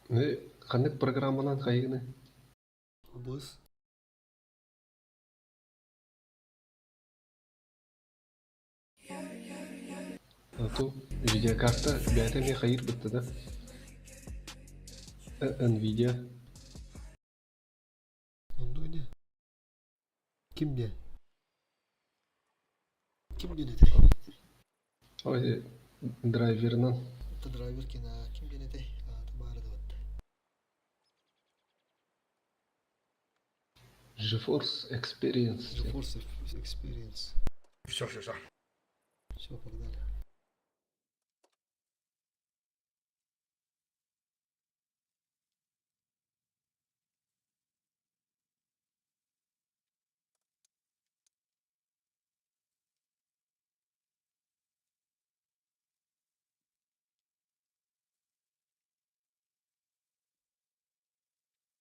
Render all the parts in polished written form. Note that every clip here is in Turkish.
Ne, kanık programından kayını. Обыз. Atu videokarta bäte ne kayır bitti de. Nvidia. Onda öyle. Kim diye? Kim diye ne de? O driver'ından Ta driver kina kim diye ne de? Ta bari da vat. GeForce Experience. GeForce Experience. Все. Все, погнали.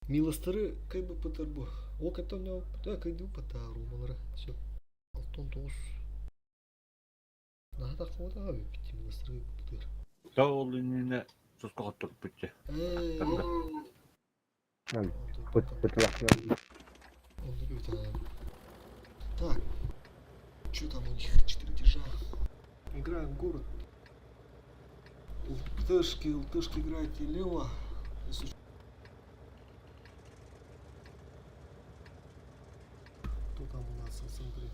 Милостары кай бы пытар bu. O kata ne da kay du pata rumalara. Все. Алтон тоғыз. Нахта қода abi bitti милостары pıtır. Да ол инне соско коттук бүтчү. Он какой-то... Так. Что там у них? 4 этажа. Играем в город. ЛТшки играете лево. Если что. Кто там у нас в центре?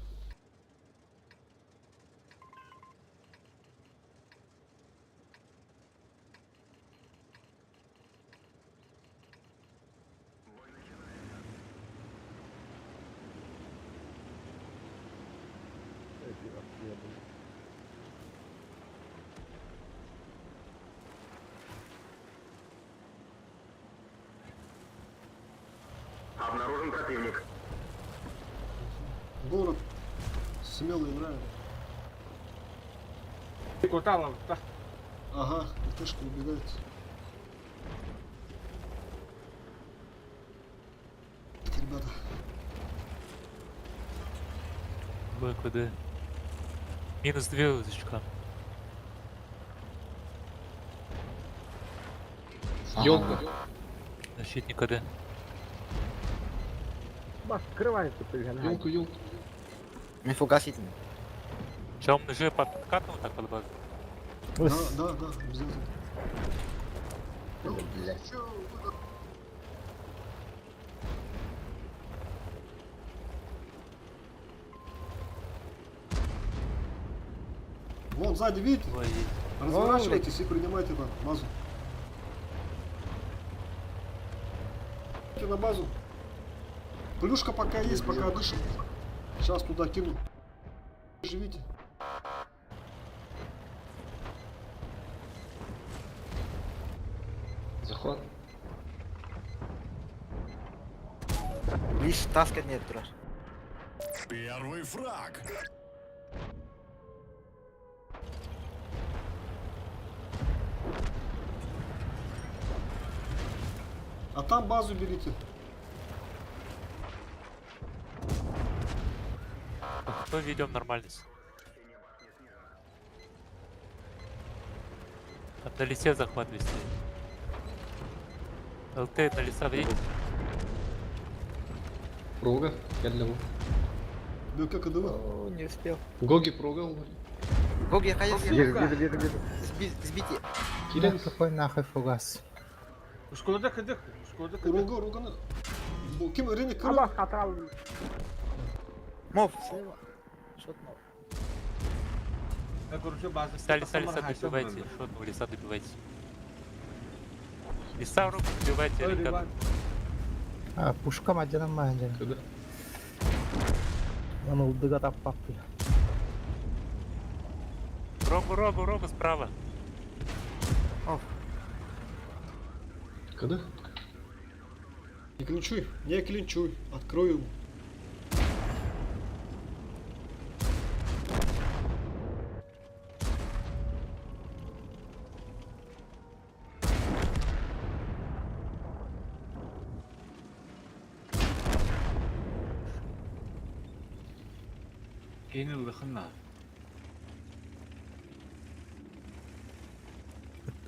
Обнаружен противник. Город. Смело играем. Котала, та. Ага, ЛТшки убегают. Так, ребята. БКД. Минус 2 удочка. Ёлка. Защитник КД. Ёлку. Не фугасить. Темный же подкатывал так под базу. Да, обязательно. Блять. Вон сзади, видите? Два есть. Разворачивайтесь и принимайте там базу. На базу. Плюшка пока есть, пока дышим. Сейчас туда кину. Живите. Захват. Лишь таска нет, брат. Первый фраг. А там базу берите. Кто ведем нормальность? Там на лисе захват вести. ЛТ на леса видите? Прога. Geldi bu. Да как АДВ. О, не успел. Гоги прогал. Гоги, ходил. Вижу. Сбитие. Килен. Какой нахуй фугас? Ушкода кыдык. Руга. Кем Рене Крым. Мов. Слева. Шот мов. Я короче база. Леса добивайте. Шотного леса добивайте. Леса в руку добивайте, ребята. А, пушка мадянам мадян. Кыды. Он улдыга таппак бил. Робу справа. Кыды. Не клинчуй. Открою ему. Кейнил дыхына.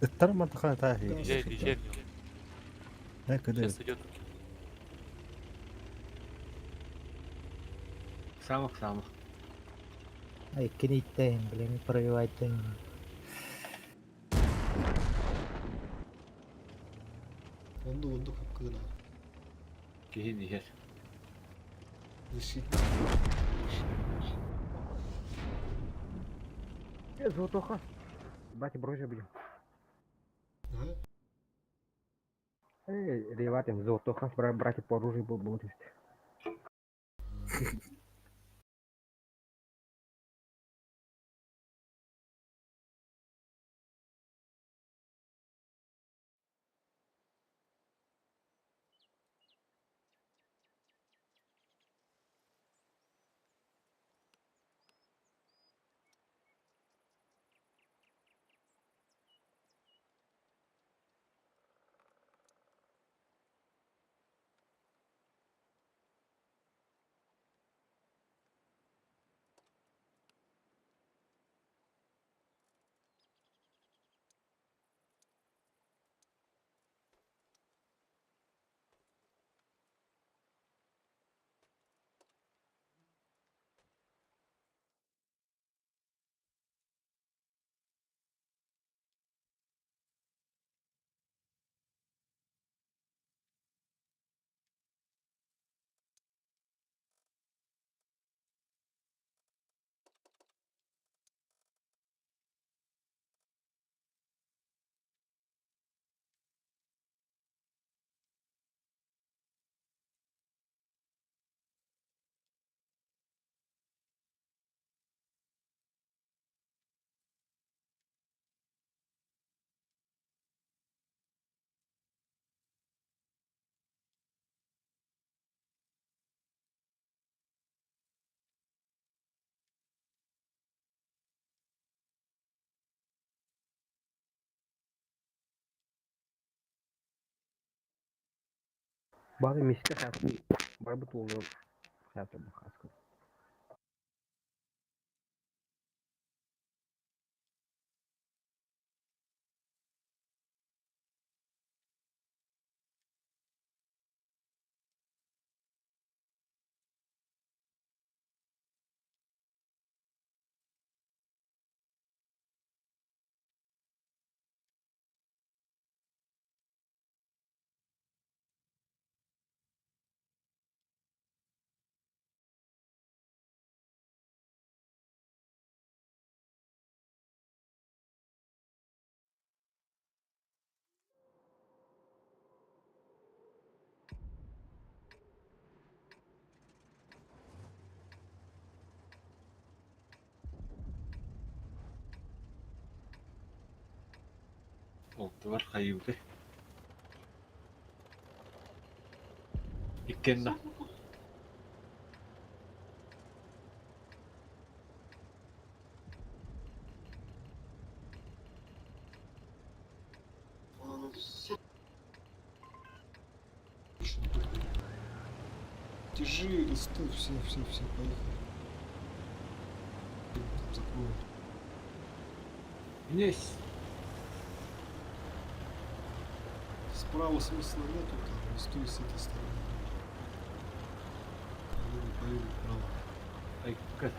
الترم منطقة تاهي. Езжай в него. Сейчас идет. Самых. Ay, kinita yun. Bali, may pariwad yun. Онду капкына. Кейін егер. Защитник. Золотоха. Бати брожа будем. Ага. Реватим, золотоха, братья по оружию будут. Bazı misli hayatı var bu tuğlu hayatı bu haskı. Oldu var kayıldı. İkkenna. Держи листы, все, поехали. Там закроют. Есть. Справа смысла нету, там листы с этой стороны. Поедут вправо. Ay kız.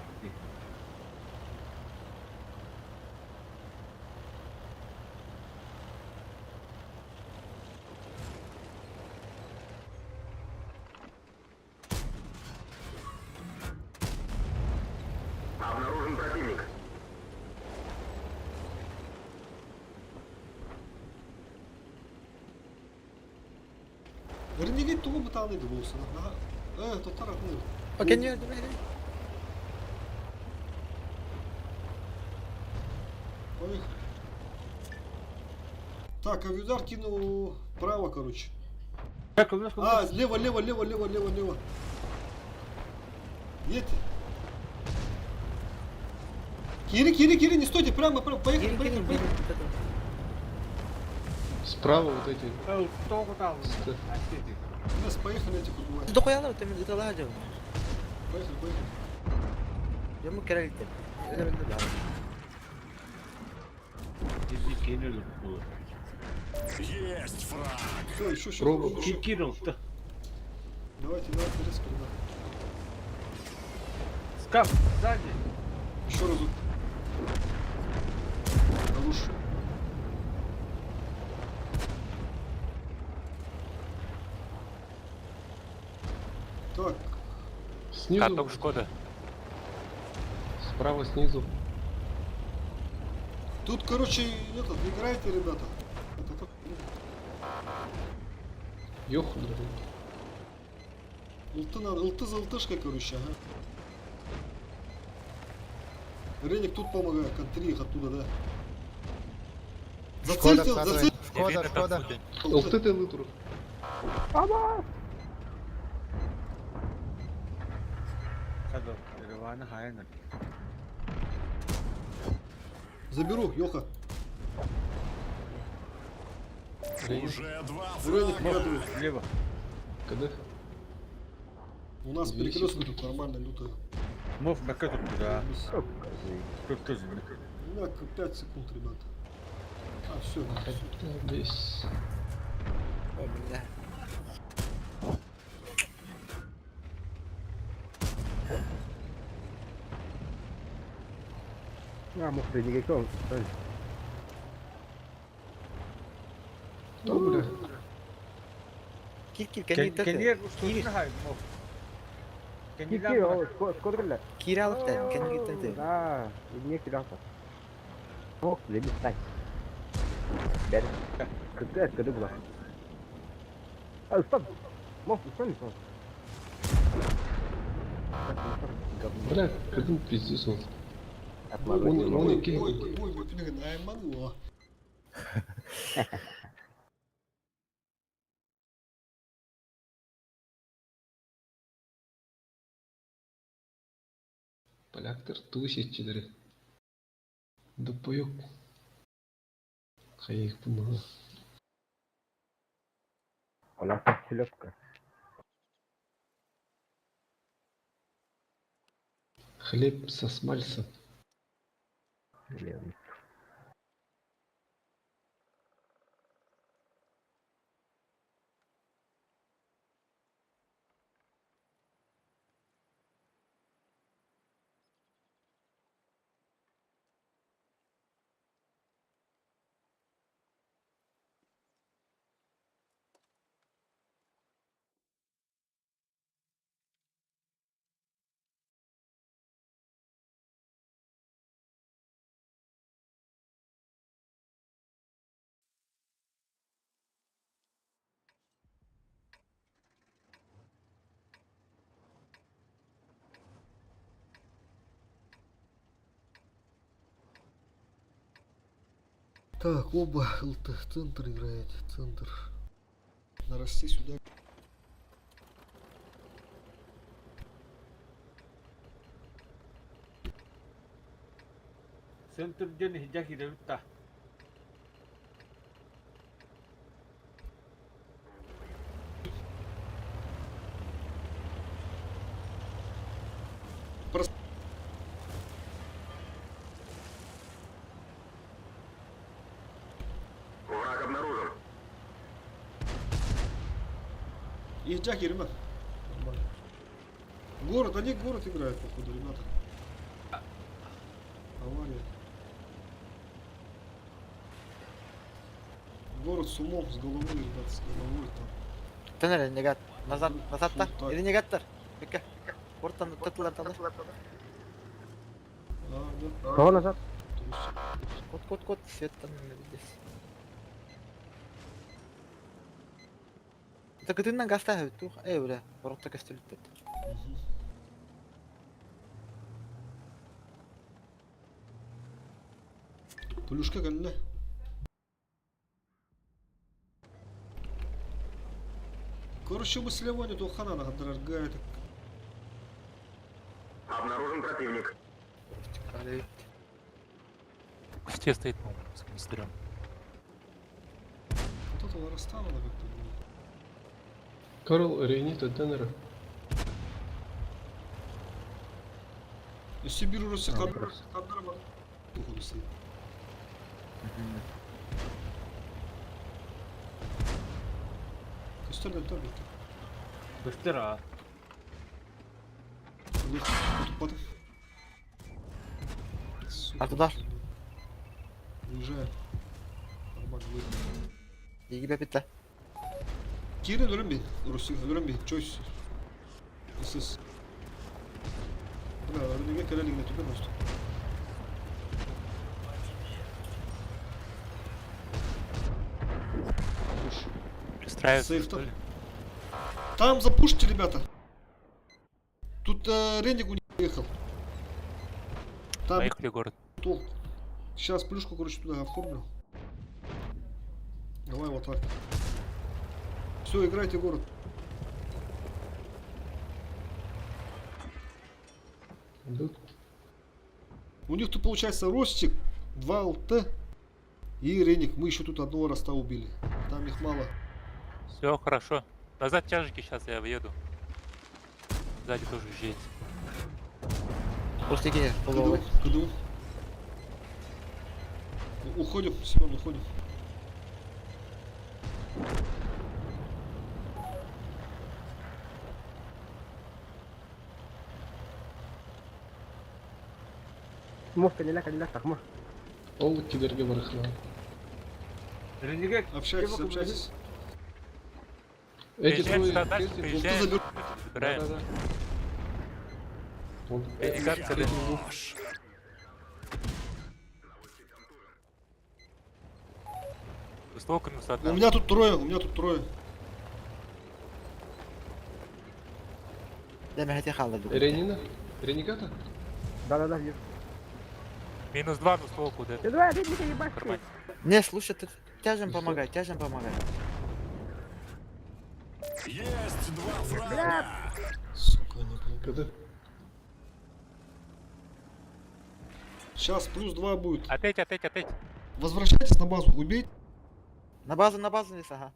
Обнаружен противник. Ренегейт туго bir taneydi bu olsun. Ha. Evet o taraf ne? Okey, niye öldü beni? Поехали. Так, авиудар кинул вправо, короче. Как у нас А, лево. Нет. Кири, не стойте, прямо, поехали. Gelin gelin gelin. Справа вот эти. Кто там? Нас поехали этих убивать. Dur koyalım temin italar Поехали. Ya mı kerelite? Öyle öldü ya. Bizi kenarlı bulur. Есть фраг. Все, еще, Пробуй. еще. Кинул, что? Давайте, резко, ребят. Скаф, сзади. Еще разок. Хорош. Так, Снизу, Каток Шкода. справа снизу. тут, короче, этот, играйте, ребята. Это как... Йоху, блин. ЛТ за ЛТшкой, короче, ага. Реник тут помогает, контри их оттуда, да. Зацельте, зацельте. Не видно там футы. ЛТ ти литру. Садок, Еревана, Хайна. Заберу, Йоха. Уже два Реник фрага. радует. Лево. КД. У нас Две перекрестки тут нормально лютые. Мов, как это туда? Тут тоже. У меня 5 секунд, ребята. А, все, Десь. Ой, бля. А, может, не какой. Ну, бля. Кир, кәне Кенер, Кир, что мов. Кики, о, сколько? кир алып та, кәне киттен. Да, не кидался. Ох, леби стань. Бер. Кыды была. А, стоп. Мов, стоп. Бля, кадın пиздец он. Atmalı. Onu iki. ой, блин, найманло. Поляктар тусиччилери. Допоюк. Хай их помогла. Она так селёдка. Хлеб со смальцем. Блин. Так, оба ЛТ, центр играет, центр. Нарасти сюда. Сентурден хижак иревта. Враг обнаружен. Есть джаки, ребят. Нормально. Город, они город играют, походу, ребята. Авария. Город с умом, с головой, ребят, с головой там. Төнер, негат. Назад та. Султан. Или негаттар. Бекке. Ортан тотылар талы. А, да. Кого назад? Кот, светтан здесь. Это кытыннан гаста хөттү. Бля, боротта кастелит. Плюшка галле. Короче, мы слева не то хана дорогая. Обнаружен противник. Калей. В кусте стоит, по-моему, с монастырем. Вот этого расстала как-то. Карл Рейнита Деннера. Если беру Россия, А, Хандра, просто. походу стоит. Üstlerden tabii ki. Быстро. Потом. А туда? Уезжаем. Нормально выйдем. İyi gibi bitti. Kirin ölüm bir. Rusya ölüm bir. Choice. Issız. Бля, Рудиге къде лигне тук нещо? Пуш. Пристраиваться, Сейф что там. ли? Там запушите, ребята. Тут Ренник у них ехал. Там Поехали в город. толк. Сейчас плюшку, короче, туда оформлю. Давай вот так. Все, играйте город. Идут. У них тут получается Ростик, 2 ЛТ и Реник. Мы еще тут одного роста убили. Там их мало. Все хорошо. Назад тяжики, сейчас я въеду. Сзади тоже езжайте. Просто иди, КДУ, половой. КДУ. Уходим, Семен, уходим. Мух, кадиллак, так, мух. Ол кедерге барахлау. Ренегат. Общайтесь, общайтесь. Эти Приезжаем трое, сюда дальше, эти- Кто приезжаем. заберет? Забираем. Да. Вот. Ренегат целый. Высоко на У высота. меня тут трое, у меня тут трое. Deme hadi kaldı. Ренина? Ренегата? Да, вижу. Минус 2 на столку, да. Ты давай, Ренника ебашь. Кармане. Не, слушай, ты тяжем помогай, тяжем помогай. Есть 2 фрага. Сука, не помню. Когда? Сейчас плюс 2 будет. Опять. Возвращайтесь на базу, убейте. На базу не сага.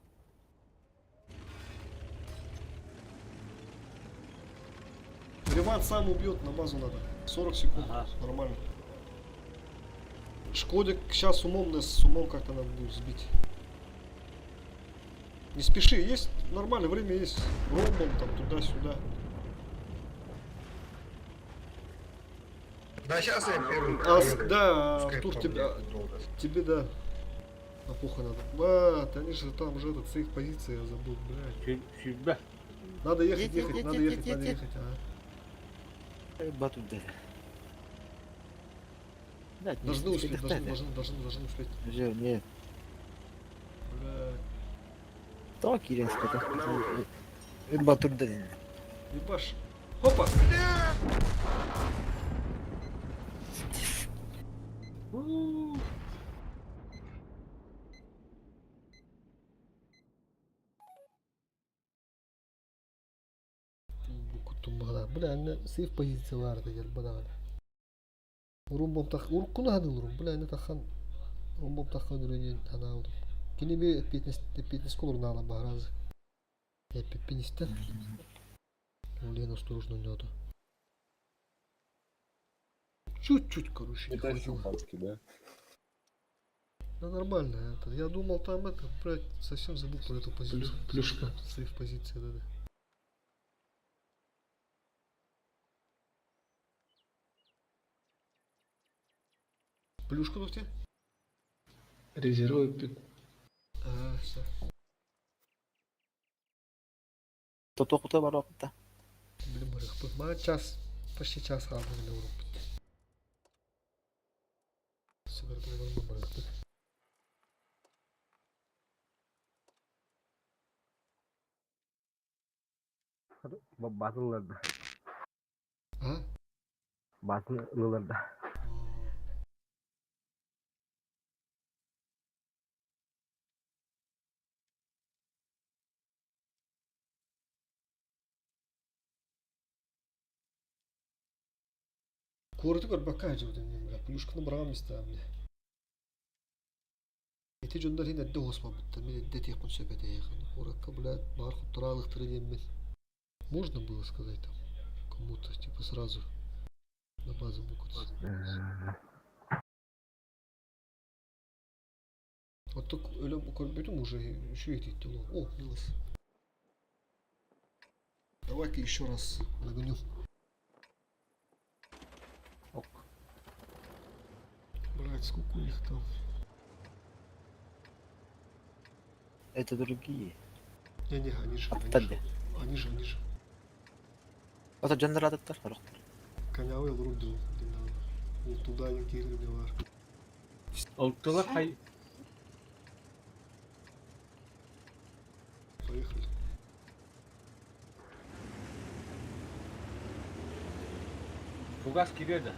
Реван сам убьет, на базу надо. 40 секунд, нормально. Шкодик сейчас с умом как-то надо будет сбить. Не спеши, есть нормально, время есть. Ромбом там туда-сюда. Да, сейчас я первый. Да, Пускай Артур, проблемы долго. тебе да. На похуй надо. А, они же там уже этот, с их позиции я забыл, блядь. Сюда. Надо ехать, Едь, ехать, едь, надо едь, ехать, едь, надо едь. ехать. Батут дали. Блядь, не Должны успели успеть, достать, должны успеть. да? Жир, нет. Бля, То Киренский, это Батут дали. ебаш. Опа! Бля, аны сейф позицияларды гел бадаган. Урумбом так, уркуна хадыл урум. Бля, аны тахан. Урумбом тахан үренен ана алдым. Кини бе 15 колорна алам багразы. Я 50. Лена осторожно нёда. Чуть-чуть, короче, не хватило. да? Да нормально это. Я думал там это, блядь, совсем забыл про эту позицию. Плюшка. Сейф позиция, да. Плюшка тут тебе? Резервует пик. А, все. То тоқута бар уақытта. Блин, маған час, почти час қалды міне ұрып бітті. Сібірді одан барықты. Басын ылырды. А? Басын ылырды. Көрді көр бака жаудан мен бля, плюшканы бұраған места міне. Эти жондар хин әдді ғоспа бітті, мен әдді текпін сөпеті еқын. Уракка, блядь, бар құттыралық тіріден мен. Можно было сказать там кому-то, типа сразу на базу букаться. Вот так өлем көрбедім уже еще етейді. О, милос. Давай-ка еще раз нагоню. Блять, сколько их там? Это другие. Не, они же, Атталли. они же. Ota canları adıtlar. Конявый лруду. Вот туда они кирили var. Олттылар хай. Поехали. Фугас киреді.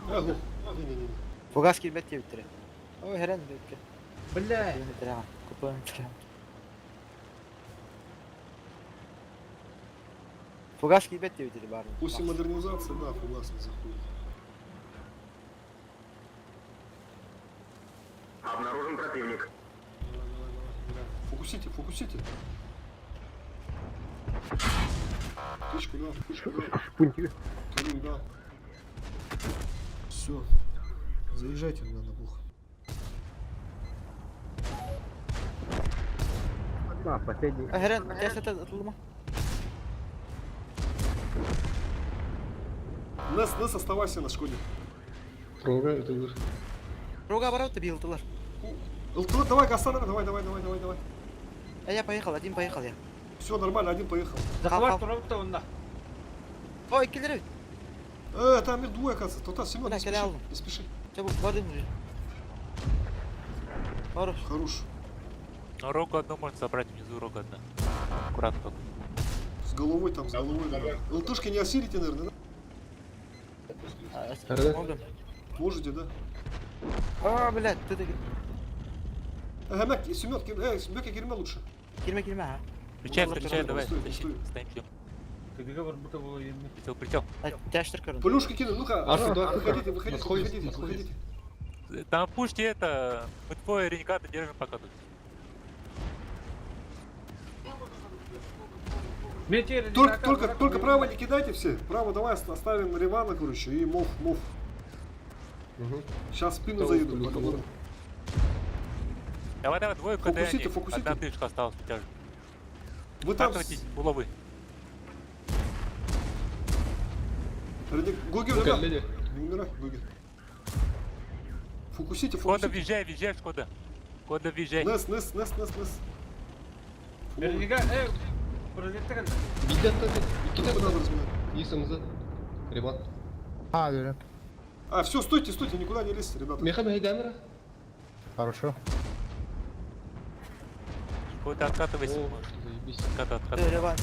Ага. Не. Fugaz kilbet diye bittire. O heren de bitti. Бля. Bittire ha. Kupa bittire. Fugaz kilbet diye bittire bari. После модернизации, да, фугас не заходит. Обнаружен противник. Давай. Фокусите. Птичку, да. Шпунтик. Конюк, да. Все. Заезжайте на плохо. Да, последний. Heren test et atılma. Нес, оставайся на Шкоде. Прога, это вы. Ruga var da bir yıldılar. ЛТ, давай, Гасанова, давай. Я поехал, один поехал я. Все нормально, один поехал. Захват тұрыпты онда. Ой, ikileri. Там их двое, оказывается. Тот, Семен, Бля, кидал. не спеши. Çabuk vardım buraya. Хорош. Хорош. Ну, рогу одну можно забрать, внизу рогу одна. Аккуратно только. С головой, наверное. ЛТшки не осилите, наверное, да? Oğlum. Можете, да? Aa блядь, ты de Семёнки, Герме лучше. girme ha. Встречай, Ну, встречай, давай. стой, Тащи. стой. Стоим, ждем. Кыдыга бар бұта болу енді. Прицел. Тяжтır karın. Плюшки кину, ну-ка, Сюда, выходите. Там пушьте это. Мы твой ренегата держим пока тут. Только право не кидайте все. Право давай оставим Ривана, короче, и мов. Сейчас в спину заеду, по-любому. Давай, двойку Фокусите, КД. фокусите. Одна тычка осталась у тебя же. Вы там... Откатывайтесь, уловы. Гогер, Ну-ка, да? леди. Не умирай, Гогер. Фокусите. Кода, въезжай, Шкода. Кода, въезжай. Нес. Бердіга, пролеттігін. Куда надо разминать? Есімізді. Ремонт. Все, стойте, никуда не лезьте, ребята. Меха Мейдамера. Хорошо. Шкода, откатывайся. О, заебись. Откатывай. Revan.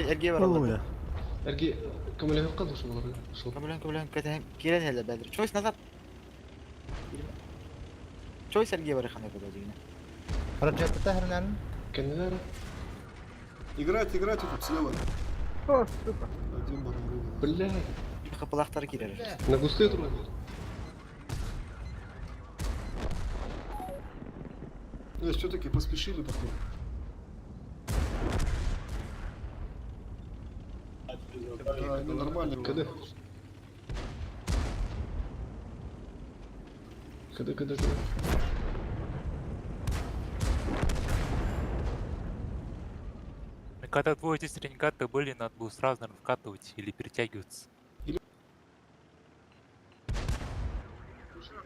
Ergeğe var orada. Эрги, кімілі қалды шо олар? Шо? Kabulön kötü. Giren hele bedir. Choice nazar. Choice ergeğe var ekhanı kadar yine. Кәнелер. Играйте тут слева. О, сука. Один банан. Бля. Kapılakları girer. На густые трубы. Ну, все-таки поспешили, походу. Да, это нормально. Когда? Когда двое здесь ренегаты были, надо было сразу, наверное, вкатывать или перетягиваться.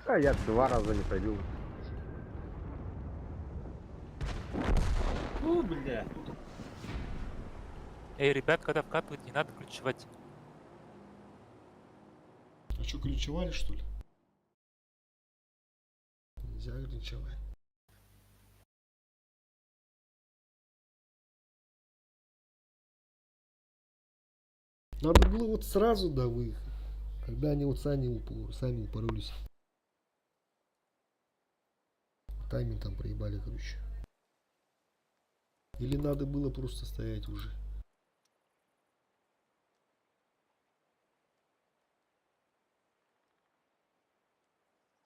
А я 2 раза не пробил. Бля. Эй, ребят, когда вкатывать, не надо ключевать. А что, ключевали, что ли? Нельзя ключевать. Надо было вот сразу до выхода, когда они вот сами упоролись. Тайминг там проебали, короче. Или надо было просто стоять уже.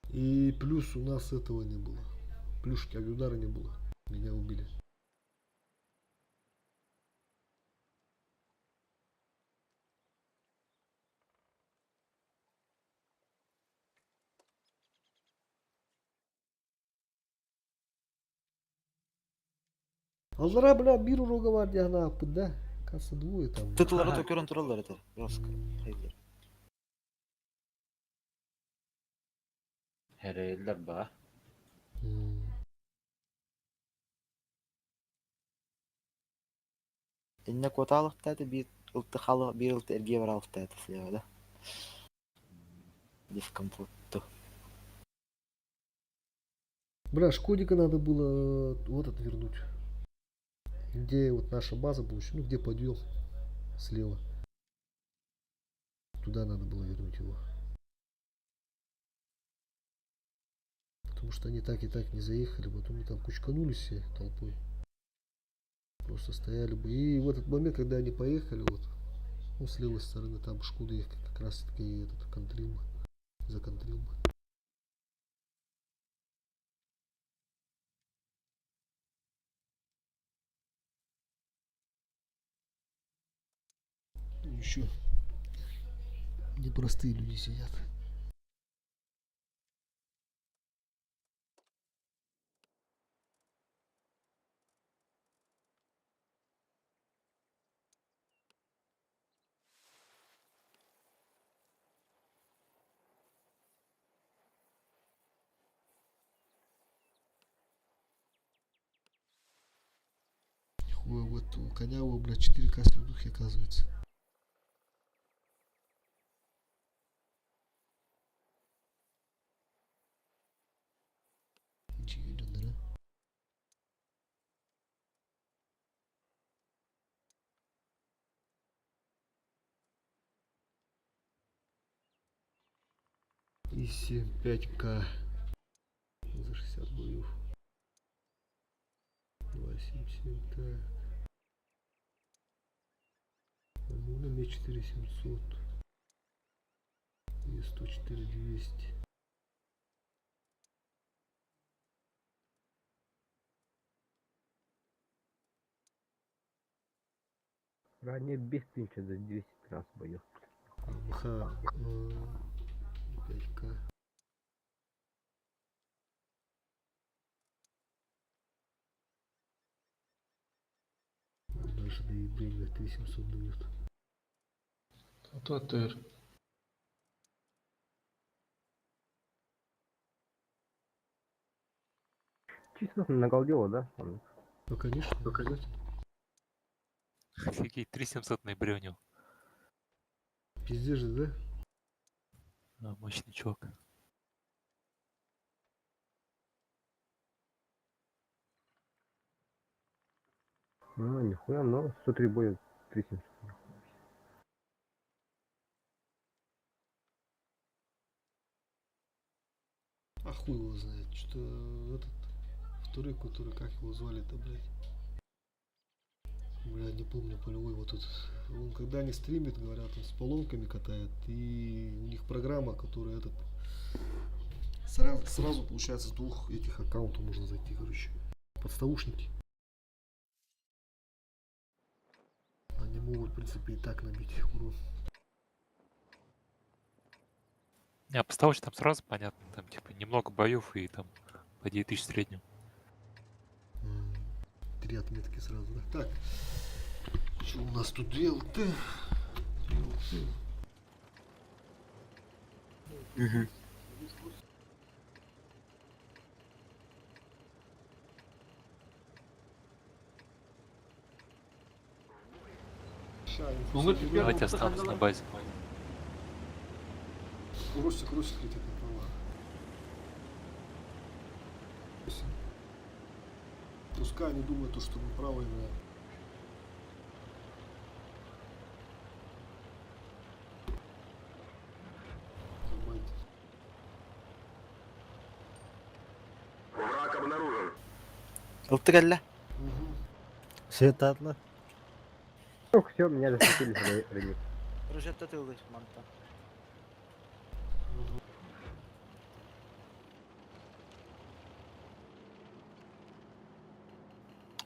И плюс у нас этого не было. Плюшки, удара не было. Меня убили. Аллара, бля, bir uroga var ya ne yaptı da. Кажется, двое там. Тытылары төкөрөн туралар это. Yosk. Hereyler ba. М. Инне коталык тәте бир ылты халы бир ылты эрге бар алык тәте слева, да? Дискомфортту. Бля, Шкодика надо было вот этот вернуть. Где вот наша база была, ну где подъем слева. Туда надо было вернуть его. Потому что они так и так не заехали, потом мы там кучканулись все толпой. Просто стояли бы. И в этот момент, когда они поехали, вот, ну, с левой стороны, там Шкода их как раз таки этот контрил бы. Законтрил бы. Еще непростые люди сидят. Хуя, вот у коня, блядь, 4К стрелухи оказывается. Ничего идет, да? И 5К за 60 боев. 277, так. Амуна мне 4700. И 104 200. Ранее без принча за 200 раз боев. АМХ 5К. Даже до eBay 3700 дают. А то АТР. Чисто нагалдело, да? Он Ну конечно, обязательно. Офигеть, 3700 ноября у него. Пиздец же, да? А, мощный чувак. Ну, нихуя, но 103 боя 3700. А хуй его знает. Что этот второй, который, как его звали-то, блядь. Бля, не помню, полевой вот тут. Он когда они стримит, говорят, он с поломками катает. И у них программа, которая этот сразу получается с двух этих аккаунтов можно зайти, короче. Подставушники. Они могут, в принципе, и так набить урон. Не, поставочь там сразу понятно, там типа немного боев и там по 9000 в среднем. 3 отметки сразу, да? Так. Что у нас тут 2 ЛТ? 3 ЛТ. Давайте останусь на базе. Ростик летит направо. Пускай они думают, что мы правы играем. Забайте. Враг обнаружен. Ылты келле. Светатлы. Ох, все, меня захватили за рынок. Рыжетте тылды манта.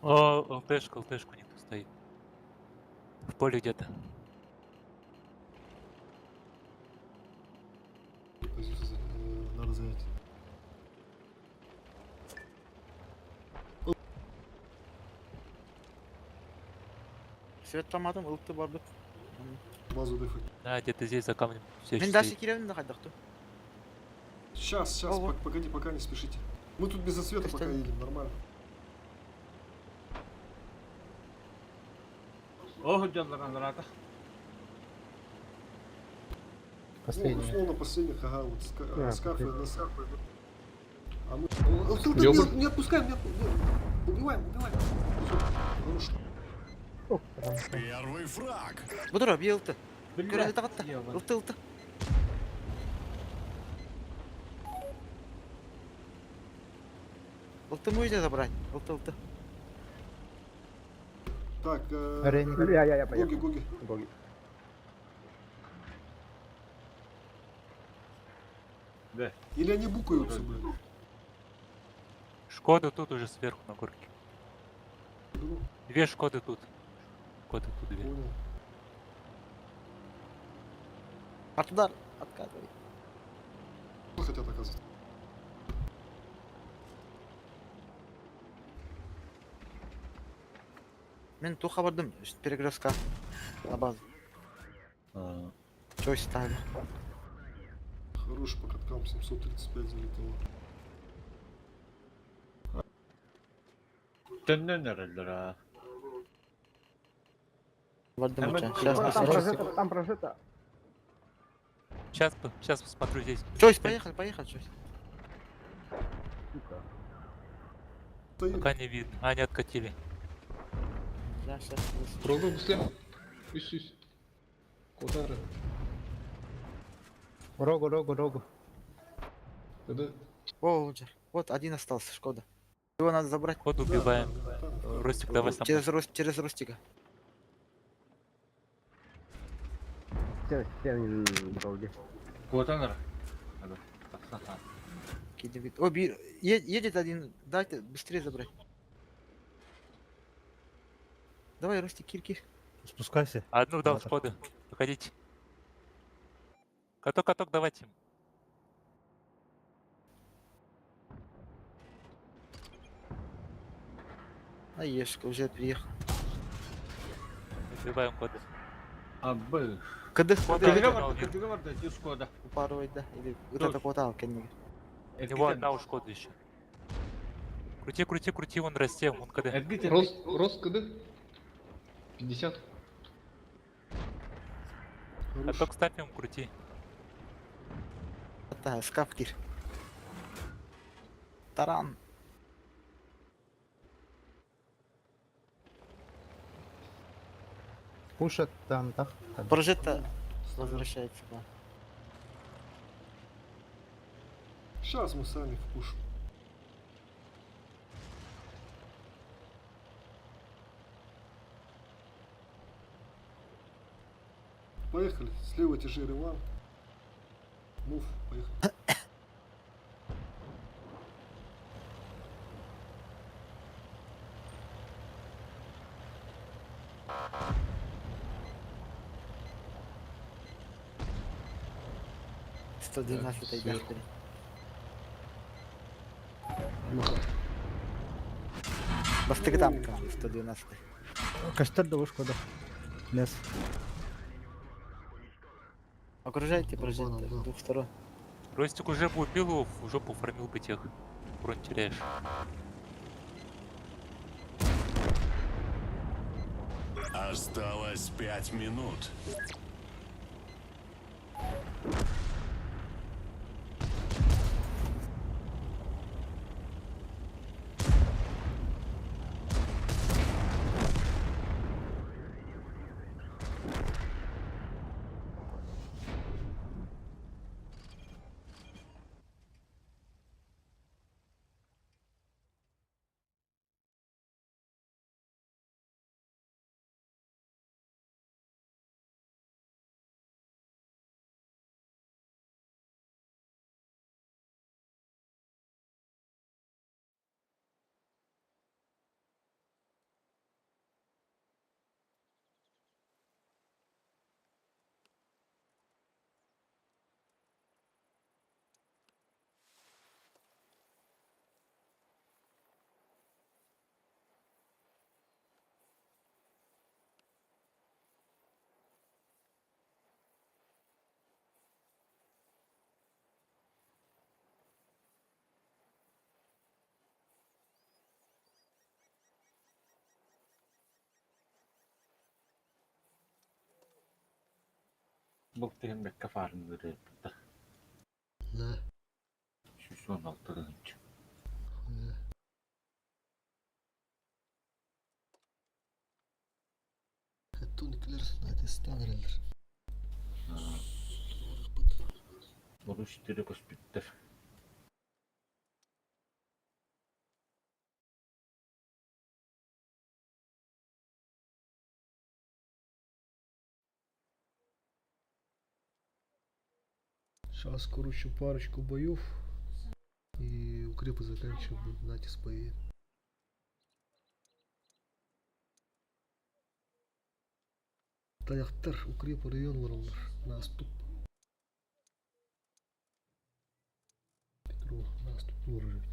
О, ЛТшка у них тут стоит. В поле где-то. Позицию надо занять. Свет тамадым, ылты бардык. Базу дефать. Да, где-то здесь за камнем. Все Мен дальше киревин да хайдакту. Сейчас, Ого. погоди, пока не спешите. Мы тут без отсвета пока Костян. едем, нормально. О, жандаран рата. Ну, условно последних, ага, вот скафы последний. на скафы. А мы... Ёбан. Не отпускаем, не отпускаем. Убиваем. Всё, хорошо. Будура, бий ылты. Көрәлі тағатта. Ылты. Ылты можете забрать. Ылты. Так, Я поехал. Гоги. Гоги. Да. Или они букаются, блин. Шкода тут уже сверху на горке. Ну, 2 Шкоды тут. Шкоды тут 2. понял. Артудар, откатывай. Что хотят оказывать? Мен туха бардым. Перегрузка. На базу. А, Чой ставили. Хороший по каткам, 735 залетело. Төннен эрелдер, а. Бардым Там уча. это- Сейчас там Там посмотрим. прожито, там прожито. Сейчас посмотрю здесь. Чойс, поехали, Чойс. Стоит. Пока не видно. Они откатили. Я сейчас. Пробуй быстрее. Ищись. Куда? Рогу. Когда? О, Луджер. Вот один остался, Шкода. Его надо забрать. Ход убиваем. Там, Ростик, давай сам. Через Ростика. Все вроде. Котаныр. Ага, таксахан. Кидывает. О, едет один. Дайте быстрее забрать. Давай, Ростик, кирки. Спускайся. Одну дал Шкоды. Выходите. Каток, давайте. А Ешка уже приехал. Убиваем коды. Абы. Кыдых, Шкода, Кедіге одна барды, убил. кедіге барды, тюшкода. упарывать, да. Или вот Тут. это хватало, конечно. У него одна у Шкоды еще. Крути, он расте, он КД. Эргит, Рост когда? 50. Каток ставим, крути. Это скафкир. Таран. Пушат там, так? Прожито возвращается. Да. Сейчас мы сами впушим. Поехали. Слева тяжи Риван. Мув, поехали. Так, 112 идет. сверху. Бастыгы там, 112. Кастер вышку, да. Лес. Окружайте, прожить Барбаном, да. с двух сторон. Ростик уже бы убил его, в жопу фармил бы тех. Урон теряешь. Осталось 5 минут. Bu tehem bekka farını verir. Ne? Şu son altı Ne? Hatta onunkiler zaten standartlar. Vuruş direkt hospital. Сейчас, короче, парочку боев. И укрепы заканчиваем, будет натиск боевик. Таяқтар, укреп районларылар. Наступ. Петров, наступ выражить.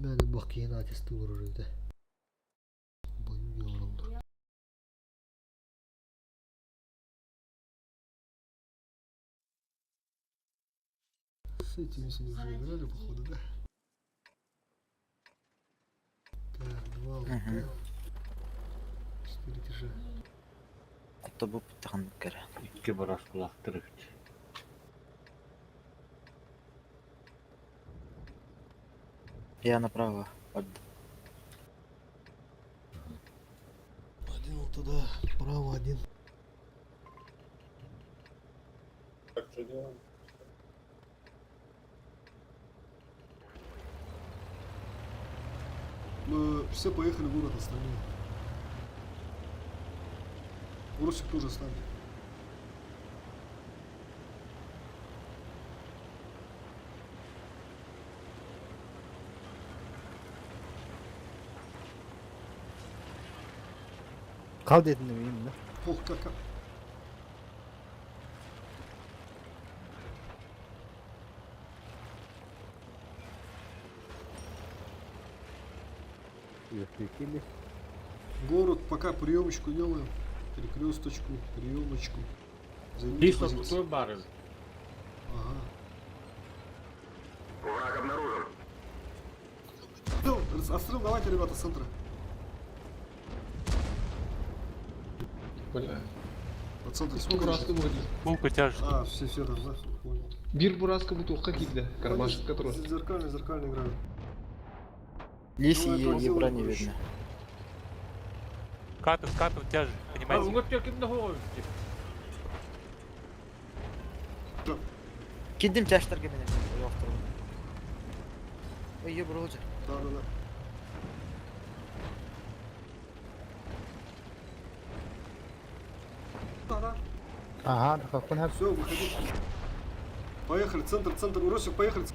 Mənim bak yeni atesti vurur evde. Boyu yoruldu. С этими уже играли, походу, да? Так, 2 ЛТ. 4 тяжа. Ото bu tahan kere. İki baras kulaktırık. Я направо. Один вот туда, право один. Мы все поехали в город остальные. Уросик тоже с нами. Kal dedin de miyim de? Ох, как. Засветили. Город пока приемочку делаем. Перекресточку, приемочку. Займите Дійсно, позиции. той барил. Ага. Враг обнаружен. Ну, отстрел давайте, ребята, с центра. Бля. От центра Сколько сколько раз раз? ты будешь? Булку тяжести. А, все, да, понял. Bir Buraska bu tohka kilde. Кармашек который. Зеркально играю. Лиси Ну, это ебра дело не проще. видно. Скатывать тяжесть, А понимаете? вот як на голові. Gittim taşlar gibi ne? Yoktur. Ой, ебра hoca. Да. Да. Ага, какой нас? Все, выходи. Поехали, центр, Уросик, поехали.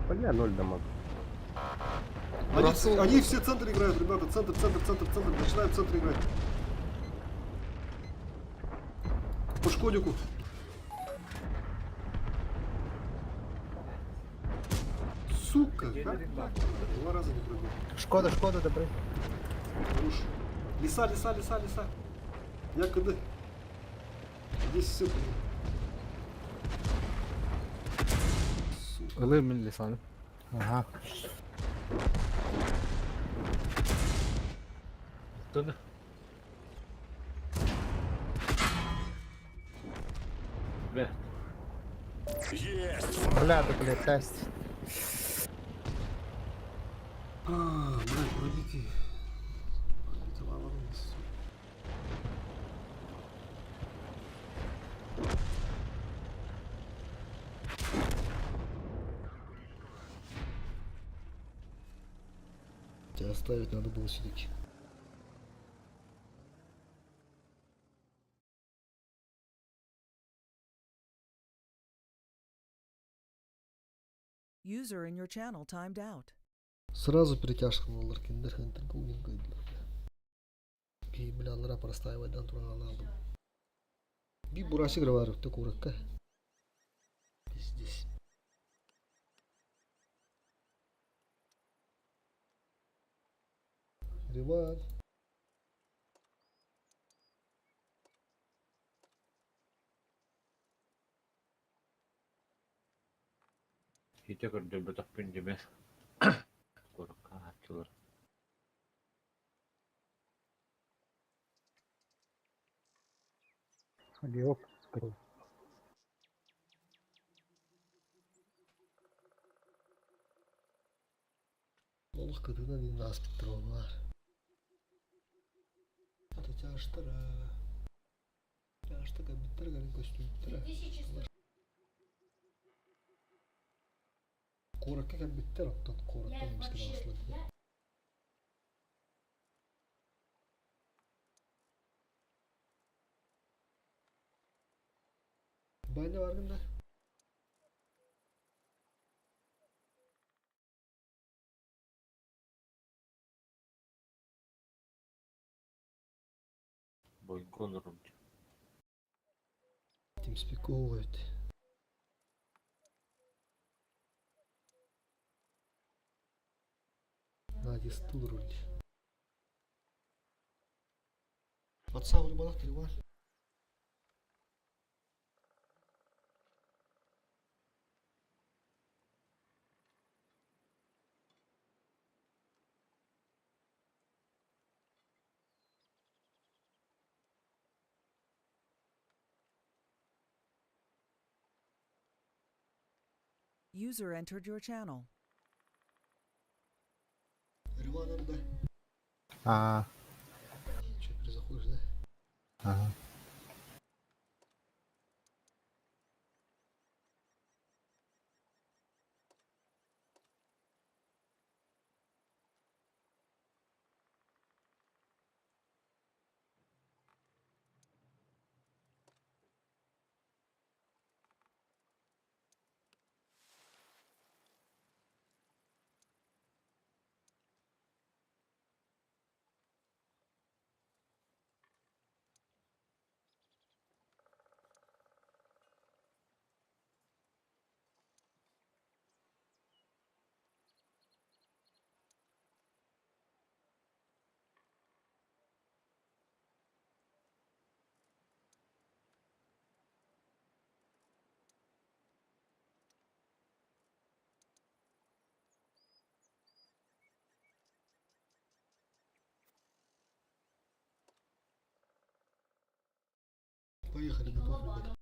Бля, 0 дамаг. Они все в центре играют, ребята, центр, начинают в центре играть. По шкодику. Сука, да? 2 раза не пробил. Шкода, добрый. Руш. Лиса. Я КД. Здесь все. Ilır mı lisanı? Aha. Тыны. Ve. Бля, ты, блядь, тест. Блядь, пробитый. Это волнует. Тебя оставить надо было все-таки. User in your channel timed out. Сразу перетяжка на Киндер Хантер Гугин Гайдлер. И, бля, лара простаивайдан туралы aldım. Bir burası var öte kurakka. Здесь. Rıvan. Siitä kun dömbötä pindimme. Korkkaa hatsulla. Hadi yok. Allah kadına bir nasip ettir onlar. Hadi çağıştıra. Çağıştıra bitter galin kostüm bitter. Korakka kan bitter aptan korakka miskin aslında. Ben de vardım da. Voin konurum. TeamSpeak kovuyordu. Надя стул руль. WhatsApp bana Rıvan. User entered your channel. Rıvan orada. А, Че, перезаходишь, да? ага. Поехали, готов, ребята.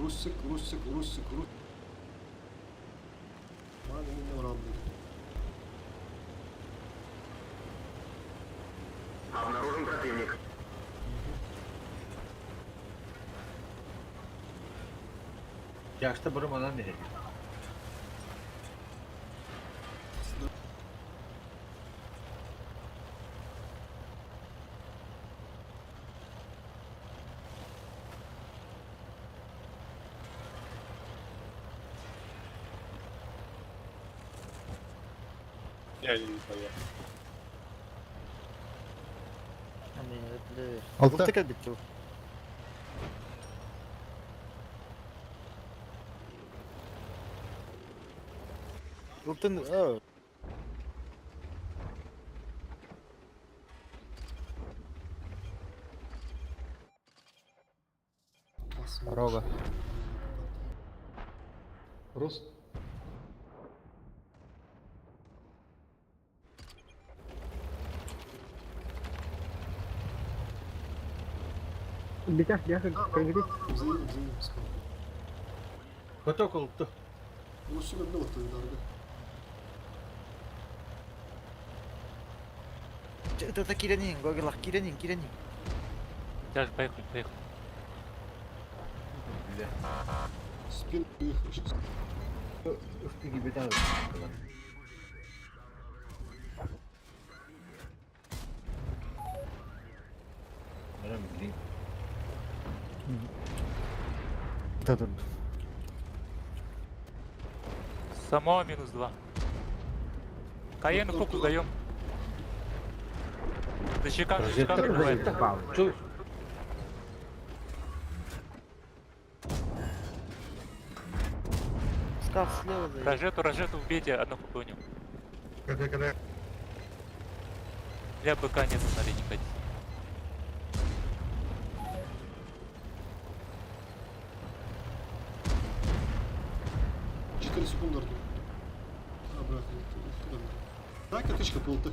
Russik. Bana ne var abi? Обнаружен противник. Yaşta burum alan verir. Hani öyle. Altta. Ulti bitti. Ultin Дорога. Рус. Bir dakika kırgıdı. Взаимно. Kotok oldu. Russik önüne oturuyor darbe. Это киранин, гогелах, киранин. Тяж, поехали. Спин выехал сейчас. Üstü gibi daha Öyle mi bileyim? Само -2. Каену фокус даем. Защекан прибывает. Çöz. Скаф слева. Рожету убейте, одну хупоню. Для БК нет на линии ходить. 4 секунды Артур. Обратно. Так, отычка полта.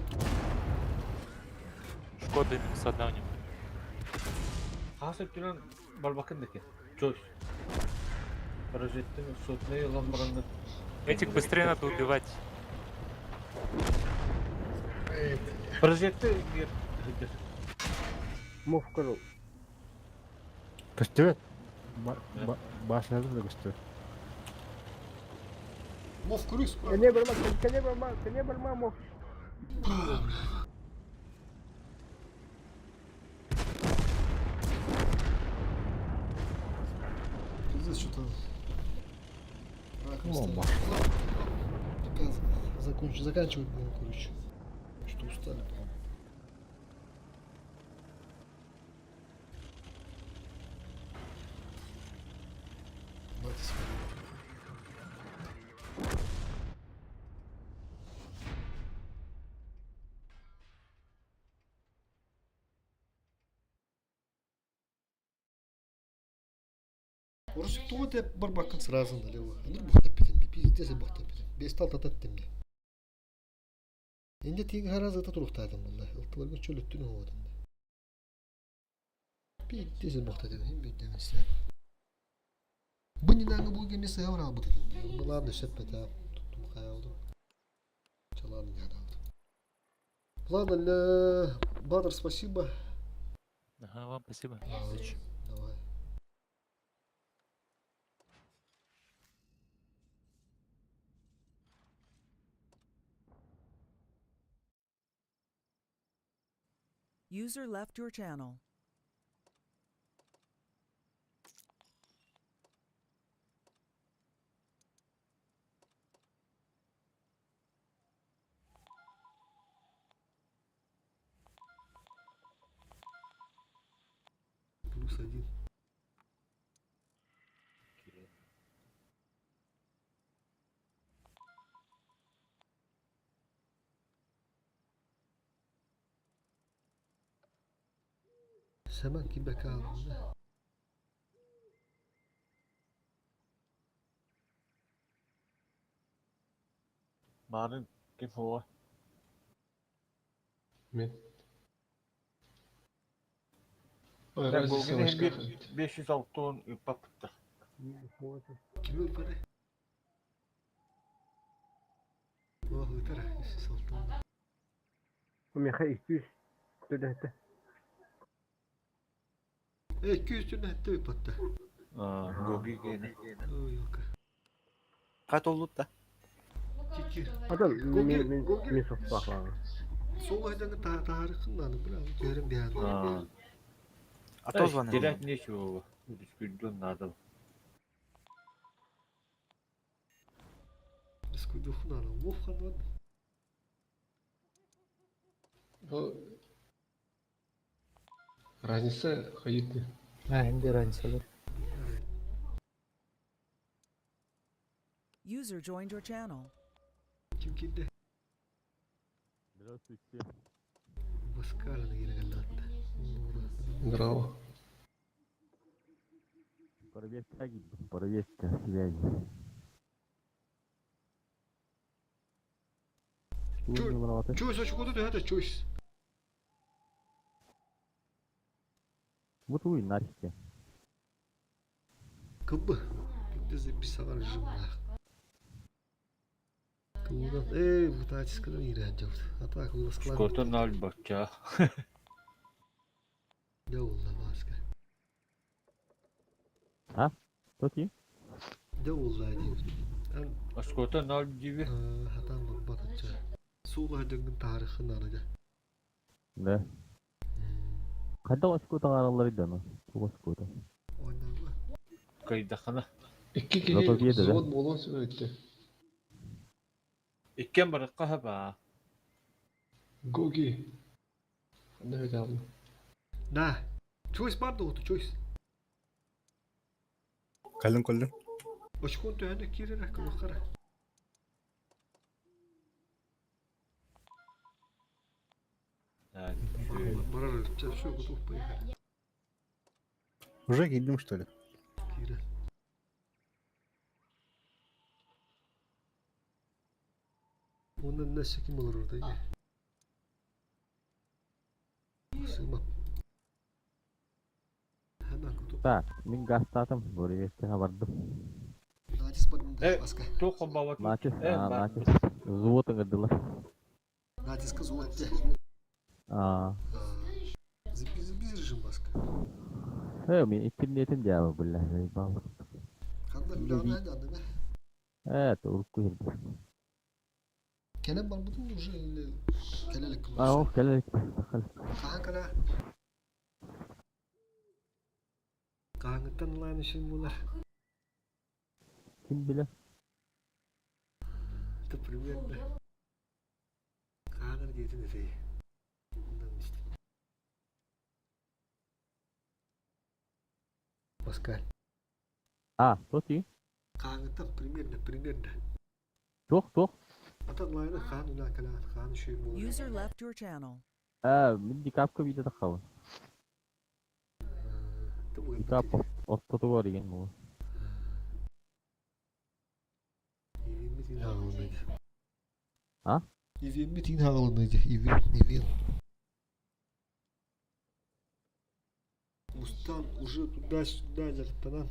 Шкода минус 1 у него. Hasip duran bal bakındaki. Çöz. Parajettin sotuna yılan barandı. Этих быстрее надо убивать. Parajetti bir. Move kırıl. Göster. Başladı da göster. Мов крыс, Коне барма, мов. Пиздец, что-то... Бомба. Заканчивать будем, короче. Что устали. Мать своя. Орыс туы деп бір баққан сразу налево. Аныр бұқтап кетем бе? Пиздесе бұқтап кетем. Бесті алт атат дем бе? Енді тегі харазы ата тұрықтадым бұлда. Ылтыларға чөл өттің оғадым. Пиздесе бұқтап дем. Бейдем істен. Бұнинаңы бұл кемесі ғавыр албыды дем. Бұларды өсетпет ап. Тұттым қай алдым. Чаларын яд алдым. Ладно, Бадр, спасибо. Ага, вам спасибо. Давай. User left your channel. +1. Hemen kime kaldı? Barın kim o? Мен. Ben Разница bugün başka. bir 506 ton ipap bitti. Kimi öperi? Oh öter. İşte saltan. Meha 200 dönette. 200 tane hatta öpattı. Gogi gene. Oh yok. Kaç oldu da? Kiki. Adam Gogi. min sokaklar. Sol aydan tarihinde biraz yerim bir yerde. Atoz bana. Direkt ne şu? Üsküdün adam. Biz kuyduğun adam. Wolfgang var. O разница hayırlı. Ha hem de rançalı. User joined your channel. Kim kimde? Баскалина geldi hatta. Здраво. Проверка связи. Choice açık oldu da hadi choice. Вот вы, Настя. Kıbbı. Bizde bir savar rejim var. Kıbbıdan bu taçıskıdan iğrenç oldu. Hatta kıbbı baskılan. Skotun al bakça. Ne oldu başka? Токи? Ne oldu diyeyim. Skotun al gibi. Hatam bak batınca. Soğuk döngün tarihini alacak. Да. Когда у вас какой-то аралары да, ну? У вас какой-то. Oynama. Kaydıkana. İki kişi Zaten yedi de. zavod bolon söyledi. İkken barıkka haba. Gogi. Ne öyle Ne? Choice var da oldu choice. Kalın. Açık oldu yani kirere bakara. Yani. Barar yapacağız şu bu topu yakar. Уже girdim что ли? Kire. Ondan ne çekim olur orada ya? Sığmam. Hemen kutu. Так, мен гастатым, проверкаға бардым. Nacis barında Evet. başka. Tokum baba. Начис, Бак. начис. Зуотың ырдылар. Nacis kız uğraştı. Biz rejim başka. Мен интернетин жабы, бля, заебал. Kanka bir daha hadi adı ne? Это, урукку келди. Kenan var mı da уже или kelelik kılmış. О, келелик, бахал. Kanka la. Kanıttan lan işin bunlar. Ким биле? Это примерно. Kanır gidin efeyi. Bundan işte. Pascal. Токи? Kanıttan примерно. Жоқ. Atan layla kan ulan kalan kan şey bu. User left your channel. Мен дикапка видео таққабын. Дикап оттотуға деген бұл. 20 tin hağılındaydı. Ha? 20 tin hağılındaydı. 20. Устан уже туда-сюда жартанан.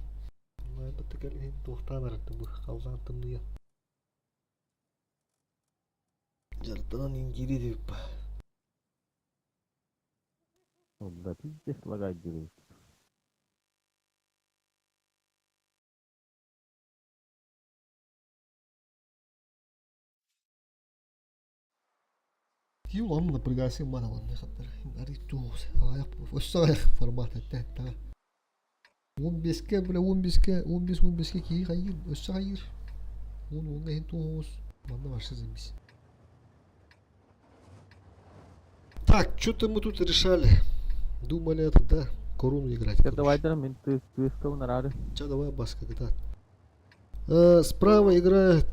Найбатты кәлген тоқтан арытты бұл қалған тымны. Жартанан ингири деп. Да, пиздец лагать жүрек. Юлам напрягайся манаван не хатар. Аритус. Аяк ощай формат тәтта. 15-ке бля 15-ке ки hayır. Ощай hayır. Onu ne hentoz. Bana başlayacağız biz. Так, что-то мы тут решали. Думали это, да, корону играть. Давайте, мен тыскал на ради. Ча, давай баска, да. Справа играют.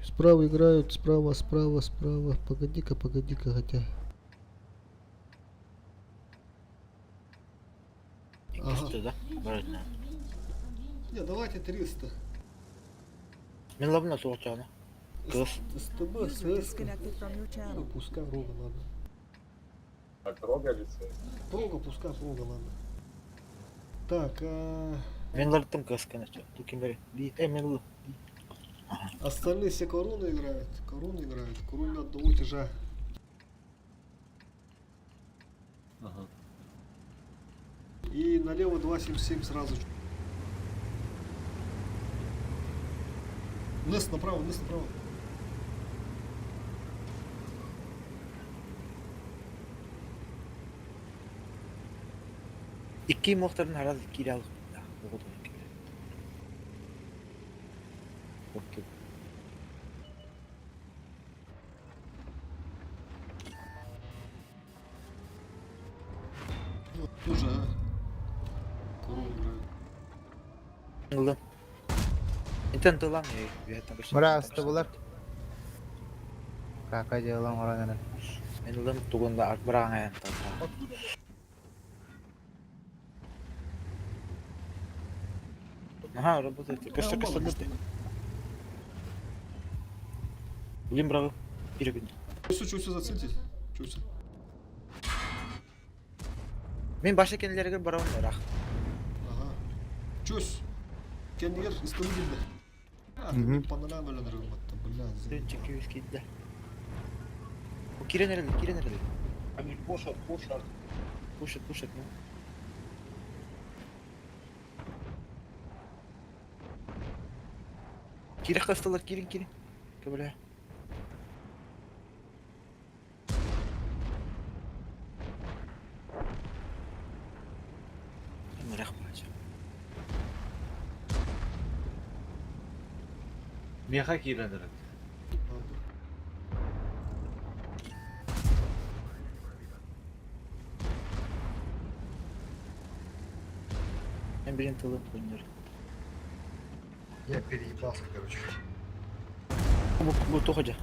Справа. Погоди-ка, хотя. İkisi de. Böyle. Не, давайте 300. Мен лабна соğutacağını. Kız. СТБ, User СС. disconnected from your channel. Пускай рога ладно. Трогались. Прога, пускай прога ладно. Так, Мен ларттым касканы. Туким бери. Ди, мен лу. Остальные все короны играют. Короны играют. Король на одного тяжа. Ага. И налево 277 сразу. Вниз направо, вниз направо. Икки мохтарын хараз кире алып. Окей. Вот тоже, а. Король играет. Ылдым. Интен тылам я. Биятан беш. Мара асты булар. Кака жаалан оранан. Мен ылдым тугунда акбаран аян. Ага, работает. Кашта кашта кашта. Блин, браво. Перегон. Чуйся зацельтесь. Чуйся. Мен баша кенелерге барам рах. Ага. Чусь. Кендигер истемі келді. Паннан өлен рыматты. Блядь. Дön çekiyor eskiydi. O kire nerede? Kire nerede? Они пошат. Пушит, ну. Kire kastalar, kirin. Kabul. Merak yapacağım. Меха киленерек. Ben birini tılım oynuyorum. Я переебался, короче. Bu tokaca.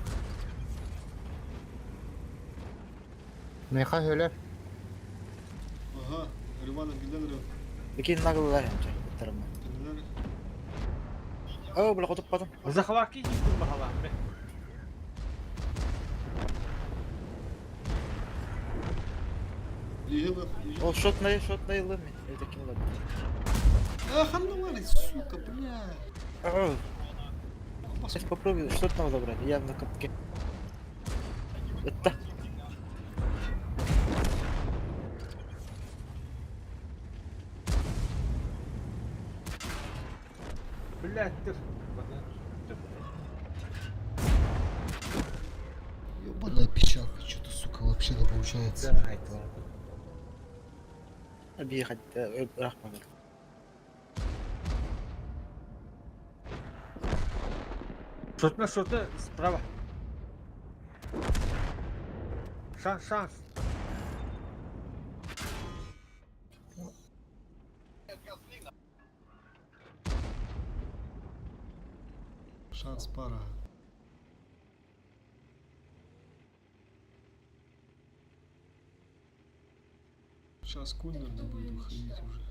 Меха höler. Ага. Ривана Гилденер. Bikin nagıllar yanca. Tarafından. Aa, bırak otup kadın. Захваки життин бахалам бе. Легила. O shot nayılır mı? Evdeki nayılır. Ах, ну сука, бля. Aa. Сейчас попробую что-то надо забрать. Я на капке. Это. Блядь, ты. Ёбаная печалка, что-то, сука, вообще не получается. Объехать. Рахман. Что-то справа. Шанс. Шанс пара. Сейчас Куннер не будет выходить уже.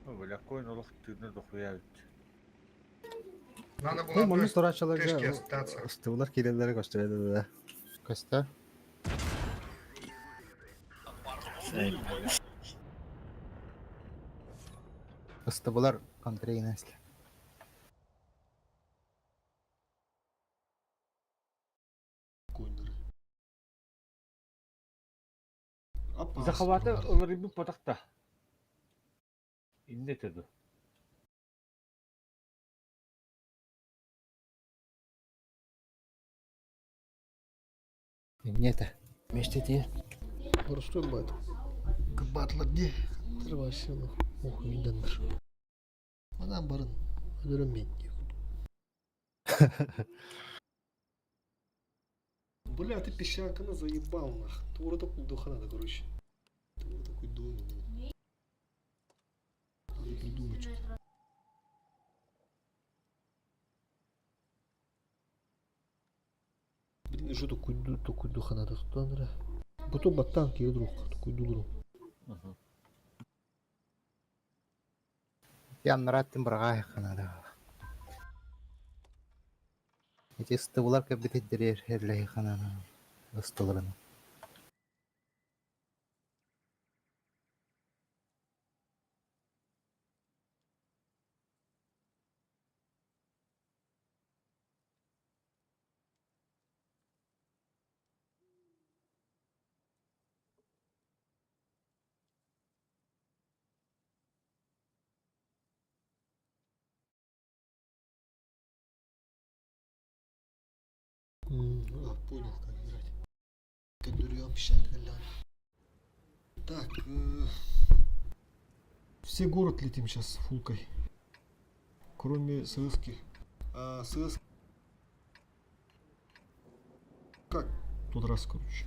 Бля, кой нолох тыны дохуя. Надо Бу маны было турачылар пешки жа. остаться. Ыстыбылар киреллери көстөрөдү да. Көстө. Ыстыбылар контрейнесли. Куннер. Опасно. Захваты оларыбы потакта. Инде теді. Эмнете? Мештети. Просто бат. Кабатлар не. Вообще ну. Ох, үйдендер. Анан барын өлөрөмейт. Бля, ты песчанканы заебал нах. Ты вот такой духа надо, короче. Ты вот такой дух. Надо придумать что-то. Блин, что такой духа надо? Кто надо? Потом батанки и друг. Такой дух. Яннараттын бырга айканада. Эти ыстыбылар кэбдеттерер херлей ханана. Ыстыларын. Понял, как играть. Кондурион пищали галян. Так, все город летим сейчас фулкой. Кроме ССки. А СС... Как тот раз, короче.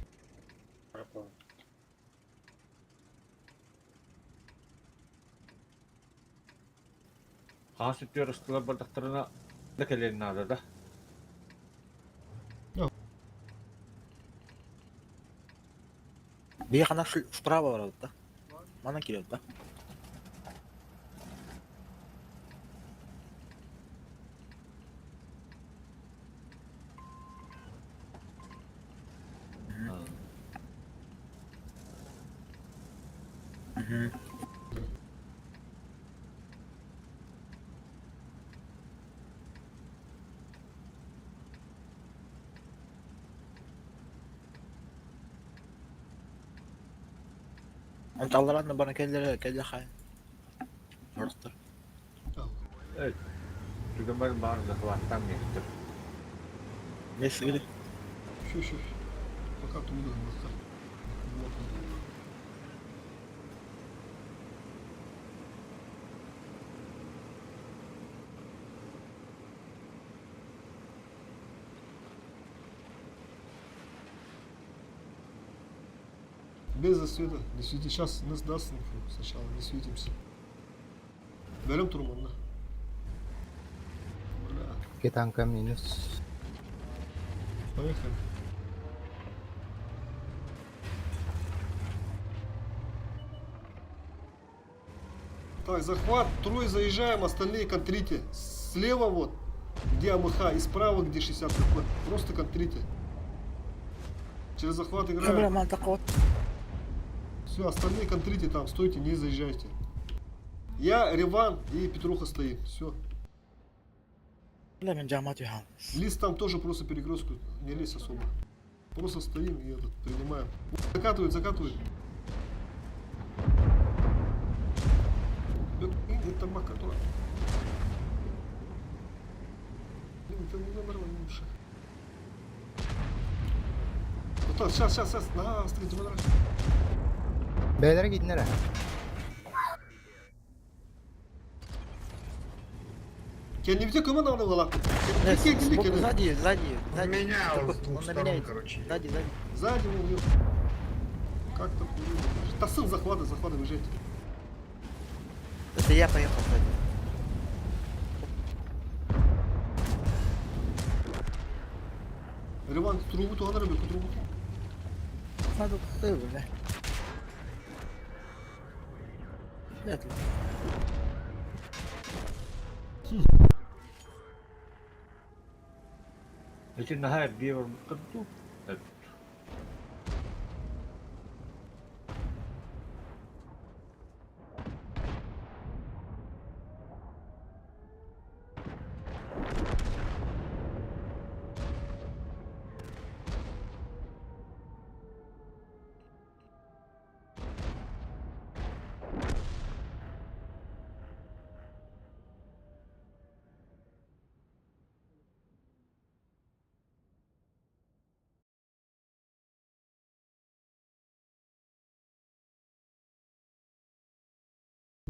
Хансы терістілер бардақтарына да келен надо да. Бияқ ана справа барады да. Мана келеді да. Ант аллараны бана келе хай. Орыстар. Түгімбәл барын захваттан мектеп. Несі келе? Щу. Пока туда. Вот он. Без засвета. Не свети. Сейчас нас даст инфу. Сначала не светимся. Берем турман, да. Бля. Кетанка минус. Поехали. Так, захват. Трое заезжаем, остальные контрите. Слева вот, где АМХ, и справа, где 60 КП. Просто контрите. Через захват Бля, играем. мантақ вот. Все, остальные контрите там, стойте, не заезжайте. Я, Реван и Петруха стоит. Все. Бля, мен жамат юхан. Лист там тоже просто перегрузку. Не лезь особо. Просто стоим и этот, принимаем. Закатывает. Это макатура. Блин, это не нормально лучше. Вот, сейчас. На, встретим. Beyler gidin nereye? Kendi bir tek ömen avına valak. Kendi. Сзади. Меня Он с двух на сторон, меня короче. Сзади. Сзади вон. Как-то хуй. Да сын захвата, выезжайте. Это я поехал сзади. Реван, трубу тугана рыбку, трубу. Надо бля. Нет. Lekin nihayet bir kırdı. Evet.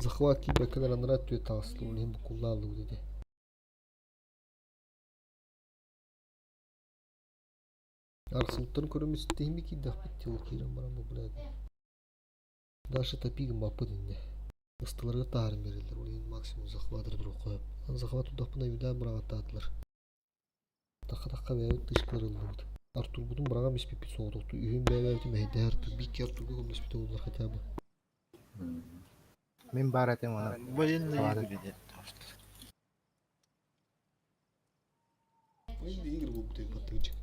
Захват кибе кадar анрат түйе тағысты олем куллалу dedi. Арсылттан көрөмүс теми кидах биттел кирен барам бу блядь. Даша топигим бапы динде. Ыстыларга таарым берилдер. Олен максимум захватыр бир коюп. Захват удапына үйдө брага таатылар. Такка бәйбит тышкырылды. Артур будун брага миспипи соодукту. Үйүн бәйбит мейде Артур бик Артурга көмөспүтө болар хотя бы. Min baratem ona. Военные люди. Военные игры будут и подтычек.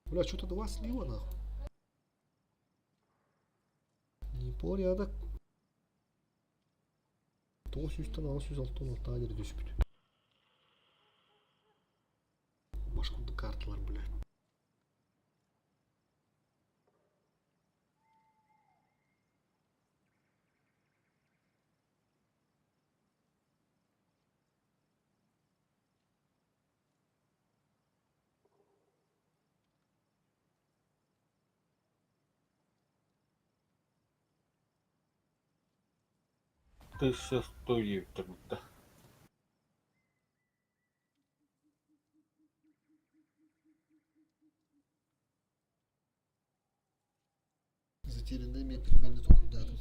Бля, что-то два слива нахуй. Непорядок. 900'tan 606'dan ortağa geri düşüp. Başkundu kartlar bile. 1600 тұрмытта. Затерянными примерно только дату.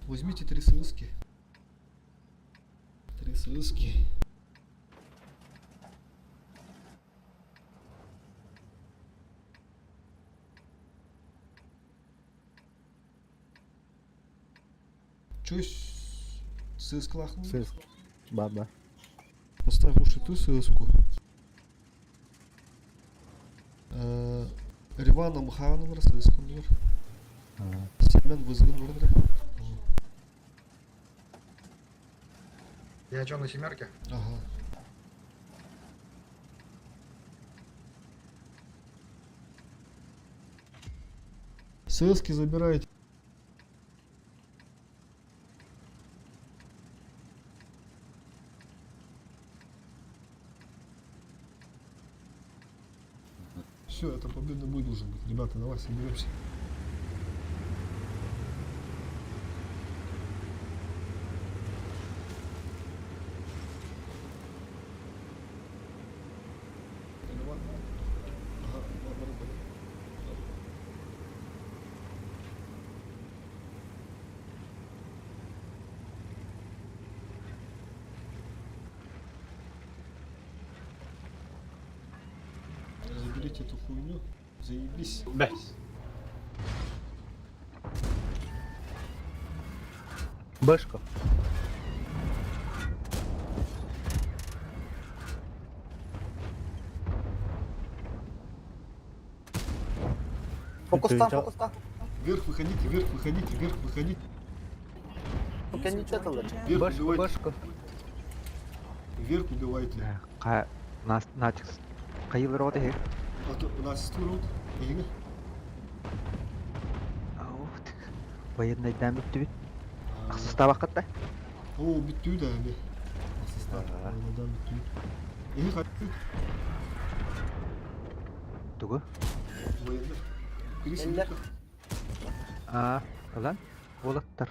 Возьмите 3 сыски. 3 сыски. Чусь сыск лахнул? Сыск. Бар. Поставь уши ту сыску. Ривана Махана var, сыскын var. Семен Вызгын var да. Я чё, на семерке? Ага. Сыски забирайте. Все, это победный бой должен быть. Ребята, давай соберемся. Заберите эту хуйню. Заебись. Бәс. Бэшка. Фокуста. Вверх выходите, вверх выходите, вверх выходите. Пока не чатали. Вверх Бэшка, убивайте. бэшка. Вверх убивайте. Натикс. Кайылыр оты хер. А то у нас стурут. Иги. Военный дәм бітті бит. Ақсыста бақытта. О, биттүү да эми. Анадан биттүү. Иги кайтты. Түгі. Военный. Кирисин. Элдер. Ұлан. Олаттар.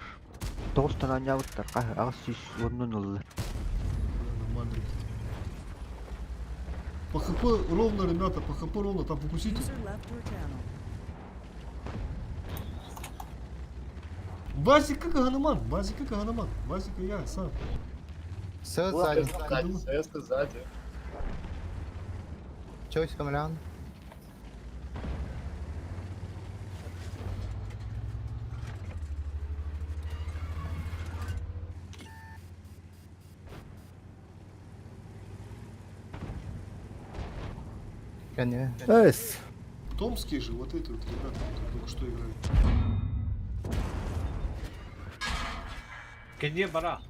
9 тонан жабыттар. Ағыз сүйіс орнын ұлылар. Нормально. По ХП ровно, ребята, по ХП ровно, там покусите. User left your channel. Базика Ганаман, Базика Ганаман, Базика я сам. Все сзади, сзади, сзади. Чё, Камлян? Конечно. Эс. Томские же, вот эти вот ребята, которые только что играли. Кенде бара.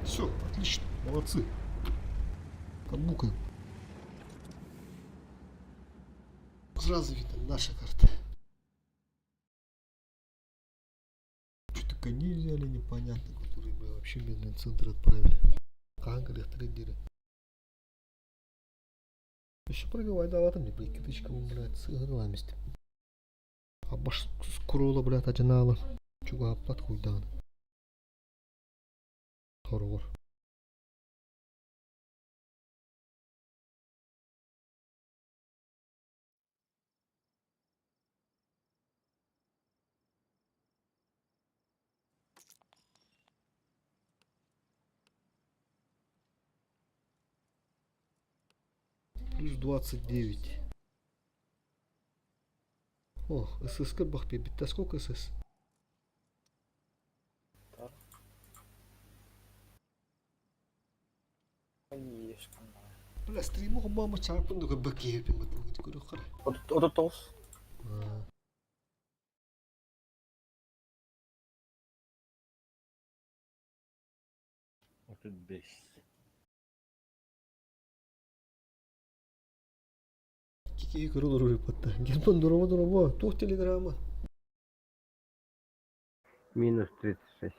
Все, отлично, молодцы. Подбукаем. Сразу видно наша карта. Что-то коней взяли непонятно, которые мы вообще медный центр отправили. Кангарих трейдеры. Еще проговаривай, да, там не блядь, китычкам, блядь, сыграла вместе. А баш скрола, блядь, одинала. Чуга, подхуй, да. Хоррор. Плюс 29. О, ССК бахпе, битта сколько СС? Bula stream ko ba machapon do ka bakih pin matulog ko do kara. Ototos. Otuz beş. Kiki kuru duru patta. Gelpon durma. Tuh telegrama. Минус 36.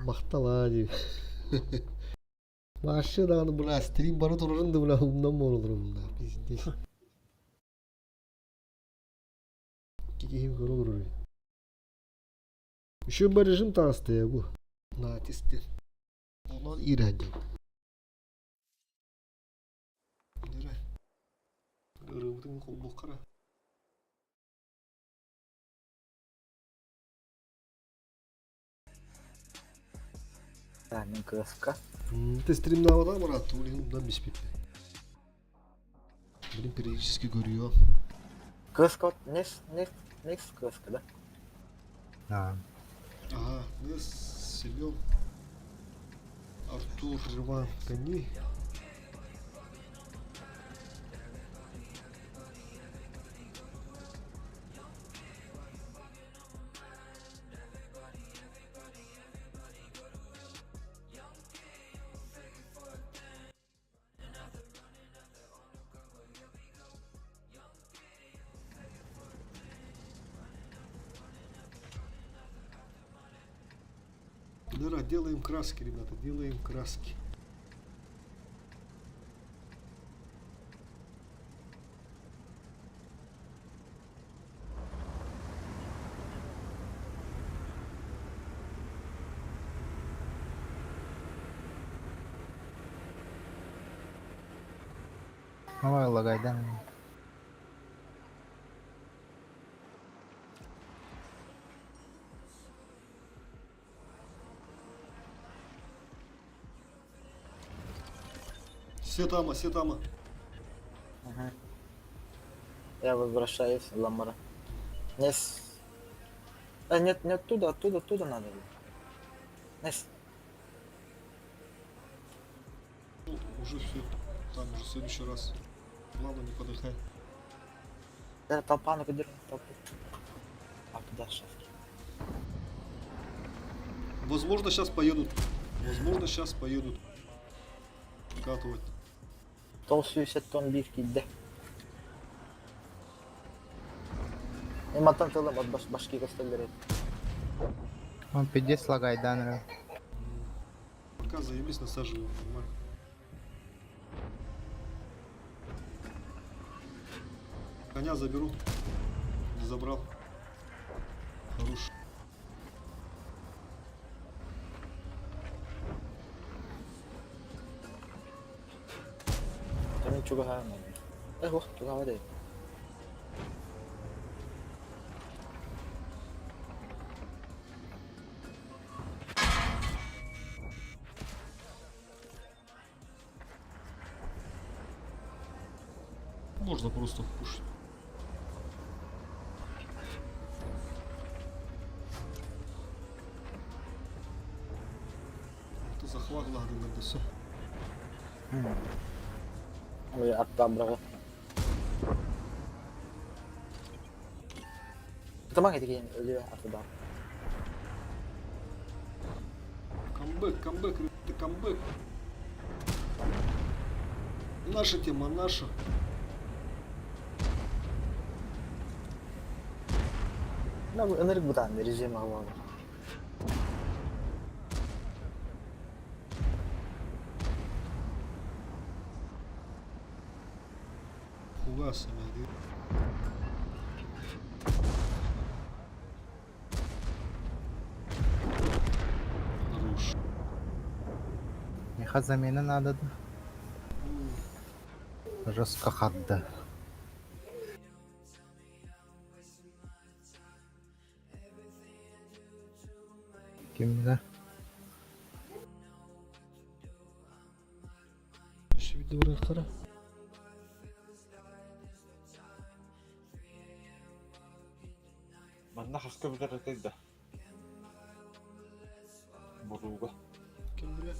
Mahtala diyor. Maaşı da bula stream bana dururun da bula bundan mı olur bunda? Biz de. Kiki kuru duru. Şu barajın tastı ya bu. Natisti. Ondan iğrendim. Nere? Örümün kol bokara. Yani kıska. Ты стримde havada mı rahat? Bundan bir pipi. Benim периодически görüyor. Kıska ne kıska da. А, Ага, мы Семен, Артур, Иван, Кани. Лера, делаем краски, ребята, делаем краски. ой, лагайдан. Все там. Ага. Я возвращаюсь в Ламара. Нет, не оттуда надо. Нес. Уже все. Там уже в следующий раз. Главное не подыхай. Толпа, ну-ка держи толпу. А куда сейчас? Возможно, сейчас поедут. Катывать. Толстую 100 тонн биф gitdi. Ematan tılım от başka gösterileri. Он 50 лагайдан. Пока заебись, насаживаем. Нормально. Коня заберу. Не забрал. Хорош. Tabii çok ağır. Çok ağır değil. Можно просто кушать. Ты захват ладно надо все. Ve atla bırakı. Tamam hadi ölüyor atladan. Камбэк, ребята, камбэк. Наша тема, наша. Ne bu ınırık bu tane rejim havalı. Хугаса, блядь. Хорош. Меха замена надо. Жестко хадда. Kimde? Şu bir de buraya kara. Manna haska bir tane de. Boruga. Kim buraya?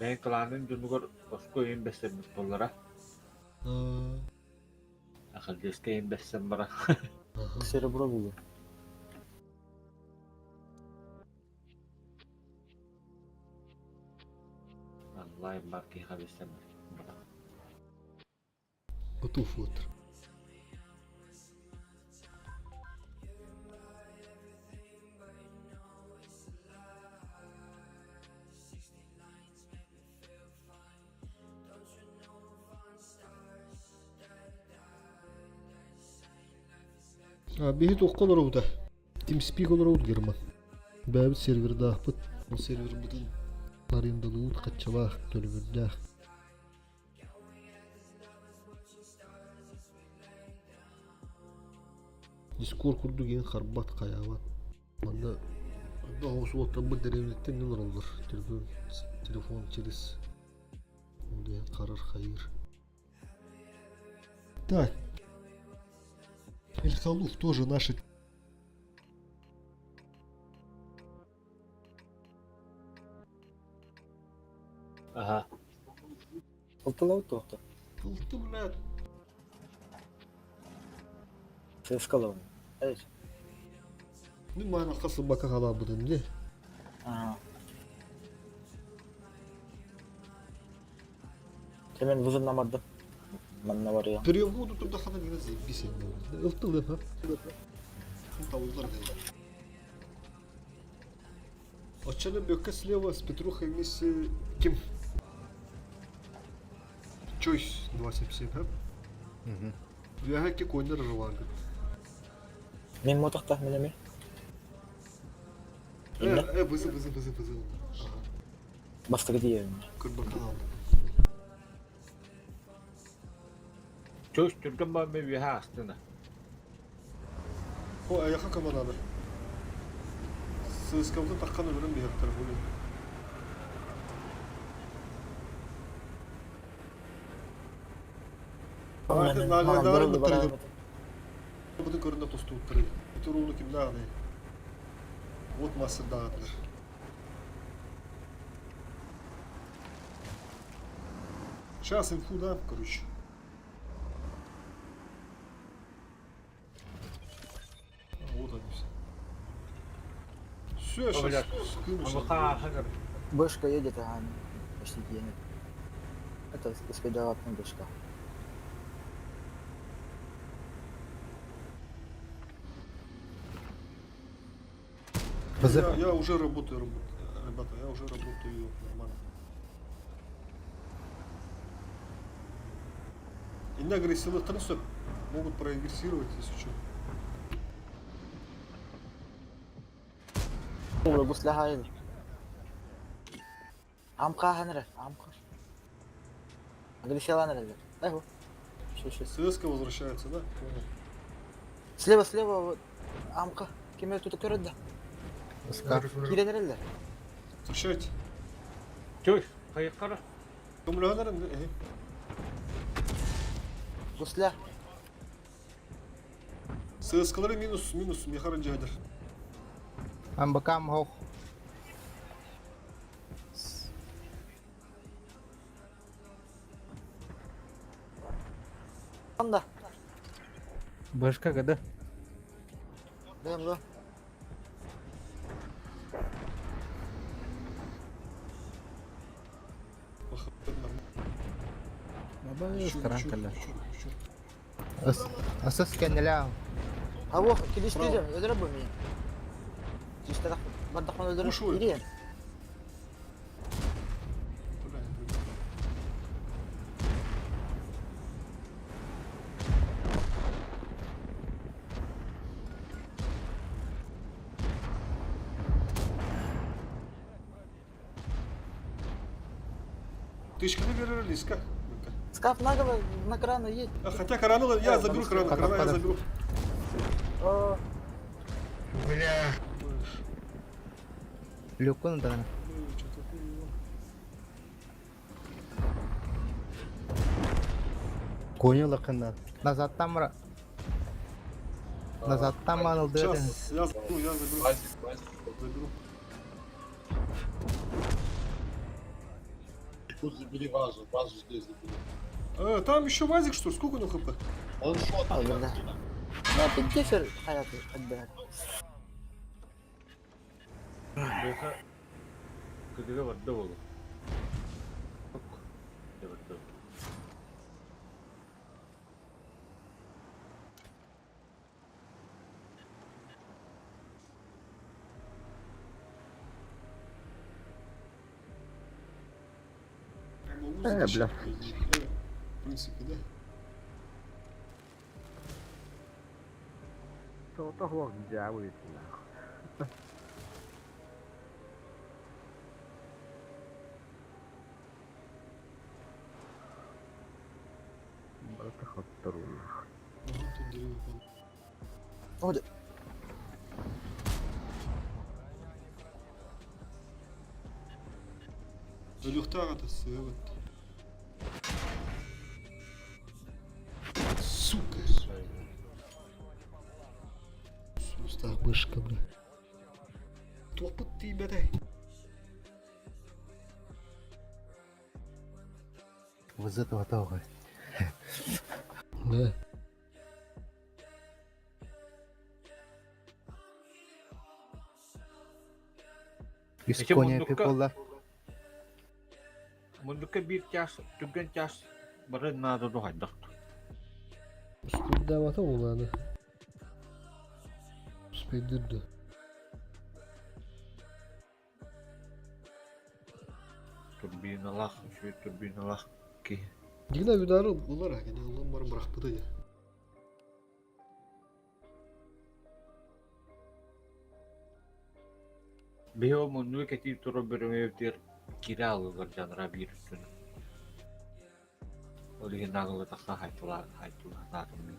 Ben klanın cunugor osko in bessemmiş bollara. Akıl deske in bessem bara. Seri bura buldu. Vallahi marki habissem. Готов фотор. Беги тоққа олар TeamSpeak олар ауды герман. Бәбіт серверді ақпыт. Бұл сервер бұдың арендалуыд қатчалақ төлібірді. Дискорд курду ген харбат каябат. Манда осы оттан бұл дәревнеттен нелер олар. Телефон через ген қарар хайыр. Так. Эль-Халуф тоже наши. Aha. Алтылау тоқты. Кылты, блядь. Сескалау. Evet. Ну, мана қасы бака қала бұдын, не? Ага. Темен вызов намарды. Манна var ya. Переводу туда хана не заебись. Ылтылы, ha? Тауызлар дейді. Очаны бөкке слева с Петрухой вместе... Ким? Чойс 277, ha? Яға ке койнар жыван. Мен мотақта менеме. Вызы. Басқа где? Кырбака алды. Çöş türküm ben bir viha astına. О, аяққа команда. Сыскауды таққан өмірін бейіқтір бұлы. Нағайдарын бұттырды. Бұдың көрінде тосты бұттырды. Бұты рулы кім дағды? Вот мастер дағдылар. Сейчас инфу дам, короче. Вот они все. Все, сейчас скину. Ama hagar. Бэшка едет, а почти едет. Это спидоватная бэшка. Я уже работаю, ребята, я уже работаю нормально. Иногда агрессивные трансфер могут проагрессировать, если что. بص لها هاي عمقها هنرى عمقها اقول شو انا رجل اهو شو ССК возвращается, да? Понял. слева вот عمقها كم тут ترد Скар. كده نرد Возвращайте. Çöş. Kayıklara. Кумулянерин, بص له ССК'ları minus, Михаран Джайдер. Aan bekam hoog. anda Başka kadar. ده Baba sekarang kalah. Asas kendiler. هو كده يستلزم يضربه مين يشتغل برضه احنا نضرب وشو؟ ايدين Тычканы берер лиска. скаф наголо на крану едь Хотя Коранова, я заберу Корана я заберу. Люкун да. Konya lakında. Назадтан мра. Назадтан манылды. Сейчас, я заберу. Заберу. Там еще вазик, что ли? Сколько у него хп? Al bunda. Ya bir keser hayatı. Hadi be. Biasa kedua waduh boleh. Ya betul. Бля. В принципе, да. Соото хуак жаавуу юм. Барта хаттар уу. Ага, тут дерево там. Hadi. Ölüktağ atası, evet. Сука. Сустав мышка, бля. Топот ты, бля. Вот этого того. Да. Üst Peki Konya mundukka- people'lar. Mundukka bir cas, tügen cas, barın nada do haydak. Üstünde vatan olanı. Üstünde. Turbinalar, şu turbinalar ki. Yine bir olarak yani Allah'ım bana bırakmadı ya. Beo mundu keti turu bermevtir kiralı berjanra bir üstüne. Oleh naglı taksa haytulah natumi.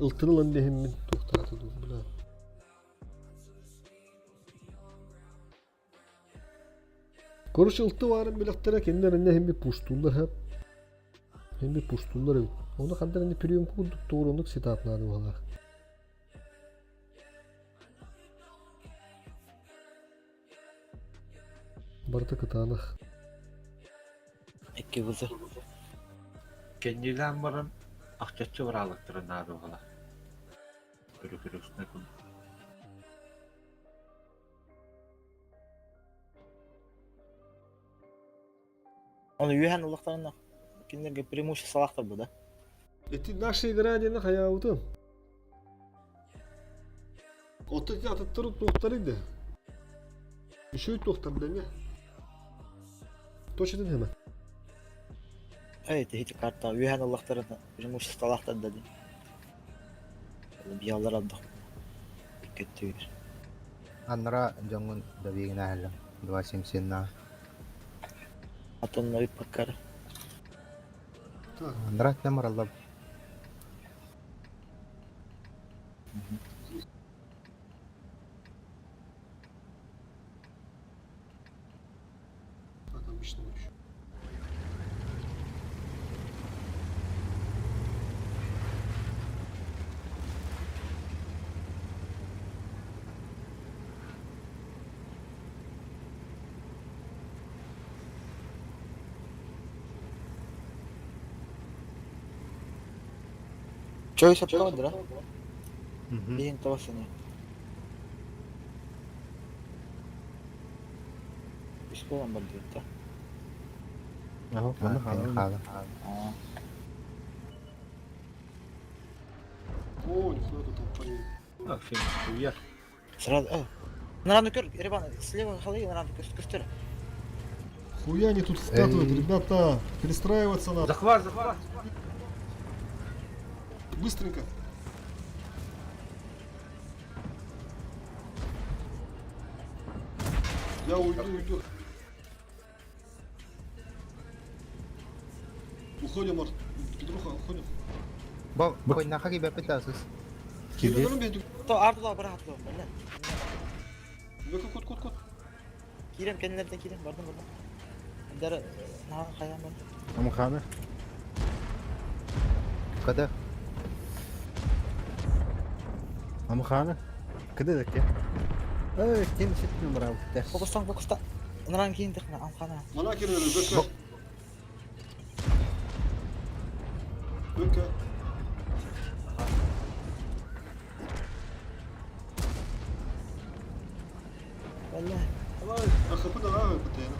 Iltını lan dehimin tuhtatı dur bula. Koruş ıltı varın bilaklara kendilerine hem bir puştullar hep. Hem bir puştullar evet. Onu kadar hani premium kurduk doğruluk setup'ladı valla. Barda kıtağına. İki kuzu. Kendilen barın akçatçı varalıktırı nada ola. Kürü üstüne kun. Onu yuhan Allah'tan kinlerge premuş salakta bu da. Eti нашей градине hayatım. Otaki atıttırıp doktoruydu. Şu doktor deme. Toşedin hemen. Evet, hiç kartta yuhan Allah'tan premuş salakta dedi. Bir yallar aldık. Kötü. Anra jangun dawi na halam. Dua simsin na. Atonları pakar. Anra namar Allah. Adam işte olmuş. Çoğu şapka vardır ha. Birin tavasını. İşte olan var diyor da. Oh, mana khala. Aa. Oo, ne kadar toplayı. Akşam uyar. Сразу. Наравно кер, Ребан, слева халыгы, наравно костер. Хуя они тут скатывают, ребята. Перестраиваться надо. Захват. Быстренько. Я уйду. Уходим, Петруха, уходим. Bo, koy nakagi bepet asus. Geliyorum ben. То Ardula bırak atlı. Ben. Yok kod. Kirem kendilerden kirem vardım burada. Dara na kayam var. Kamu khana. Kada. Ama khana. Kada dak ya. Ken sit numara udah. Fokus tak. Nerang kini terkena amkana. Mana kere Böke. Böke. Vallahi. Kapı da var kapı yani.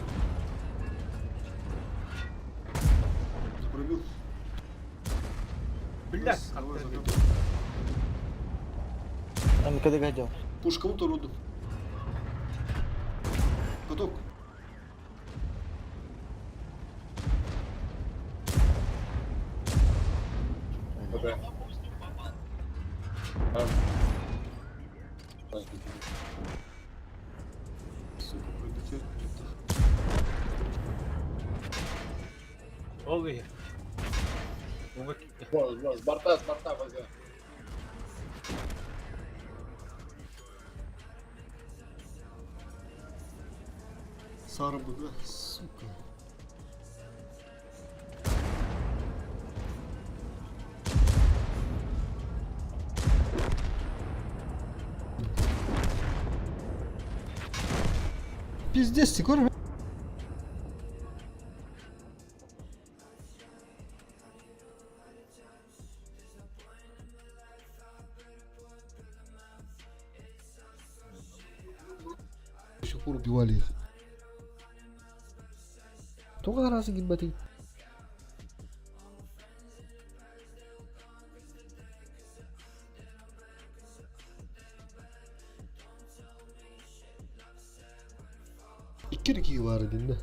Пробил. Блядь, Давай, как-то закрыл. Там kada gajah. Пушка вот роду. Поток. Сука, пролетел. oluyor. Bu vakit Sarı bu da. Сука. Пиздец, корм. До сих пор убивали их. Только раз гибати. İki var edinde.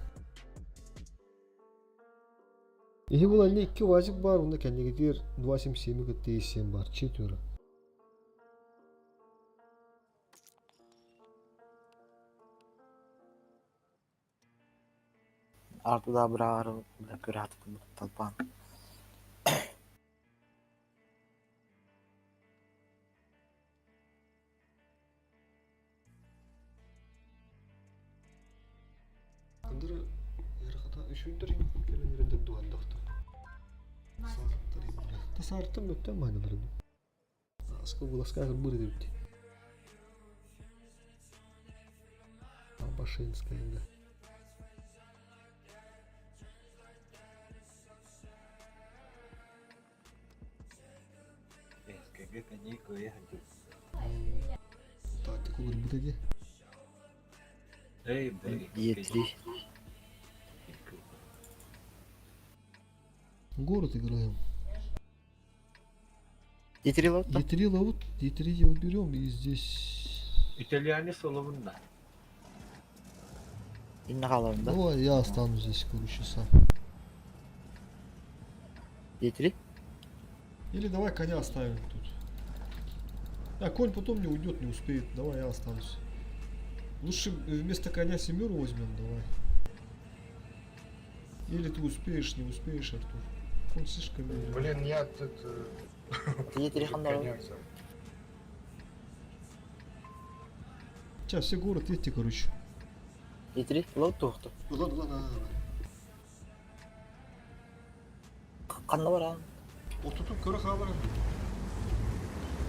İyi bulan ne iki vacip var onda kendi gidiyor 277 kıt değişim var çetiyor. Artıda beraber berat talpan. Kandırı yarıkata üçündüreyim gelen yerinde duandaktı. Sarıttırayım bile. Tasarıttım öpten mi hani böyle? Askı bulaska akır burada bitti. Başinskaya bile. SKG kanyi ya hancur. Taktik olur bu dedi. Hey, böyle. Yetli. Город играем. Getiril ot. Етри ловут, етри его берем и здесь. İtalyanı solumunda. İnne kalanında. Давай я останусь здесь, короче, сам. Getiri. Или давай коня оставим тут. А конь потом не уйдет, не успеет. Давай я останусь. Лучше вместо коня семеру возьмем, давай. Или ты успеешь, не успеешь, Артур. Конь слишком медленный. Блин, я тут... Getiri handalı. Сейчас все город едьте, короче. Getiri. Lot tohtu. Ладно, ладно. Kanla var ha. Oturtup kara kahve.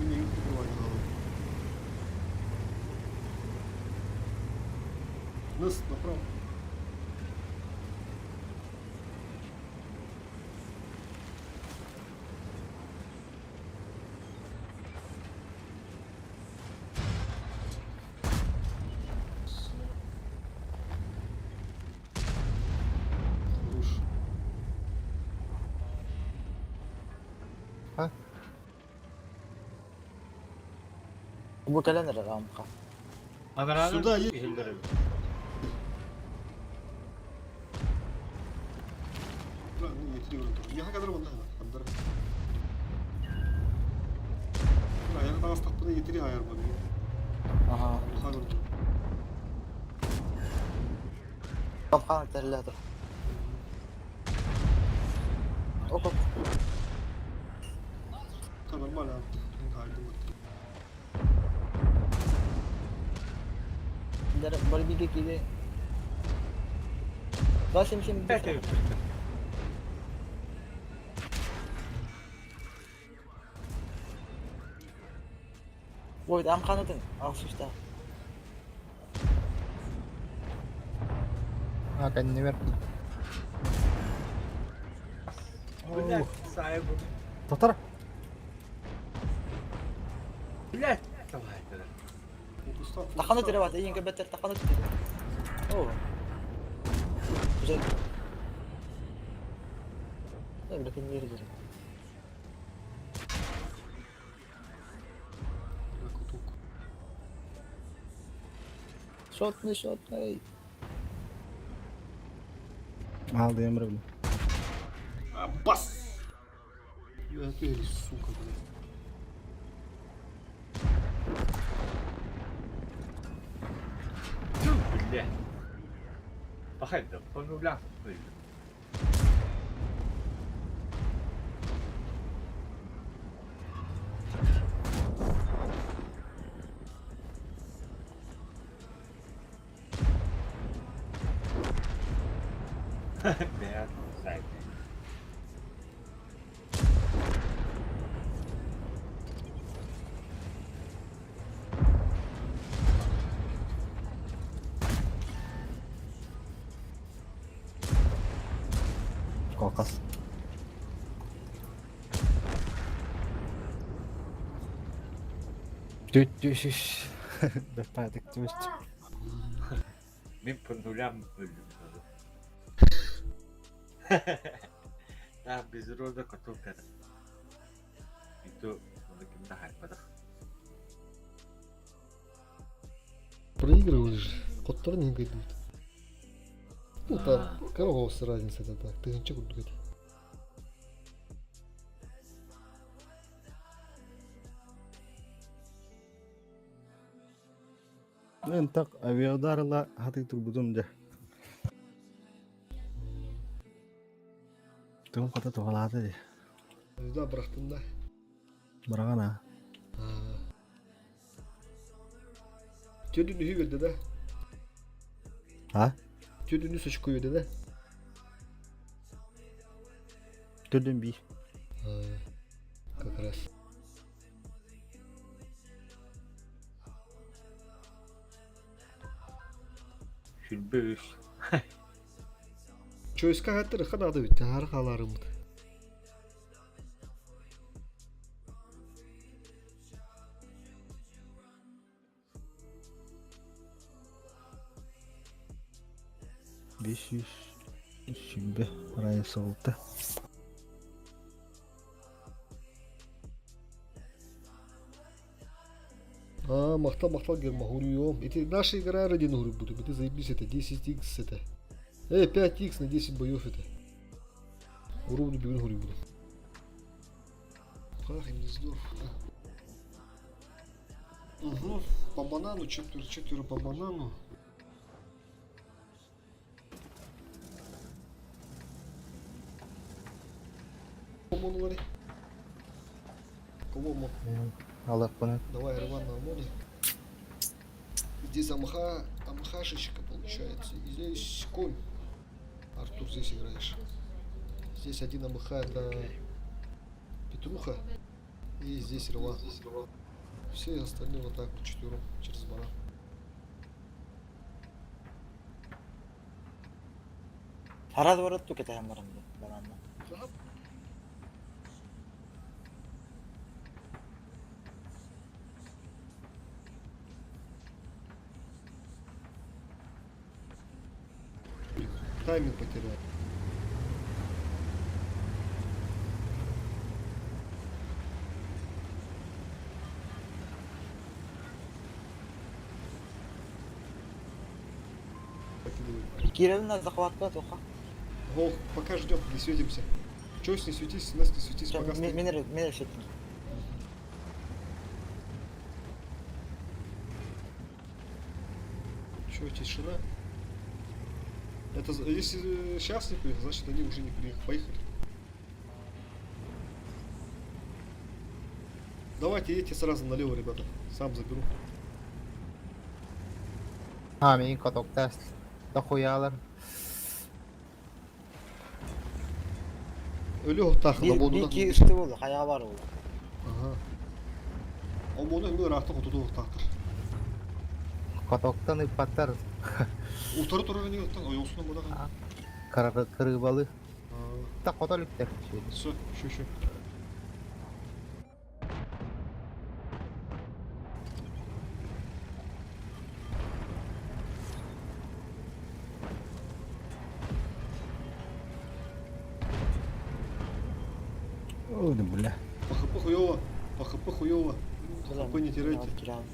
Yine yük bir var kahve. Nasıl? Направо. Хорош. Bu tele nere lan bu? Anarada Suda iyi. hildirim. Правильно, не три вроде. Я kadar bunlar var. Kadar. Ya yana daha stopuna yetiri ayar bak. Aha. Hayır. Kapkan telle dur. Hop hop. Tamam normal abi. Haydi bak. Dari bari bir kili. Basim şimdi. Evet. Ой, ам kanadın. Al suçta. Ha kendini ver. Блядь, sahibi. Татар. Блядь, давай тогда. Takanı tire var. İyi ki beter takanı tire. Oo. Güzel. Ne bırakın yeri girin. Shot ne shot ne? Aldı Emre bunu. Я отвели, сука, блядь. Блядь. Bakayım da konu lan. Öyle. Beyaz sahibi. Kalkas. Düş. Bepadik düş. Ben penulam öldüm sana. Nah, biz orada katılkan. Itu untuk kita harpada. Проигрывали же. Коттар не идут. Ну там, какого разница это так? Ты ничего говорить. Entak aviadarla hati turbudum je. Tuh kata tuh halate je. Да, братан, да. Barangana. Тёдүн үйгө да. Ha? Тёдүн сочку үйгө да. Tuddum bi. Как раз. Şülbüş. Чё искать хаттыр ханады бит, ары халарым бит. Beş yüz. Şimdi parayı soğukta. Махтал герма, хурием. Эти наши игра ради нуры будут. Это заебись, это 10x это. 5x на 10 боев это. Уровни бегун хури буду. Ах, не здоров. Угу. По банану, четверо по банану. Кому говори? Кого мог? Allah bunu. Давай, Рван на море. Здесь амхашечка получается. И здесь конь. Артур, здесь играешь. Здесь один амха, это Петруха. И здесь Рван. Все остальные вот так вот четвером через баран. Harad varat tu kita hem baranda. Baranda. Тайминг потерял. Кирилл захватка тоха. Волк, пока ждем, не светимся. Чё с не светись, нас не светись, пока стоим. Менер şey. Чё, тишина? Это если сейчас не приехали, значит они уже не приехали. Поехали. Давайте едьте сразу налево, ребята. Сам заберу. Ha meyin kotok test. Da koyarlar. Ölü tahla Bir bodudan. iki üstü oldu. Ayağı var oldu. Ага. Onu hem de rahatlık oturdu ortaktır. Kotoktan ıpatlar. Otarı turarı ne yoktan? Ayolsundan burada kal. Kırıbalı. Da kotalıklar. Şu. Öldüm bile. Похп хуёво. Хп не теряйте. Теряем.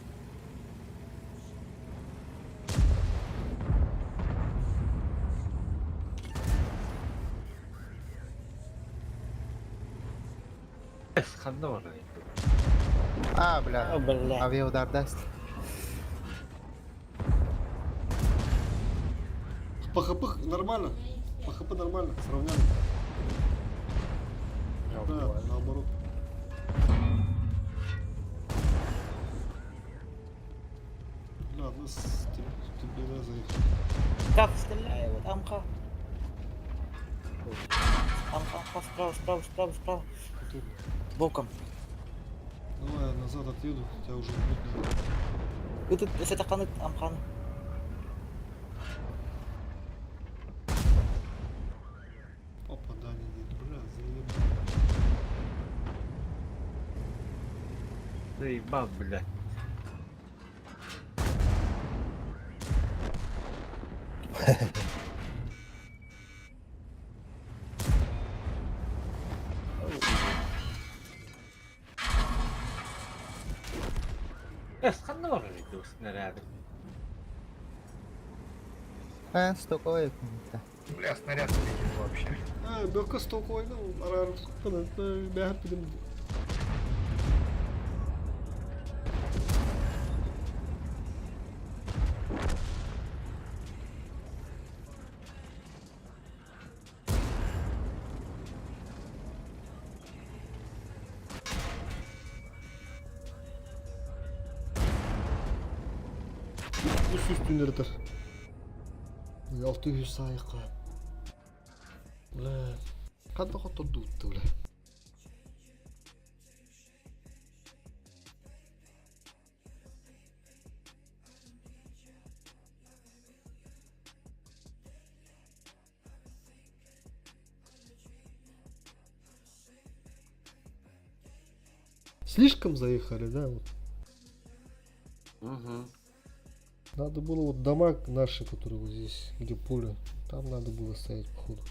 Sıkandı var ya. А, бля. Бля. Авиаудар даст. ПХП нормально. ПХП нормально. Сравняли. Да, наоборот. Бля, нас тебе заехали. Как стреляй, вот амха. Амха, справа. Боком. Давай я назад отъеду, тебя уже не будет. Тут, если это ханы, амхан. Попадание нет, бля, заебал. Заебал, блядь. Sıkandı var ya dostum herhalde. А, стоковый. Бля, снаряд летит вообще. Бökka stok oyna, arar tutmadan, behar bilim. Üstünleri tar. 600 sayıqa. Бля, қандай қоттырды өтті, бля. Слишком заехали, да? Вот. Угу. Надо было вот дома наши, которые вот здесь, где поле, там надо было стоять, походу.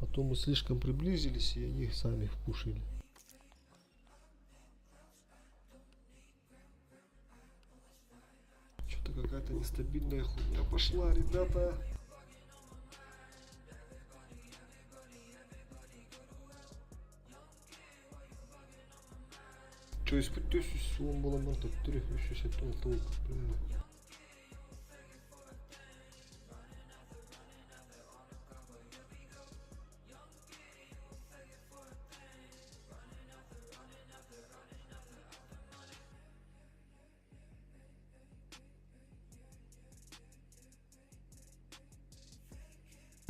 А то мы слишком приблизились, и они их сами впушили. Что-то какая-то нестабильная хуйня пошла, ребята. Что, испытываюсь, он был на 4, еще толк, бля.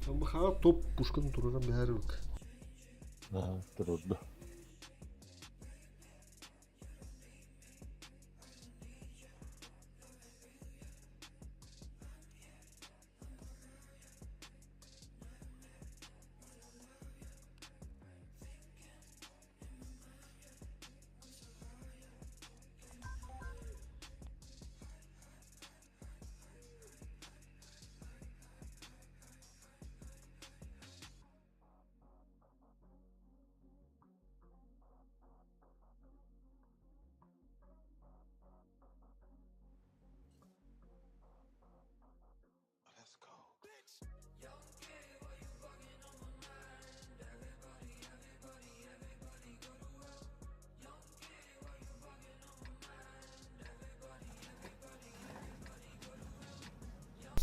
Там баха топ пушканы турган бәрібік. Трудно.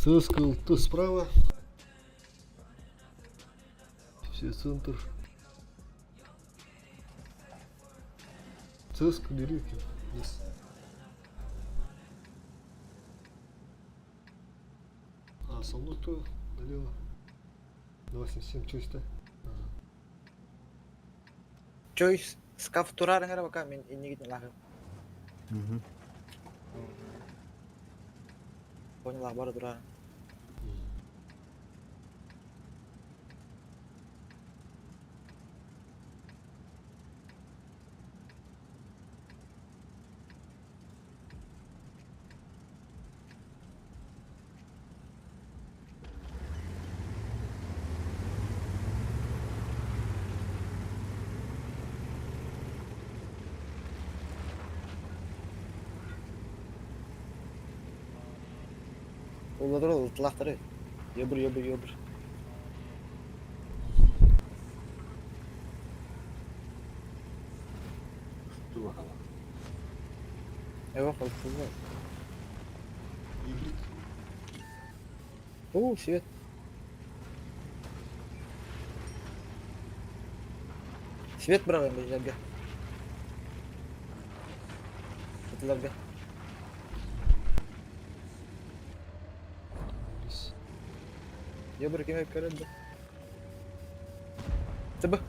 ССКЛТ справа. Все центр. ЦСК берите. Yes. А, со мной кто? Налево. 277 чисто. Ага. Чой, скаф турар ngara baka men ini gitu lah. Mhm. Pokoknya lah baru turar. Ular utlaq tare. Yobur. Dur bakalım. Eyvah kalktı. Hibrit. Oo, Svet. Svet bravo yang berjaga. Betul gak? Yobur kime kırıldı. Tıbı.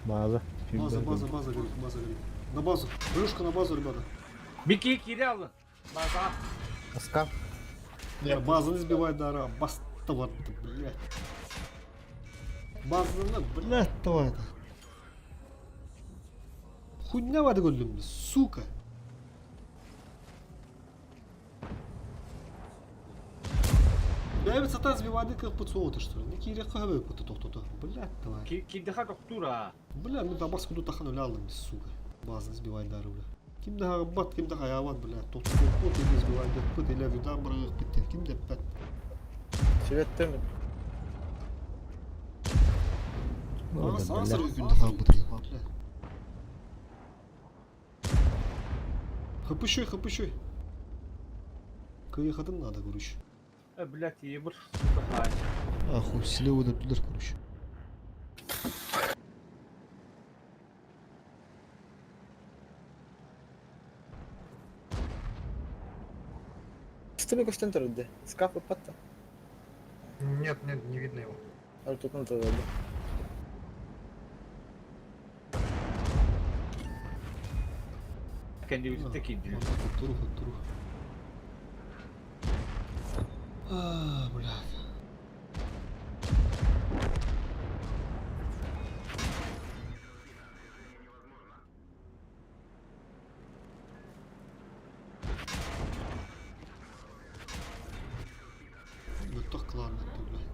База. База говорит, база говорит. На базу. Брюшка на базу, ребята. Бики кидал. База. Скаф. Не, база не сбивает до ара. Бастовар, блядь. База, блядь, давай. Хуйня воды гулюм, сука. Я ведь сатан сбивает как пацоты, что ли. Ники река хавы то. Блядь, давай. Кидха доктора. Бля, мы там баску тут ахану лялым, сука. База сбивает до руля. Ким да бат, ким да хаяват, блядь. Тут не сбивает, пыт или видам брых, пыт, ким да пят. Svet tüm. Ансар күнді қабыт бля. Хыпышой. Кыйхатын надо, короче. Блять, ебр. Ахуй, слева да туда, короче. Стыби костен тұрды. Скаф патта. Нет, не видно его. А тут на то. Kendi vücutta kiddi. Турух. Блядь. Ну так ладно, ты, блядь.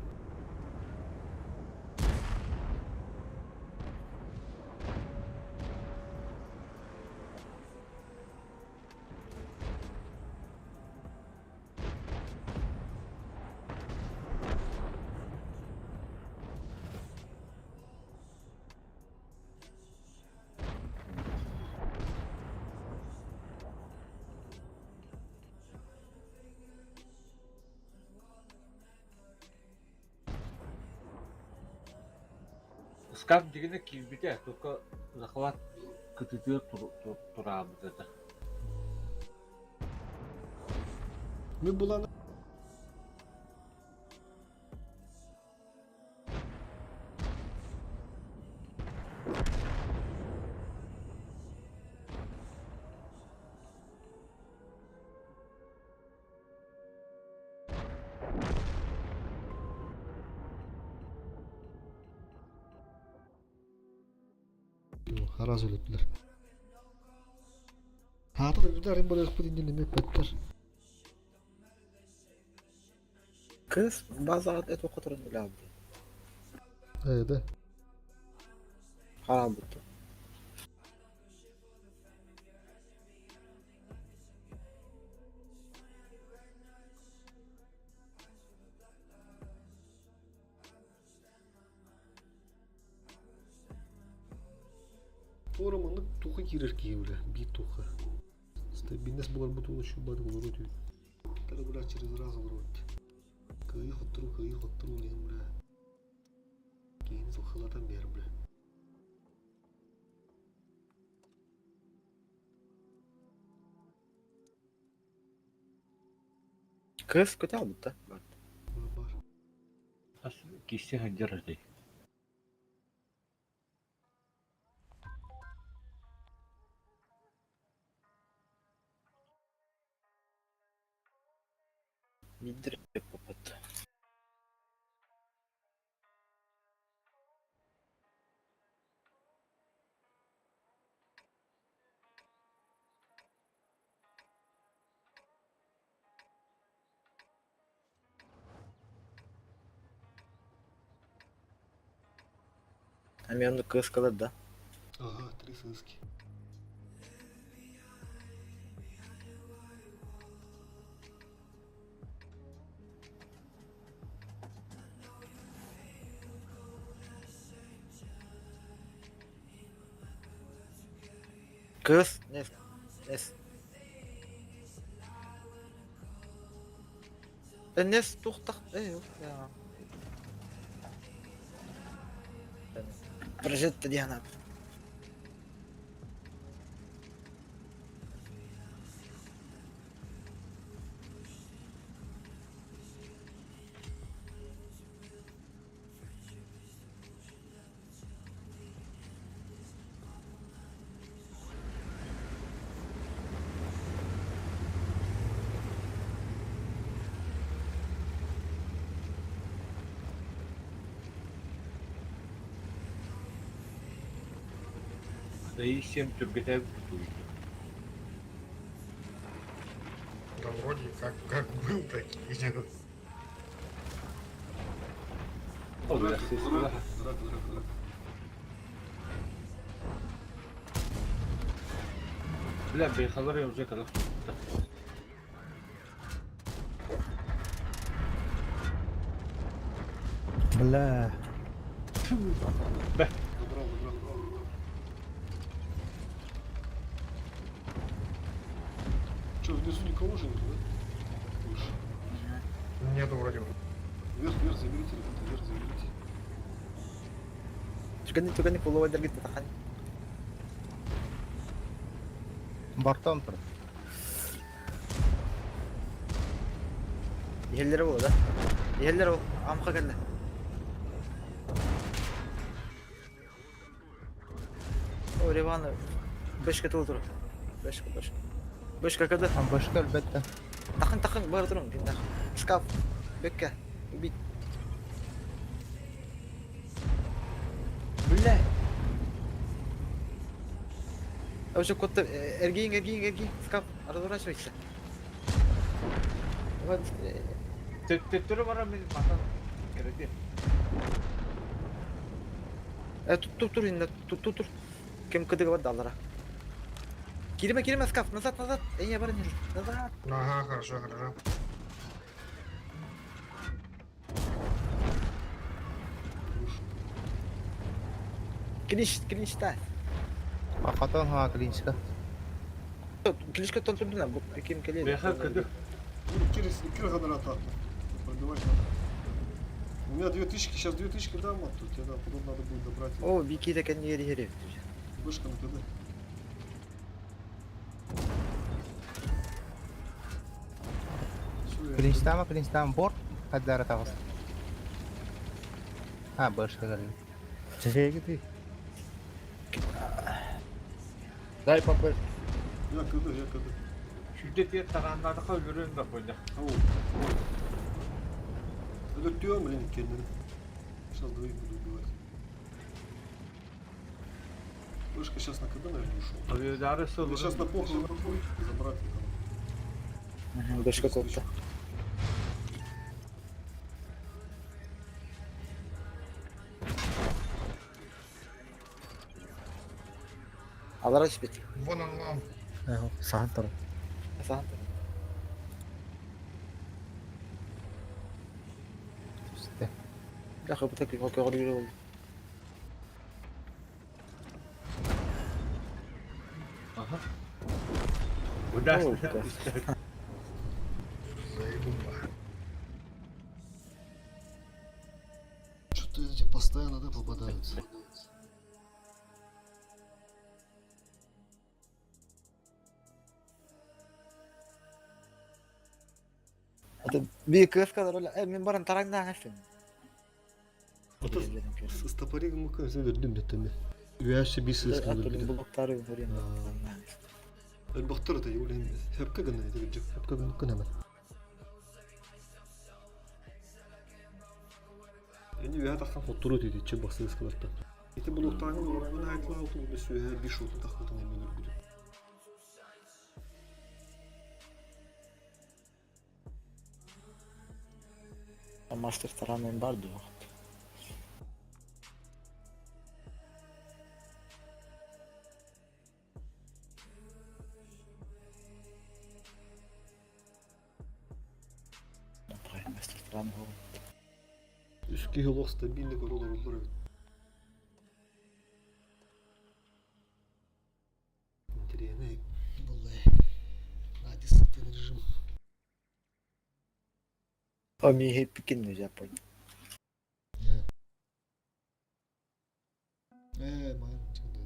Скаф дегенде килбите, только захват кытытыр турабыз это. Мы была. Хараз өлөттүлөр. Хатыр ударым болор пудинде неме петтер. Kız bazı et okuturun bile aldı. Да. Haram bitti. Ораманlık туха кирер киевле, бит туха. Стабильность была бы тут еще бады в роте. Когда бля через раз в роте. Кыйх оттру лен бля. Кейін зылхылатан бер бля. Kız kötü aldı da. Бар. кисти ханжарады. Мидер попыт. А мен onu kız kalır da. Ага, 3 сыски. Kız. Nes. Nes. Nes tuhtaq. Yok ya. Projet دي انا. Да и всем тургетев кутует. Да вроде как был, так и нет. Драка. Бля, бейхалар я уже когда. Бля. Забрал. Че, внизу никого же нет, да? Выше. Нету вроде. Вверх заберите, ребята, вверх заберите. Тugani pulau aja gitu tahan. Бортом тұр. Yeller bu da. Yeller o. Amqa geldi. O Revan'ı 5 kat olur. 5 kat. 5 kat kadar. Башка әлбәттә. Takın бар durun. Skaf. Bekle. Bit. Billah. Уже кот эргин скап разворачивайся. Вот Тектörü var ama matan gerekli. тур инде тур. Кем кыдыгы бар даллара. Кирме скаф назад. Я бар не назад. Ага, хорошо. Клинч та. Аркадан ха клинчка. Клинчка толтурдуна бу кем келет. Бейхал кыды. Кир кадar атақты. Пробивай надо. У меня 2000, сейчас 2000 дам, а тут тебе да, потом надо будет добрать. О, вики да кен ери. Вышкам туда. Клинчтамы борт хәддәре тагыз. Ha, башка гәле. Чәчәге Дай попыр. Я кыды. Şiddet taranlarda kal yürüyün de böyle. Ölütüyorum блин, kendini. Сейчас двоих буду убивать. Вышка сейчас на КД, наверное, ушел. Aviyodarı Я sılırın. сейчас на похуй забрать его. Бешка koptu. Алар açıp bit. Вон он вам. Сахан тұр. Sağ. Үсте. Ya kapı takip bakıyor oldu. Udah. Oh, Что-то эти постоянно, да, попадаются. Bir kız kadar öyle. Men baran tarangdan açtım. Топорик мы кажется дördüm de. Üyesi bir sız kaldı. Atölye bulukları vuruyor. Baktır da yolu hem hep kadın ne diyecek. Hep kadın mümkün hemen. Yani üye takkan fotoğraf dedi. Çe baksız kaldı. İşte buluklarının oranın hayatla altı bu süre bir şotu takıldı ne bilir bilir. Master taramen vardı o. Master taramen o. Üskü yolu stabillik olur olur. Интересно. Vallahi. Hadi sıktın rejim. Ami hep bikin Japon. Man, çıktı.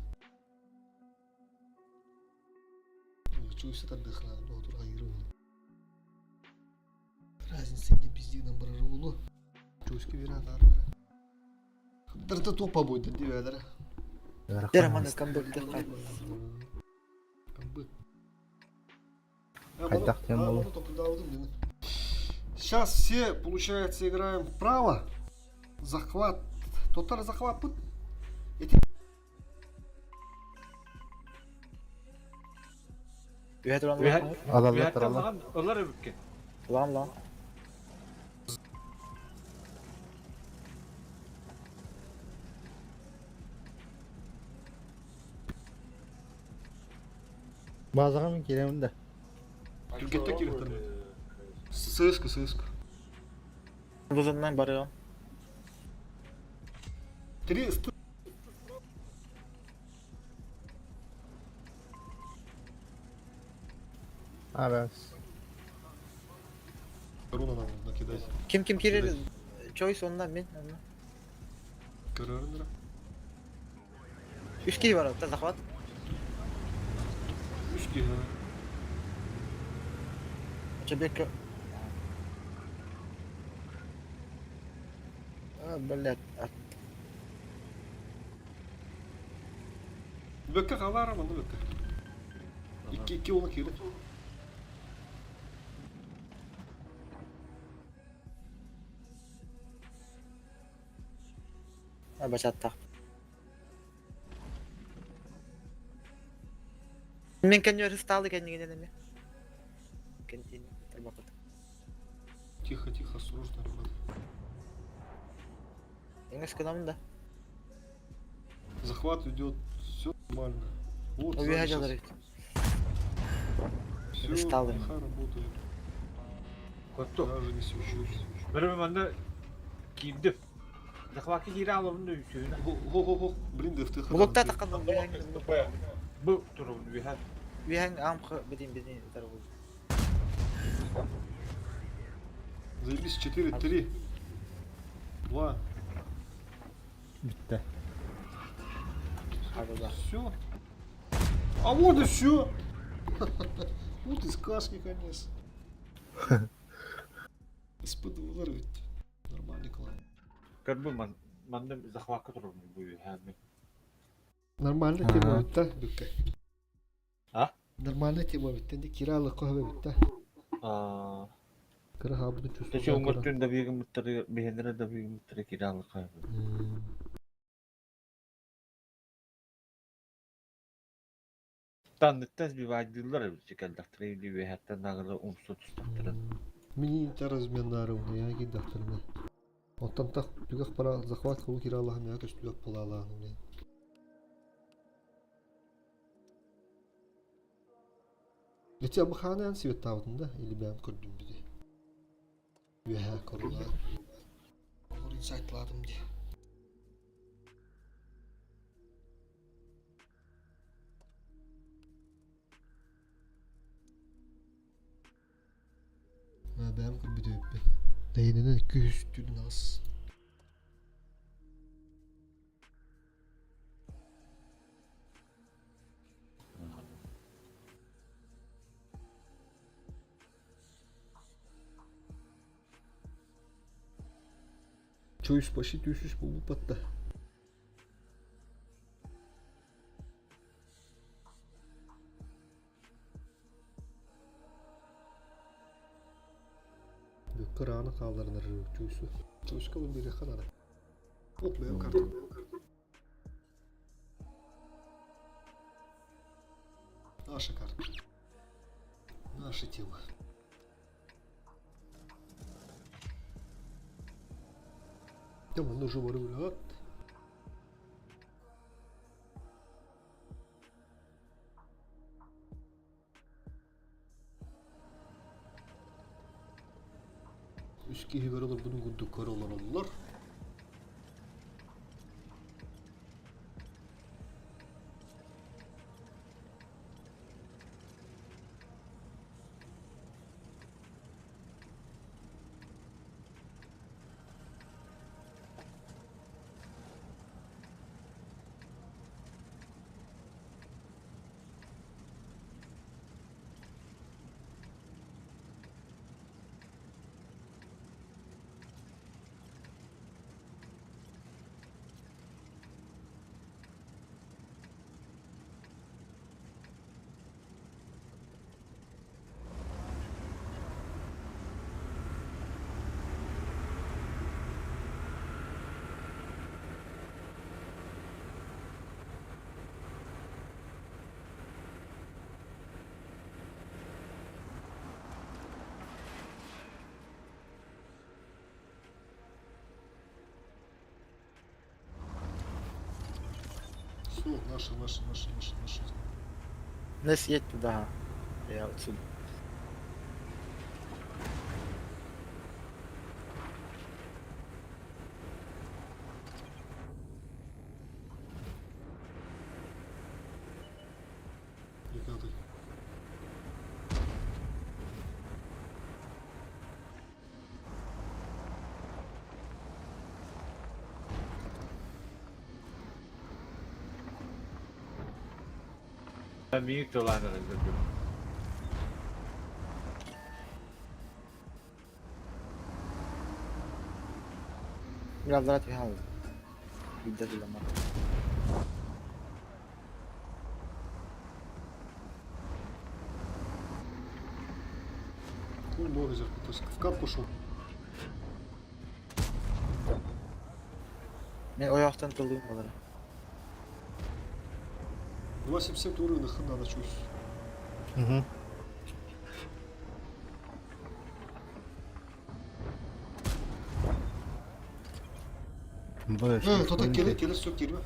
Чувствую, что отдыхала, но тут аэровый. Разница не пизди на барарулу. Чувствую, вероятно, Тарта топа будет, девятера. Дерманы камбыкты кай. Қайдақ тем болу. Сейчас все, получается, играем вправо. Захват. Тотар захват. Üye duran Üye- lan. Alallar taralar. Onlar öbürken. Lan. Bazıға мен келемін де. Türkiye'de kilit Сыска, сыска. Buzundan barıyor. Три. Арас. Руна надо накидать. Kim girer? Choice ondan ben. Kararını. 3 kişi var orada захват. 3 kere. Çebek. Блядь. Bökke kalar ama ne bökke. 2 onu kere. Başlattı. Men kan göra stall kendine mi? Kendine tabakot. Тихо, тихо, осторожно, ребята. English kınamın da. Захват идет, все нормально. Вот, O bir сзади hacaları. щас всё Стало. плохо работает. Kottu. Даже не свечусь. Benim bende giydim. Zakvaki geri alalım da hüsüyün. Го, блин, да в ты Bulukta takıldım. Bu durumun bir her. Bir hang am bedin tarafı. Заебись, 4, 3, 2. Bitti. Hadi da. Все. А вот и все. Вот и сказки, конечно. Испытывал ведь. Нормальный клан. Kırmızı bende zakvaki durumun bu her. Нормально Ага. тема битта, бükке. Ha? Нормально тема битта. Ndi kiralık kahve bitti. Aa. Kırı ha bunu çözüm. Teşe umurtun da bir mutları beğenire de bir mutları kiralık abi. Tanıttız bir vadiler çıkardık. Treyli ve hatta nağılı umsu tutakların. Мини размендаров, я гидахтарна. Оттан так түгәк пара захват кылу киралаһым я көч түгәк була алаһым мен. Geçe bu xana свет тавдым да, или ben көрдüm биде. Үһә корула. Олар инсайтладым ди. Ben көрбүдө өппен. Дейненен 200 түнүн аз. Чуюш почти түйшүш болуп батта. Kırağını kaldırılır çuyusu. Çuyusu kalın bir kadar. Hoplayalım Hmm. kartı. Наша карта. Наша тема. Tamam, нужно вырвать. Üski hiberalar bunu guddukları olan onlar. Все, наши. Не съедь туда. Я отсюда. Ребята. Ben büyük dolanırım dedim. Biraz rahat bir hal. Bir de dilema. Ну, много взял. То есть в кап пошел. Ben o yaktan kıldığım kadar. 270 уровень надо чувствовать. Угу. Böyle şey. Toda gelir sök girme.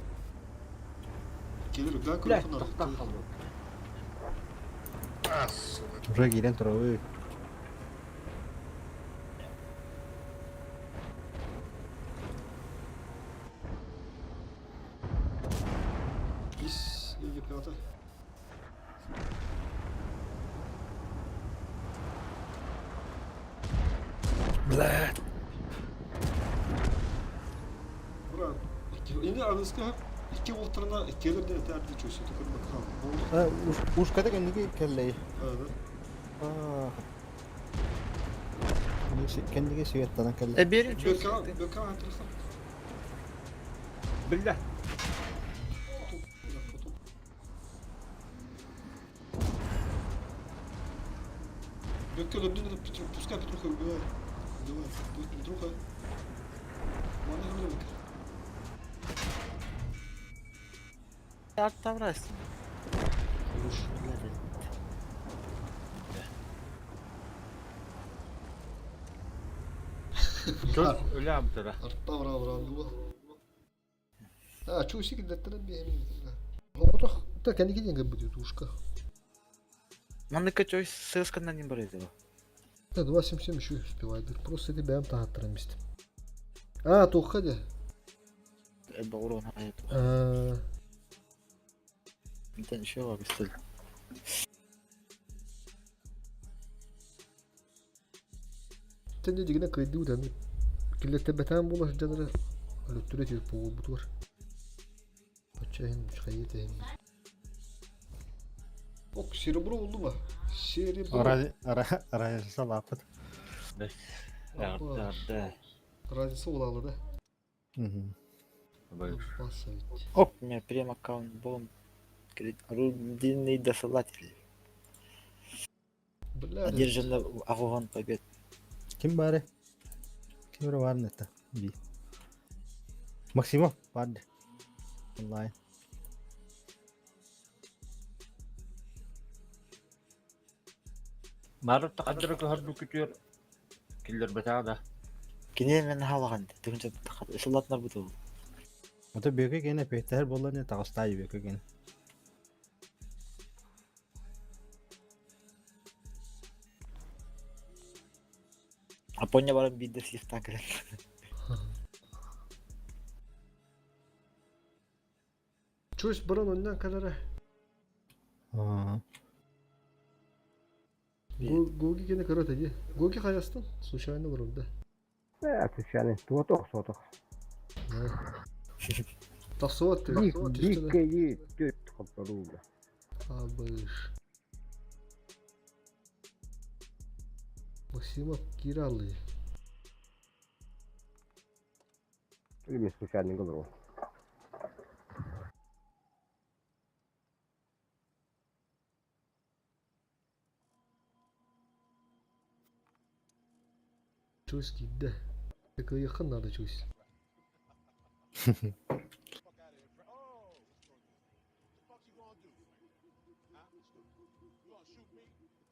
Gelir ben Bırak, kırıkın toptan arasında. kaldım. Уже giren tarafı. Biz iyi piyata. Блядь. Burak. Yine aranızda hep iki voltlarına gelir de yeterli çözüyor. Takımda kal. Oldu. Ha, uç kadar kendini kelleyi. Evet. Ah. Kendine şey ettiğinden kelleyi. Benim çok Gökhan enteresan. Billah. Top. Bir dakika top. Gökhan öbüründe de pускай Петруха убивает. Убивает. Будет Петруха. Бана говорит. Artı tavrasın. Хорош. Çok öyle amtara. Artta bravo bu. А, что усик для тебя? Вот так они деньги будет ушка. Манныка чой сыскандан не барыз его. Да, 277 еще успевает. Просто тебя им так оттрамist. А, то уходи. Это урон hayat. Bir tane şey var bir Sen de digine kaydı da. Killete betan bulaş canları. Öyle türe bu var. Açayım çıkayım. Ok, Cerebro oldu mu? Cerebro. Araya salapet. Yardım. Разница olalı da. Угу. Buyur. Басовить. Оп, у меня прям аккаунт был. Рудинный досылатель. Бля, Одержанный Афган побед. Kim bari? Yürü var neta. Bir. Максимов vardı. Online. Marut takadırı harbu kütüyor. Killer betağda. Gene men halagan. Dünce ısılatlar bu da. O da büyük gene pehter bolla ne tağıstayı büyük gene. Japonya barın bir de siftan kren. Чусь баран оннан калара. Aa. Гоги кене карата ди. Гоги хаястан. Случайно вырылды. Evet yani tuotok sotok. Тасуат ты. Диккеyi düt kaplarıyla. Абыш. Максимов Киралы. Или случайный говорю. Чусь кидде. Как yakın надо чусь.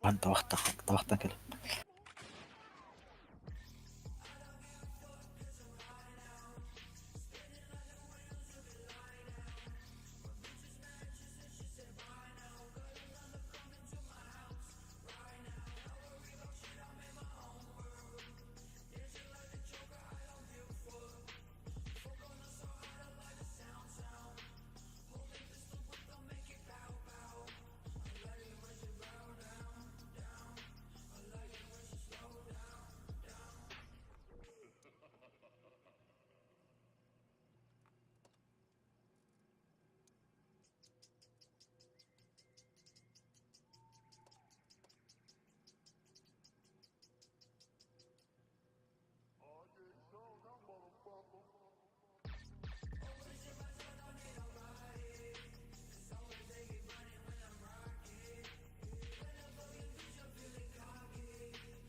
Lan tabaktan kren.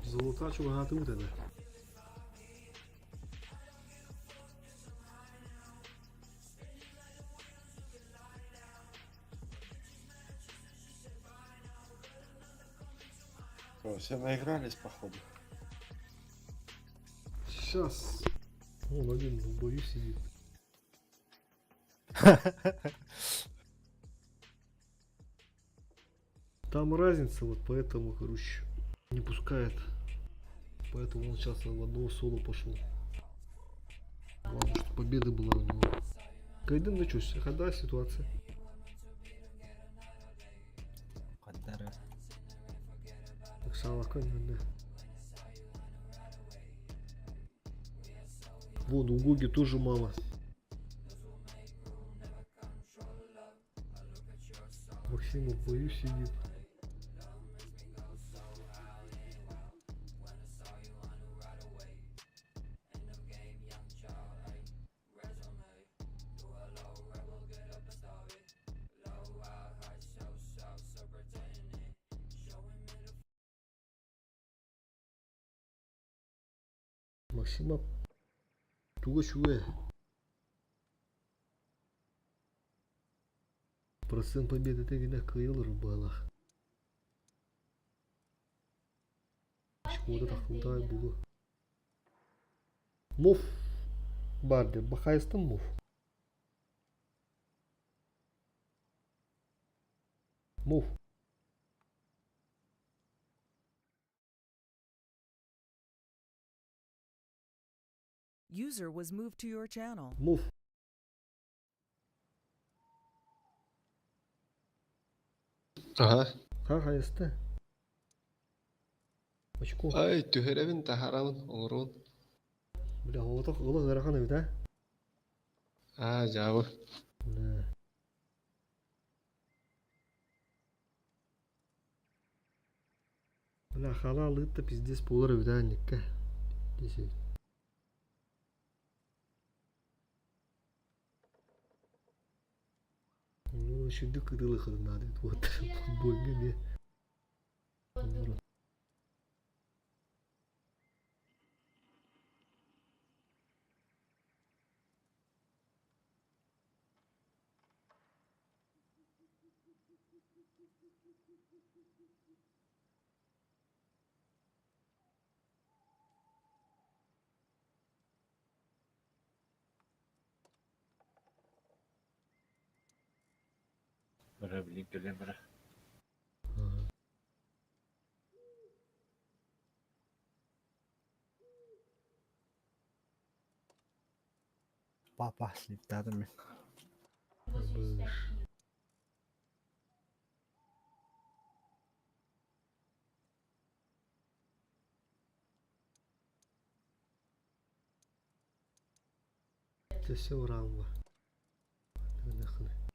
Золота чугати у тебе. Все наигрались, походу. Сейчас. Он один в бою сидит. Там разница, вот поэтому, короче, не пускает. Поэтому он сейчас в одного соло пошел. Главное, что победа была у него. Кайден, ну что, хода ситуация. Kadar. Так салака, да. Вон, у Гоги тоже мало. Максима в бою сидит. Максима туго шуе. Процент победы тегine kıyılır bu balak. Şurada takıldı bulu. Muf. Bardır. Bakayısın muf. Muf. User was moved to your channel. Muf. Ага. Ha hayıstı. Очко. Ай, тюхеревин тахаран оңрун. Бля, отак ылы ырахан evde. А, жабы. Бля. Бля, халалыты пиздец полар evde анникке. Десей. Ну, şimdi kırılı kırın hadi. Bu boyunca ne? Bire bileyim geleyim bire. Bah siliptadım ben. Sesi vuran var. Ne kılıyor?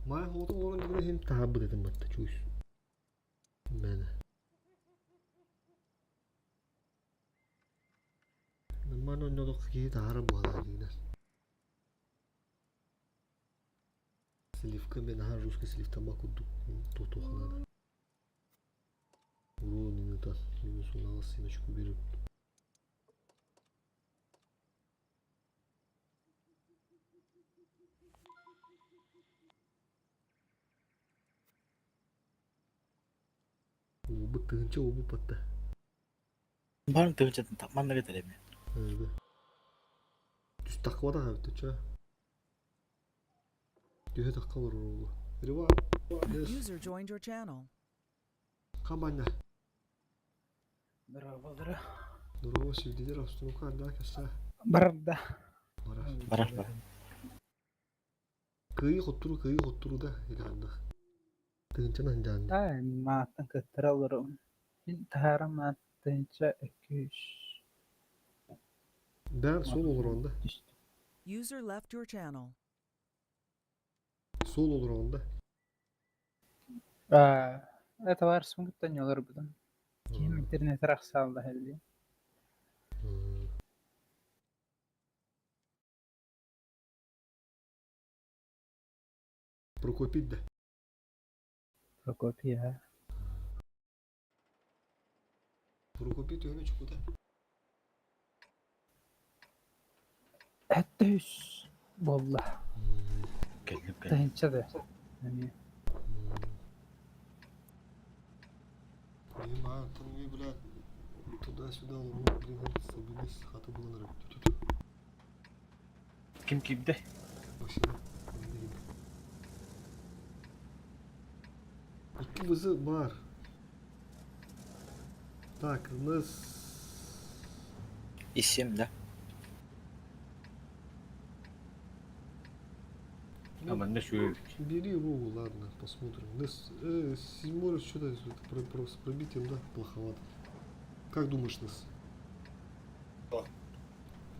Maya hoda olan gibi hem tahabbüt edin batta çuş. Bana. Nama nonodok ki tahara bu hada ligler. Silifka ben har ruska silif tamak uduk toto khanada. Uru ninuta ninu sona sina çuku bir. Bu kınca bu patta. Barın tığıncadan tapman da getireyim. Evet. Düz takva da abi ça. Dühe takva var oğlu. Biri var. Yes. User joined your channel. Kamanya. Merhabalar. Duru sevdiler astunu kanda kasa. Barda. Barar. Kıyı hoturu da ilanda. Kınca nandan. Ay maatan katralarım. İntihara maatanca 200. Ben sol olur onda. User left your channel. Sol olur onda. Это varsın gittan yollar budan. Kim internet raksalda helli. Prokopit de. Prokopia. Prokopit öyle çıktı. Hattüs. Wallah. Geldim. Tayınca da. Yani Benim ha tanımı bile tuda suda olur. Bir sabines hatı bulunur. Tut. Kim kimde? Başına. İki vızı var. Так, у нас İsim de. Ama ne şu бери Вову, ладно, посмотрим. У нас седьмой раз что-то с пробитием, да, плоховато. Как думаешь, нас?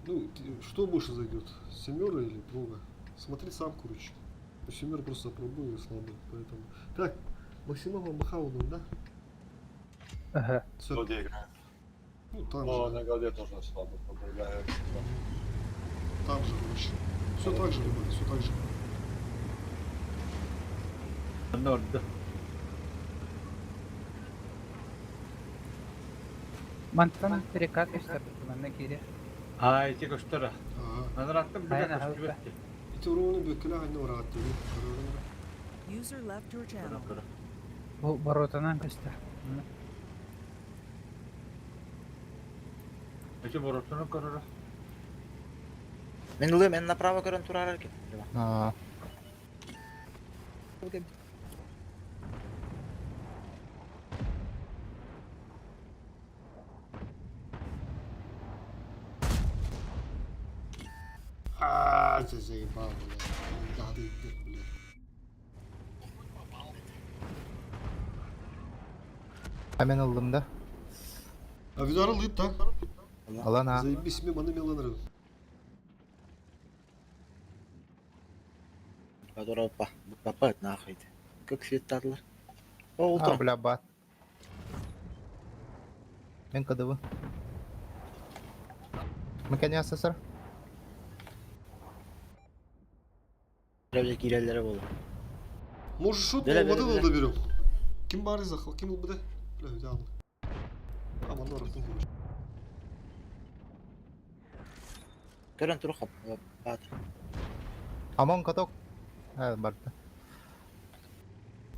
Ну, что больше зайдет? Семера или Вова? Смотри сам, короче. Семер просто пробую и слабый, поэтому. Так, Максимова Махаудом, да? aha. Всё. Ну, там О, же. на голове тоже слабо подвигаю. Там же, короче. Все так же, ребята, все так же. orada. Mantan terikat işlerdik bana geri. Ay tek uçtura. Ага. Ben attım bir Aynen, dakika halka. bitti. İti uğrunu böküle anne uğrağı dedi. User left your channel. Bu barotanan kaçtı. Peki borusunu korur. Men ılıyorum en направо көрөн турар экен. Aaa, заебал, блядь. Надо идти, блядь. Hemen aldım da. А видара лыт, да? Alan ha. Заебись, мимо на Миланру. Подора па. Папа нахуй. Как светадлар. О, Ha ултра. bla bat. Мен кыдыбы. Мекен ясасыр? Böyle girellere bolu. Может, шут Беле, болмады беле, да берем. Ким бар изахал, ким был бде? Бля, идеально. Aman da orasını konuş. Görün turu hop. Hadi. Амон каток. Барда.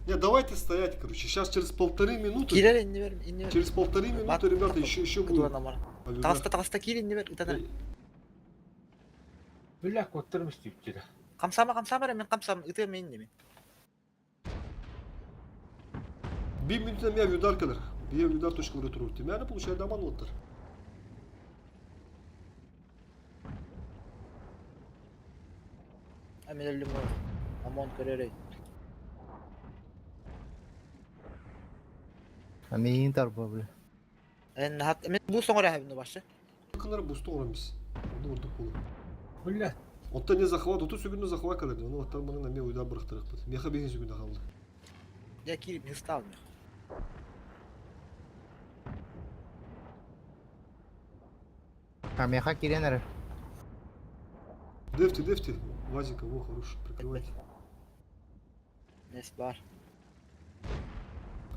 Не, давайте стоять, короче. Сейчас через 1,5 минуты. Girer inni ver, inni ver. Через 1,5 Bak, минуты, ребята, bak, еще kıdı будет. adamlar. Авидар. Tasta gir inni ver. Utanar. Бля, коттырмыш түйіпчеді. Kamsama men kamsam. Itı men inni mi? 1 минута меня авидар kadar. Bir авидар точка в ретро. Темяна получает даман оттыр. Hemen ölüm var. Amon körere. Амин тарбы бля. En hat men bu sonra hem başı. Kanara boost'u oran biz. Onu vurduk bunu. Бля, Отта не захват, оту сүйгінді захват kadar. Onu оттар маңын мен ойда бұрықтырық біз. Меха беген сүйгінді қалды. Ya kirip ne stavmıyor. Амеха киренер. Дефти. Вазика, во, хорош. Прикрывайте. Nes var.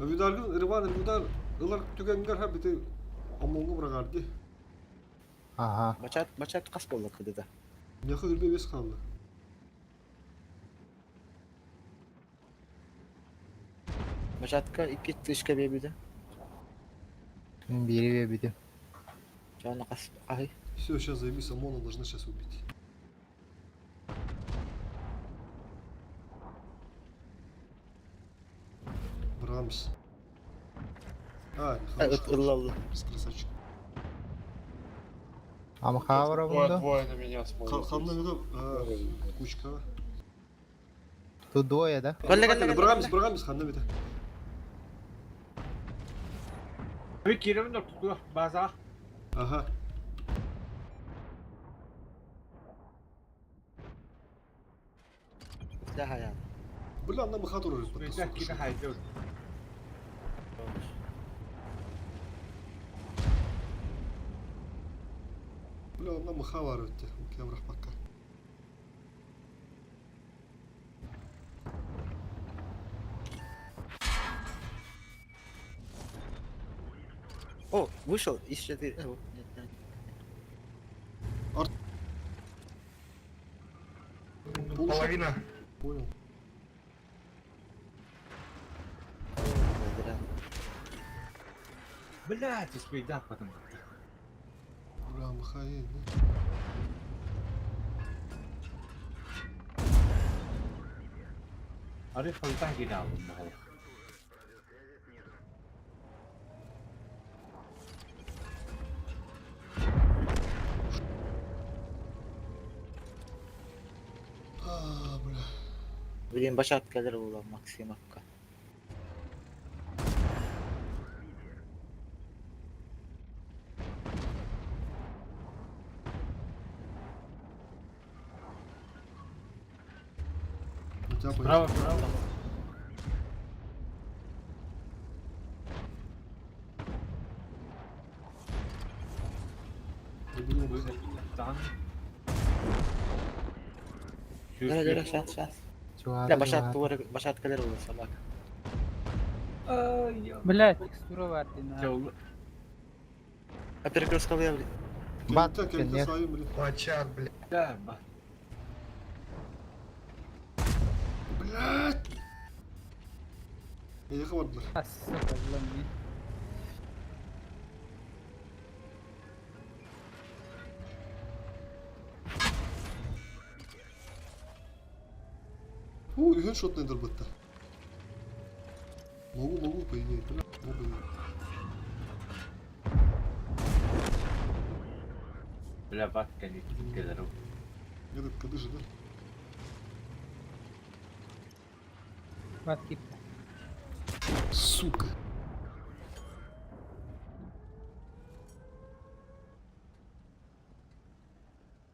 Авидаргын, Авидар, ылар түгенгер ha бите амонғы бұрағарды. Ага. Başat kas boldu kıdı da. Меха үрбе бес қалды. Başatka iki tışka bebidi. Бири бе биди. Canı kas. Ay. Все, сейчас заебись, ОМОНа должны сейчас убить. Брамс. А, Evet хорошо. ıllı. Красавчик. Ама хавара бунда. Двое на меня смотрят. Хамна виду, кучка. Тут двое, да? Gel. Брамс, ханна виду. bir kirimin de tutuyor baza. Ага. Silah hayal. Бля, нам бы хату рвать. Mesela kiri haydi. Бля, нам хава рвать. Кем пока. О, вышел из 4. Половина. Понял. Блядь, спейдак потом. Бля, махай, да. Arif kaltan geri aldım bakalım. Бля. Bileyim başatkaları bulan maksimum hakka. У тебя Право, право. Там. Gel şans. Чуады. Ya başatkaları bulan sabah. Бля, текстура варди на. Çavulu. А перекрестка выявили. Бат, Так, я нет. свою, блин. Да, bak. Блядь! Я хватит. Үйген шотный дырбытта. Могу, по идее. Бля, могу. Bля bak gel gelir o. Этот кадыжи, да? Сука.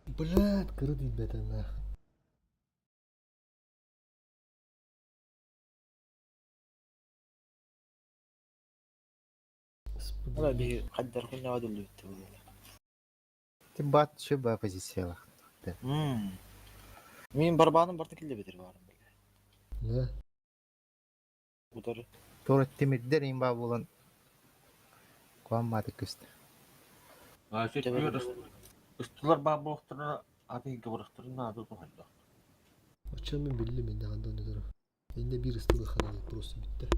Блядь, кырды беті нахуй. Valla bir kaddar kılına adıldı bitti bu. Тибат шиба позициялах. Min barbanın bartakilde bitir var. Ne? Udarı. Торы темирдер имба болан. Куамматы кыст. Gayet Evet. diyor. Üstüler bağ buluqtırına abi gıvırıqtırına adı doğaydı. Açan ben belli mi ne anda ne taraf. Bende bir ıslık kadar burası bitti.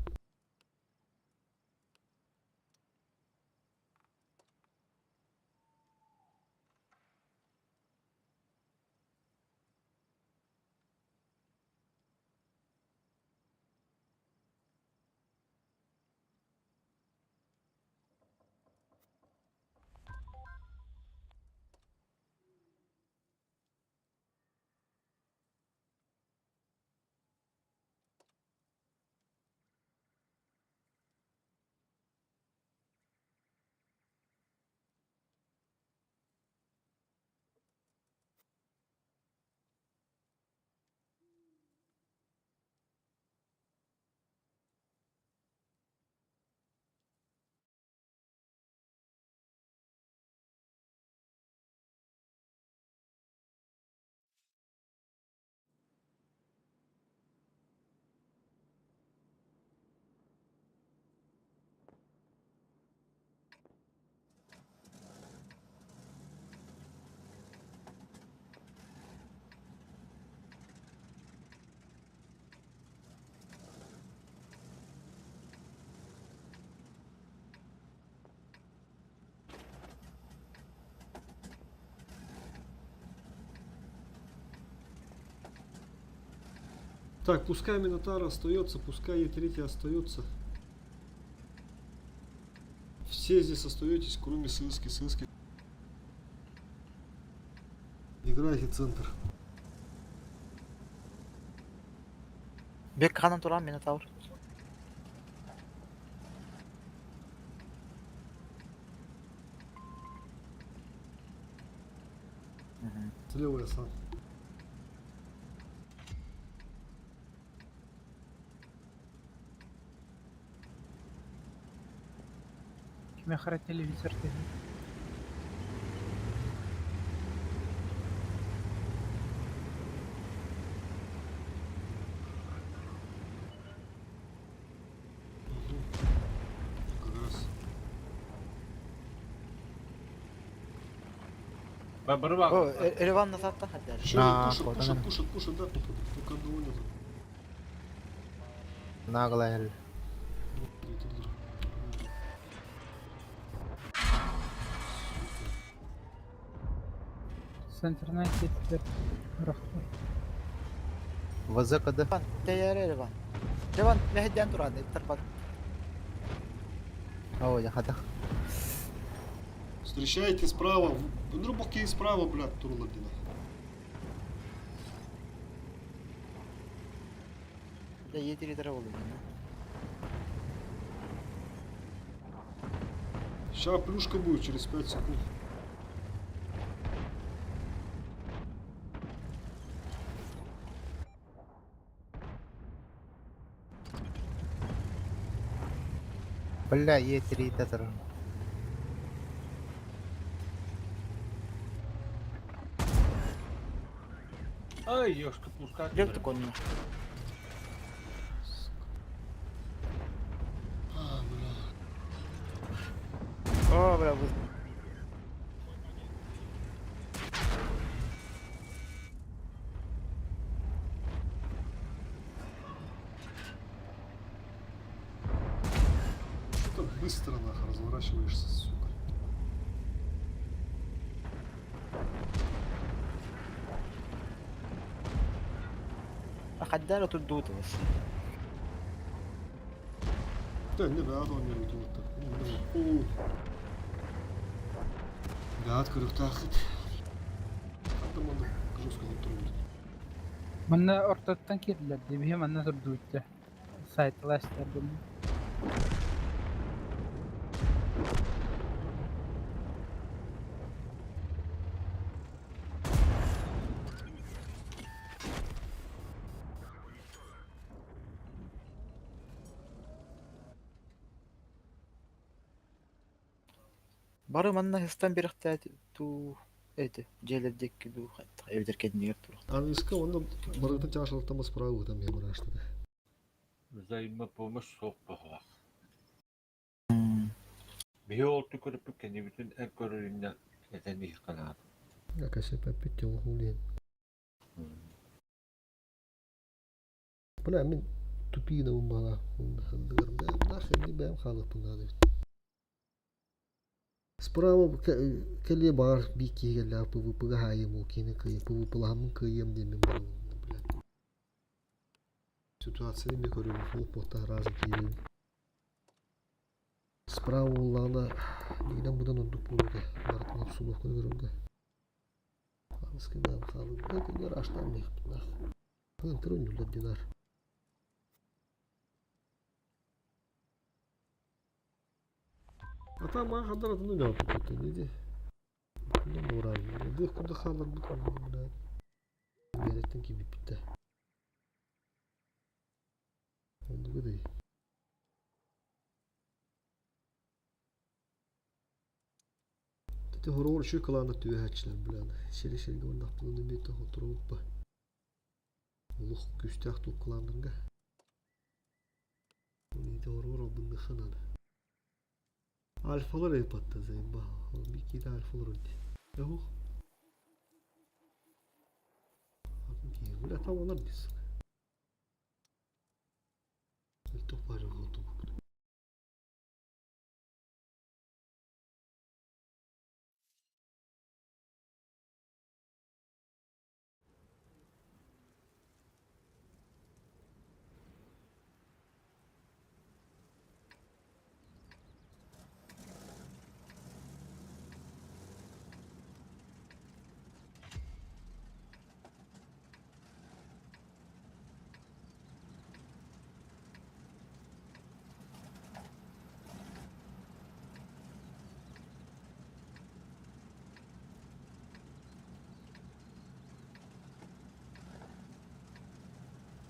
Так, пускай Минотавр остается, пускай Е3 остается. Все здесь остаетесь, кроме Сылски. Сылски. Играйте центр. Bek kanın duran Minotaur. Слева я сам. Кime хара телевизор dedi. Как раз. Ben biri bak. O Erivan da sattı hadi. Сейчас вот пушат, да, попадут. Только одного нету. Наглая хэл. Центрна кетти. Вазакада. Erivan, değer Erivan. Erivan nehden duran tarpat. О, я хата. Встречайте справа. Ну, боки справа, блядь, Турладина. Bir de 7 litre oldu yani. Сейчас плюшка будет через 5 секунд. Бля, Е3 татар. Ay yoştu puşka. Döktü konunu. О, бля, bu. Что так быстро нахуй разворачиваешься, сука. Haddara tuttu bas. Да, не надо он не вот так. О. Да, открыл тахт. Там он жестко контролирует. Manna ortadan kirdiler diye bir hemen nasıl duydu. Saytlaştır bunu. Бары манна хыстан беректе ту эти желердек ду эвдер кеднигер тур. Английский onda барыгытын чагашылыктан справа там я барашты. Взаимопомощь соппахлах. Биолту көрүп кени бүтүн экөрүнө этени канат. Я каше папит жол хулин. Бля, мен тупина умбала. Хандыр бэм нахер не бэм халык bunlar. Справа келе бар бики гелла пвп хайым укины кый пвп ламын кыйым демен бар. Ситуацияны мен көрөм, фул пота разы кийим. Справа улана нигден будан ондук болду. Бартын обсуловка көрөнгө. Алыскы бэм халык. Кыйгыр аштан мек. Кын трунюлда динар. А там хандар атыны не yaptı dedi. Ne moral. Dık kuda kalır bu kadar. Meretin gibi bitti. Oldu bu değil. Dedi horor şu kılana tüve haçlar bilen. Şeri şeri gönde yaptığını bir de oturup ba. Uluq güçtək tokulandırga. Bunu da horor olduğunu xanadı. Alfalar yapıttı zaten bah. Bir iki de alfalar oldu. Yahu. Bakın ki böyle tam onlar biz. Bir toparı oldu.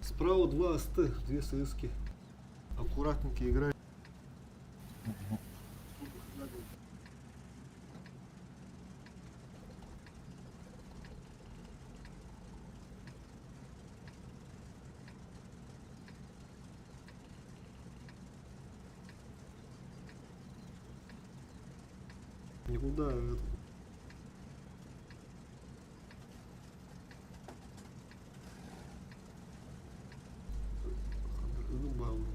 Справа 2 асты, 2 сыски. Аккуратненько играй. Никуда. Önüm bağlı.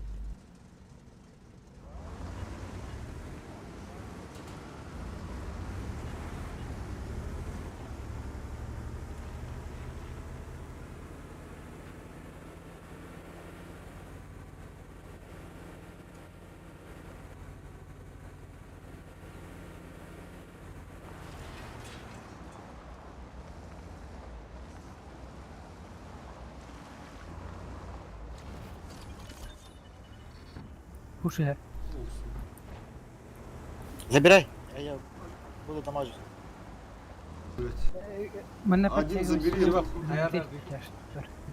Слушай, Забирай. Я буду дамажить. Evet. мене Один забери.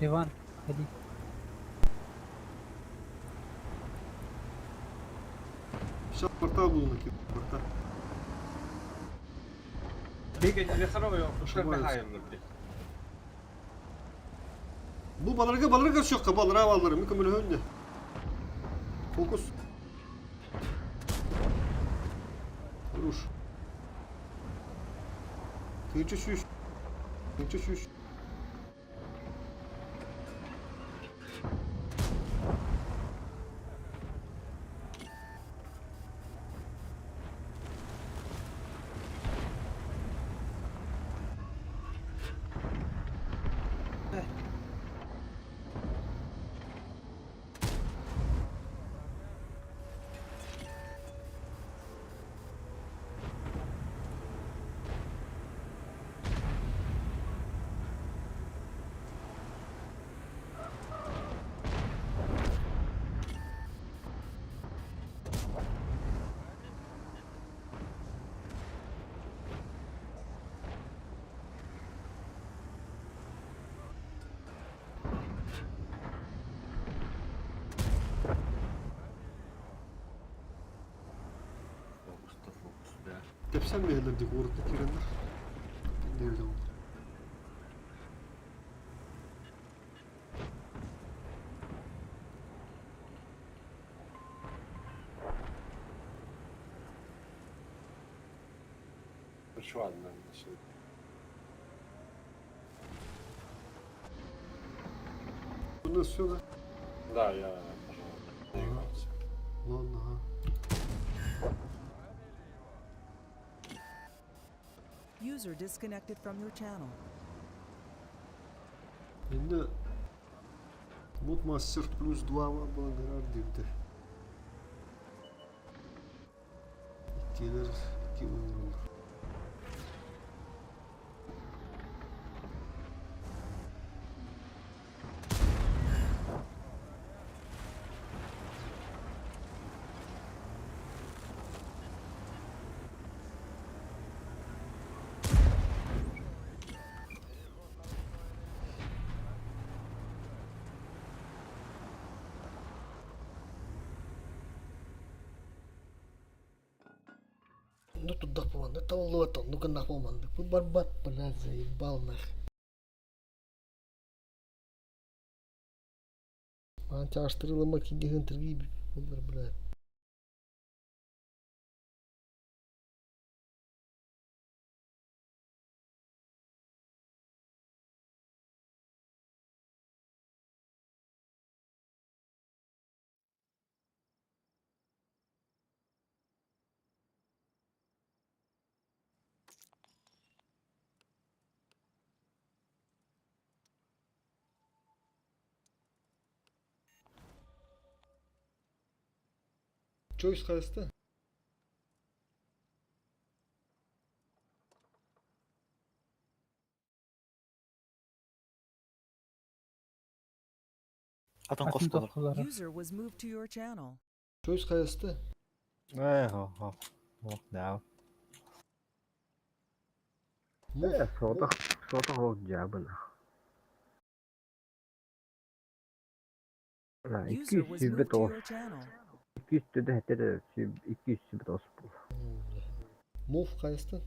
Диван, ходи. Сейчас портал был накинут. Портал. Бегать лесоровый, Ошибаюсь. hayırlı. Bu balığı çok balığa alırı. Mükemmel önde. Fokus. Vuruş. Tıyıcı süs. Tıyıcı süs. Hepsen mi ellerdik uğurluk girenler? Ne bileyim. Şu anlamda şey. Bu nasıl lan? Да, я... Vallahi. User disconnected from your channel. Şimdi Mudmaster Plus 2 var bana karar dipti. İkiler 2 oyun. Ну туда пон, это лото, ну-ка на поман. Тут барбат, блядь, заебал нах. Ман чаштырыла макине гынтырги, bunlar блядь. Choice kayısta. Атын қос болар. User was moved to your channel. Choice kayısta. Ho. Dao. Move. Soda hold cevabını. User was moved to your channel. 200 de hette de 200 sübet olsun bu. Move kayısta.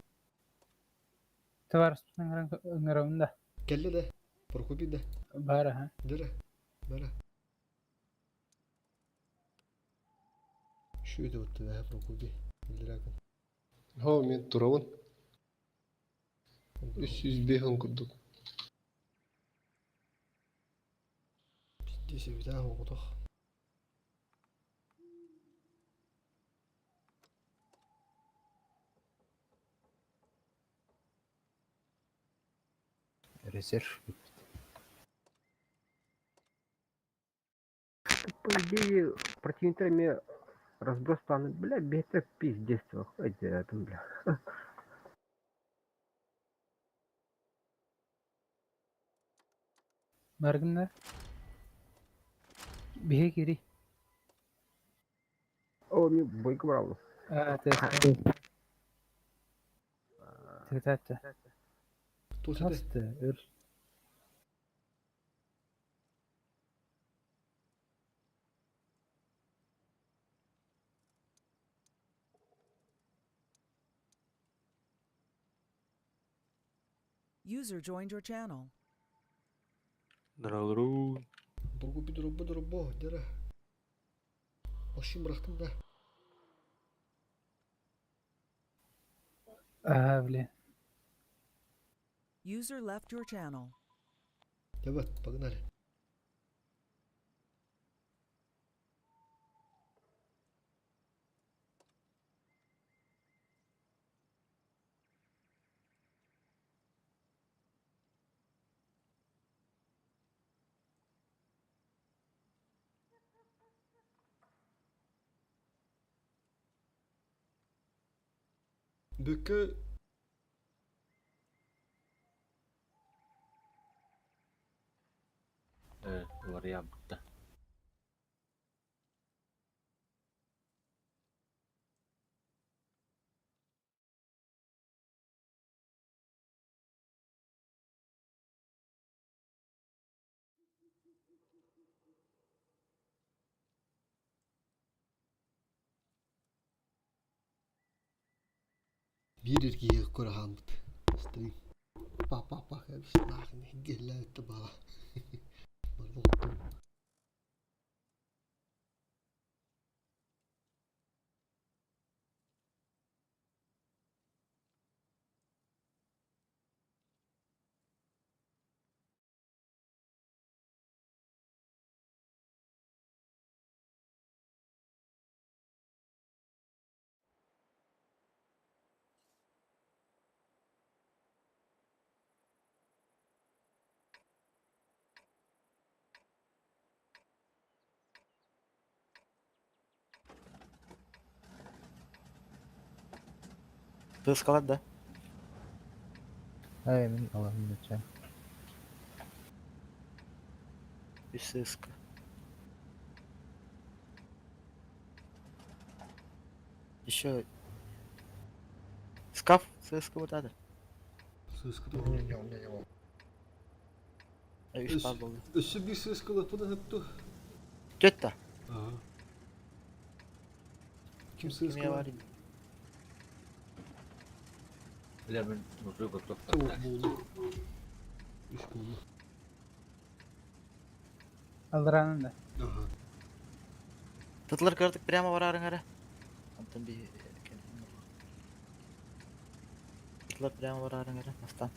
Tavares ngırağında. Kelle de. Prokopi de. Bara ha. Dere. Bere. Şuydu öttü be Prokopi. Bildirakın. هو من ترون 300 بيهم كدك. Bittiyse bir daha okuduk. Резерв. По идее, противниками разброс планы, бля, бейте пиздец, выходи, это, бля. Margınlar. Bihe giri. О, мне бойко брал. Tete. Tut hadi. Hasta. Ör. User joined your channel. Дралру. Prokopi dropbo. Dere. Başım bıraktım da. Bile. User left your channel. Evet bakın hadi. Böke Evet, var ya burada. bir erkeğe korahan bit. Stream. Bak ya işte nakine gella etti bala. Hız kalan da. Ha emin olalım lütfen. Bir sıska. Еще. Скаф, sıska вот это. Söz kıdı. Üç pardon. Üstü bir söz kılı bu da hep tu. Göt da. Aha. Kim söz Kimya var kılı? idi. Bilemin mutlu kutluk. Tavuk boğulu. Üç boğulu. Aldıranın da. Aha. Тытлар кырдык прямо барарың ара. Антон bir Tıtlar прямо барарың ара. Мастан.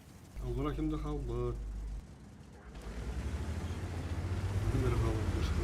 Olarak kimde kal var? Kimleri kal var başka?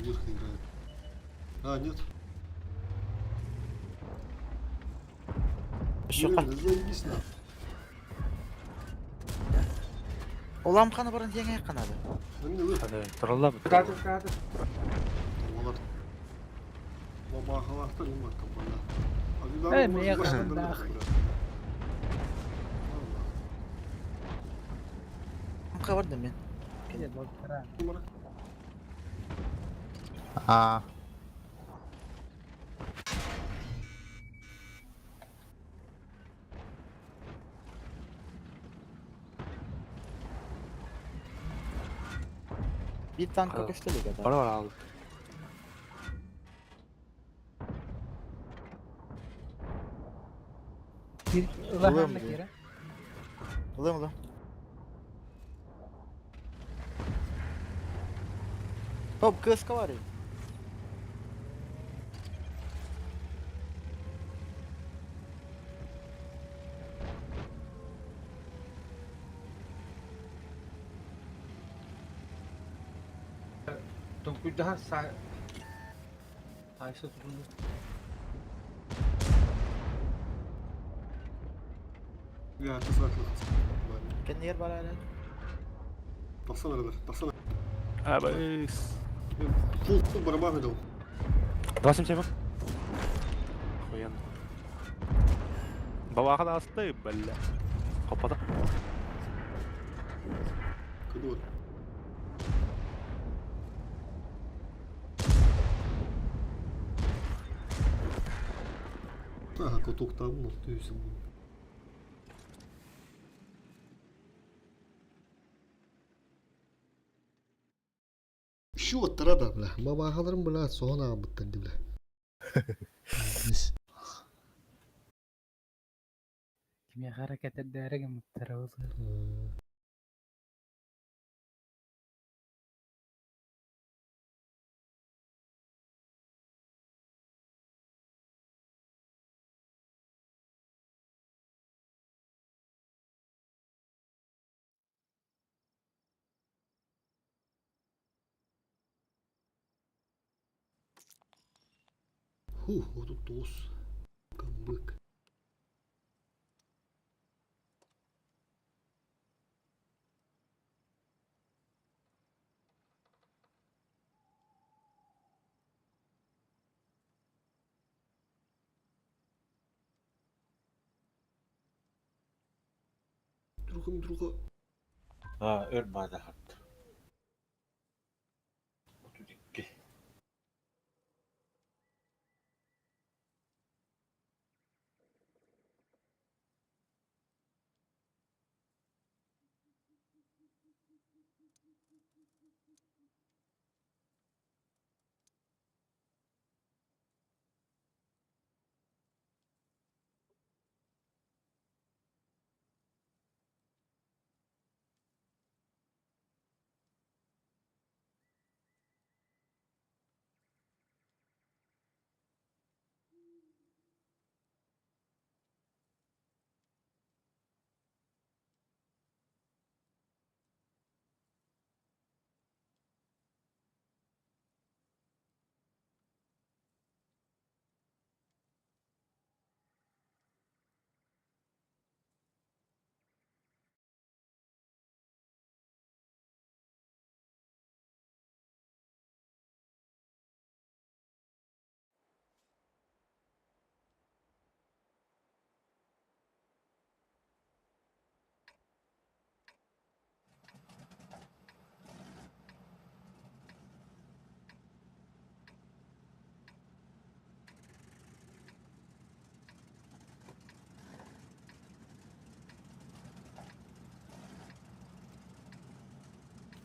Юрка играет. А, нет. Еще Блин, заебись на. Olam kanı barın yenge kanadı. Hani dur. Hadi trolla mı? Tamamlar. Baba halakta değil mi kapalı? Hadi daha Evet, olmaz, niye başlandırdık kapandı? biraz. Kanka vardım ben. Bir de doktora. Numara. Aa. Bir tank Kanka. köşkeli kadar. Bana var abi. Bir ılahanlık diyor. yere. Ulan ulan. Hop kıska var ya. Tunggu daha sağ. Ayşe tutuldu. Ya kısaklı. Kendi yer bana hala. Baksana arada. Baksana. Abi. Full barabah edelim. Basım çabuk. Koyan. Baba kadar hastayım böyle. Kapadı. Kıdı Aha, koltuktan mı diyorsun bunu? Şu ottara da bile. Babahalarım bile soğan ağabıttın bile. Kimya hareket ederek muhtarası. O da dost. Kambık. Telefon duruğa. Ha, ölmedi hatta. 32.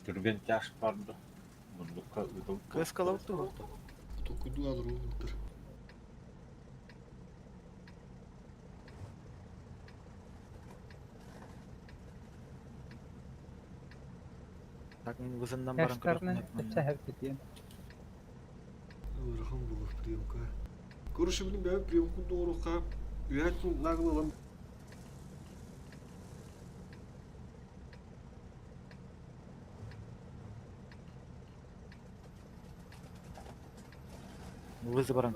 Türgen yaş vardı. Bunlukka udum. Kız kalavuktu bu. Tokudu alır oğlumdur. Tak men kızından baran Yaşlarını seher ediyor. Rahım bulur priyoka. Görüşü bilim ben priyokun doğru ka. Üyetun nagıl olan. Kızı baran.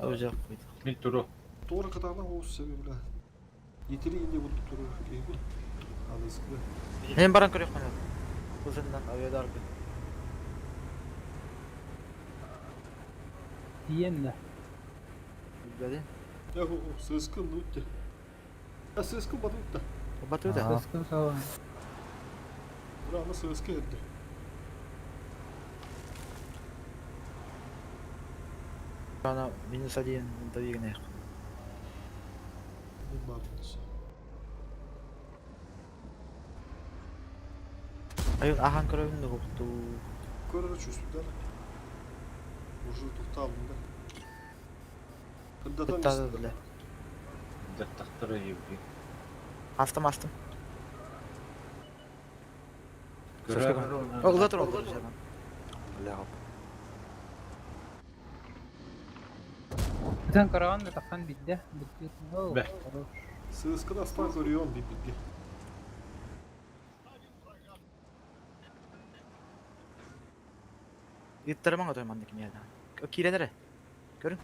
Avcak koydu. Min turu. Doğru kadarına o sebeple. Yeteri indi bu turu. Eyvul. Anızkı. Hem baran kırıyor bana. Kızından avya dargı. Diyen de. Böyle. Ya o sızkın nutte. Ya sızkın batı utta. Batıyor da. Kıskın sağ. Buranın sızkı etti. Bana minus один двигание. Bu bağımlısı. Ayol ahan kırıyor da koptu. Körere çözdüler. Burcu tukta alında. Kıldatan Hatta istedim. bile. Da tahtara yevdi. Astım. Görev Oğuzlar oldu bir şey lan. Sen karavan da takan bildi. Bitti. Be. Sızkın aslan görüyor bir bilgi. Yıttırman otoyum andaki yerden. O kirelere. Görün.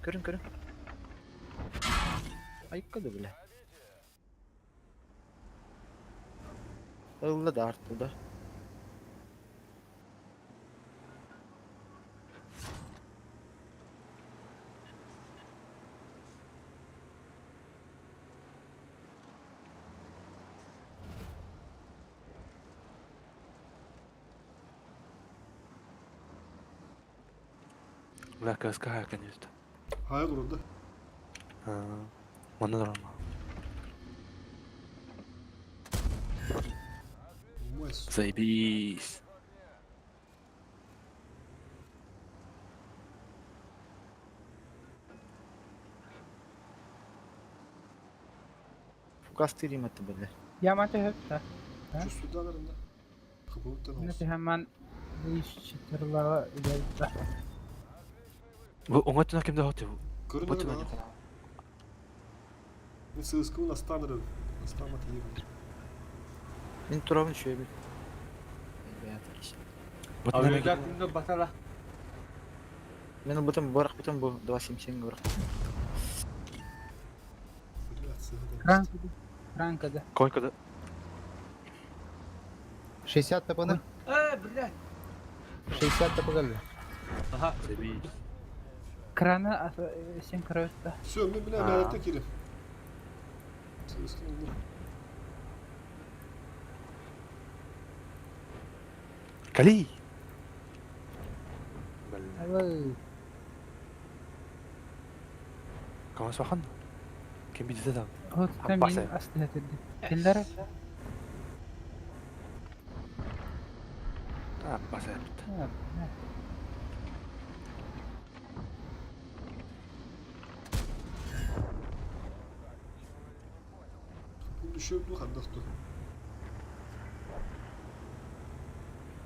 Ayıkladı bile. Öldü da arttı. Ulan kızka hakan yüzdü. Hayal orada. Ha. Bana da ama. Ummaz. Zaybis. Fukas tireyim attı böyle. Yamaçı hep de. Çözdü alarında. Kıpılıktan Yine olsun. hemen iş çıtırlara ileride. Bu ongatına kimde hatı? Körüne Batı de bence. daha. Ne sızkın aslanları. Aslan matı yiyebilir. Min turabın şöyle bir. Avcılar batala. Ben bütün bu 277 bırak. Fırlat sığdı. Rankada. Койкада. 60 tapanı. Блядь. 60 tapa geldi. Zaybis. Krana sen kırıyorsa. Sömün bile emanette kirim. Sığıskın olur. كلي Evet. كمان سخن كم بيجي تدعم Oh, Apa sih? asli Tendara. apa saya Bu düşüyor bu kadar.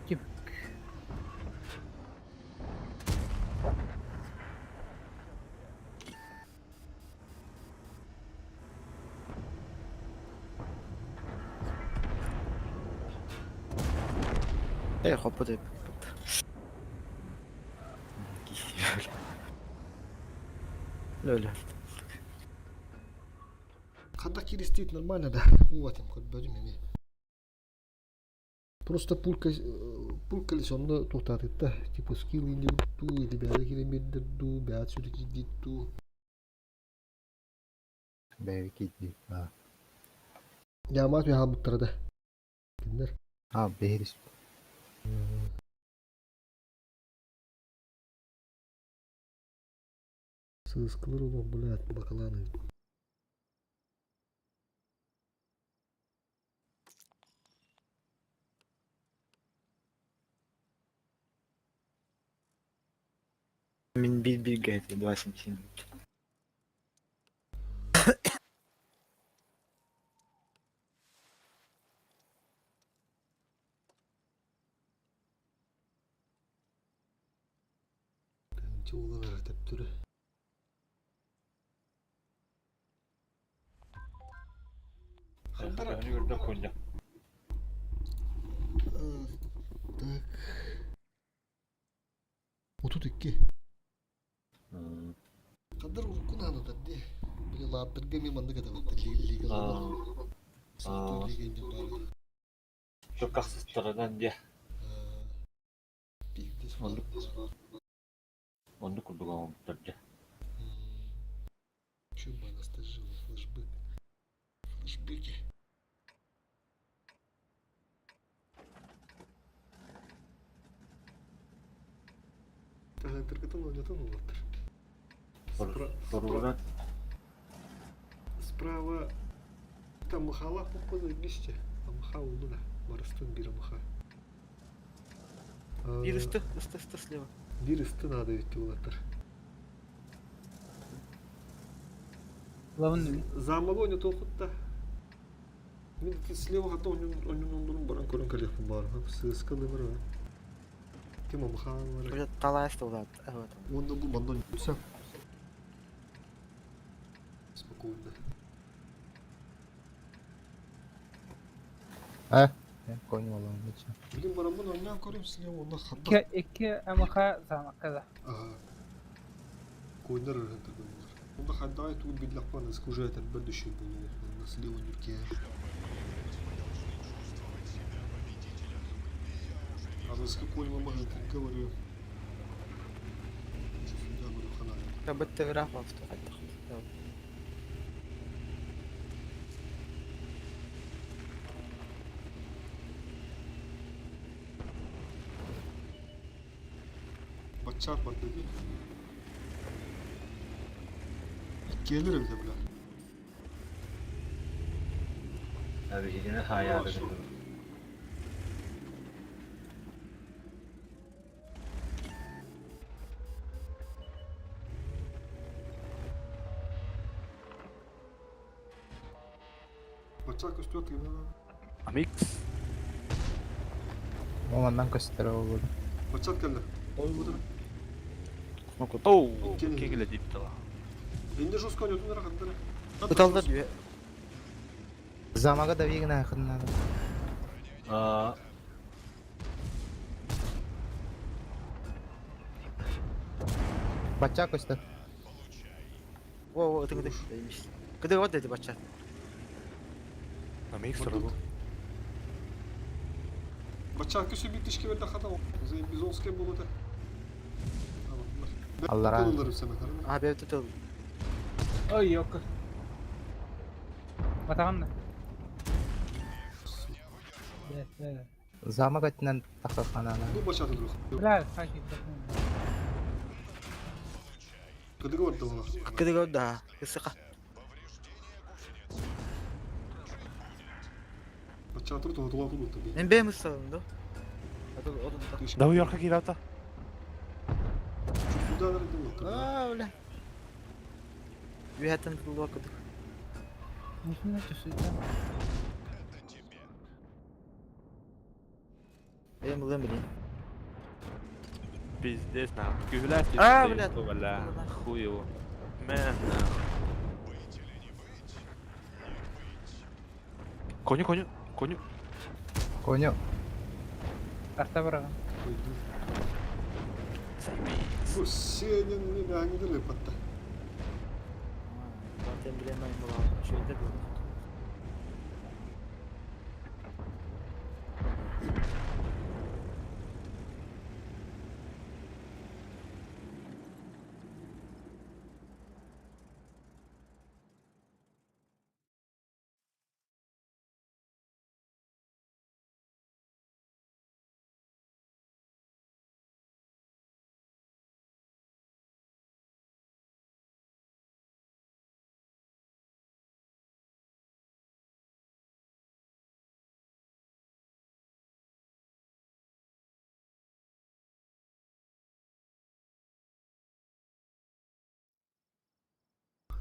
Kim? Hoppa da öyle. Когда стоит нормально, да. Вот им хоть бәрі меме. Просто пулька сонда тоқтатып та. Типа скилл индирду, или бәрі келемеддірду, бәрі сүйді кейдетту. Belki değil. Ha. Yağmaz bir hamıttırı da. Kimler? Ha Behiris. Sığıskılır olan blядь, bakalanı. Min bir geldi 27. Çoğulan aratep türü. Yani yurda koyacak. Так. 32. Kadar urkun anı da de. Böyle laptırga mi mandı kadar da legal olan. Sıkıntı legal bari. Çok aksızlarından diye. Bildi Onu kurduk ama mutlaka. Чё бы она стажила? Флэшбэк. Флэшбэки. Ага, тыркытын ойнатан олаттыр. Sorulan Справа там махала походу вместе. А маха улы да. Барыстын бiri маха. Bir üstü sleva. Bir üstü надо ведь олаттыр. Lavın Замало не толкут да. Мен слева хата onun баран көрөн келеппин бар. Сыскалы бар. Ким маха бар. Böyle talayasta ulat. Evet. Onda bu mandan yutsa. Спокойно. Ha? Ben koyun olalım geçen. Bilin bana bunu oynayan koruyayım silahı onda hatta. iki amaha zama kaza. Ага. Koyunlar arasında koyunlar. Onda hatta ait bu bir laf var. Nasıl уже это будущее было. Nasıl лево нюрке. А за сколько магазин говорю. Я говорю ханали. Ya bitti raf hafta. Bıçak var dedi. Gelir evde bile. abi yine hayal Yavaş. ediyorum. Bıçak üstü atayım ya. اميكس Ondan göster o burada. Bıçak geldi. Oy bu da. اوه Gelin. كيك اللي دي طلع İndir şu skanyotun nereye kadar? Kutalda diyor. Zamaga da bir yakınlar. Aa, Bacak göster. O öteki de değilmiş. Gıdı var dedi başça. اميكس رابو Bıçak üstü bir dişki verdi hata. Zeyn biz olsken bunu da. Tamam. Allah razı olsun. Kullanırım sana. Abi evde tutuldu. ay yok. Батаган да. Zama gatinden takakana. Bu başa durur. Бля, хаки. Kıdık orada bana. Кыдыга да. Ысыка. Başa durur da dolapı buldu. Мен бем ысыгым да. Да уярка килата. Sudan nerede buldu? А, бля. Вятан тулуа кыдык. Бем лым блин. Пиздец, нахуй. Гюляш, Блядь. Бля, хуево. Мэн, нахуй. Коню, коню, коню. Konyo. Арта бараган. Bu senin ne hangi dili patta? Батем блин майн была. Шойда был.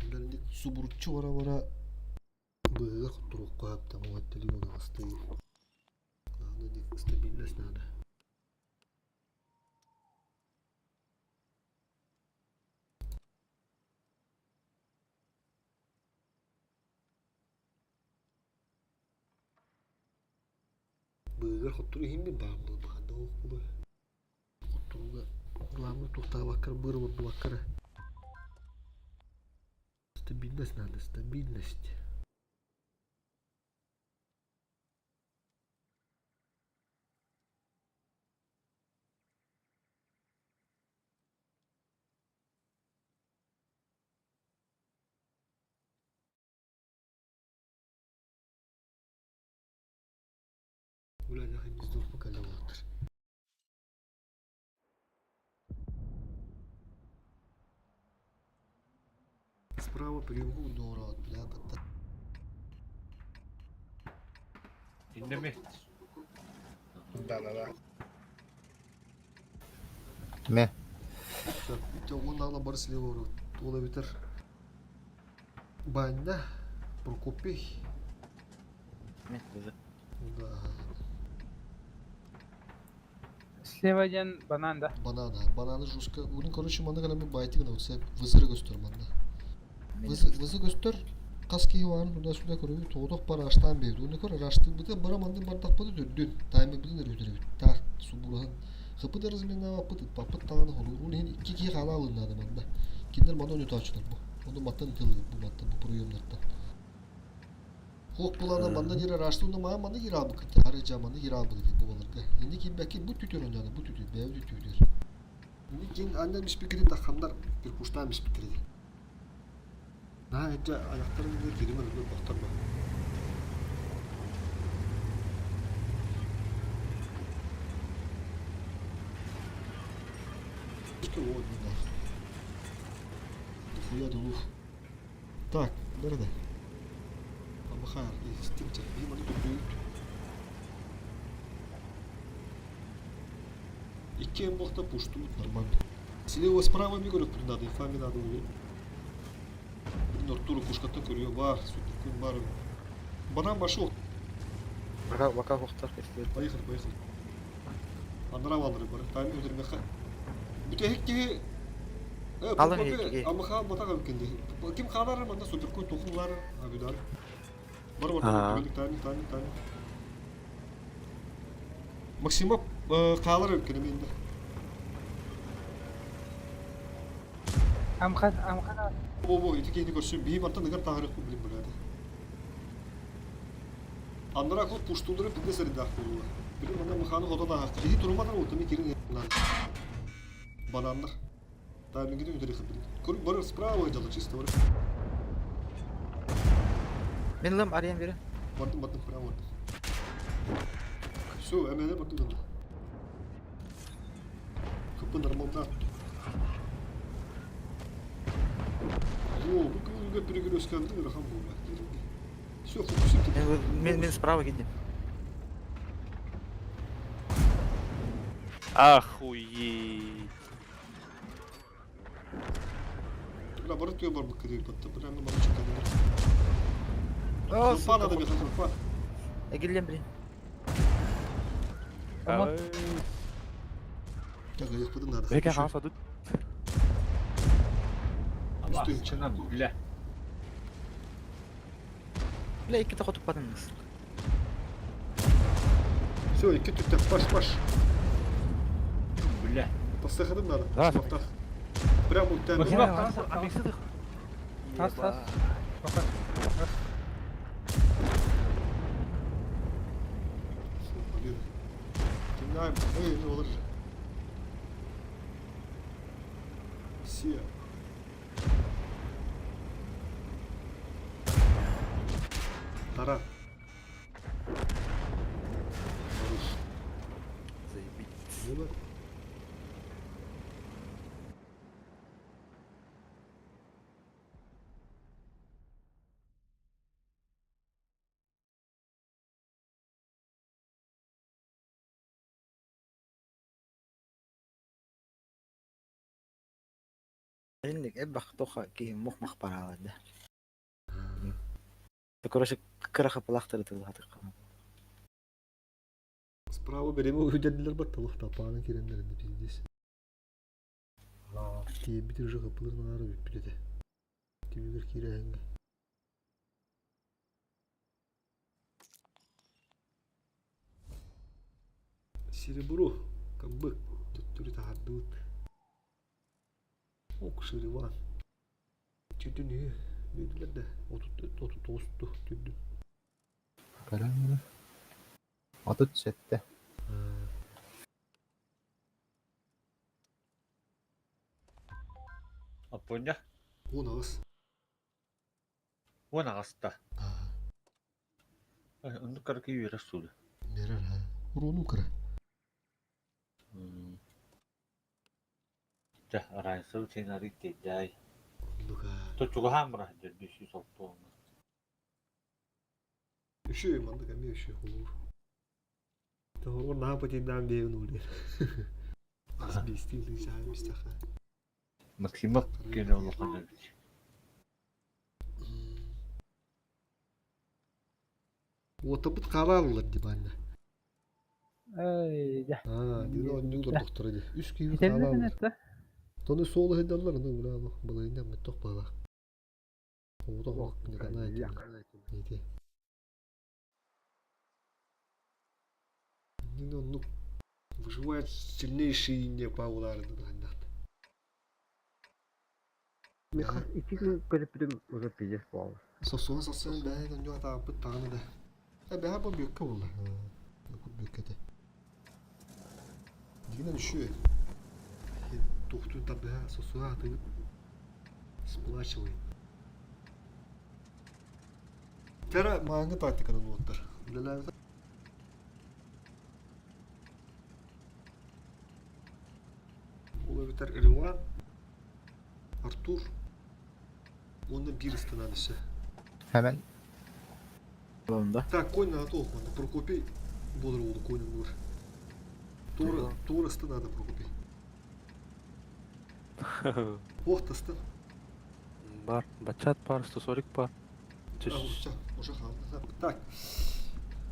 Hallendik suburutçu vara bığı kuturuk koyup da muhatteli yolu hastayı. Anladık stabilnes nada. Bığı kuturu him bir bağımlı bağında okulu. Kuturuga kulağımda tuhtağa bakar bırı vurdu bakar. Стабильность надо, стабильность. Ulan ya biz dur bakalım vardır. Справа прямую дорого, бля, бата. İndi mi? Me. Все, он надо бар слева ворот. Ола битер. Банда, Прокопий. Мен кызы. Да, Слева банан да. банана. Бананы жестко. Bunun короче манда гана bir baytı gana olsa vızırı göster manda. Vızı göster. Kaski var, bunda suda koruyor. Toğdok para açtan berdi. Onu kor araştı. Bu da bara manda bardak padı dön. Tayme bilin ödürü. Tak su buruhan. Kapı da rızmen ne pıt papıt tağını olur. Onu hen iki kişi kana alındı manda. Kinder manda onu taşıdır bu. Onu mattan tıldı bu mattan bu programlardan. Hok bulana manda gir araştı. Onda manda gir abi kıtı. Arıca manda gir abi dedi bu balık. Şimdi kim belki bu tütür ondan bu tütür. Bev tütür. Şimdi kim annem bir girin takanlar bir kuştan bir bitirdi. Ha, ece ayaklarım bir girime bir baktırma. İşte o burada. Хуя да луф. Так, nerede? Ama hayır, istince. Bir bana büyük. İki en blokta puştu нормально. Слева справа bir görüp надо, infami надо olur. Нортуру кушкатта көрüyor var, sütükün var. Bana başı ol. Вака хохтар кестет. Поехали. Андыра валдыры бар. Тайм өдөрмө ха. Бүтек ки Алын эки. Амха батага бекенди. Ким хабар мында sütükün тохумлар абидар. Бар бар. Тайм. Максима калыр өткөн менде. Амхан. Бо итикени көрсүн бии бартан эгер тарых билим билет. Андыра кол пуштулдырып бизде серде акылы. Билим анда маханы одан акы. Жеги турмадар отуми кирин. Банандар. Тайм гидин өдөрү кылып. Көрүп барыр справа жала чисто бар. Men lam arayan biri. Vardım prava vardım. Все, emele vardım da. Kapı normalde attı. Oo, bu kılığı bir göz kaldı mı rakam bu. Все, fokusum. Men справа gittim. Охуеть. Лаборатория var bu kırığı battı. Bu random açık kaldı. Aa, Zılpan da bir zılpan. Geldim biri. Ya yapmadın nerede? Belki kansa dur. Allah Üstüyüm. aşkına bile. Bile iki takı tutmadınız. Все, iki tüpte baş. Bile. Tasakadın nerede? Да. Bak. Прямо у тебя. Bakayım bak. Amix'e Tas. Bakar. Dinleyin. Ne olur. Siyah. Tara. Barış. Ne var? عندك ابخ توخا كي مخ مخبر ده. تكرش كرخ بلاختر تلاتق. Справа береме uyuyanlar battalık tapağının kirenlerinde pizdes. Diye bitir şu kapıların ağrı bir pilede. Tüyler kirehenge. Серебро, кабык, тут tahadut. Ok şerivan. Tüdün iyi. Büyüdüler de. Otu tostu tüdün. Karan. Atut sette. Aponya. O nağız. O nağısta. Onu karaki yürü sulu. Neler ha? Ronu kıra. Jah araysa senari tejai. Luka. To juga hamra jadi si sopong. Üşüyor mandık hem üşüyor olur. Doğru ne yapacağından bir onu Az bir istil rica müstaka. Maksimal kene onu kana. Otobüs kararlılar di bana. Ay ya. Ha, diyor o nüler doktora di. Üst gibi Bitebilirsin kararlılar. hatta. Tonu soğulu hedallar ne bravo. Balayından mı tok bala. O da bak ne kadar iyi. İyi. Ну, выживает сильнейший не по удару на İki gün görüp uzun piyes bu. Sosyal ben de yok da bu tane de. Ben hep büyük kavul. Bu büyük de. Yine düşüyor. Doktor tabi ha sosyal hatı splaçlı. Tera manga taktikanın notlar. Neler Olabilir Erivan, Artur, onda bir становится. Hemen Yolunda. Так, конь надо толкнуть. Прокопий бодрого коня мур. Турасты надо Прокопий. Охтасты. Бар. Бачат бар. 140 бар. Уже халда. Так.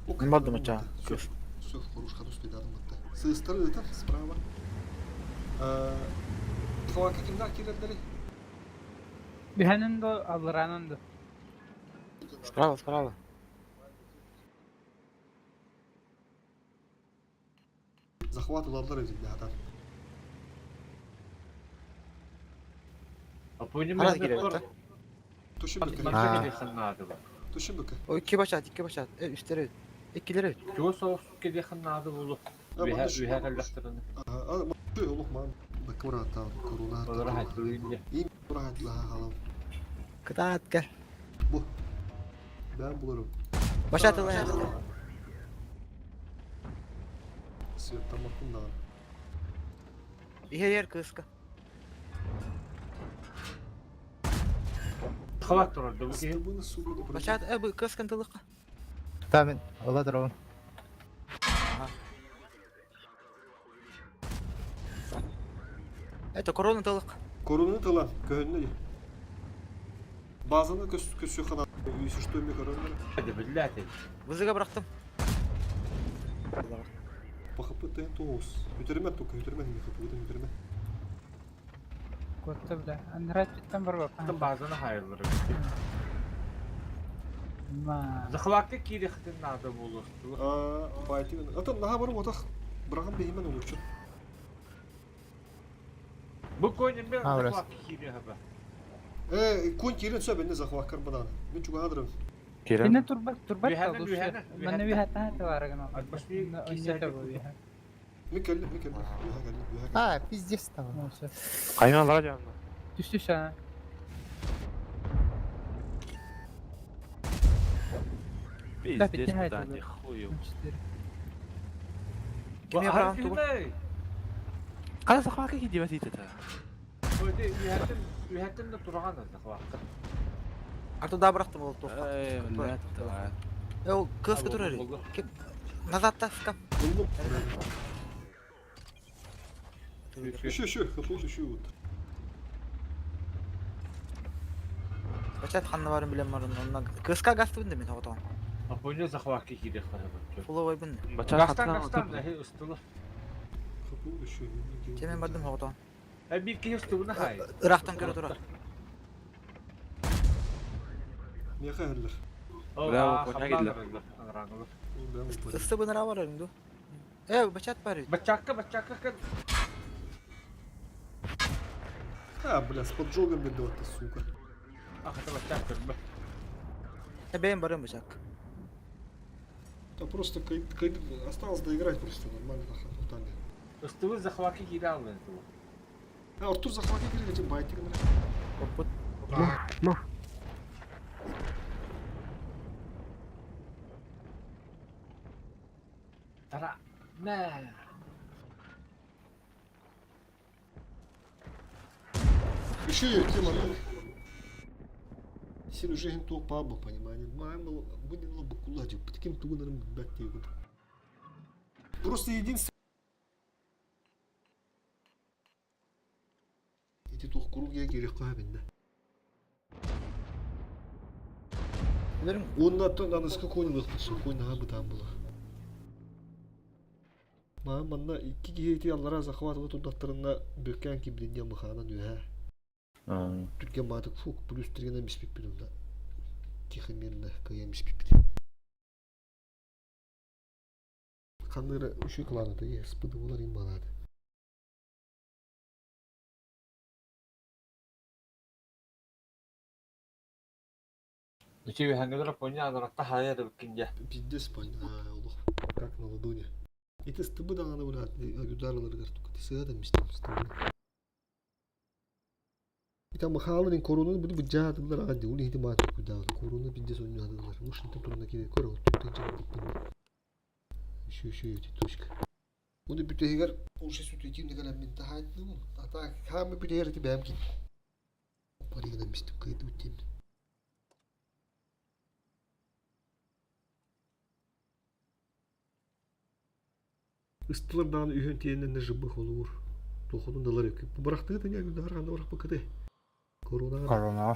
Не модно мача. Все, хорош ходу спидадым отта. С стороны там справа. Флага kimler kirletleri? Bihanin de alıranın da. Справа. Захват ulanlar evinde adam. Aponya Hala mı girelim var? de. Tuşu Bak bükü. nasıl gidiyorsun nadı bak. Tuşu bükü. O iki baş at. Üstleri. İkileri. Çoğu soğuk gidiyorsun nadı bulu. Ühe kallaştırını. Şöyle olur mu? Bakım rahat al. Korona. Olur rahat duyunca. İyi rahat la halam. Kıtaat gel. Bu. Ben bulurum. Başa atıl ya. Sırttan baktım da. Yer kıska. Xalat dururdu. Bu game. Sırtımını suluyordu. Başa at bu kıskıntılık. Tamen, ola drone. Это коронатылык. Korunu talan. Köyünde. Bazen de kösüyor kanal. Yüzüş dönmüyor koronları. Hadi billahi. Вызыга бырактым. Bakıp öteyim toğuz. Götürme toka. Götürme. Götürme. Kutta bile. Android bitten var bak. Hatta bazını hayırları. Ma. Zıxlakka kirixtin adı bulur. Baytingen. Atan daha varım otak. Bırakın beyimen olur çok. Bu koyun bir Ha, orası. zıxlakka kirixi be. Kun kirin söbenini zakvak karbadan. Ben çok adırım. Yine turbat Vihana, kaldı. vihana, Ben vihana. de hatta var gana. Atmış bir Oysa kiseli tabii. Mikel. Yuha geldi. Ha, pizdes tamam. Neyse. Kaynalar canlı. Düştü sana. Да, Пиздец, пятнадцать да, было. нихуя. 4. Kim yaprağın tuğu? Когда захватка идиотит-то? Öyle ühetin de durağan da zıxlakka. Artık daha bıraktım o tuğu. Эй, блядь, давай. O kıska durur. Kim? Назад таскам. Buldum. Şu. Kapı şu. Başa at kanlı varım bilen varım. Ondan kıska gastı bindi mi tağutan? Apoyla zıxlakka kirixi be. Full bindi. Gastan da hey ustalı. Kapı şu. Kemen bardım tağutan. Bir ki üstüne hay. Irak'tan göre durar. Niye hayırlar? Bravo, konya gidiyor. Ben Issı bınıra var önümde. Başa at bari. Bachakka kan. Ha, бля, с поджогом бедота, сука. Ахата bachakka be. Benim barım bıçak. Да просто осталось доиграть просто нормально хохотание. Üstüne zıxlakka kiri aldın. А, Артур захватил этим байтингом. Koput. Tara. Ne? Еще я тема. Син уже генту паба, понимаете? Мама, будет на бакуладе, по таким тугнерам бать его. Просто единственное. Эти тух круг я герекабин, да. Bilirim. Ondan anıska koyuluk su koynağı bu tam bula. Manna iki giheti allara zakvatı tutatlarında böken kibrin ya mıhanan yuha. Türkiye madık fuk plus trigene mispip bilunda. Tixemirne kaya mispip bili. Kanları uşu kılanıdı ya sıpıdı bular imbaladı. Üçü hangileri ponya adarakta hayır bikince. Пиздец, понятно, Allah. Как на ладони. Это стыбы да надо брать, ударилар гартук. Ты сыгадам мистем стыбы. Это махалын коронаны буду бджадылар аганды. Ули хити матык кудагы. Коронаны пиздец он ядылар. Ушын турна киде көрө. Туттан жабык bunu. Şu öte tuşka. Bunu bir teher orşa sütü kim ne kadar min tahayt ne bu? Ata kam bir teher ti bam ki. Pari kadar mistik kaydı utim. Истылардан үйен тиеннен жыбых olur. Тоходун далар эки. Бу баракты да не дар ганда барак бакыды. Корона. Korona.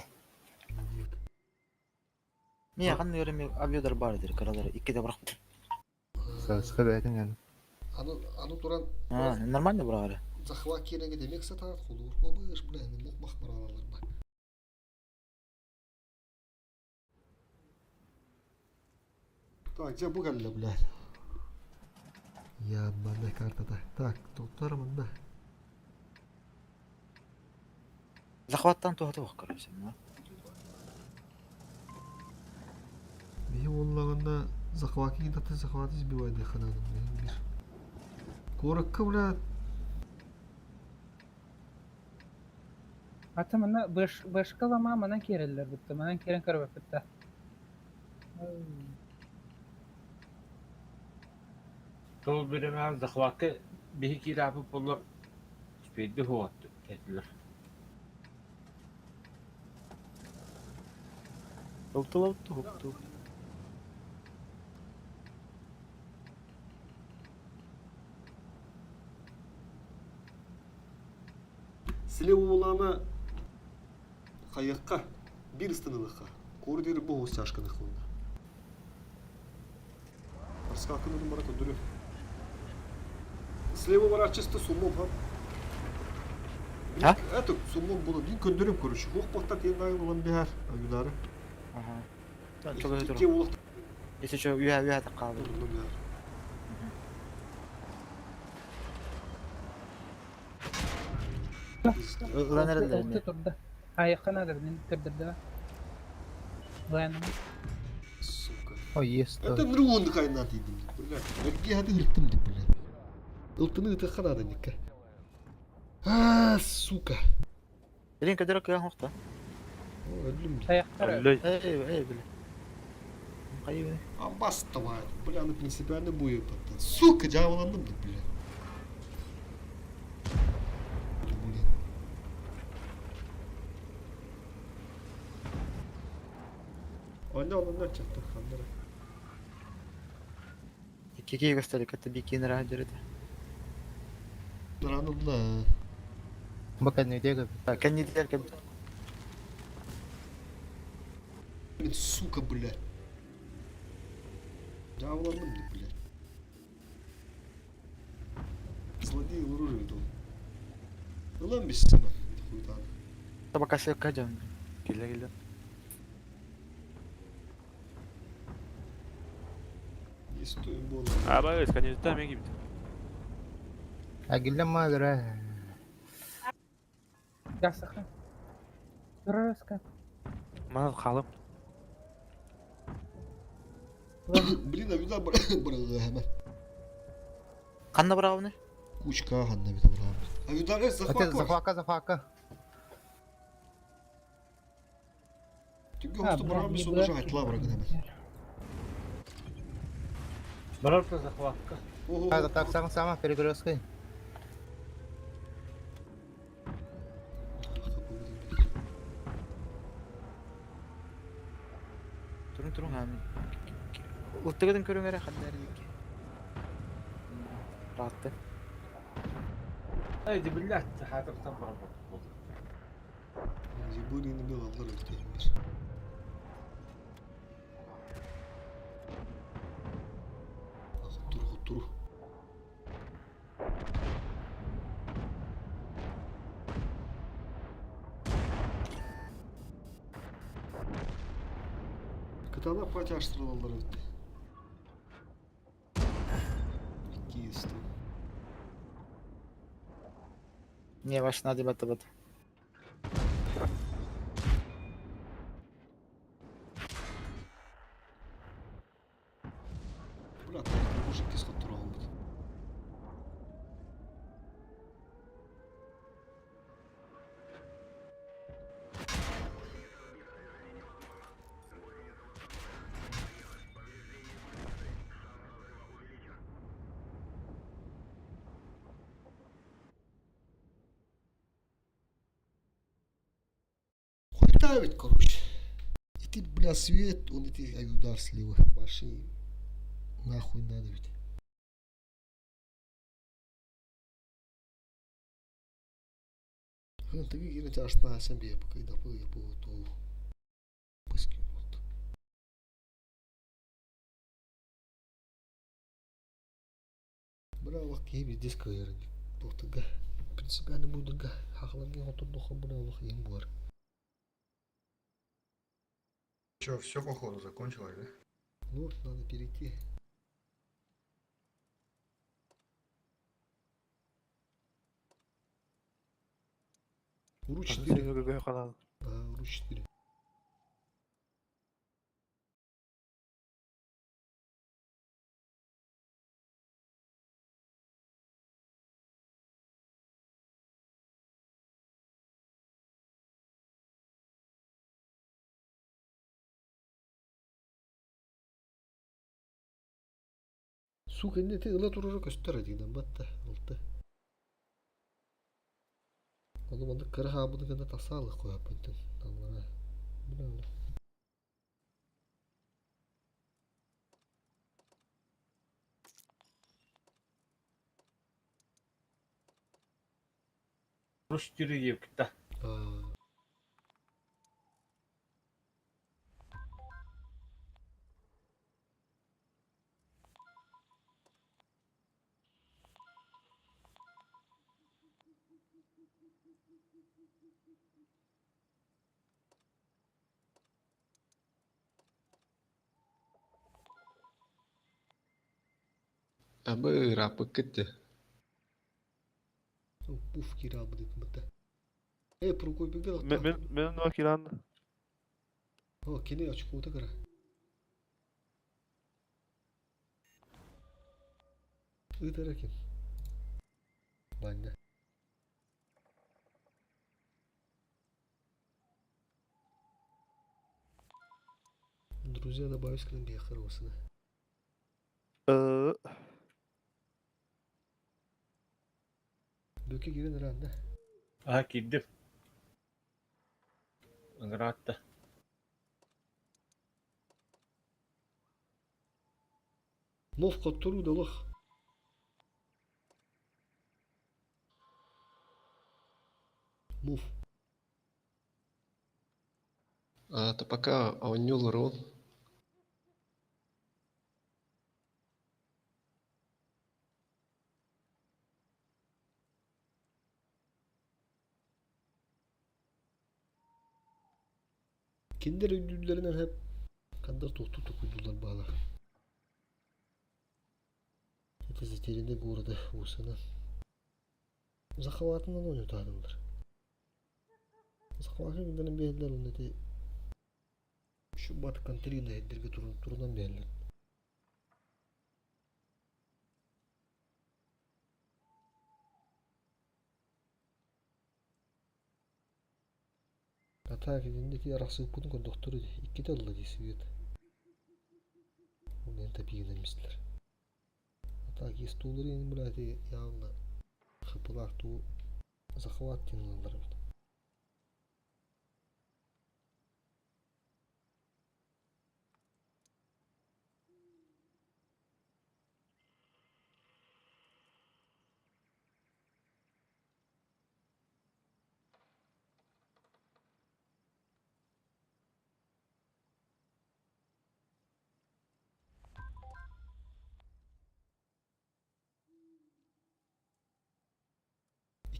Niye kanlı yörüm avyodar baridir karaları. İki de bıraktım. Sıska beytin yani. Аны туран Ha, normal de buraları. захват кереге демек сатат olur. O bu iş bilen mukmak maralar бар. Так, где бугалла, блядь? Я банная карта-то. Так, тут мында. Захваттан туğatı bak kardeşim. Бие онлаганда захватки гидаты захваты сбивайды ханаdım. Bir. Коракка, блядь. Hatta bana başkalama bana keriller bitti. Bana keren karabı bitti. Tol biremez zahvakı bir iki rapı bulur. Spedi huat kediler. Ылтылау. Слева улана каякка бир станылыкка. Коридор бу чашканы хылда. Раскаканын бара көндүрө. Слева бара чисто сумму бар. А? Это сумму было дин көндүрөм көрүшү. Ох бактар тен айыл улан бер аюдары. Ага. Çok özür Ке dilerim. улак Ese şu üye de kaldı. Öğrenirler mi? Сука. О, есть. Это нруунды кайнат идим. Блядь. Эрги хады ылтым дип, блядь. Ылтыны ыты ханада никке. Сука. Elin kadar kıyan hokta. Öldüm. Ölөй. Ey bile. Kayı Амбас давай. Бля, ну принципиально бою потом. Сука, жабыландым деп, бля. Блин. Ondan çaktı kanları. İki gösterdik hatta bir kenara harcadı. Дранылда. Бака не дега. Kendi derken Блин, сука, бля. Жабыландым деп, бля. Злодей вооружит он. Ulan bir sistema. Хуйтан. tabakası yok kacan. Келе. Не стоим было. Абай, конечно, там gibi. Агилля магра. Мана халым. Блин, а вида брала hemen. Kanla bravo ne? Кучка ханна вида брала. А вида Это захват. захвака. Тюге хосту брала bir sonunda жайтла брага hemen. Барапта захватка. Ого. Так, сама перегрузкой. Turun abi. Uttıgadın körüngere kadar iyi. Rahattı. Haydi billah hatırtan barbat. Зибурины был аллар öteymiş. Хуттур. Катана потяжтыралар өтті. 200. Niye başına hadi batı batı. Брат, мужик кис хуттур алды. Хуйта ведь, короче. Эти, бля, свет, он эти аюдар слева. Большие. Нахуй надо ведь. Tabii yine çarşıda sen bir yapı kayda yapı to. Пуски вот. Бля, вак ей здесь кайрын. Тоқтыга. Принципиально будыга. Хақланген отырдық бля, вак ем бар. Че, все походу закончилось, да? Вот, надо перейти. Уруч 4. қалады. Уруч 4. Su kendine ıla dururu gösterdiğinden battı. Oldu. Oğlum adı karı habını kadar tasalık koyup bintin. Allah'a. Bilmiyorum. Rus türü gibi gitti. Aa. Abi rapı gitti. Bu fikir abi dedim battı. Pro bir gel. Benim de vakilandı. Ha kene açık oldu kara. Idara kim? Bende. Друзья, добавить к нам бехаросына. Döke girin herhalde. Aha girdim. Rahatta. Mov kotturu da lох. Mov. А то пока аунюл рол. Kinder ödüllerinden hep kadar tohtu koydular bağla. Gazetelerinde gorda o sene. Zahavatından oynuyor adamlar. Zahavatın günden belirler onu dedi. Şu Batı Kantri'nin heddirge turundan belirler. Hata gidindeki arası upudun doktoru iki de Allah diyesi. Onu tabi yönelmişler. Hata ki stoğları yeni bıraktı yağınla kapılar tuğu zahavat dinlenler.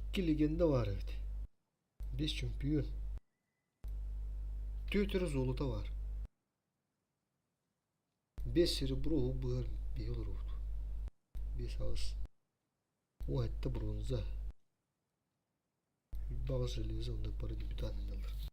İki legenda var evet. 5 şampiyon. 4 zolota var. 5 серебро был белый. 5 ağız. O hatta bronza. Bazı железо onda para gibi tanınırlar.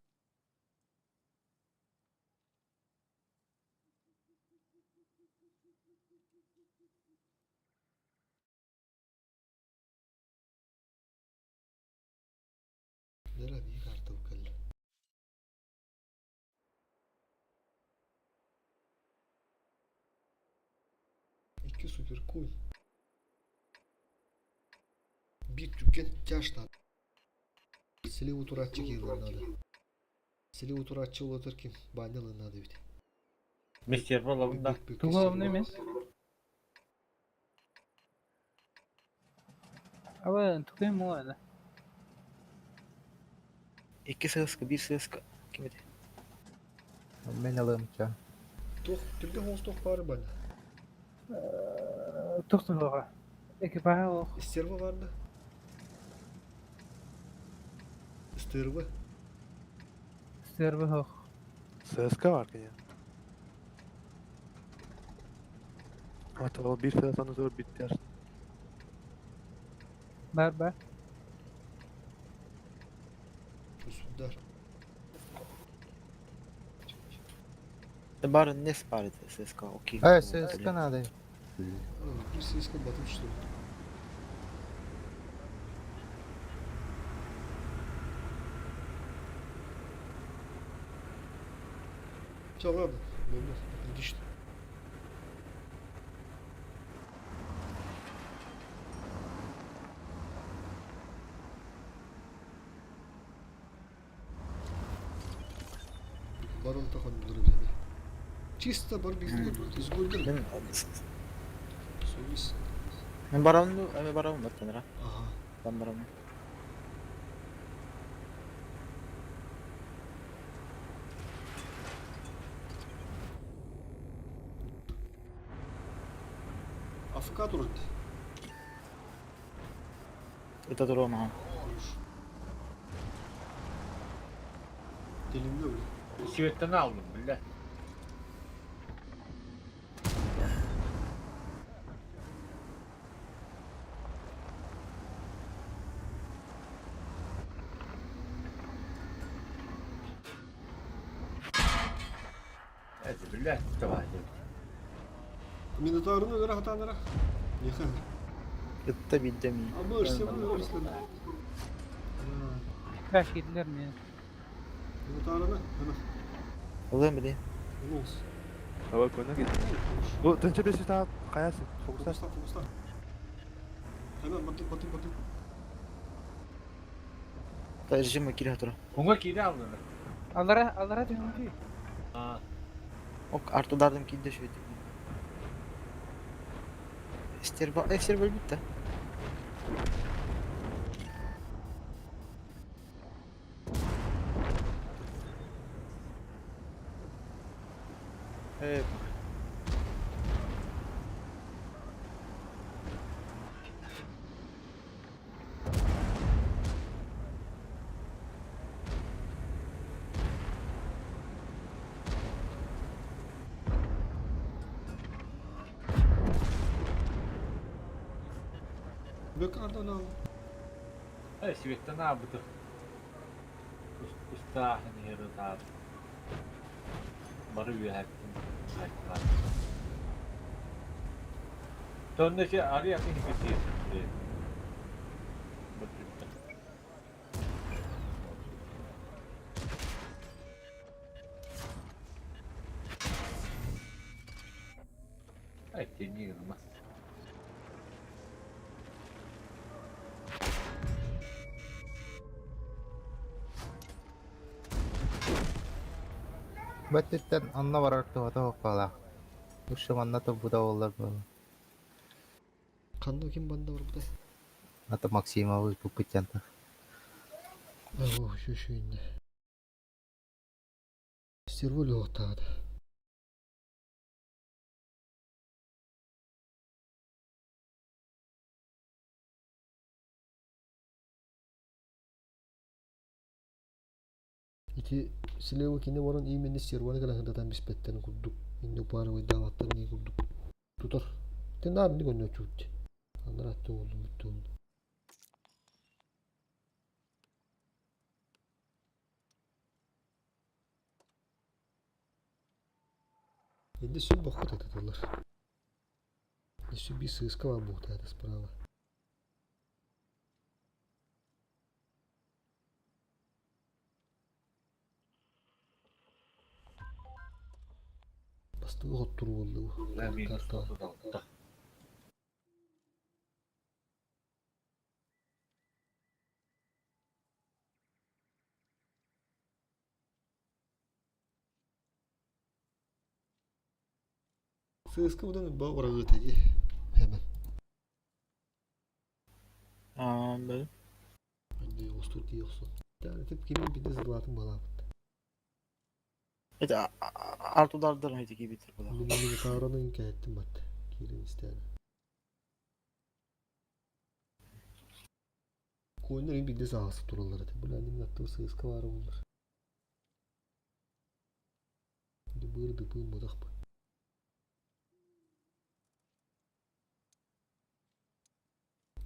Nere bir kartı bu kalle. İki süper koy. Bir tüken yaşlar. Слева туратчик егор надо. Слева туратчы olotır kim? Banyalı надо bit. Mister Bolab'da. Tuğum ne mi? Ama tuğum mu öyle? İki sığıskı, bir sığıskı. Kim dedi? Ben alırım ki. Toch, tilde hons toch var bana. Tuğum hoğa. Ekipaj hoğa. İsterva vardı. İsterva. Servi hoğa. SSK var ki ya. Hatta o bir senetten sonra bitti. Berber. Üstündar. Barın ne siparişi SSK? Okey. Evet, ses kanadı. Bir ses kapatıp işte. Çal abi. Olmaz. Bakın işte. Чисто бар bizde izgulden. Ben Solis. ben baravun da tanır ha. Aha. Ben baravun. Afrika durdu. Öte durum ha. Dilimde öyle. Sivet'ten aldım bile. Hadi bile. Tamam. Minotaur'un göre hatalara. Yakın. Öte bildim. Ama örse bu örse. Kaç gittiler mi? Minotaur'una hana. Olur bile. Ne olsun? Hava koyuna git. Bu tınçı bir şey daha kayasın. Fokuslar. Fokusla. Hemen batır. Tercih makine hatıra. Konga kiri aldın. Allara diyorum ki. Ha. Ok artı dardım ki de şöyle. Ester böyle bitti. Evet. Bekardan al. Hadi Sivet'ten aldı. Usta hani yarı daha. Barı bir hakkın. Sonra şey arı yakın hipesi. Ay deniyorum ha. Batitten anla var artık o da hoppala. Uşum anlatı bu da olur böyle. Kanda kim banda var burada? Atı maksimal bu pıçantı. Oh şu inne. Servo lotada. İki silahı kine varan iyi mendes servana kadar hadadan bispetten kurduk. İndi para ve davattan iyi kurduk. Tutar. Ten abi ne gönlü çuğut. Anlar attı oldum bitti oldu. Енді сүйін бақыт атадылар. Сүйін bir сыйска var muhtemelen справа. Bastığı hot turu oldu bu. Karta. Сыйска budan bağ orağı ötedi. Hemen. Böyle. Anne ostur diyorsun. Yani tip kimin bir de zırvatın bana. Evet artı dardır haydi gibi bitir bu da. Bunu kavranı imkan ettim bak. Kirin isteyen. Koyunların bir de sahası turaları. Bu landim attığı sıйска var onlar. Bir bırdı bırmadık mı?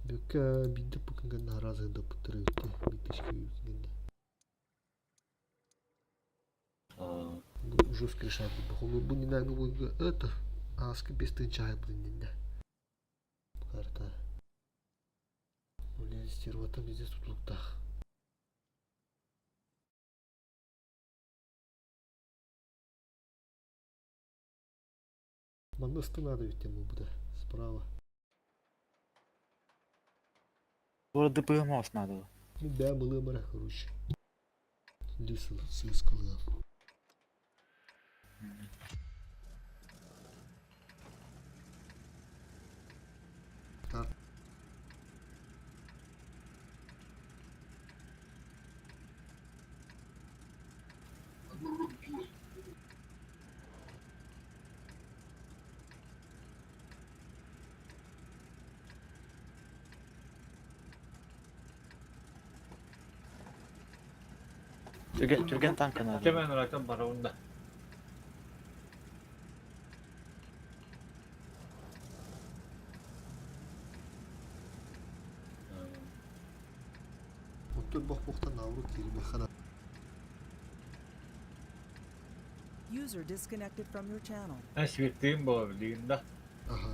Böke bir de bakın kan narazı pıtırı öttü. Bir teşkil yüzünden. Bu жестко решать будет. Bu не надо будет это. Аска без тынчая блин. Карта. Блин, стервата везде тутлукта. Мандасты надо ведь ему будет справа. Bu arada bığım надо. Ну да, было мара короче. Лисл сыскал. Türgen tankına. Hemen orada baronda. Otur bak boktan avruk yeri be kana. User disconnected from your channel. Ben sivittiğim bu bildiğinde. Aha.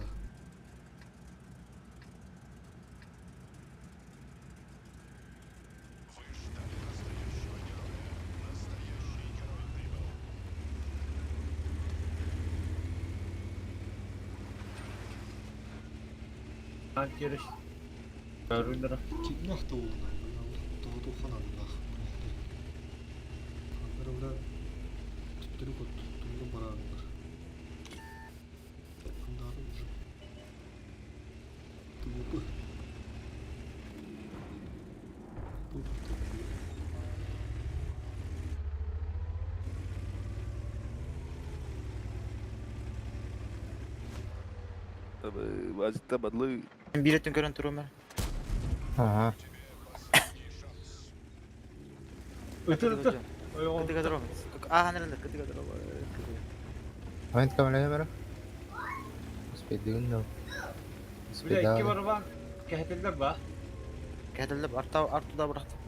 Ben giriş. Göründürüm. Kim nakta oldu lan? Daha da kana Allah. Kanlara ora tutturup tutturup baranlar. Bunlar ucu. Bu. Bu. Bir ettin görün turun ben. Aha. Ötür. Ketika durun. Ah nerede? Ketika durun. Amin kameraya bera. Speed din no. Bir de Speed iki down. var bak. Kehetilde bak. Kedildi artı da bıraktım.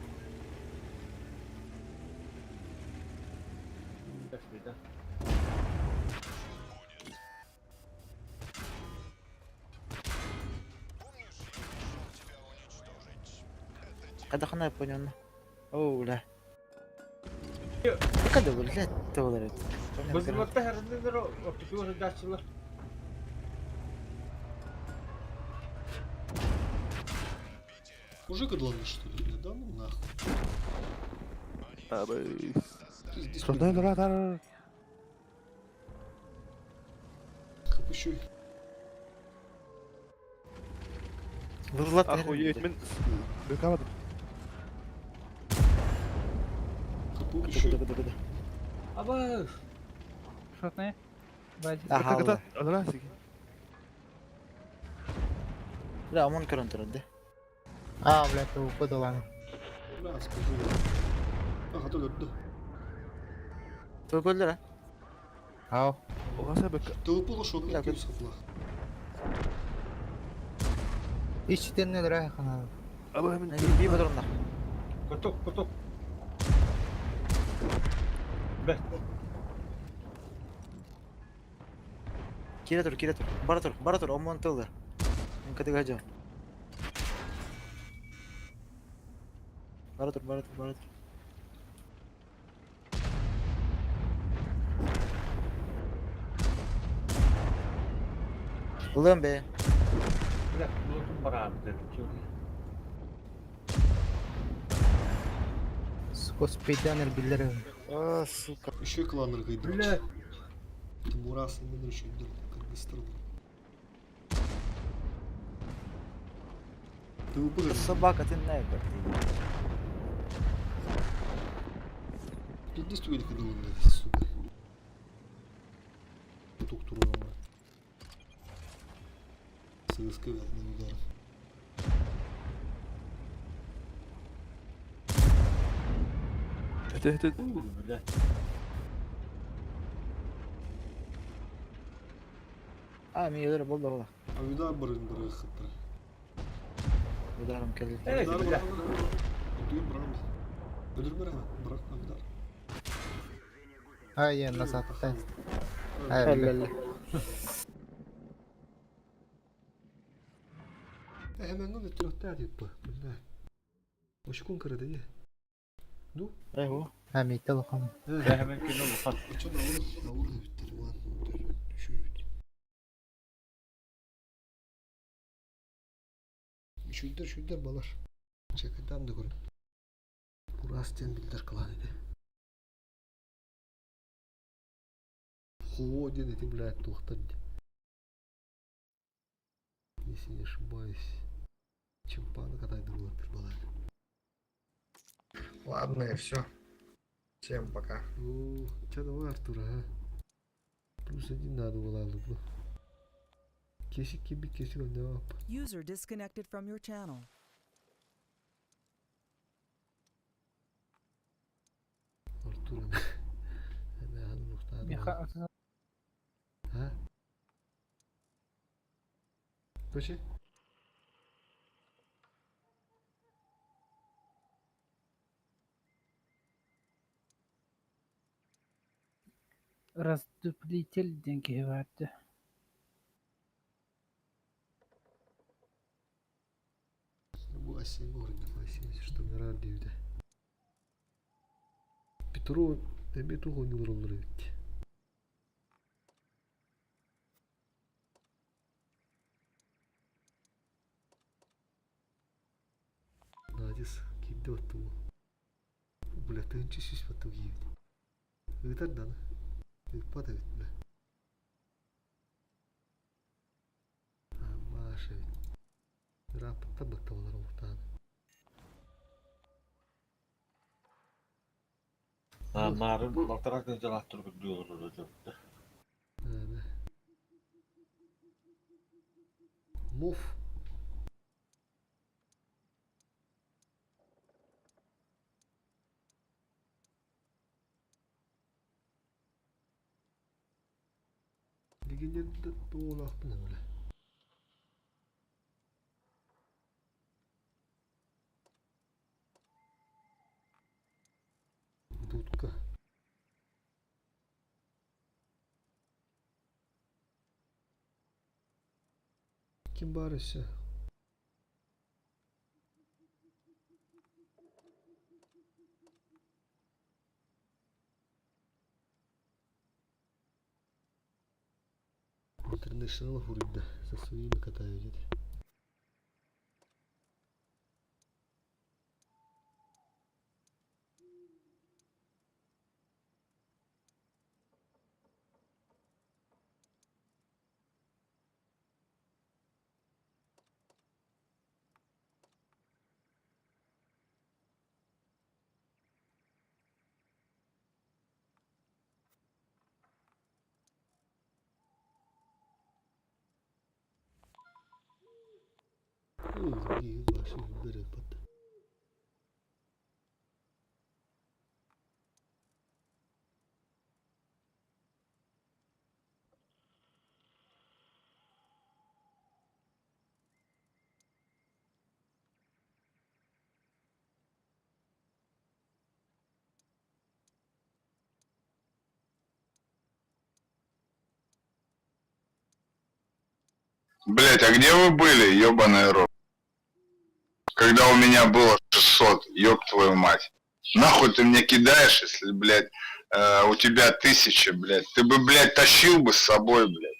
Kada kana yapıyorsun onu? Oo la. Ne kadar olur la? Tavalar et. Bizim orta herhalde o tutuyor daççılar. Уже годланы что ли? Да ну нахуй. Здесь Kapışıyor. Vurlat. Kapışıyor. Gıdı. Ama Aha Allah. La aman körün turun de. Ah, bleh tu ko doang. Biraz kapışıyor. Aha da gördü. Çok öldü la. How? Tavuk ulaş onu Ya, yapıyor safla. İçten ne lira kana. Bir durumda. kutuk. Be. Kira tur. Bara tur. Aman tıldı. Ketika aja. Bara tur. Ulan be. Bir de bulutun var abi dedim. Sko speed down billere. Ah suka. Еще кlanları kıydı. Bile. Timuras'ın benim şimdi Kırgızstan'da. Tavuk Собака ты на это. Тут действует кадалında сука. Tutuk duruyor ama. Сыска верный удар. Bile. А, мне удар был давно. А вида бırın хытра. Ударом келdi. Evet Vidar bile. bırak. Diyor bırak. Öldürme bırakma Vidar. Ah, yeah, назад. Helal. Hemen onu götürüyor yapı. Bunlar. Hoş kırdı ya. Eho. Ha, mita lo kan. Ve hemen kilo bu kat. Çok ağır bitti lan. Şuydur balar. Çekildim de görün. Bu rastyen bildir kılan idi. Ho dedi блядь, toxtadı. Если не ошибаюсь. Чемпан катайдыр вот балар. Ладно, и все. Всем пока. О, что там Артур, а? Плюс один надо было bu. Kesik gibi kesik ne yap? User disconnected from your channel. туран. Эме аны нуктаны. Меха Ha? Proszę? раздуплитель деньги verdi. Bu Asiye город, Asiye, что мне радиода. Петру, эме тугон yıllar бит. Надис, кидде отту. Бля, тынчы шиш бату гибит. Ыйтар дана. Ыппата бит, бля. Маша бит. Рапта батталар ултан. Narın batarak jalattırıp diyorlar hocam. Öyle. Muf. Liginde doğulak bu ne böyle? Дудка. Kim barışsa? International Hurrida со своими катают. Другие ваши выборы потом. Блять, а где вы были, ёбаный рот? Когда у меня было 600, ёб твою мать. Нахуй ты мне кидаешь, если, блядь, у тебя 1000, блядь. Ты бы, блядь, тащил бы с собой, блядь.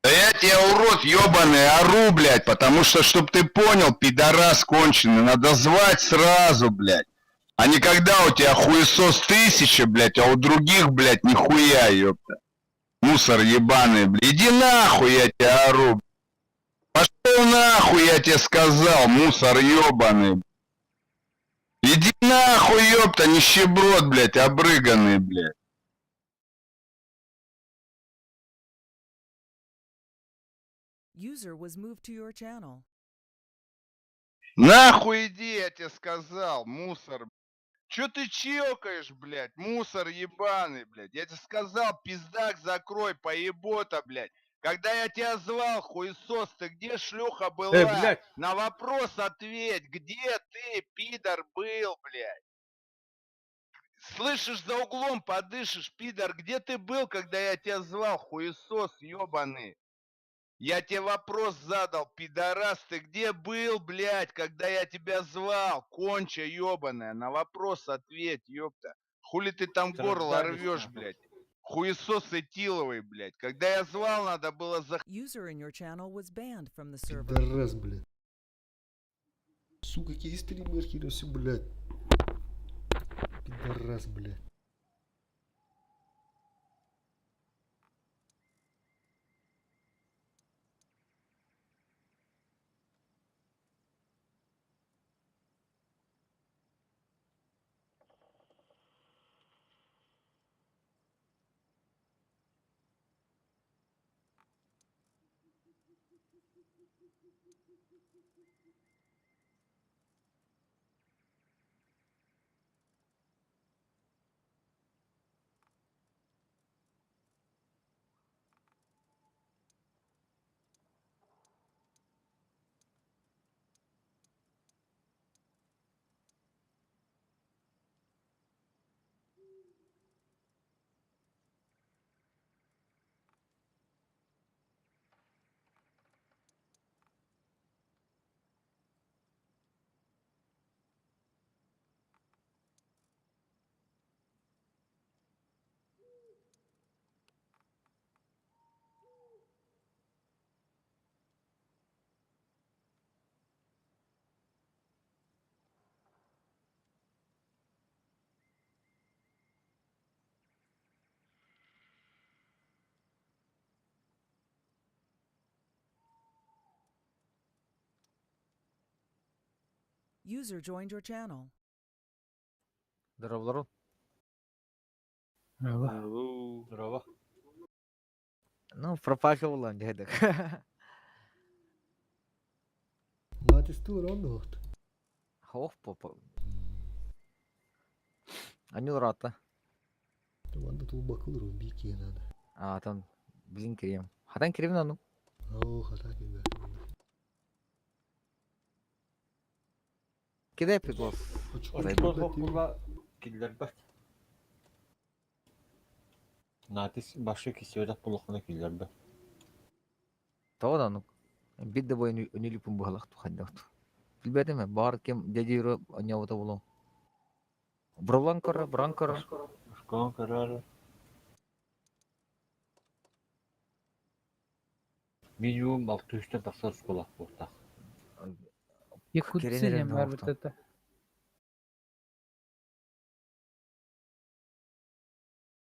Да я тебе, урод ёбаный, ору, блядь, потому что, чтоб ты понял, пидорас конченый, надо звать сразу, блядь. А не когда у тебя хуесос 1000, блядь, а у других, блядь, нихуя, ёпта. Мусор ебаный, блядь. Иди нахуй, я тебе ору. Пошел нахуй, я тебе сказал, мусор ебаный. Иди нахуй, ёпта, нищеброд, блядь, обрыганный, блядь. User was moved to your channel. Нахуй иди, я тебе сказал, мусор. Чё ты чокаешь, блядь, мусор ебаный, блядь. Я тебе сказал, пиздак закрой, поебота, блядь. Когда я тебя звал, хуесос, ты где, шлюха, была? блядь. На вопрос ответь, где ты, пидор, был, блядь? Слышишь, за углом подышишь, пидор, где ты был, когда я тебя звал, хуесос ебаный? Я тебе вопрос задал, пидорас, ты где был, блядь, когда я тебя звал, конча ебаная, на вопрос ответь, ёпта. Хули ты там горло рвешь, блядь? Хуесос этиловый, блядь. Когда я звал, надо было за... User in your channel was banned from the server. Пидорас, блядь. Сука, какие стримерки, да все, блядь. Пидорас, блядь. User joined your channel. Здорово. Здорово. Ну, пропахивал он, дядя. Мати стур он нохт. Хох, попа. Анюл рата. Tamanda tuğ bakılır o bir iki yana. Atan bizim kireyim. Hatan kireyim onu. Oo hata gibi. Kide yapıyor gol. Очкол хокула киллер бат. Натис башы кисиодак булохуна киллер бат. Tamam onu. Bir de bu önülüpün bu halak tuhanyaktı. Bilmedi mi? Bağır kim dedi yürü anyavata bulun. Buralan kara, buran kara. Ушкон карар. Минимум 600 тасар сколак болтак. Керенерин var orta. burada da.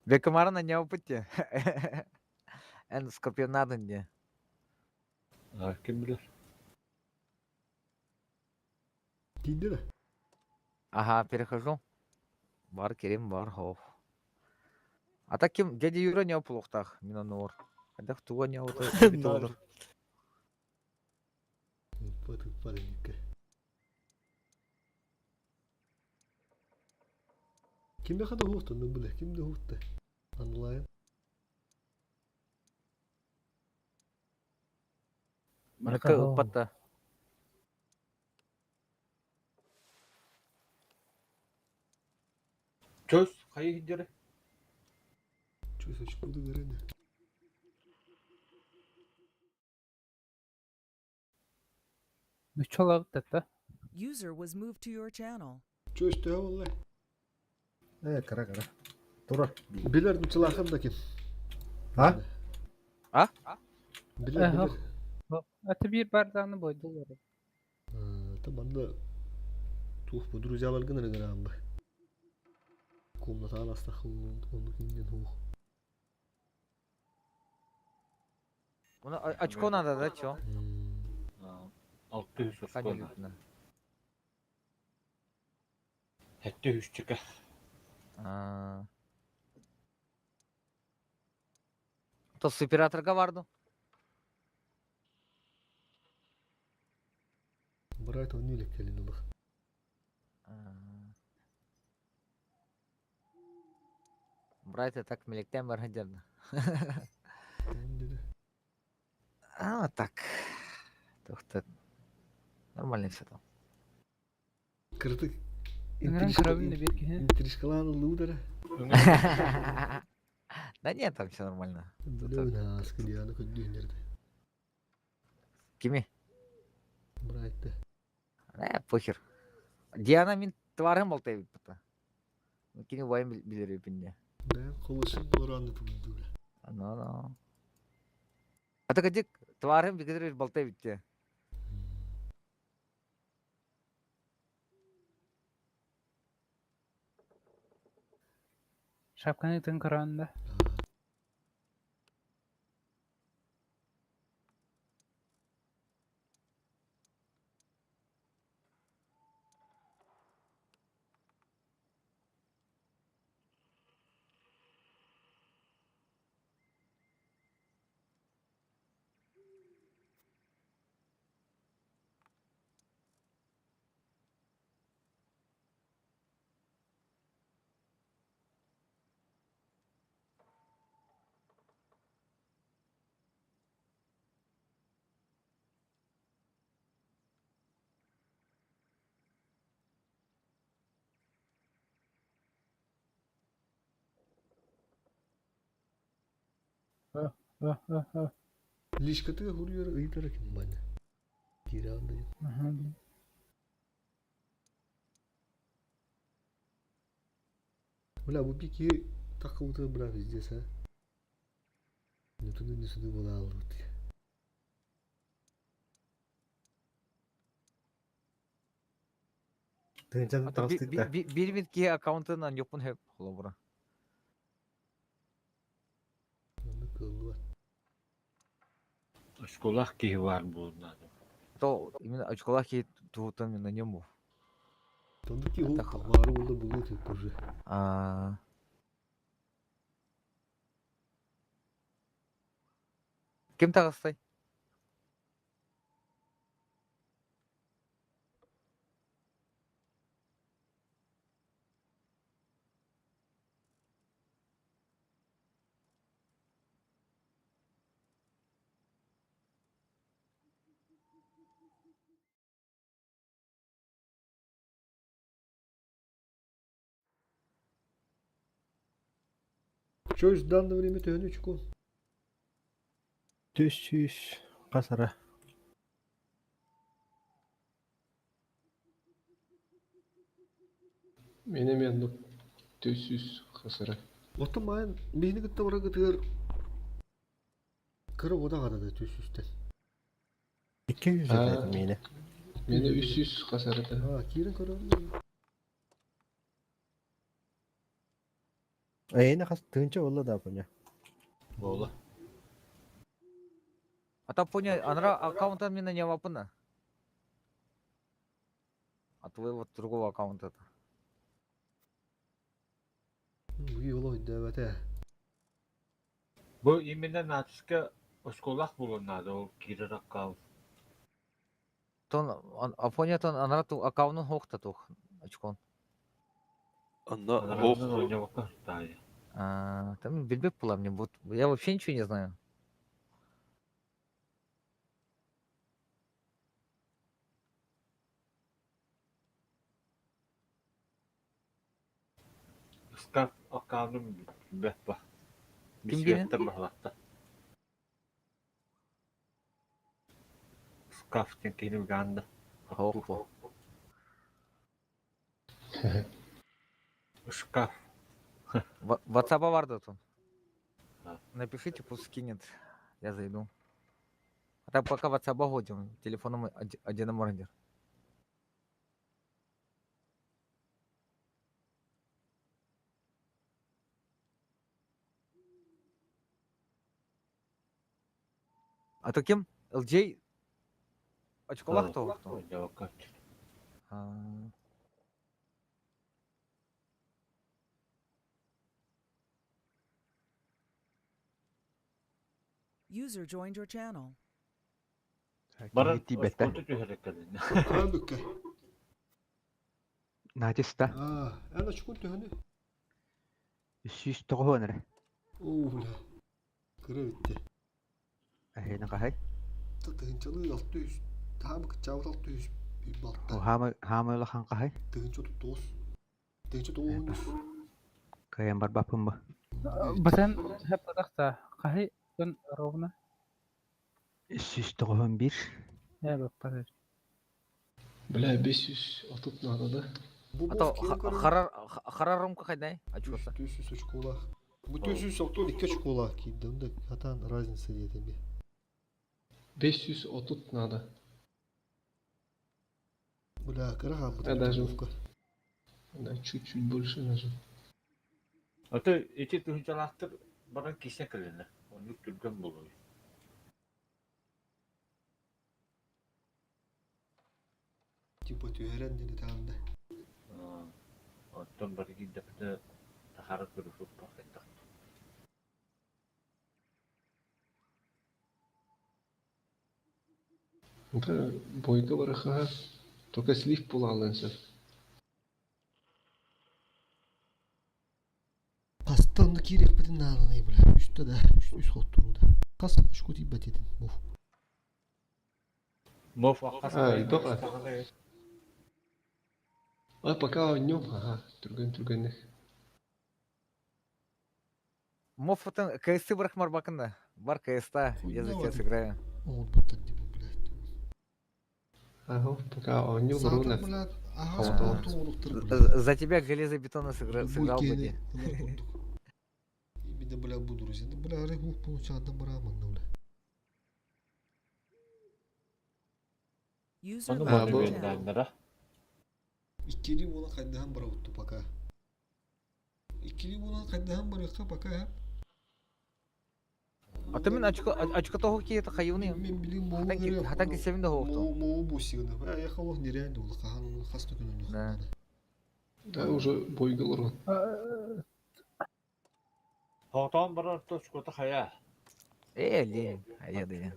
Бекамаран anyavı pıttı. En skopionadın diye. Kim bilir? Değil mi? Ага, перехожу. Бар Керим, бар Хов. А так кем дядя Юра не оплохтах, Минонор. А так туа не ауто. Batı panik. Kimde kadar hoştu ne bile? Kimde hoştu? Anlayın. Mereka empat dah. Çöz. Hayır hindere. Çöz açık oldu gören de. Müçolak da. User was moved to your channel. Çöz de vallahi. Kara. Tura. Bilir bu çılakın da kim? Ha? Ha? Bilir. Atı bir bardağını boydular. Tamam da tuh bu друзья gına gına be. Комната аласта onu kinden hu. Ona açık надо, да, чё? 600 Kaç ушкон. yüzünden? 700 çıkı. То с операторга vardı. Брайт он нилек келин бak. Брать так мелектен бар хадерді. Tamam dedi. А, так. Тоқтат. Нормально все там. Kırtık. Ünren karabinde bir ki. Intrişkalan ludere. Да нет, там все нормально. Böyle ne askı diyanı kötü indirdi. Kimi? Брайт'te. Похер. Диана min тварым болтай бит. Кини вайм билер ипинне. Ben koluşum orandı buldu. No. Ата кадик тварым бигдер болтай бит. Şapkanı tın karanda. Lişkatı huruyor ıyıtarak bana. Geri andayım. Бля, bu bir ki takımda bırak izlese. Nutunu nüsünü bana aldı. Bir bitki account'ından yokun hep kolabora. Onda kıllı var. Ушколах ki var bunlar. То именно очколах и tuhutun на нему. Tanıdık ki o Takıl. var oldu buluyor tek burcu. Kim tağыстay? Что ж в данное время тönüçku? 400 kasara. Menemen 400 hasara. Otomayın beni gitti oraya gidiyor. Kırı oda kadar tüsüsten. 200 Ha. dedim yine. Mene 300 hasara da. Ha kirin kırı. Yine kas tığınca oldu da punya. Болы. Ата поня, анра аккаунтан меня не вапына. А твоего другого аккаунта. Bu yolu ödevete. Bu именно натышка осколах булынады, ол кири раккал. Тон, апоня тон анра ту аккаунтын хокта тух. Очкон. Анараны ойнабакка тайы. Там билбеп была мне, вот я вообще ничего не знаю. Скаф аккаунын бәп ба. Ким Бисветтер бахлақта. Скаф тен кені уганды. Хокпо. Шкаф. WhatsApp варда тон. А. Напишите, пусть скинет. Я зайду. А так пока WhatsApp ходим, телефоном один мордер. А то кем? LJ? Очколах то? Ойнабакка. User joined your channel. Баран Gitti bette. осколты түйереккелін. Kalbükke. Natista. Ana çukur tönü. 300 toğu nere. Uula. Kırı bitti. Yine kahay. Tığınçalı 600. Daha mı kıçağı 600. Bir O batta. hama yola kan kahay. Tığınçı 30. Tığınçı 900. Kayan bar bapın ba. Basan hep adakta kahi kan rovna 300 toğu bir. ya bakar. Бля, 500 отут надо, да? Bu А то boz kirin kırı. харарым кайдай? Очкоса. 400 очкола. Bu 400 oktul 2 очкола kiydim de hatan разница dedim bir. 500 отут надо. Бля, кыра ha bu Я даже- торговка. Да, чуть-чуть больше даже. Аты эти түйінчалақтыр баран кесе кіліні. Оны түрген болуы. Типа tüheren dedi tamam da. Оттон бары гиддепті тахары көріп бақайдық. Да, бойка бараха. Только слив пулалынсыз. Pastanlı kirek bidin nalını bula. Üstte de üst hotturuda. Kas şu tibet edin. Bu. Моф аққас доқа. А пока о нем, ага, түрген. Моффатын КС бырахмар бакында. Бар КСта, я за тебя сыграю. Oğul bu tadı bu blядь. Ага, пока о нем Zaten ровно. blядь. Aha Havalı. sportu oluktur blядь. За тебя железобетона сыграл бы. Bulkeni. Bir de blядь bu друзья. Blядь рыбу bunu çağdan bırakman da blядь. User Оны left А, your бұл- channel. бөлгендері. İkili buna kaydahan bıraktı paka. İkili buna kaydahan bıraktı paka ya. А ты мен очко того киета хайуны. Мен билим моğu Хатан кисевин да хоқты. Моğu bu sigını. Ya yakalох нереально oldu. Kahan onu hasta gününü. Да. Да, уже бойгал урон. Хотон барар точку-то хая. Лень, а я да я.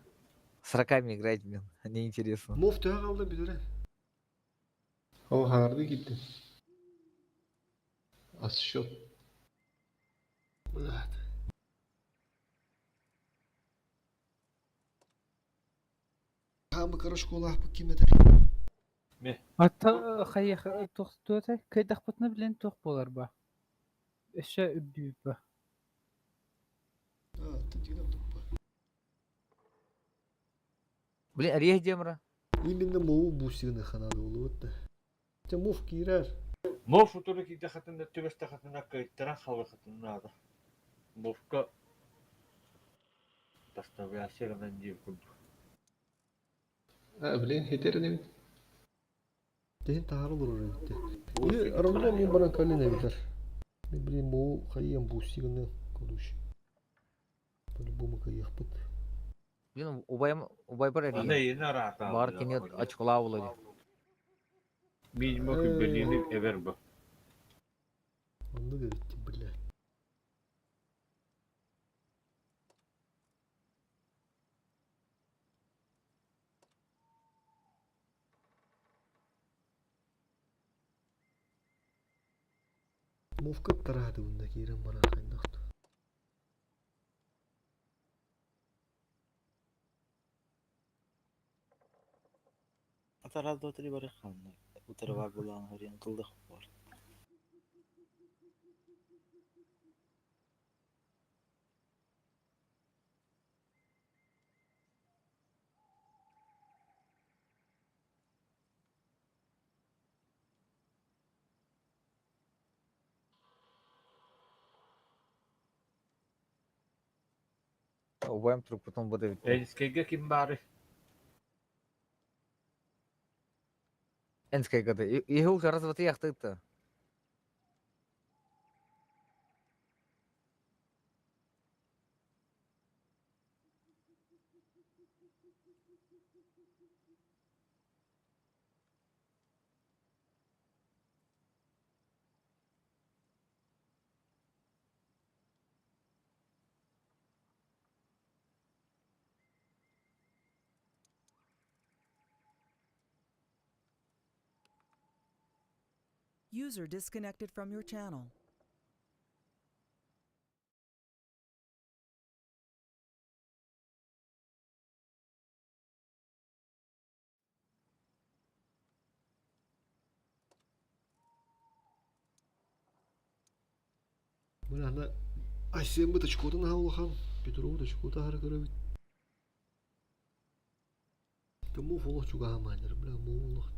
С раками играть, блин, неинтересно. Мов тüе kaldı bir öyle. О, ханарды gitti. Az счет. Evet. Hamı karışık olah bu kime de. Ата хайях тохтуотай кайдахпытны билен тох болар ба. Эше үбдүп ба. Ha, tücüne tutma. Блин, рех демра. Именно мову bu sigine kanadı olup da. Te mov girer. Мов футуры киде хатында төбөстө хатына кайттара халы хатына ада. Мовка таставясернан дип курду. Блин, heterin Dehin tahalı olur oraya gitti. Bir aramda mı bana kaline gider. Ne bileyim movu kayıyan bu sigine konuş. Böyle bu mu kayıyak bıt. Блин, убай бар Анда рех. ена рата. Бар кенет açıkla болады. Минимо күбелини эбер бу. Onu da gitti bile. Mov kıp taradı bundaki yerim bana kaynaktı. Ata раз, два, три бары ханны. Утырва булан хорен кылдык бар. Убаем труп, потом буде. Энскеге ким бары? Энскай гады. И уж раз вот яхты-то. User disconnected from your channel. Böyle hani ay sen bu da çikolata ne havlu bir dur o da çikolata har göre bit. Te mov olur çok ahamanır bile mov olur.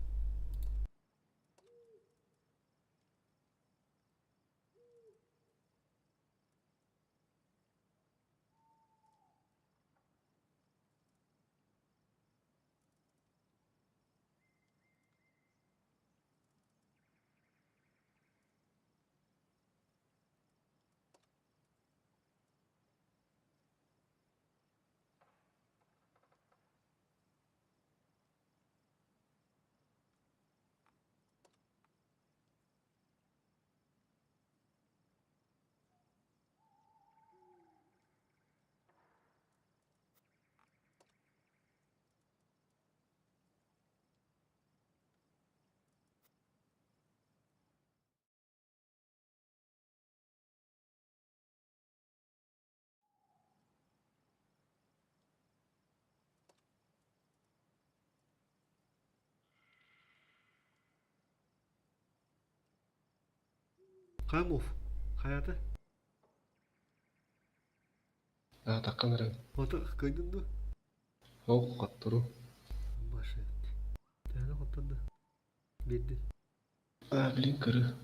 Kay mov. Hayatı. Takkan reng. Ata kaydın da. О, katturu. Başı. Tane katladı. Bildi. Блин, kırı.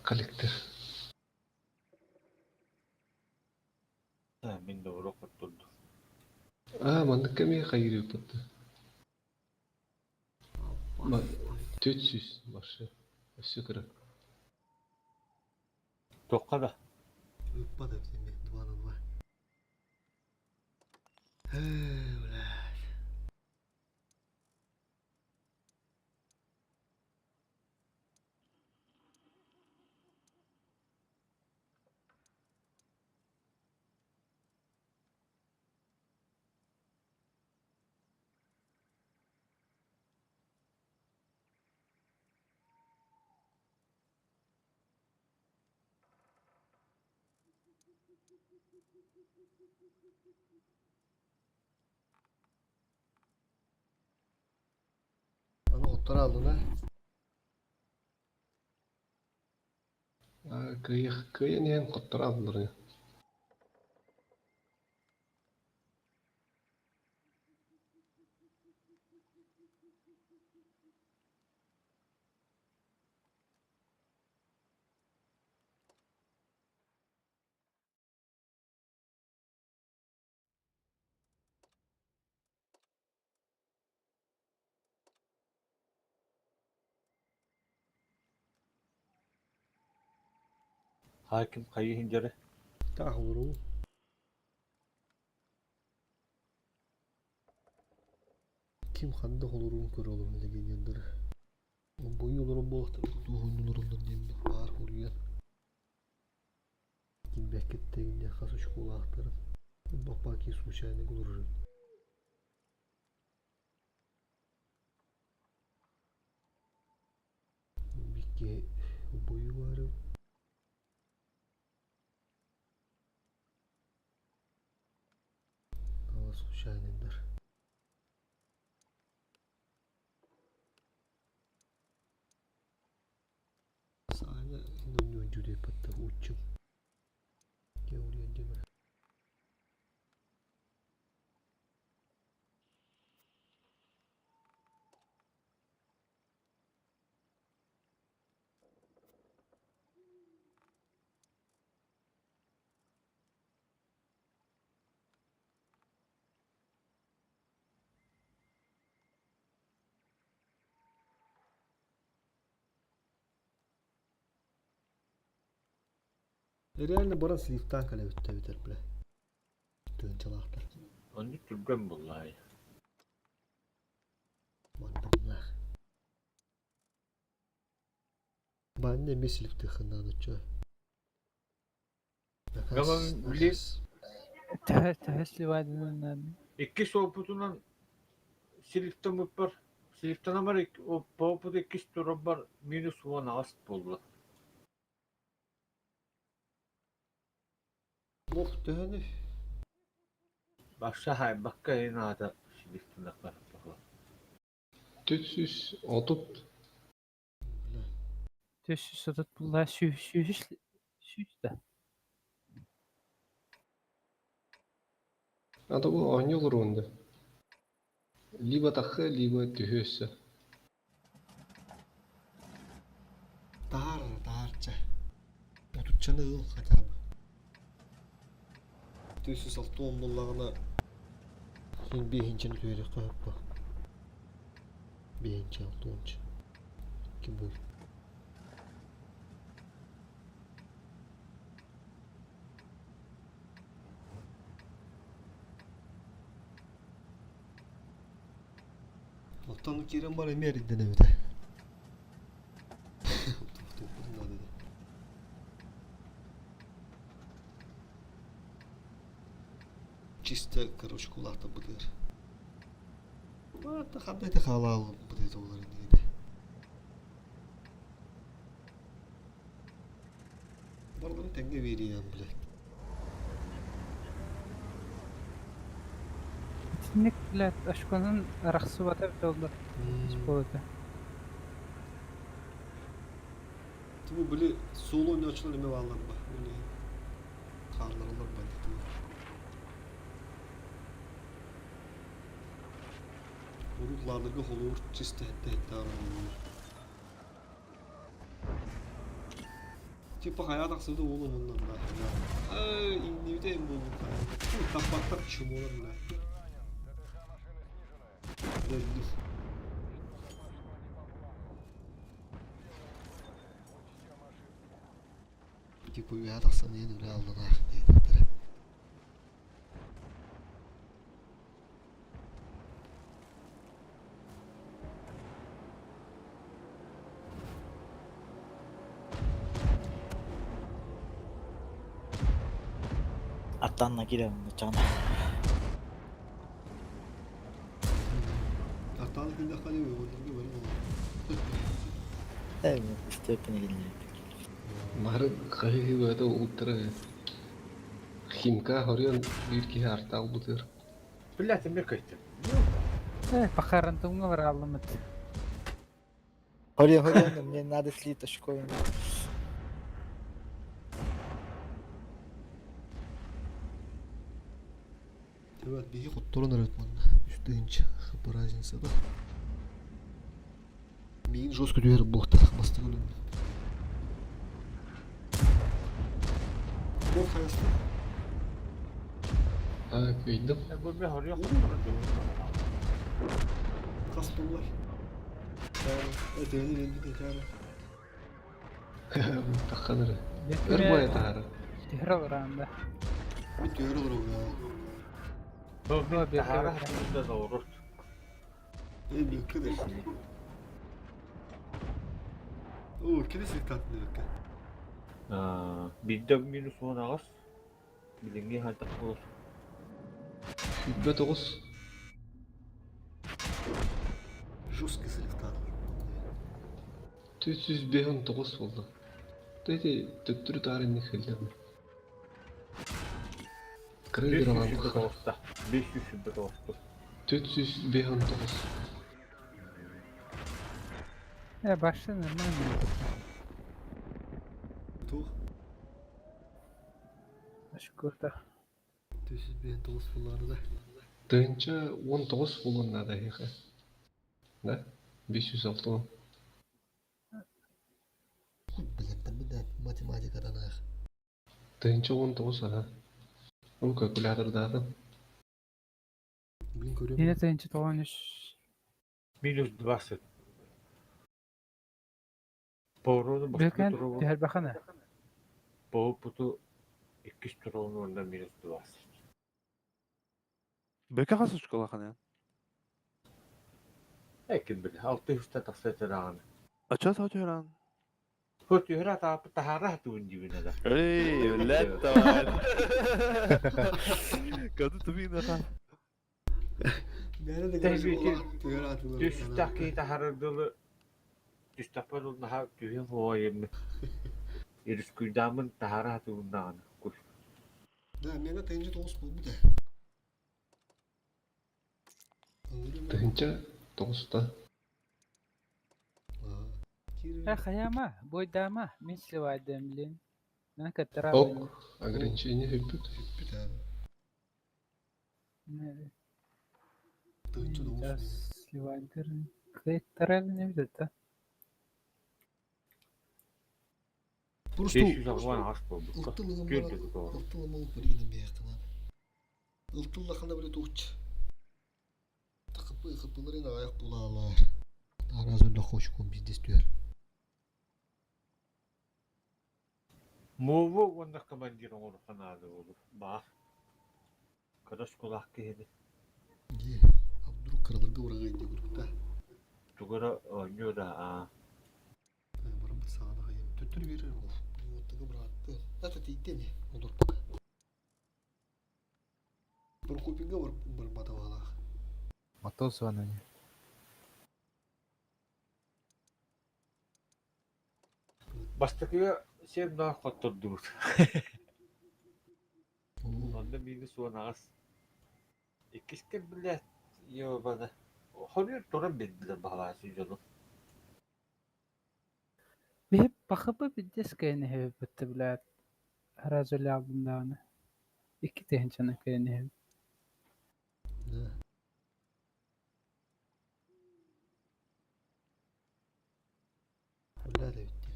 Коллектор. Min doğru kurtuldu. Mandık kemiğe kayır yapıttı. 400 başı. Aşağı kırı. Tokkada. Öpmadı bir de duvarın var. He ulan. Ana otlar aldın ha. Kıyı niye kutlar aldılar ya. Hakim kayı hincere. Tah olurum. Kim kanda olurum kör olurum degen yandır. Boyu olurum bu vakta oynularından demlik var oluyor. Kim bekket degen yakası şu kolu aktarım. Bak baki su çayını buluruz. Bir boyu var. Hava su çayındır. Sana oyuncu diye patta uçum. Gel oraya cemre. Реально баран сливтан кале өттө битер биле. Тön çalaklar. Onu türgün vallahi. Mandılar. Ben de meslifti xından uçu. Yaman bile Tehesli vadinin iki soğuputundan siliften var. Siliften ama o soğuput iki storum var. Minus 1 ast buldu. Of dönü. Başka hay bakka yine ada siliften akar. Tütsüz otup Tössü satat bunlar da. ада bu oynuyor olur onda. Liba takı, liba tühüsü. Darça. Otutçanı ıl hatabı. Tüysü saltı onlullağına sen behincini tüyerek koyup bu. Behinci altı onca. Kim bu? Altanlık yerim var emerinden evde. Чисто, короче, кулакта быдыр. Вот, хандай да халал быдыр олар нейди. Барлыгын теңге берейін, блядь. Tinlik bilet aşkonun araqsı vata bit oldu. Sporda. Bu böyle solo oynaçılar eme bağlar bak. Böyle karlar olur belki. Uruklardaki olur, çiste hette olur. Типа hayat aksıda oğlum ondan da. Ay, indiğimde en buldum. Tak çımolur lan. Öldüm. Типа hayat aksıda yeni öyle aldılar. Artanla girelim can. Kartalık bir dakika değil mi? Böyle oldu. Evet, üstü öpüne gidelim. Mar kayı böyle ultra Химка хорьон bir kişi arta budur. Блядь, мне кайты. Бахарантымга бар алымыт. Хорен, мне надо слить школу. Evet, bir kutturun öğretmen. Üstünç. Bu razınsa da. Min жестко дүйер бұқты басты көлем. Бұл қайсы? Köydüm. Bu bir harıyor. Қас болар. Öteni rendi de kare. Takkanır. Bir Bekle. boya tarı. Tehral oranda. Bir tüyör olur o ya. Bu bir tahara hatında doğru. En büyük kıdır. Oo, kedisi tatlı yok. Bir de minus 10 ağız. Bilingi halde olur. Hübbet oğuz. Жесткий слив tatlı. 409 oldu. Dedi töttürü tarihini kıldım. Kırı bir 500 alan şüphe takar. olsa. 500 şüphe olsa. 409. Başta normal. Tuh. Şükürda. 409 falan da. Dönünce 19 bulunlar da yıkı. Ne? 506. Bilirdim bir de matematikadan ayak. Dönünce 19 ha. O kalkülatör dağıdım. Bilin görüyorum. Yine tayınçı toğanış. Minus 20. Poğrunu başka Belki turu. diğer bakana. Poğu putu 2 turunu onda minus 20. Belki kası çıkıyor lan ya. Ekin bile. 600 tasvet edağını. Açar sadece lan. Hırt yuhra tahara hatun dibine de. Ey, let tamam. Kadın tabii ne kan. Nerede Tabii ki. görüyorum? Tüyör atılır. Düstaki taharırdılı. Düstaparıl daha tüyün hoğayım. Yürüsküldamın tahara hatundan. Kuş. Da, mena tence toz bu bir de. Anladın mı? Dönünce 9'da. Ya kayama, boydama, misli vadem bilin. Ben katara Ok. Ограничение hübbet. Bir tane. Tence toz. Misli vadem. Katara ne bileyim ta. Просто 500 ağvan az oldu. ıltılığım Gördük doğru. bana. Iltılığım olup bir gidin bir yakına. Iltılığına kana böyle tuğç. Takıpı kıpıları yine ayak bulalar. Araz öyle hoş kon biz de istiyor. Muvu onda kamandir onu kanadı olur. Bak. Kadaş kulak kehdi. İyi. Abduruk kırılır kıvırgıydı grupta. Tugara oynuyor da. Buramı sağına kayayım. Tüttür veririm. Yumurtayı bıraktı. Zaten değil mi? Olur bak. Bir kupinga var bir batavalla. Matos vananya. Baştaki şey daha kotturdunuz. Onda minus 10 ağız. İkişken bile yo bana. Horyor duran bildiler bağlasın canım. Bir hep bakıp bir deskayını hep bitti bile. Arazöyle aldığında. İki tehincana kayını hep. Ne? Öyle de bitti.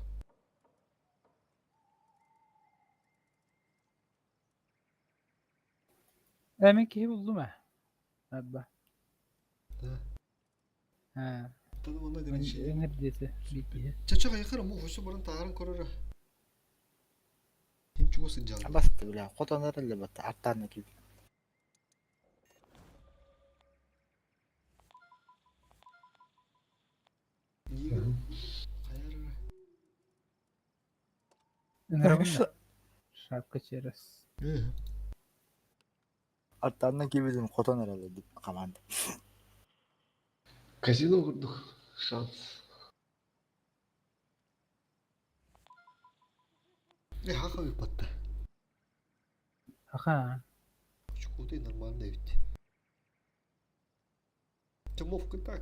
Emin ki buldum ha. Abba. Ne? Ha. Tadım onda gelen şey. Engir diyeti. Bilgiye. Çaçak ayıkırım. Bu hoşu buranın tarın korur. Kim çuğu sıcalı. Bastı bile. Kotonları battı. Arttan gibi. İyi gel. Kayar. Enrabın şapka çeres. Arttan gibi dedim. Koton herhalde. Kamandı. Казино kurduk. Şans. Ne haka bir battı. Ага. Чукоты нормально ведь. Чумов кыта,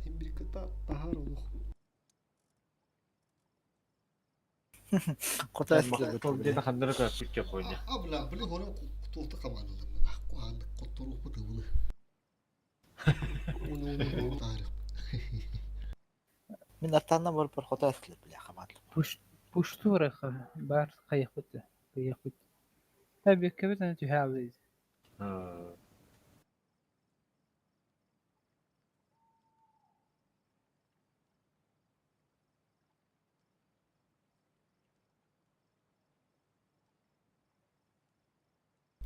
имбирь кыта, тахар улух. Kota Ben bak tolde de handırı kapık yapıyor. Abla bile horan kutulta kamanalım. Akku handık kottoru kutu bunu. Onu tarif. Min attandan bir kota etkiledi bile kamatlı. Pushturak bar qayıqıdı. Qayıqıdı. Tabii ki bir tane tühavlıydı. Ha.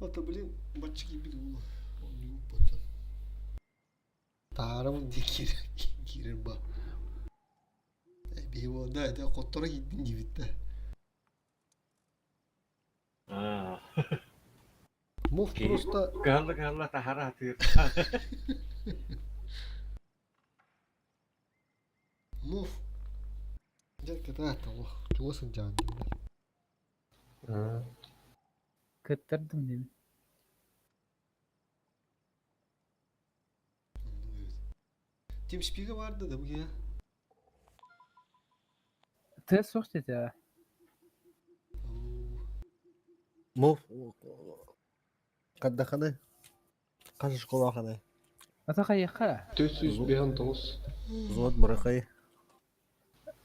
Bata bilin maçı gibi dolu. Onu yok bata. Tarımın dikir. Girir bak. Bir onda da kottora gittin gibi de. Ha. Muf prosta Galla tahara atıyor. muf. Gel kata Allah. Çoğusun canlı. Ha. Kıttırdım dedim. Tim Spiel'e vardı da bu ya. Tı sok dedi ha. Muf. Kadda kana. Kaç kola kana. Ata qayıqa. 400 beyan toz. Zot bırakayı.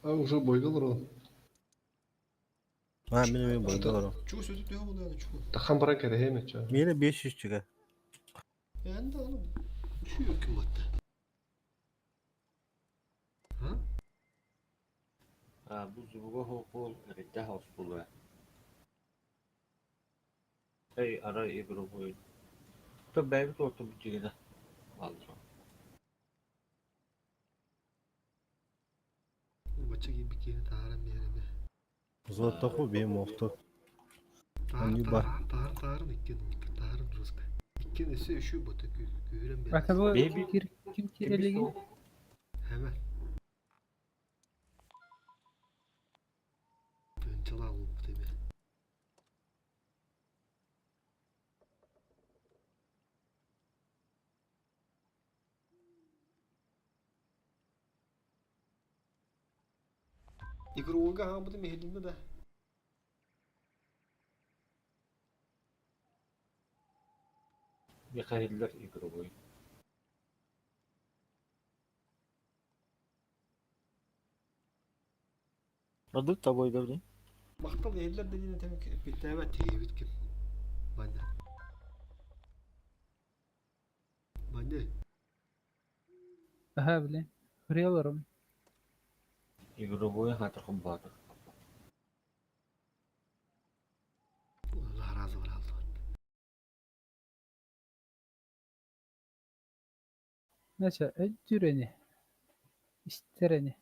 Ha уже boygalar o. Ha benim boyda var o. Çoğu sözü diyor bu da çoğu. Tahan baran kere hemet ya. Mire 500 çıkar. Yani de oğlum. Şu yok ki madde. Ha? Ha bu zubuga hokul rejte house bulu. Hey ara ibro boy. To baby to bir cigina. Aldım. Maça gibi bir kere tarım yerine. Zot da ku benim oldu. Tarım tarım rızkı. İkisi şu botu güvüren bir. Ata bu Baby. kim kireligi? Hemen. Ben çalalım bu tabi. Игру Ольга ha bu da mehillinde de. Bir kahiller ibro boy. Adı da boyda bile. Maktal yerler dediğine tabii ki bir tane teyit kim. Bende. Bende. Aha bile. Hıryalarım. İbro boy hatır kumbadı. Allah razı olsun. Neçe ödüreni. İstereni.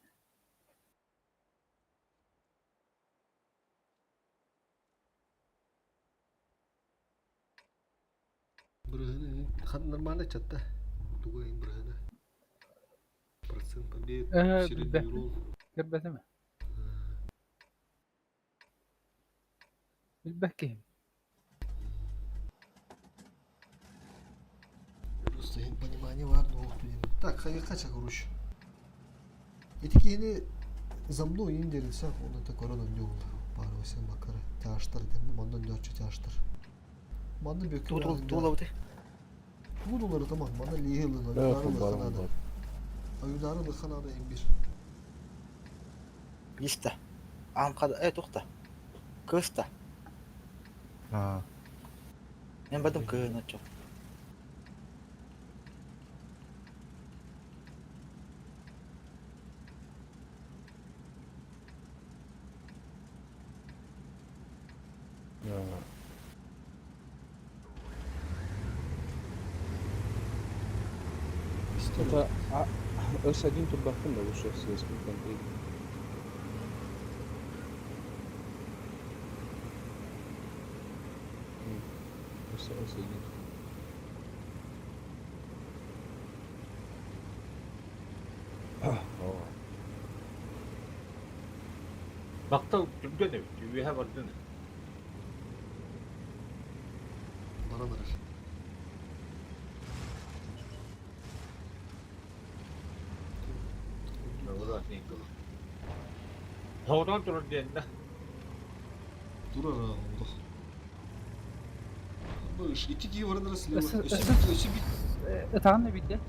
Buraya kan normalde çattı. Dugayım buraya. Процент побед. Средний Bilbek. урон. Görbete mi? Bilbek ki. Просто понимание важно. Так, kaça kuruş? Etik yeni zamlı oyun derilse onda da korona ne oldu? Bari o sen bakara. Taşlar dedim. Ondan 4 taşlar. Bana bir Tuğla bu de. Bu doları tamam. Bana lihilin. Ayudarı da kanada. Ayudarı da kanada M1. İşte. Am kadar tukta. Kısta. Ha. Ben badım kığına çok. Это S1 турбофон, да, лучше всего сколько S1. Bakta dümdene. Düğühe vardın. Aranır. Havadan durur diyenler. Dur ara oldu. Bu iş iki gibi vardır aslında. Isı- Işi ısı- bit, işi bit. Itağın ne bildi?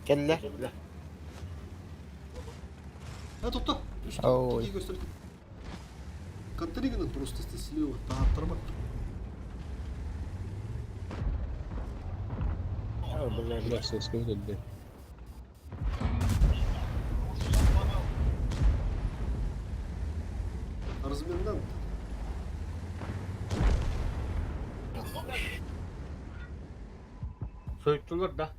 Kelle. Ha tuttu. Düştü. Ой. İkiyi göster. Катригана просто слева. Тармак. Бля, все, сколько блядь. Размендан. Soyuttular da.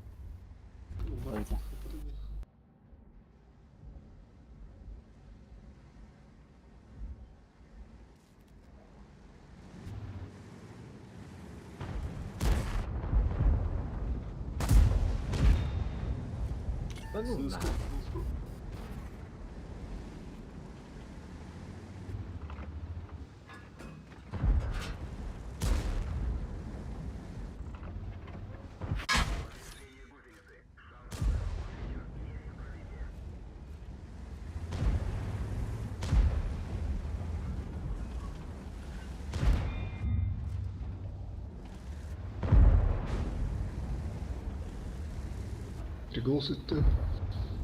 Пригнулся ты,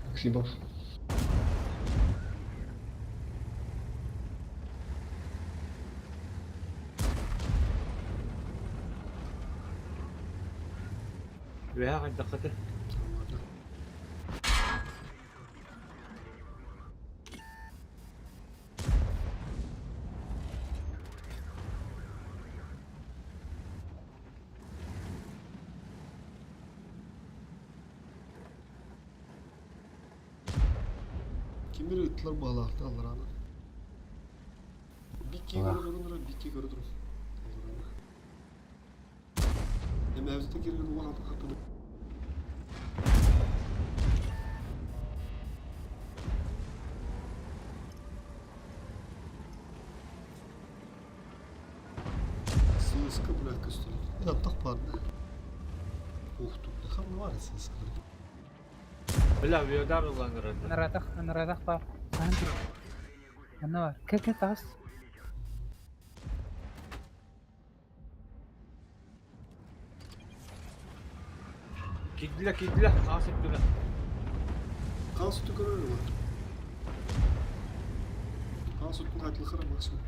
Максимов. Veya kaç dakikada. Kim bilir ıtlar bağlaktı Allah rahmet. Bir iki göre durun, bir iki göre durun. Hem evde geri göre olan kapını. Sığıska bırak üstüne. Ya tak pardı. Uhtu. Ne kadar var ya sığıska. Bela viyodar kullanır. أنا رادخ طار عندي أنا var كيف تعس Kiddiler. Asıp döner. Kan sütü görür mü? Kan sütünün haklı kıra maksimum.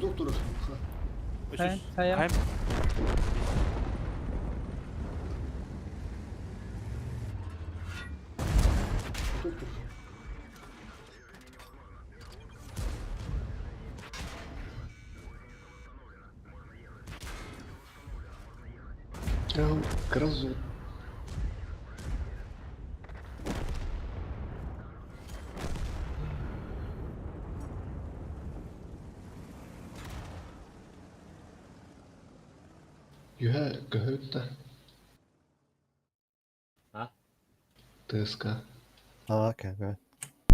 Doktor. Saya Heim. Doktor. Красу. Юха, gehört Ha? ТСК.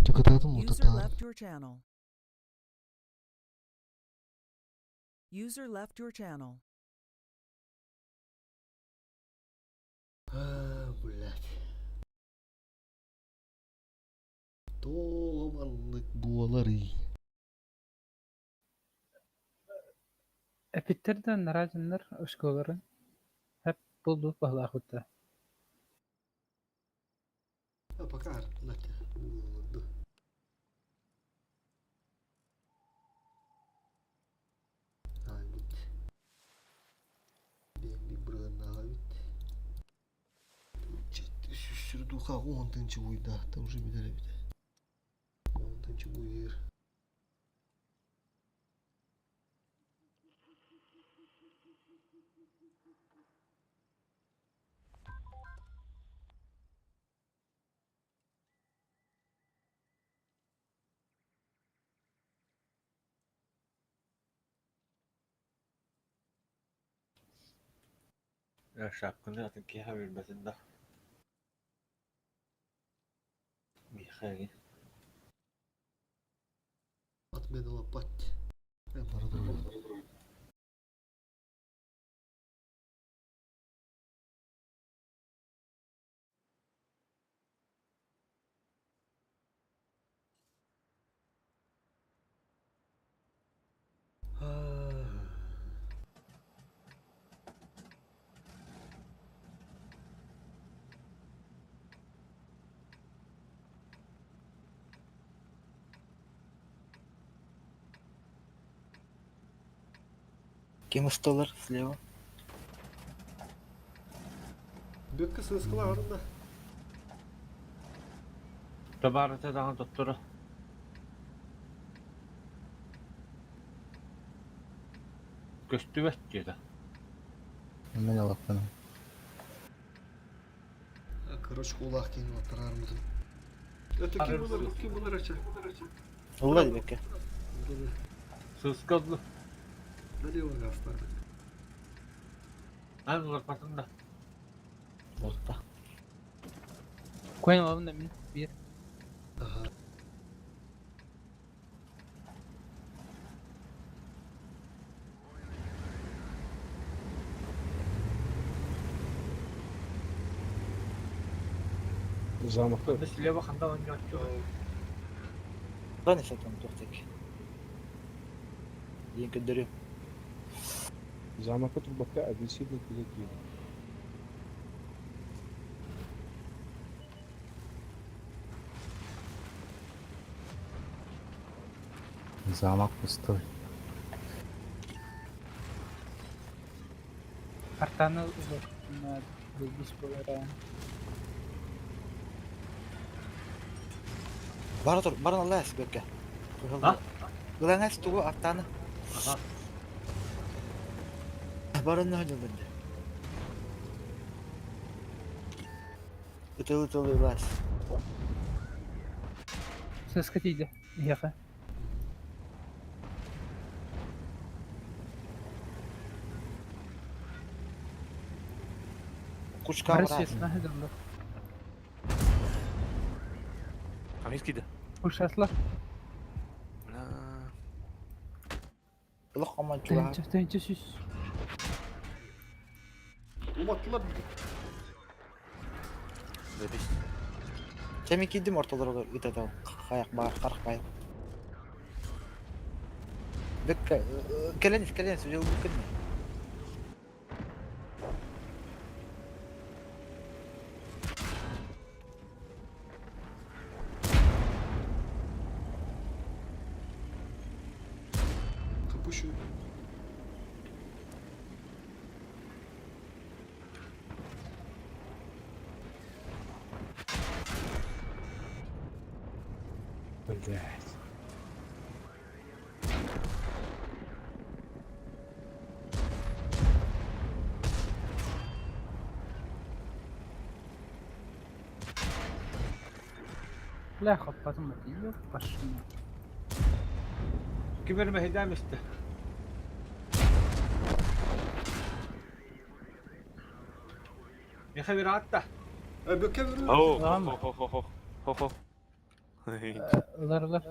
Dikkat edin mi? User left your channel. User left your channel. Блядь. Doğamanlık buğaları. Epitterden rajınlar ışkoların hep buldu bahlakutta. Ha bakar. Laka. Buğalı. Ay bit. Bir brana bit. Şurada duha 10-ncı boyda. Tam уже bir 10-ncı boy yer. Ya şapkını atın ki habermesin de. Mihagi. At beni o bat. Ben para duruyorum. Кем столар слева? Büyük kız ıskıla ağrında. Tabarata daha doktora. Göstü vekkede. Hemen alak bana. Kıraç kulak kendi atarar mısın? Öteki bunlar açar. Olay bekle. Sızkazlı. Ne diyor o gazlar? En uzakmasında. Orta. Koyun alalım da bir. Aha. Замахы. Biz sileye bakanda oynuyor. Ben satın tuhtek. Yiyin köndürüyorum. Замахы турбака агрессивный кулаки. Замок пустой. Артаны uzak. Bunlar bilgis bolara. Bana dur, bana Allah es bekle. Ha? Ulan es tuğu attanı. Aha. Bana ne hacı bende? Itıl ulas. Ses katıydı. Yafa. Kuş Karış kavra. sesine hadi Allah. Хамискиді. Kuş aslar. Ilık aman çuğa. Tence süs. Umatlılar Запись. Kemik yedim ortalara doğru itadım. Kayak bağır, karık bayır. Bekle, keleniz, söyle mümkün mü? kapışıyor. Блять. La kapatın bakayım. Yok başına. Kimer mehidem işte. Miha bir hatta. Böke verin. Оу, Tamam mı? хо-хо. Ular.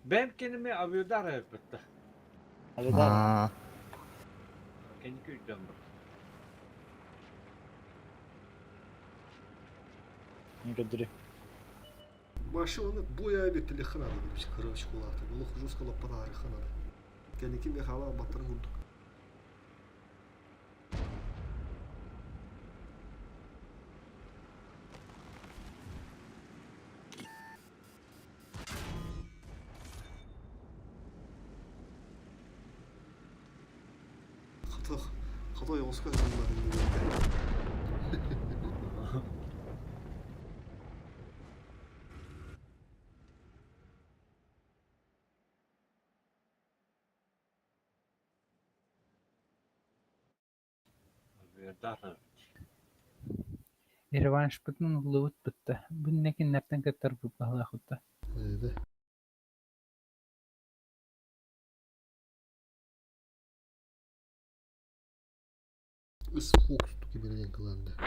Ben kendimi avıyordar elbette. Hadi daha. Kendi köyden bu. Gönderiyorum. Başı onu bu ya bir telefon aldı. Bir kıraç kulakta. Bunu huzur kalıp para harika. Kendi kim bir hala batırın bulduk. Hata yolsuz kazandılar. Avıyordar. Revanş bitmin lıvıt bitti. Bu nekin nereden katar bu bahla kutta. Evet. ısfok gibi yankılandı.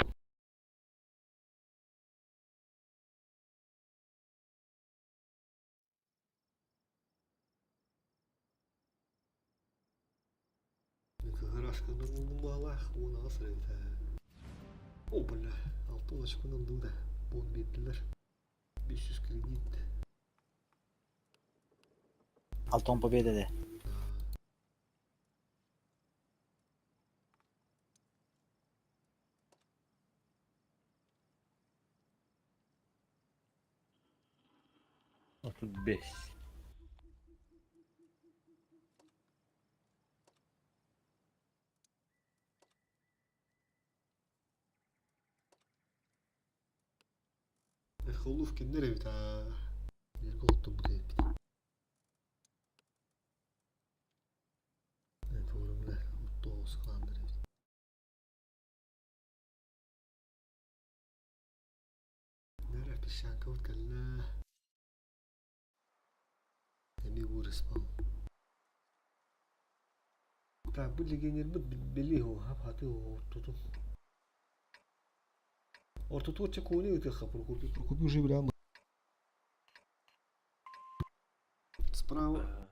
Ne kadar aşkından buldum bu Allah. O nasıl evde? O bala. Altı aşkından aldım da. Bon verdiler. 500 kredit. Alton Pobeda de. Otuz beş. Холов киндер evde ha. Bir oldu bu değil. Evet oğlum ne? Mutlu olsun kandır evde. Nere pişen kavut kalla. Emi vurus mal. Ta bu ligin belli ho hap hatı o tutun. Orta açık konu yok kapır kupi уже прямо. Справа.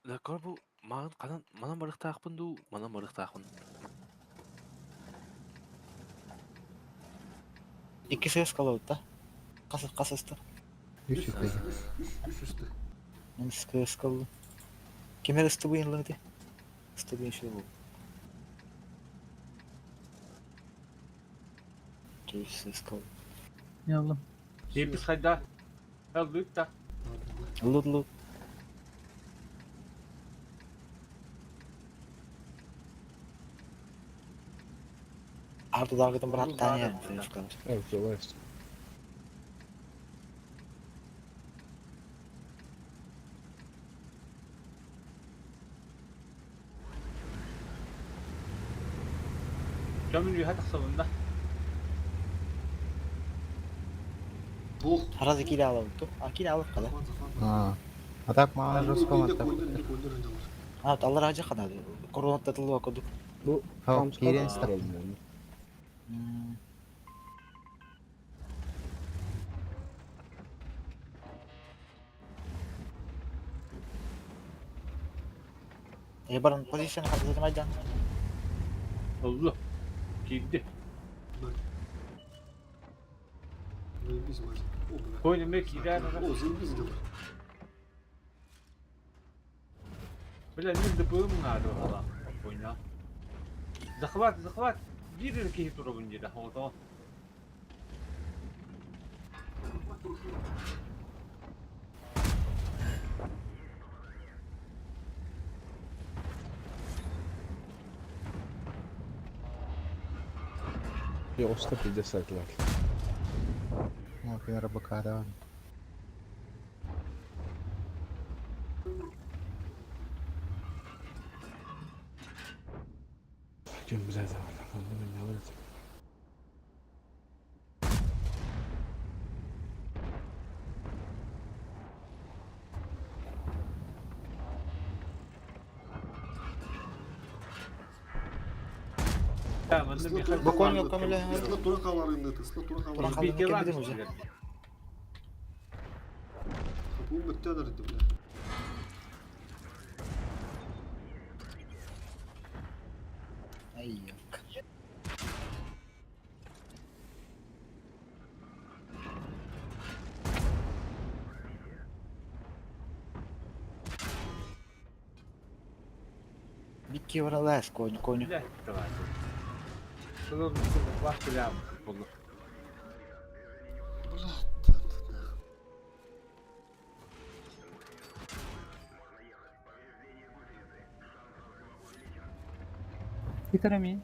Dakar bu mana mırıktaqpın du, mana mırıktaqpın. İki ses kalıyor da. Kasıstı. Üç yukarı. Üst üste. Ses kalıyor. Kime ıstı bu yanılı hadi. Isты bu şey bu. Ses kalıyor. Yallah. Hepsi hayda. Aldık da. Lut. Artı dağıtın bir hatta yani. Ses kalıyor. Evet, yavaş. Gömülüyor hadi salında. Bu. Haraz ikili alalım. Akili alıp kadar. Ha. Atak mağara Roskom atak. Evet Allah razı kadar. Korona tatlı okuduk. Bu Tamam, tam iğrenç çıkar de. olmuyor. Barın pozisyonu hazırladım aydan. Allah. Gitti. Bizim acı. Koyun mek gider. O zil biz de var. Böyle ne de bölüm nerede valla. Oyna. Zahvat. Bir iki turu bunca da oldu. Bir 150 лак. Ну, первый бакара. Gün bize de var. Anladın ne olacak? Tamam, Bokon yok kamile. Isla tura kavarında. Isla tura Turan kavarında. kalın Bir var kemedim mı? hocam. Bu müttedir idi bile. Ay yok. Bir var Allah koyun. Bir de tamam. Şunu vakti lazım olur. Bitir emin.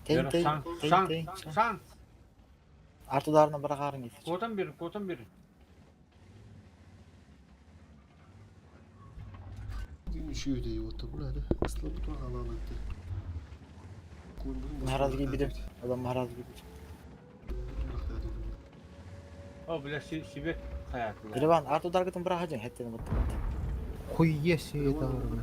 Teyin. Şans. Artı darına bırakarın git. Kotan biri. Gün şey ödeyi otu burada. Isla tura kavarında. Maharaz gibi bidim. Adam maharaz gibi. O bile şibek hayatı. Gariban artı dargıtın bırakacağım hetteni mutlu. Хуйе şey doğru.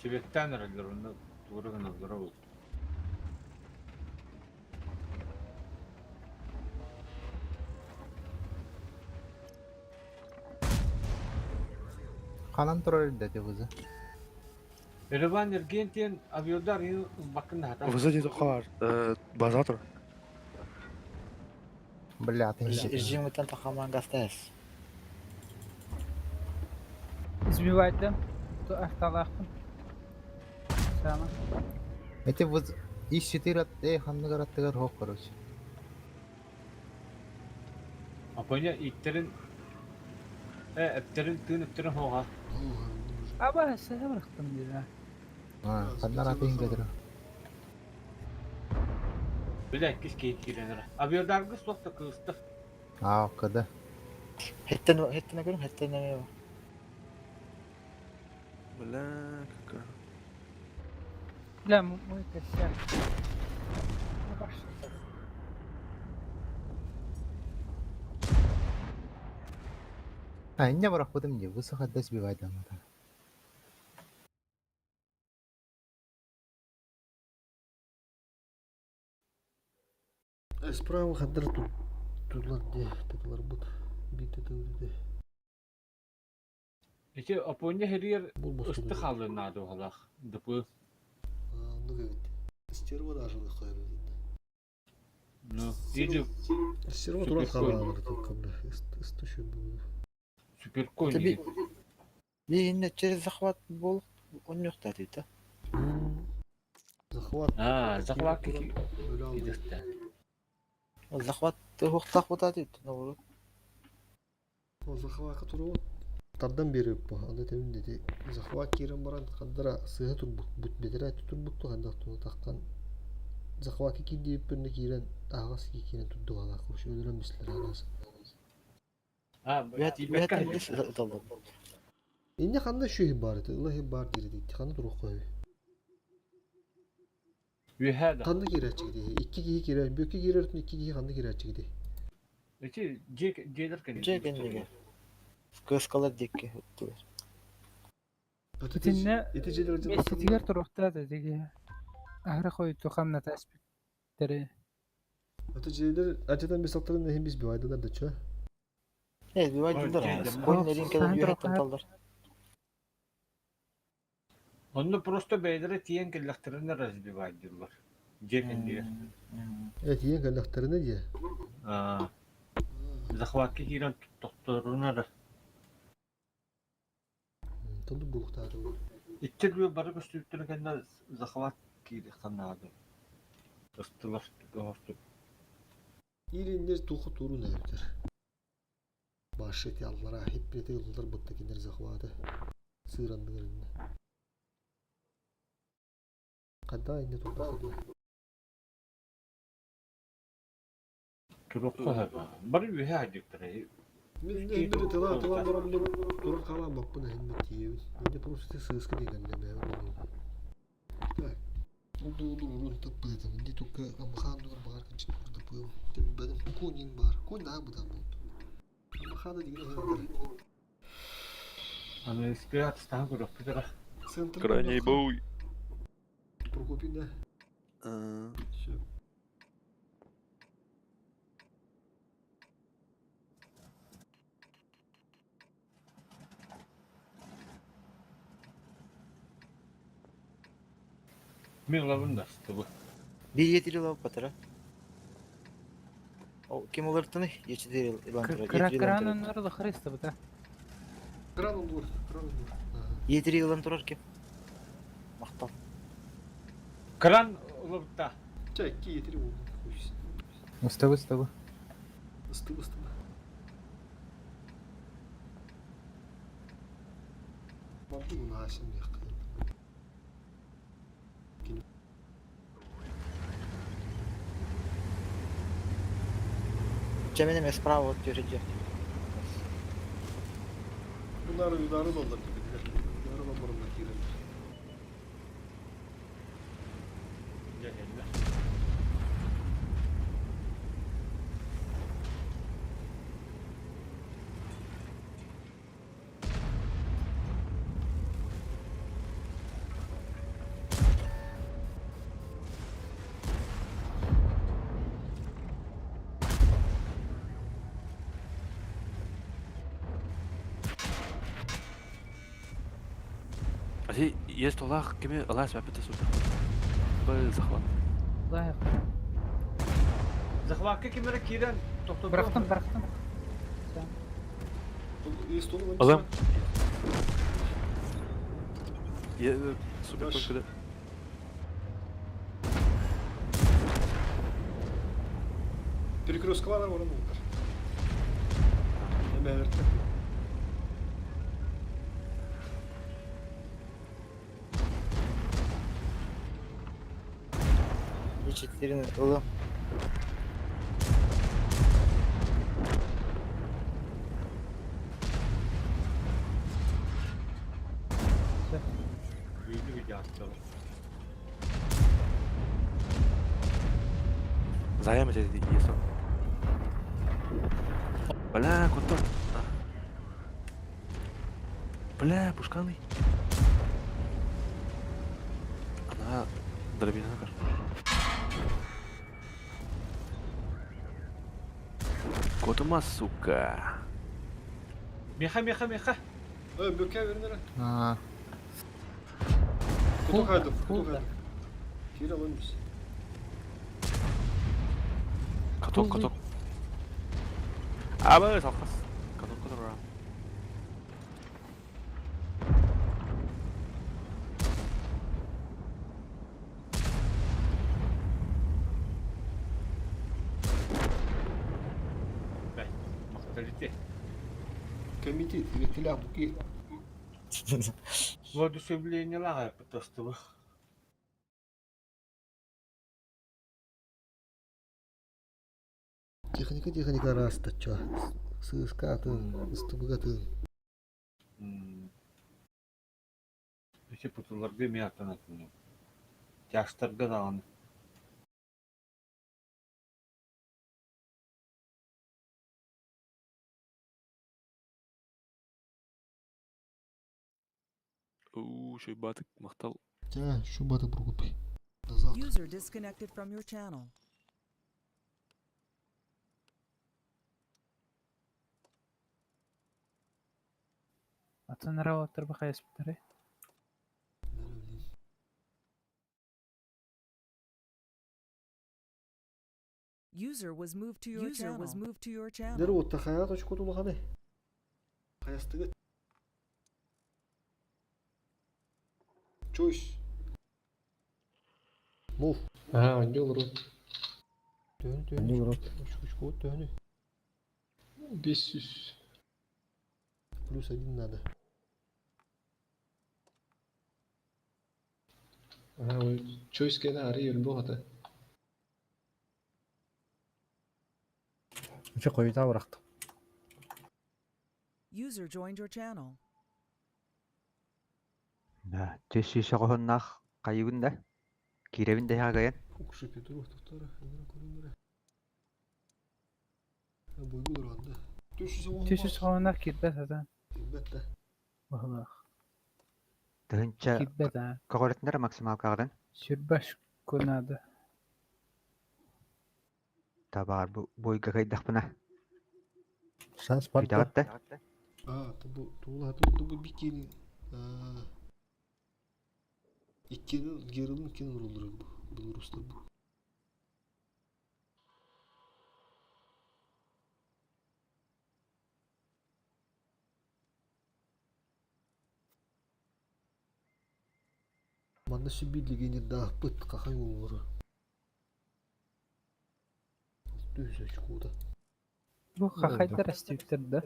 Şibekten aradılar onu. Doğru kanallara oldu. Kanan durar dedi kızı. Gariban ergen aviyodar yine bakın da hata. где-то хар. База тұр. Блядь. Режимden takaman gazetes. Избивать то автолахтым. Сама. Это вот из 4 ханны гараттыгар хок короче. Aponya itlerin etlerin tığın etlerin hoğa. Aba saya bıraktım diye. Ha, kandan atayım gelir. Bir de kis keyif girenler. Aviyodar kız sokta kıstı. Ha, o kadar. Hettene görüm hettene ne var? Бля, какая. لا مو كسر. Ha, ince bırakmadım diye. Bu sefer de bir vaydan var. Справа хадыр тудлар де татылар бут. Бите тылды. İşte Aponya her yer Бул босту. ıstık halına adı halak. Dıpı. Ну говорит. Стерва даже выходит. No. İyice Стерва тура халалар только бля. Истощу был. süper koyun. Tabii. Bir yine через захват bol. Он yok da dedi. Захват. Ha, захват ki. Öyle aldı. Захват хуктак бута dedi. Ne olur? O захватка туру. Тардан бери bu. Anda temin dedi. Захват кирен баран кандыра сыгы турбут. Бут бедере турбут кандак туна таккан. Захватка ки дип birine кирен агас ки кирен турду ала. Кош öldüren misler anası. Ha, Bir hetten biz daldı. İnne kanda şu ibaret. Allah ibaret dedi. Kanda turu koy. Ühada. Kanda girer çıktı. İki giyi girer. Büyük girer. İki giyi kanda girer çıktı. İşte gelirken. Kendine. Kıskalar dikke. Bütünne Neticeler Mesutiger turukta dedi. Ahra koydu kanna tespit. Tere. Neticeler acıdan bir sakların hem biz bir aydalar da çö. Evet bir vay durdular. Koyunların kadar bir hetten dallar. Onu prosto beydere tiyen kellekterine razbi diyorlar. Cekin diye. Evet yiyen kaynakları ne diye? Aa. Захват ki giren doktoruna da. Tanıdık bulukları var. İttir bir barı gösterdiğine kendine захват ki kanadı. Istılar, doğrusu. İyilinler toku turu ne evdir? Başet yallara hep birlikte yıllar bıttakinler zakvatı. Sığrandıklarında. Kadda aynı topraklar. Turukta heba. Barı bir hacıktır. Мен бир тала барамын турар калам баппын эми тиебин. Менде просто сыска деген неме бар. Так. Урун таппы да. Менде только амхан дур бар кичи турда бу. Бедем конин бар. Кон да бу да бу. Амхада деген бар. Аны спиат стан көрөп битера. Крайний бой. Прокопин да. Всё. Мен лавында стыбы. Bir yetiri lav patara. O kim olurdu yetiri ilan tura. Кранын нұрды христы бұта. Краном дур. Yetiri ilan turar kim? Maqtal. Кран лавта. Çek ki yetiri oldu. Устава, устава. Istıv. Baktı bunu Haşim yakın. Cemene sправа от тюрьмы. Bunlar yudarı doldurdu. Yudarı doldurdu. Ази, есть олах, кеме алас бәпеті суда. Бұл захват. Лайық. Захватка кимера кирен. Тоқтоду. Бірақтын. Есть он Алам. Супер Яш. көшкіде. Перекресткалар var onlar. Hemen ertte. Geçitlerin oğlum. Büyüdü bir attılar. Заяма jadi есть он. Бля, кутон. Бля, пушканы. Она дробина кар. Котума, сука. Meha. Böke verin hele. А, Kutu kaydım. Kira lan biz. Каток. Абы, салқас. Каток ра. Махталите. Комитет, векеля буки. Воодушевление лага потостылы. Техника раста, чё. Сыскатын, стыбыгатын. Ese putularda mi atanatın? Yaşlarga dağını. Шойбатык, мақтал. Ja, şu batı burgup. User disconnected from your channel. Атын раваттар бақай еспіттері. User was moved to your channel. Nere otta hayat açık odulu hane. Hayastıgı. Choice. Move. Ha, önce olur. Dön. Önce vurur. Uç kod dönü. 500. Плюс 1 надо. Ha, o choice keda arıyor bu hata. Üçe koyuta bıraktım. User joined your channel. Тешиші қоғыннақ қайығында. Керевінде хағайын. Укшы Петров туттары. Көрінірі. Бойгулар анда. Түйсіз қауынақ кетбет атан. Elbette. Бағылақ. Дығынша Кетбет а. қоғыретіндер максимал қағыдан. Сүрбаш көнады. Табар бойға қайдақ бұна. Şans var da. Үйдағатты. Bu bu bir kere. İkinin yarılın ikinin vurulur bu. Bu Ruslar bu. Manda şu birliğini daha pıt kakay olur. Düz açık o da. Bu қақайдар әстеуіктерді.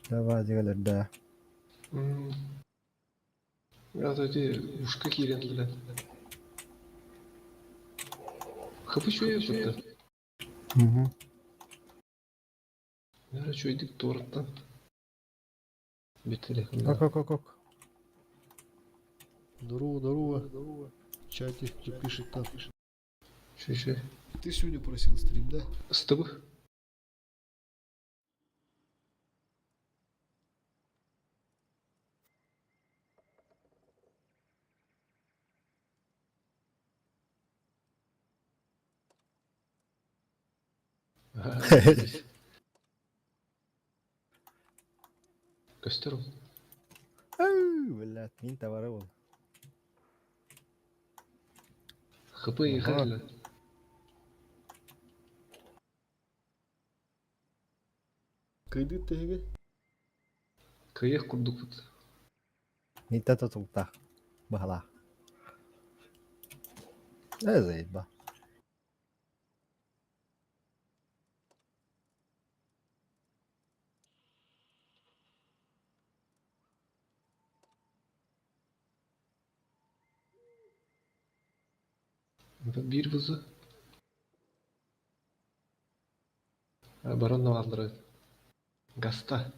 Давай diyorlar da. Biraz önce uşka kirendiler. Kapı şöyle yapıldı. Hı. Nerede şöyle doğrudan. Biteli. Кок. Здорово. В чате кто пишет там. Şey. Ты сегодня просил стрим, да? Isıtıbı. Göster ol. Блядь, мин товары был. Hıpı yıkar lan. Kıydı tege. Kıyık kurduk fıt. Minta tutulta. Bahla. Ne zeyt ba. Bir vızı. Ha, baron navalları. Gasta.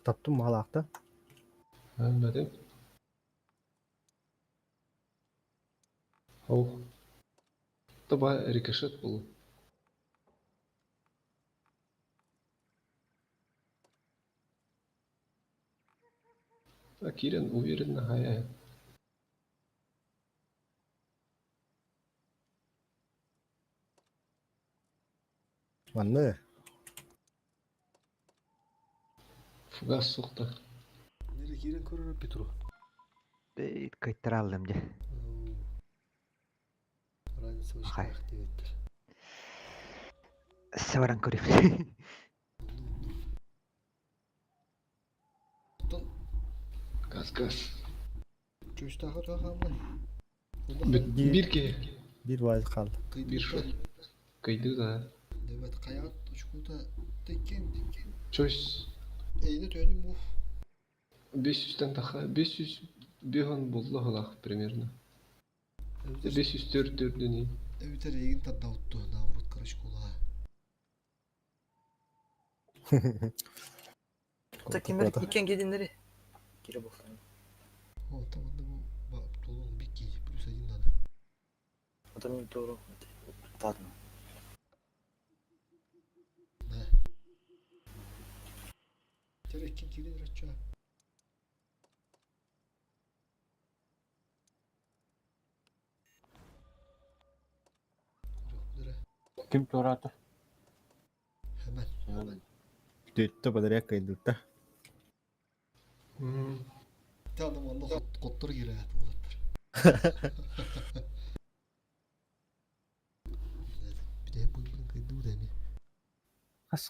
Tattım mahalakta. Anladım. Oh. Tabi ricochet bu. Kiren уверенно хая. Manne. Fugas soktu. Nere kiren korona Petro. Kayıtlar aldım diye. Rangi savaşı Hay. vakti ettir. Severan göreyim. Gaz gaz. Çöş taha taha amlay. Bir ki. Bir vaiz kaldı. Bir şu. Kıydı da. Evet kayat uçkuda tekken. Çöz. Eyni tönüm bu. 500'ten daha 500 bir han buldu halak примерно. 504 dördünü. Evet regin tadda uttu. Navrut karışık ola. Takimleri iken gidinleri. Geri bakalım. O tamam da bu bak dolun bir ki plus ayın da. Adamın doğru. Tadma. Ne? Terek kim kirin raça. Yok Kim Torat'ı? hemen. Hemen. Düttü badırıya kaydıkta. Tamam Allah kottur gire. Bir de bu kaydı da mi?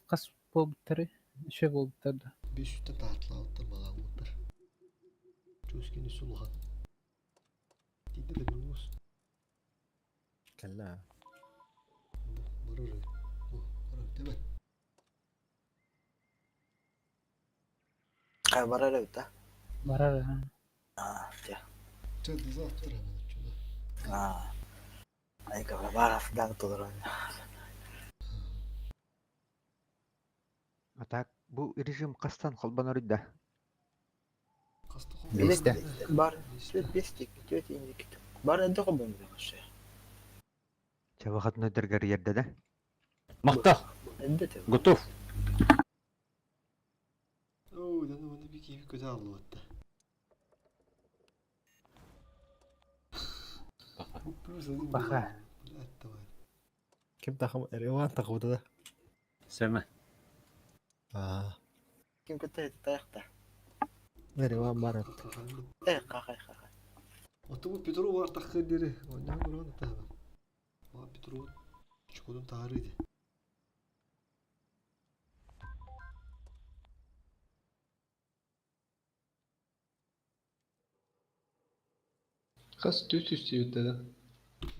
Kas bol biteri. Şey bol biterdi. 500'te tatlı alttır bana mutlar. Çözgünü suluhan. Gitti de bulmuş. Kalla. Marır. Bu marır değil mi? Ha var öyle bir de. Marar ha. Ha ya. Çok hızlı attır hemen şunu. Ha. Ay kabra var aslında olur onu. Atak bu rejim kastan kalban orada. Kastı kol. Beşte. Var. Bestik. Kötü indik. Var ne de kabul ediyor şey. Çabakat nedir gar yerde de. Makta. Ende de. Готов. Oo, yani bunu bir keyfi kötü aldı hatta. Bak ha. Hatta var. Kim takım? Erevan takımı da. Seme. Aa. Kim kötü tayakta. Erevan var. Kakay. Otu bu Petro var takı deri. Ondan buranı tamam. Ama Petro çikolun tarihiydi. Kas 400 diyor da.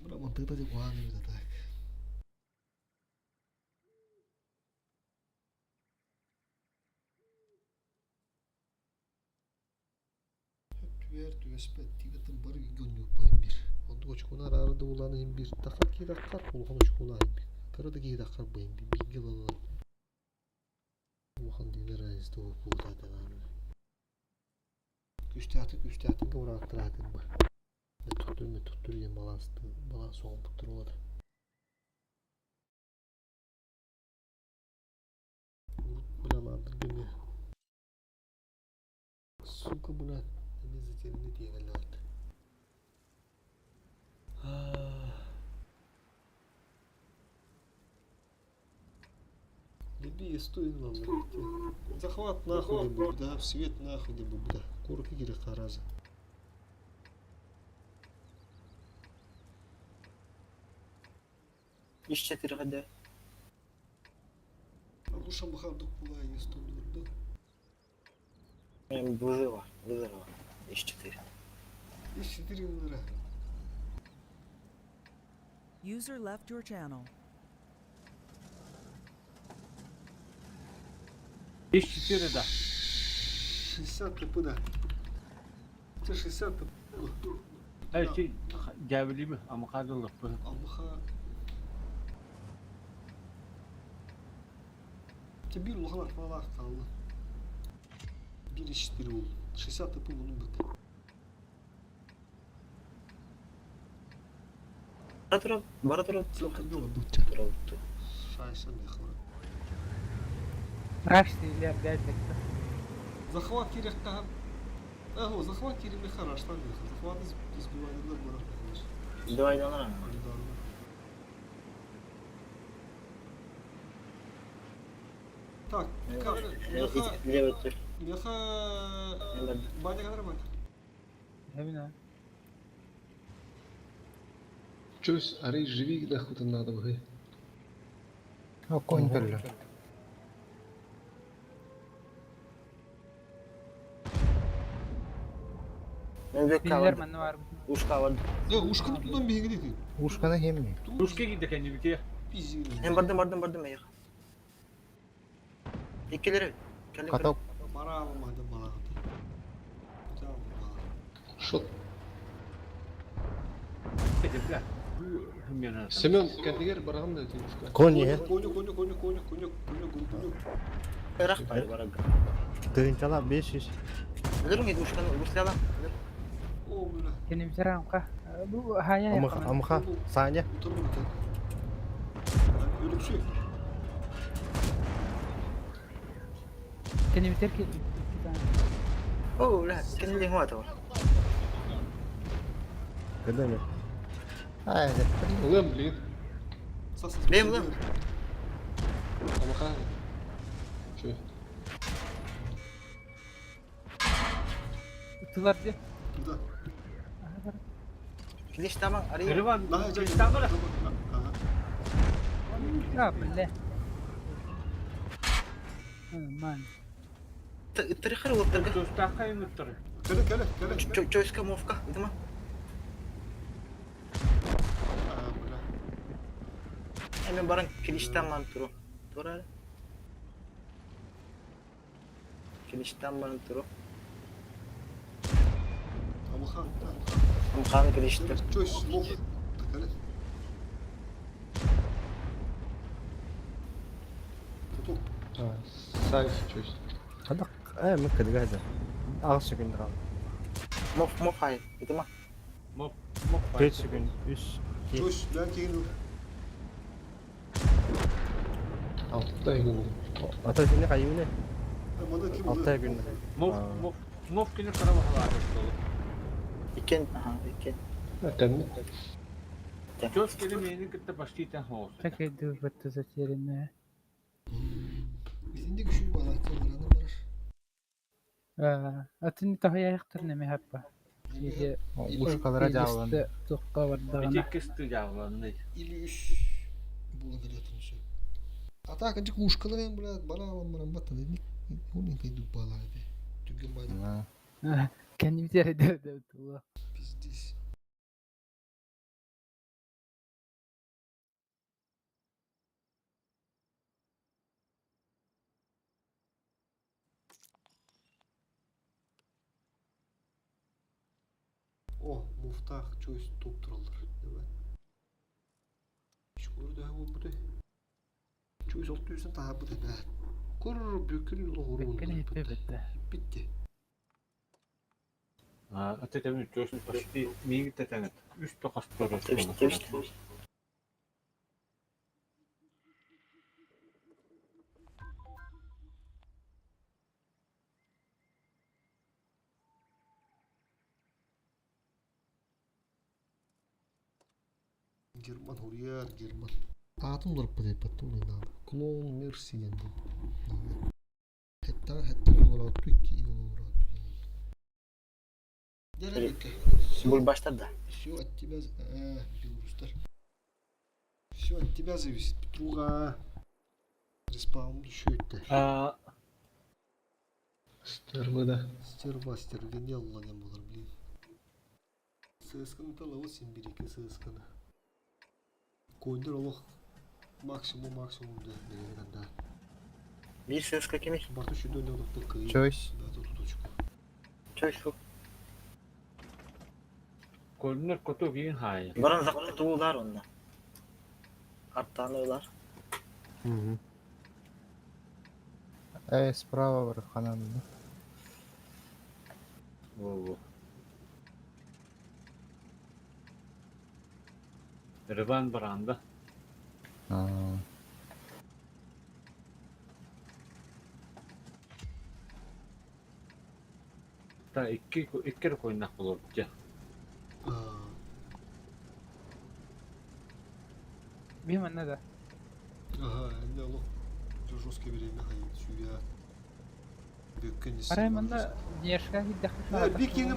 Buna mantıkta da kuanı bir de tak. Tüvespet tivetin barı gönlük bayım bir. Ondu uçkuna arardı ulanayım bir. Dakar ki dakar kulhan uçkunayım bir. Tarada ki dakar bayım bir. Bir yıl alalım. Ulan dinler ayızda o kuğda devamlı. Güçte atın kavra attır atın var. Me tuttur yen balans olmup durmadı. Bulalardır beni. Suka buna temiz içerinde diye geldi. Пи, стой, ладно. Захват нахуй либо, да, в свет нахуй либо, да. Курки гири хараза. İş çetiri hadi. Лучше бы хардук была, не стой, да. Вызова. İş çetiri. İş 4 lira. User left your channel. İş 4 да. 60 типа, да. Это 60 типа. Her şey cevli mi? Ama kadınlık bu. Амха. Тебе bir лохлар falan kaldı. Bir işleri oldu. 60 типа bunun bitti. Baratura. Yok bitti. Baratura. Шайса нахуй. Рашти или опять так-то. Захват керек там. Ага, захват керек не хорош, там нахуй. Захват избивали на горах, конечно. Divaydanlar ama. Так, Левый. меха... Баня kadar bak. Именно. Чось, арей живи, нахуй там надо, бхай. Конь тоже. Билер мен var. Ушка var. Ya uşkunu tutan bir gidiyor. Ушканы хемни. Ruşka gitti kendi bitiyor. Пизди. Hem bardım ya. İkileri. Каток. Para almadı bana. Tamam bana. Шот. Dedi bile. Hem yana. Семен, кәдігер барған да түймішка. Конь е. Коню. Irak payı var. Тыгынчалап 500. Bilirim ki uşkanı uşlayalım. O böyle. Kendi bitiren ka. Bu haya yakın. Амха. Саня. Oturma bir tane. Öyle bir şey. Kendi bitir ki. Oo la. Kendi huwa tawa. Кыдыны. Ай, Ulan bilin. Benim lan. Ama kan. Şöyle. Tutular diye. Burada. Kiliş tamam arayayım. Kırıvan. Daha önce İstanbul'a. Aha. Ya bile. Man. Tırıkır o tırgı. Dostaka yumurtları. Kale. Çoyska mofka. Itu mah. Böyle. Hemen barang kiliş tamam turu. Turu ada. Kiliş tamam turu. Ama kan. Mukhan kiliş turu. Çöz. Lok. Kale. Tutuk. Say çöz. Кадак. Мен кыдыга да. Ағыз секунд қалды. Mof hayır. Itu mah. Mop. 4 секунд. 3. Çöz. Belki yeni. Altta günde. Ата сене қайыны? Bana kim 6 күн. Mop günü kırıvan var. İken. Aha iken. Öten mi? Göz kelimeyeni gitti başlayıtan hoş. Как иду в эту затерянную. Bizim de güçlü balıkçılar var. Atını tahaya yaktırne mi heppa. İyi. Ушкалара жабылды. Tukka var dağına. Ecek kıstı cevablarını. İli üç. Bula geliyorsun şu. Ata kancı kuşkalar hem böyle bana aman batın. Bu ne kaydı balaydı. Tügün baydı. Kendi bitiren de tuğla. Pizdiz. Oh, muftah çöz top turalır. Değil mi? Hiç gördü ha bu da. Çöz 600'den daha bu da be. Kur bükül uğrun. Bekkene hep bitti. Bitti. Atetemin göz başlayı miyi tetenet. Üst tokas turası. Tevişti. German Hurriyar German. Atım durup bu deyip oynadı. Klon Mercy dendi. Hatta bunlar attı ki olur attı. Derek. Bul başladı. Все от тебя, белорусдар. Все от тебя зависит, Петруха. Респаун еще это. Стервыда. Стермастер, Венелла не было, блин. ССК'ны тала 8-1-2 ССК'ны. Кондер олох максимум да берген да. Bir ses kakimi. Барту şu döndü oluk tıkkı. Чойс. Да, тут точку. Çöy şu. Koordinat kutu giyin hay. Baran zaklı tuğular onda. Arttanıyorlar. Справа бар ханамда. Во. Рыбан баранда. Та iki koynak olur ya. بهم الندى Ага, не олох. Жесткое время ходит, сюда. Беккенис. أراي من ديشكا يدخل شهر Бик yeni.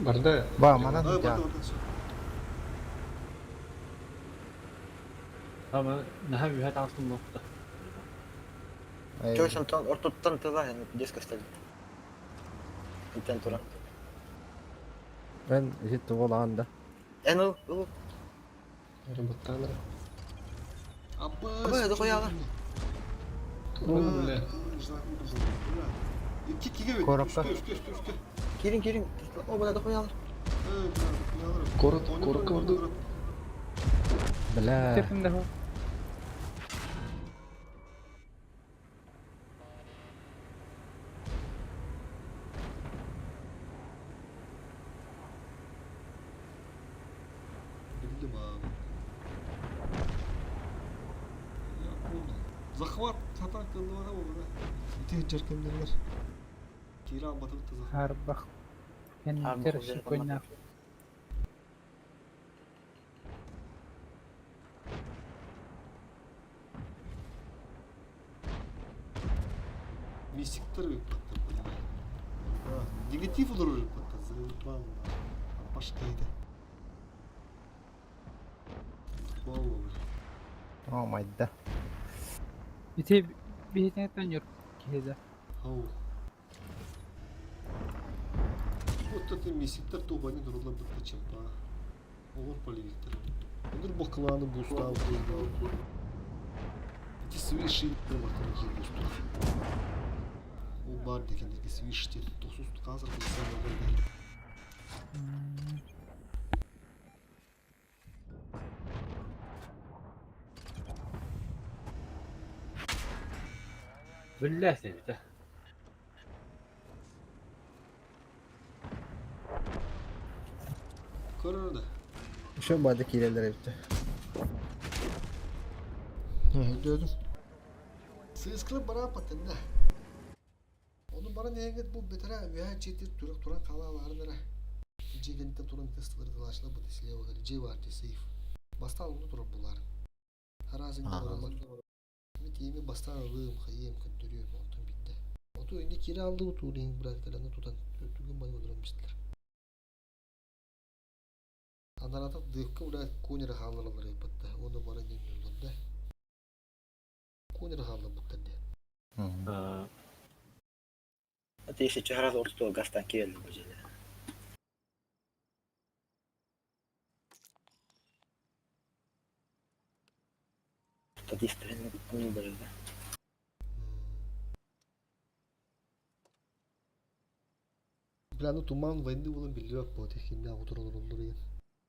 Барда. Ба, мана Barda. Ama naha bir hat altın nokta. Çöy şantan ortadan tıla yani disk istedi. İnten turan. Мен жет болғанда. En o. Работанра. Абы, да koyalım. Бля. Korokka. Girin. O bana da koyalım. Коротко вырду. Бля. تفهم ده Bildim abi. Захват сатан кылды бара бу. Ити жаркемдерлер. Кира батып таза. هربخ يعني Harbi ترش koyalım. كنا Мистиктер бек батты. Негатив удурur батты. Зылпан. Пашкайды. Вау. О, майда. بتي بيتنا تنجر كذا Хау. Вот это мистиктер тобани дурулар батты чампа. Олар поливиктер. Олар бакланы бустав кылды. Эти свиши бактар кылды. Ол бар дегендерге свиштер. Тосуз казыр кылсам олар. Billah seni de. Karardı. Şu badaki ilerler evde. Gördüm. Sığıskılıp bana patında. Onu bana neye git bu betara veya çetir turan kalalarına. Cegente turan testleri dolaşla bu tesliye bakar. C var teseyif. Basta onu turan bular. Harazın doğramak. Bir temi basta alığım kayım kötürüyor montun bitti. Otu indi kira aldı bu tuğlayın bıraktılarını tutan. Ötügün bana öldürmüşler. Anarata dıkka uda kunira halaları yapıttı. Onu bana dinliyorlar. Kunira halaları bıttı. Ateşi çahraz ortada gastan kiyelim bu jede. Statistiğini bunu böyle. Plano tuman vendi ulan biliyor bu tekinde oturulur.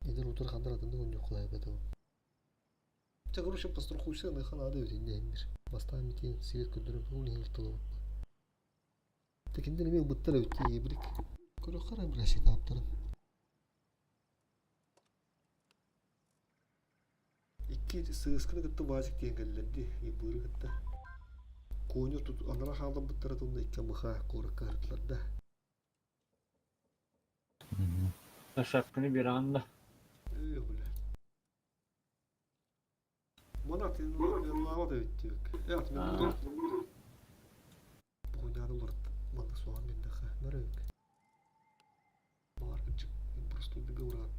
Edir otur kandır adında onu kolay bedi. Çağırışı pastrokuysa ne kan adı ödünde indir. Basta mitin sivet küldürüm onu yırtılı. Tekinde ne bir bıttar ötü yebrik. Kuru kara bir şey yaptırın. İki sığıskını gıttı vazik diye geldi. Yeburi gıttı. Koyunu tut anara halda bıttar adında iki mıha korak karıtlarda. Şapkını bir anda. Öyle. zaten Allah'a da bitti yok. Evet, ben Aa. bu oynadı olur. Bana soğan bende ha. Nereye yok? Var gıcık. Просто убегал рад.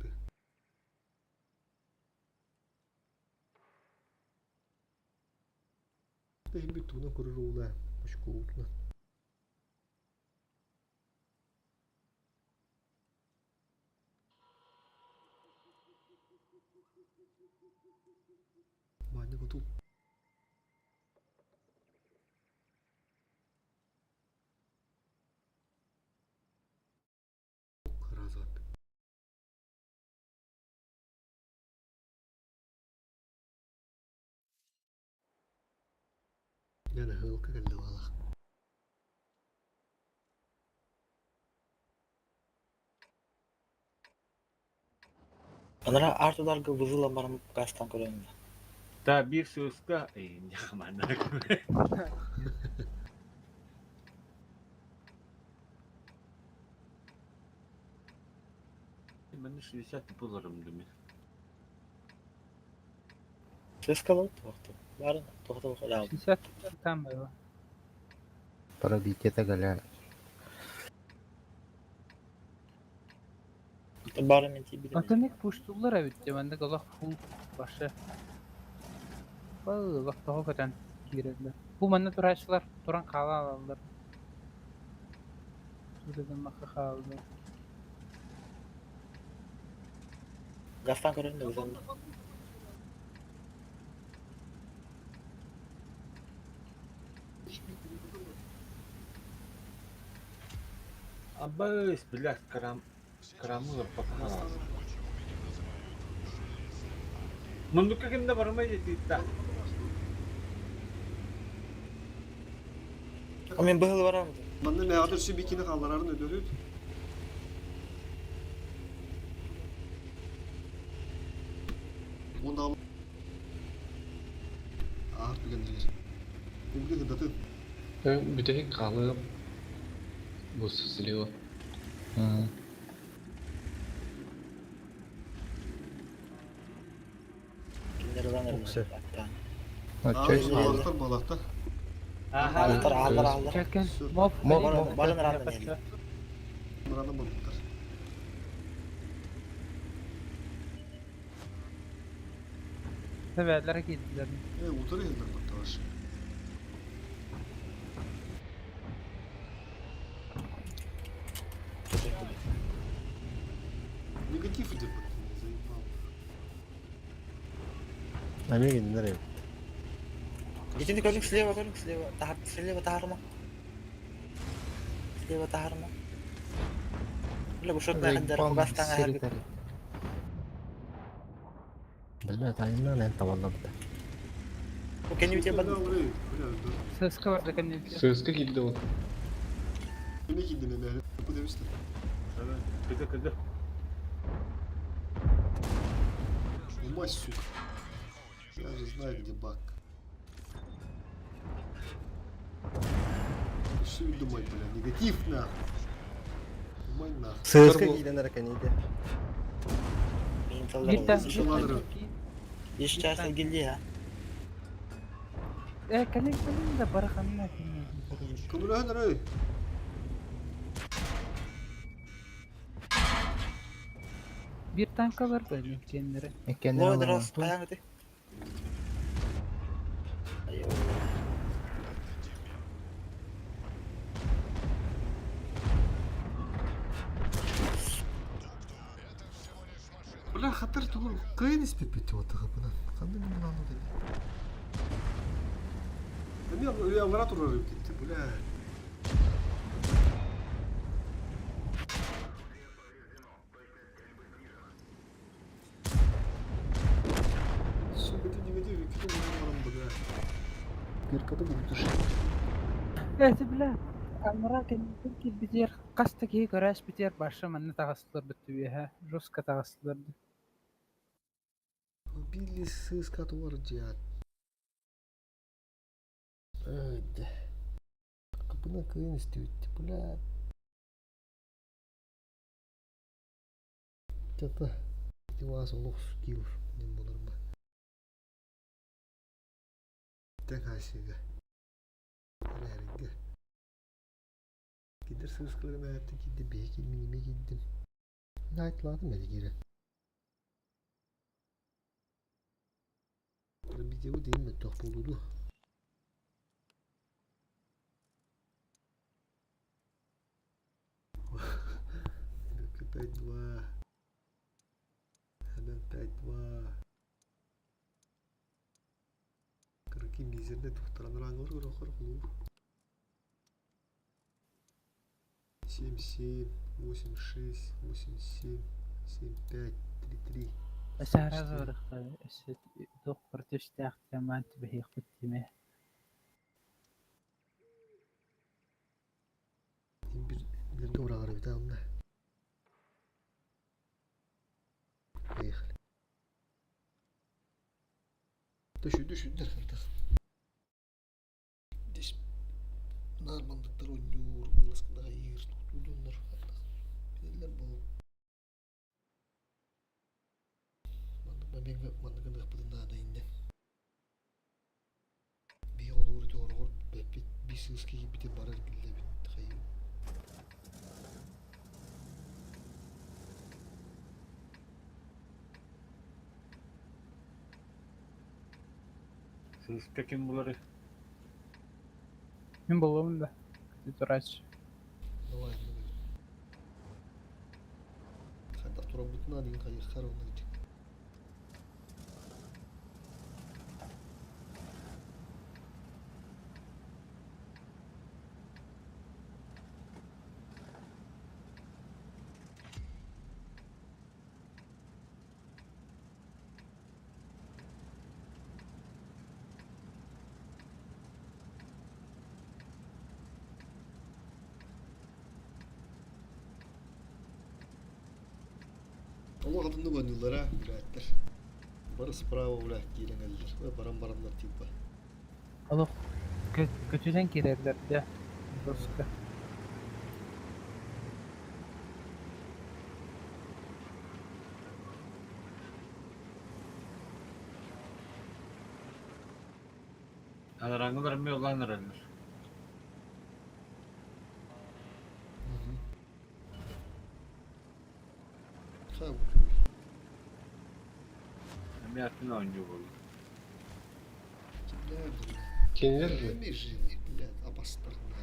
Да и битуна куржула. Пашку утна. Маня готов. Разат. Yani hılka geldi valla. Onlara artılarga vızıla barım gastan көрөйүн. Ta bir sözka yakmanlar. Ben de 60 bulurum değil mi? Söz kalıp тоқту. Барын тоқтап қалам. 60 там было. Пробитие галя. Барын мен тибидим. Otonik puştullar evitte bende galak full başı. Bak daha kadar girerler. Bu bende duraçlar duran kala alırlar. Şuradan bakı kaldı. Гастан көрөйүн деп өзүм. Абайс, блядь, крамылы пока. Мындыкка кимде бармайды дейт. Мен быгыл барам. Bana ne adır şu bikini kallararın ödülü. Onu al. Ağır bir gönderir. Bu bir gıdatı. Bir tek kalıp bu sızlıyor. Kimleri lan Okse. Ağır balaktan balakta. Allar. Kelken Sür. mob Barın randın eli. Bunlardan balıklar. severlere gittiler. Utanı yıldır bak tavaş. Негатив идет вот. Заебал. Америка nereye? Geçindi gördüm слева. Слева тахарма. Слева тахарма. Бля, bu şok nähändер gastan her. Bilmem tayinler ne tavalladı. Bu kendi bitiyor Bana bak. oraya. Bana Sıska var da kendine. Sözde girdi o. ne gidin ne? Bu demişler. Evet, kıdı. Умась, сука. Я же знаю, где баг. Что вы думаете, бля? Негатив нахуй. Думай нахуй. Sözde gidenler kanıydı. Cidden. İş çarşı geldi ya. Kalem de barakanına. Konu ne lan? Bir tanka var böyle kendileri. Loader olsun. Ayağını hadi. Бля, хатар тугур кыйын испеп кетип атыгы мына. Кандай мен аны деп. Мен уялара турар кетти, бля. Сука, ты негатив, кто мне бля. Перкада будет души. Evet bile. Amra kendisi biter. Kasta ki garaj biter. Başa manna tağıslar bitti ha. Ruska tağıslar. Убили сыска твордят. Öde. Kapına kıyın istiyor. Bля. Çata. Divas oluk skills. Bitten haşiga. Nerede? Gider sırskılırım hayatta giddim. Belki minime gittim. Ne ayıtladım beni geri. Bir de bu değil mi? Topluluğu. Опять два. Опять два. Каким гизерде тухтаран рангор горохор клуб. 7-7, 8-6, 8-7, 7-5, 3-3. أسعار غير دكتور تشتاق كمان تبهي قدمه. Bir oralara bir tane de. Поехали. Düşün artık. Здесь нармандыктар oynuyor, ылыскында айыр, tutulduğunlar artık. Bilenler bu. Mandıkında kapıdın daha da indi. Bir olur diyor, bir sığıskı gibi de barar bile bir hayır. Siz tekin bunları. من بالله ده تتراش. Давай, давай. Hatta turabutuna din hayır karona gidecek. Allah adını koyuyorlar ha vilayetler. Barı sprava vilayet giyilen eller. Ve baranlar tipa. Allah kötüden girerler de. Ruska. Yani rangılar mı yollanır eller. Tamam. Hem yakın oyuncu bu. Kimler? Kimler? Emir, блядь, abastırma.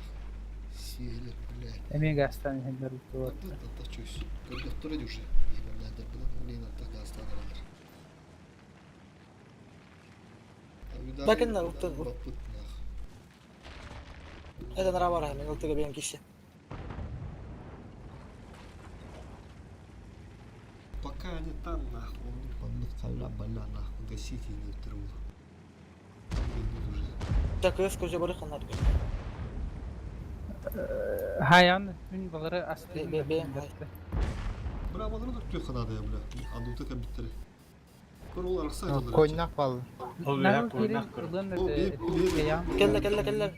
Сиелер, блядь. أمي قاستان هندر الدور. Да чусь. Doktor ediyor уже. Надо было, мне надо останавливать. Bakın da doktor bu. Neden ara var hemen doktor benim kişi. Пока они там, нахуй, он не калла бала, нахуй, гасите не тру. Takıyoruz koca barı kanlar. هايان من بغرة أصلي. Bravo'ları da tutuyor kanada ya bula. Anadolu'da kan bitleri. Kor olarak sayılır. Koynak bal. Oluyor hep oynak kırım. Kelle.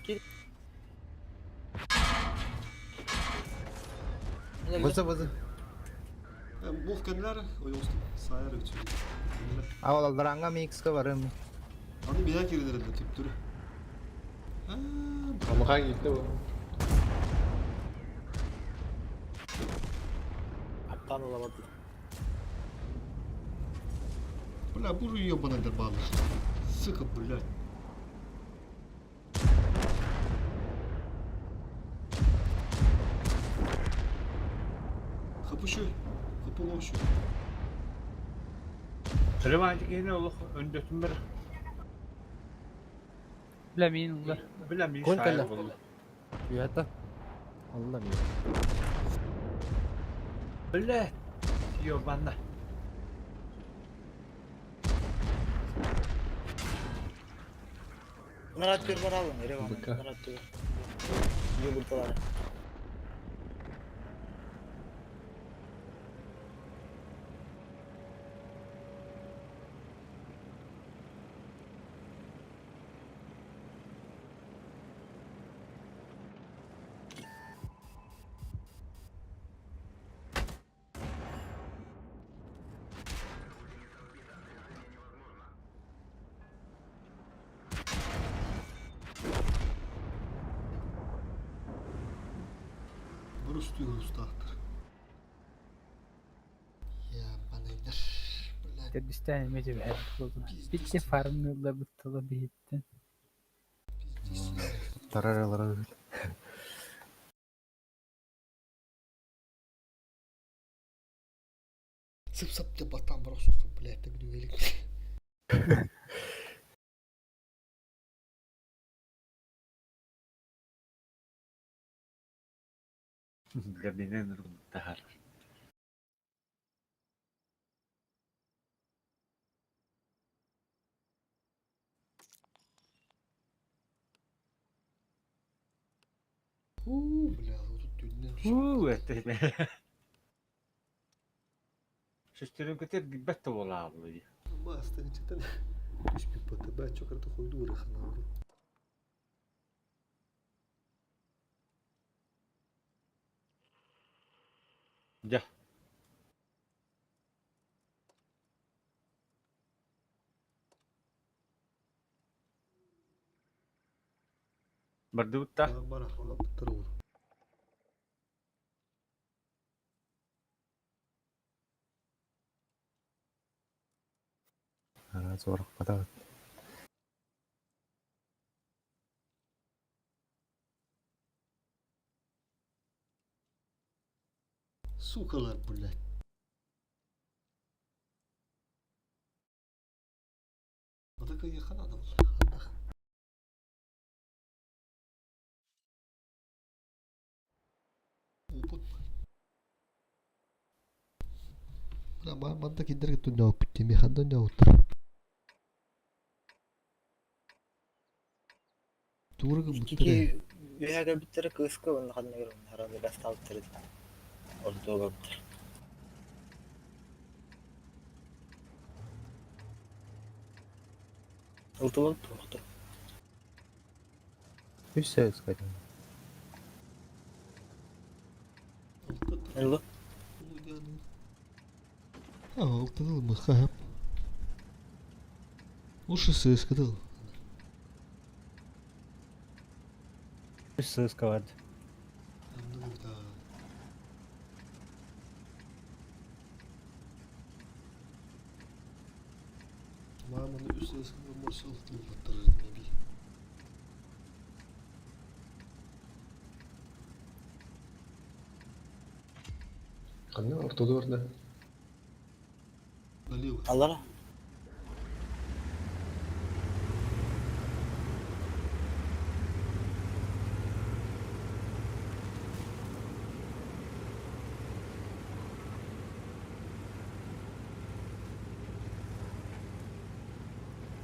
Bızı. Bol kendiler o yolsun. Sayar ötüyor. Avalaranga mix kavarım. Hani bir yer geriler de tip türü. Ama hangi gitti bu? Aptal olamadı. Bula bu rüyü bana der bağlı. Sıkıp bula. Kapı şu. Kapı boş. Rıvancı yine olur. Öndötün bir. لا مين والله. Bilmem bir Koy şair kelle. buldu. Yata. Allah bilir. Öyle. Yok bende. Murat Gürbar alın. Yere var. Dikkat. Murat Gürbar. Yumurtaları. üstü ustahtır. Ya bana gider. Bırak. تدستاني ما جاب حد والله بدي فارم والله بالطلب جدا Tararalara öyle. Sıp sıp diye batan bırak sokup bile de gidiyor elik. Gardinen tahar. Bля, тут dünden Este. Şiştirin ketir gibbette ola ablayı. ama aslında cidden düş bir patı. Ben çok arada koydu uğraşan abi. Ya. Berdutta. Ben bana anlattır onu. Ha, zorak patat. Sukalar bunlar. Adaka yakın adamlar. Adak. Uput. Bula banda kinder gitu jawab tim hadan jawab. Tuğra gibi İki bitti. üyeler bittere kıska onun kadına göre herhalde biraz tavuk tırdı. Orada doğru bitter. Ortalık tuttu. Üç ses kaydın. Ello. Altıdıl mı kahap? Лучше sıskıdıl. Üç ses kavad. Anladım da. Mamını üst sıskıdıl marsal tıl battırır gibi. Kanka ortada orada. Налево. Allah.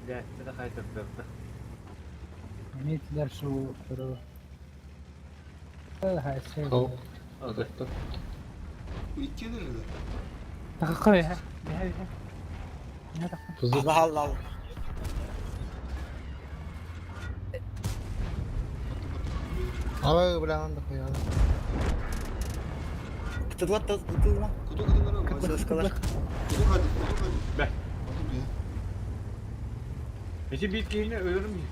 Ya, sana kaydırdı. نيت شو ترى هاي الشيء Tavuk. Adakta. Bu iki nerede? دقيقة بها بها بها Kızı. Allah Allah. Ala bilen de koyalım. Tıtlat da tıtlat. Kutu kutu var ama. Sıskalar. Kutu hadi. Kutu hadi. Be. Kutu ya. Peki bittiğini ölür mü?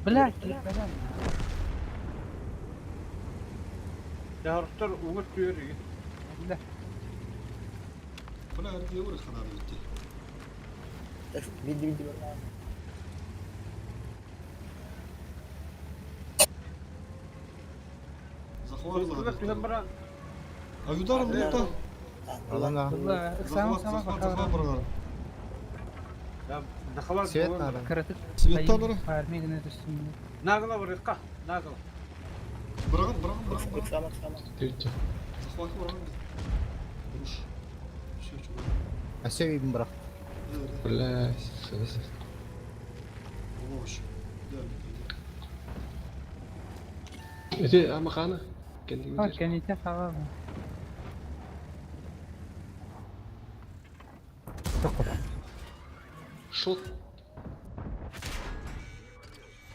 بلا بلا Ya harftar umut diyor. بلا Bana her diye uğraş kanal bitti. Bildi. Захват Kızılık bize zaten. bana. Ayudarım burada. والله سامع سامع Захват buralar. Ya ne kadar Svet doğru. nara. كرتك Svettan oraya. فارمي قلنا تسمي Nagla var rıka. Nagla. Bırakın. Sama. Türkçe. Захват'ı bırakın. Vuruş. Şey çok. Aşağı bin bırak. Evet. Bля. Hoş. Öte ama kana. Kendi اه gider. كان يتفق Şut.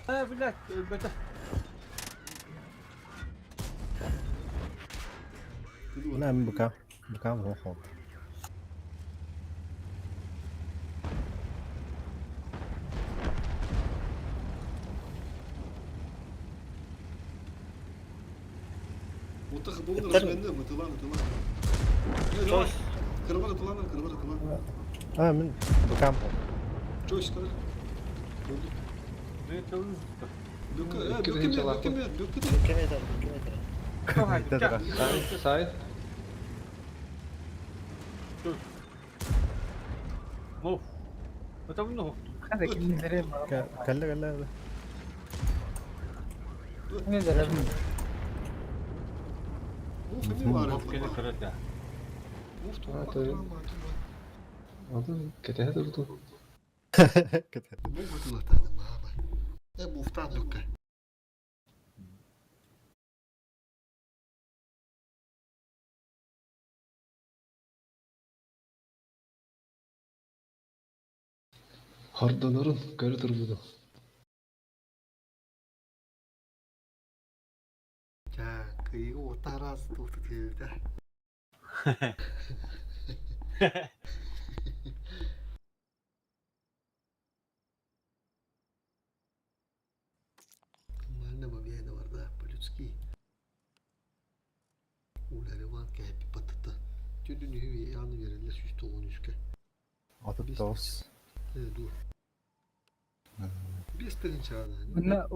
Ha bilak. Bete. نعم بكام بكام روحه takı bunlar Yeter mi? bende mi? Tılan. Choice. Kırmızı tılan. Ha men bekam. Choice kadar. Ne çalıyorsun? Dökeme. Mükemmel. Hadi gel. Side. Move. Bakalım ne oldu? هذا كل ذريب Kalla kalla. كل ذريب Move gene kırıldı. Adı kete durdu. Hardanırın geri durdu. Ya kıyı orta arası tuttu evde. Нормально бабьяна варда по-людски. Уларыван кәпи патыта. Тюдүн үйі яны верелер сүз тоғын үшке. Atıp toz. Dur. Без пенчана. قلنا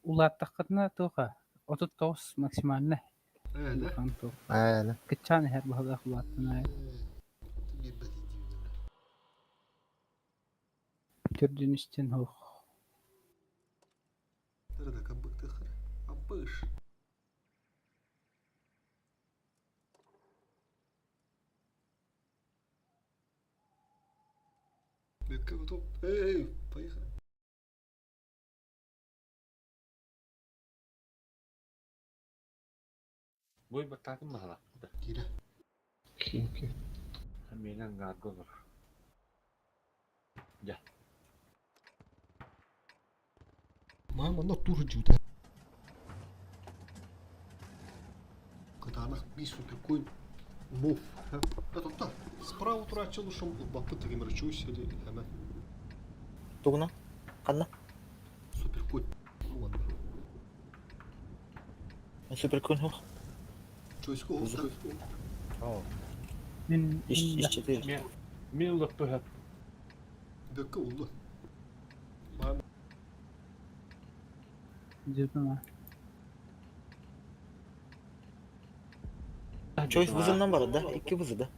ولا تقدنا توقع أوتو توس ماكسيمالنا Öyle. فهمتوا Aynen. كتشاني هاد بهذا خلاتنا تردنشتن هو Nerede kabuk tıkır? Abış. Bekle bu top. Hey, payık. Boy batadın mı hala? Gire. Kim? Hemen gargo olur. Gel. Мама, на турджу, да? Когда она пису такой мув. Это так. Справа трачу, что бапы таким рычусь или она. Тугна. Канна. Супер кот. Ну ладно. Süper kun ho. Çoysko. من İşçi değil. Millet bu hep. Bekle oldu. جبنا Choice vızından var da. 2 vızı da.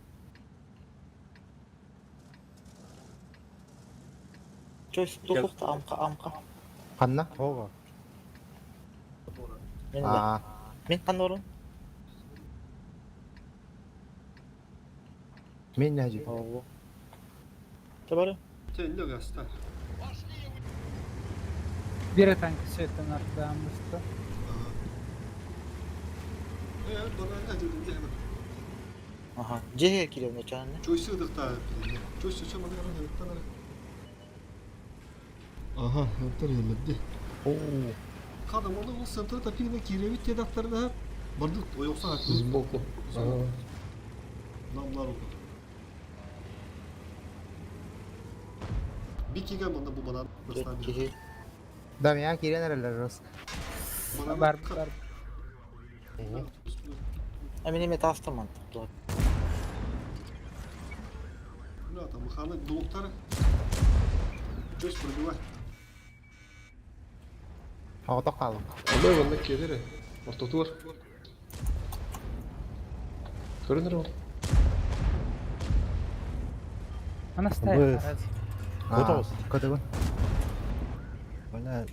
Choice topuk da amka. Kanna. Toga. Men kan orun. Men naji. Oo. Tabii. Sen de göster. بيرة تانك شيطان أرضا مستا Bana ne dedin diye hemen. Aha. C'ye giriyorum ne canlı. Çoysu ıdıkta. Çoysu çamadı yaran ıdıktan ara. Aha, hırtır yıllıdı. Oo. Kadın onu sınıfta tapıyla kirevit yedaklarına bardık. O yoksa haklı. Збоку. Namlar oldu. Bir kere bana bu bana Geri. Dam ya kire nereler Rosk? بار بار Eminim etasta mantıklı. Ne adam bu kanı doktor. Göz pробивай. Hava kalın. Olay bana kedere. Orta tur. Görünür o. أنا استايل Kotos. Kotos. Wala.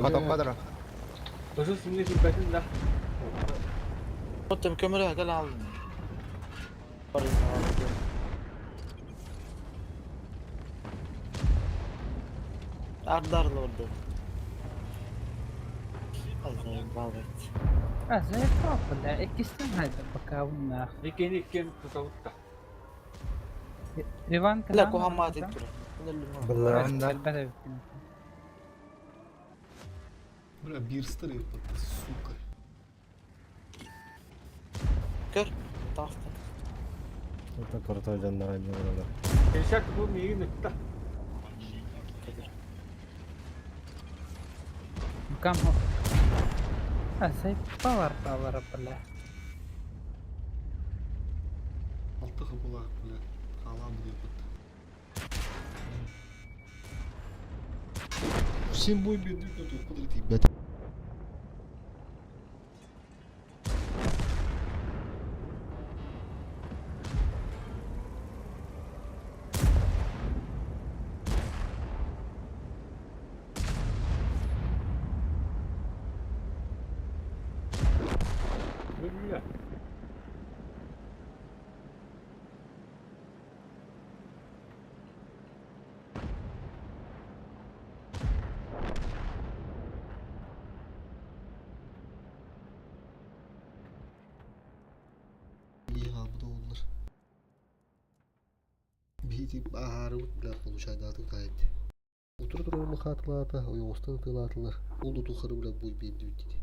Kotos kadra. Nasıl şimdi hibbetin de. Otum kömürü gel al. Ardarlı orada. Allah'ım bavet. زي الطاقة لا إكستن هذا بكاونا Niken tutalım da. ريفان لا كلام كوها ما تدري. Balanda. Böyle bir star yapıyor. Suka. Gör. Tafta. Orta korto canlar acaba. Gençler bu neyi nıkta? كم هو Asay power billah. Altı kapılar bile. Sağlam bir yapıt. Sen boy bir dük notu kudreti bet. Ölüyor. İyi ha bu da olur. Bir tip ağrı utlar konuşaydı gayet. Otur durma katlarda, o yoksa tılatırlar. Oldu tukarı bile boy bir dedi.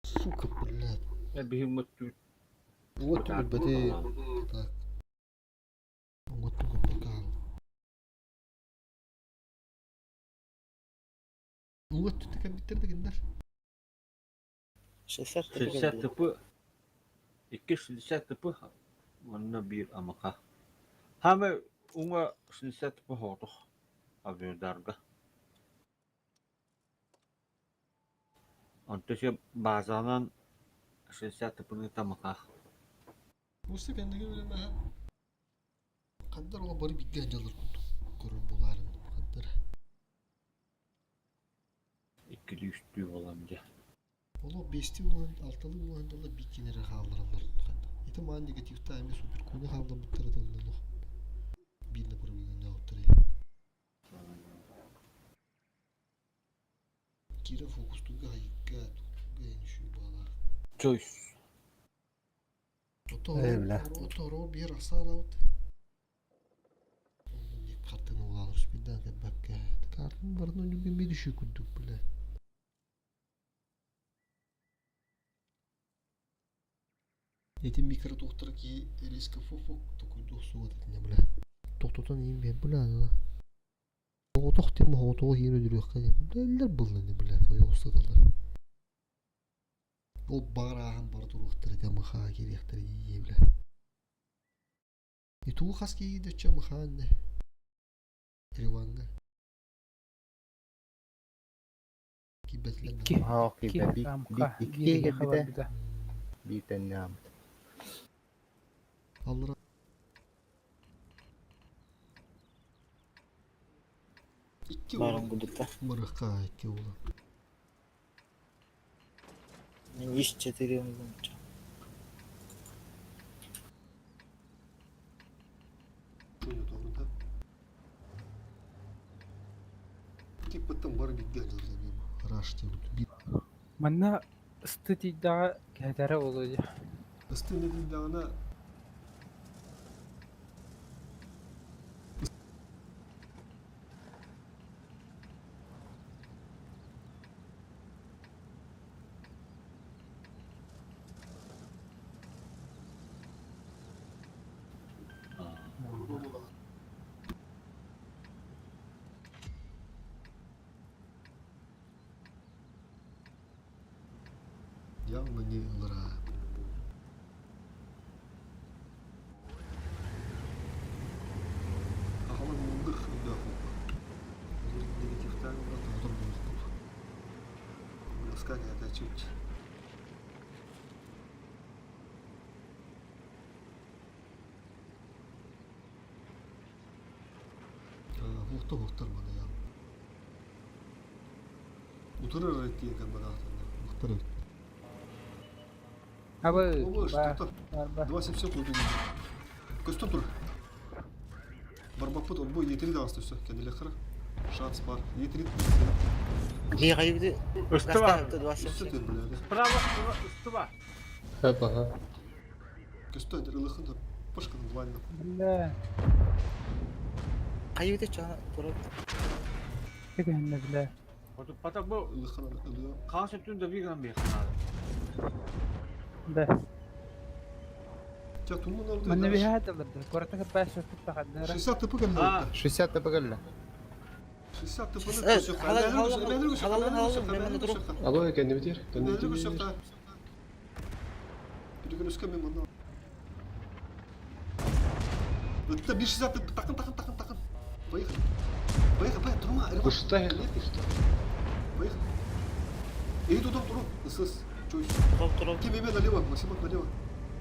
Сука, блядь. Bir mutlu. Вот тут бери. Так. Вот тут пока. Вот тут как bitirdik inler. Şilset tıpı 2 şilset tıpı onunla bir amaka. Hame unga şilset tıpı hoğduk. Abi darga. Antuşa bazanan şilset tıpını tamaka. Bu kendine öyle mi? Kadar ola bari bir genceler kurur buların. Kadar. İkili üstü olanca. Ola besti olan, altılı olan da bir kenara kaldırırlar. İtam an negatif time süper konu kaldı bu taraftan da. Bir de problem ne oturuyor. Kira fokus tu gayet şu bala. Choice. Otoro bir asalavut. Bir kartını alırız bir daha bak. Kartın vardı önce bir düşük kurduk bile. Yetim bir kere doktora ki riske fofok dokuydu suat etine bile. Doktordan iyiyim ben bile ana. O doktor mu o to yeri duruyor kadim. Eller bulundu bile o yostadılar. O barahan bar duruktur da maha gerektir iyi bile. Tu haski yedi çam maha ne? Rivanga. Ki betlen. Bir tane. Allah. İki Barang gudukta. Mereka iki ulang. İş çetiriyorum. Şöyle doğru da. Типа там бар bir genceler bir raş diye bir. Manna statida kadara olacak. Üstüne dediğinde ana явно не лра. Ахала булдык да хуп. Негативтан да толтур булдык. Раскака это чуть. Muhtar bana ya. Oturur ettiği kan bana atında. Muhtar et. Abi, Olur işte. 270 oldu. Kostüm dur. Barbapat bu yeteri de astı işte. Kendine kara. Şans var. Yeteri. Niye kaybedi? Üstü var. Üstü de böyle. Bravo üstü var. Hep aha. Kostüm de ılıkın da. Başkanın duvarına. Billah. Kaybedi çana. Peki henüz billah. Patak bu Ilıkın ılıyor. konseptinde vegan bir kanal. ده Ya tumun oldu. من بهذا اللي كرتك باش تفتح الدار 60 tıpı geldi. Ha. 60 تبقى له. 60 tıpını Evet, koşuyor. halalım, hemen durun. Alo kendi bitir. Kendi Neler koşuyor bitir. da? Bir gün üstte mi bundan? Itta bir şey zaten takın. Bayık. Durma. Kuşta ya. Kuşta. Bayık. İyi durun. Issız. Çöz. Dur. Kim yemeğe налево, Максимов налево.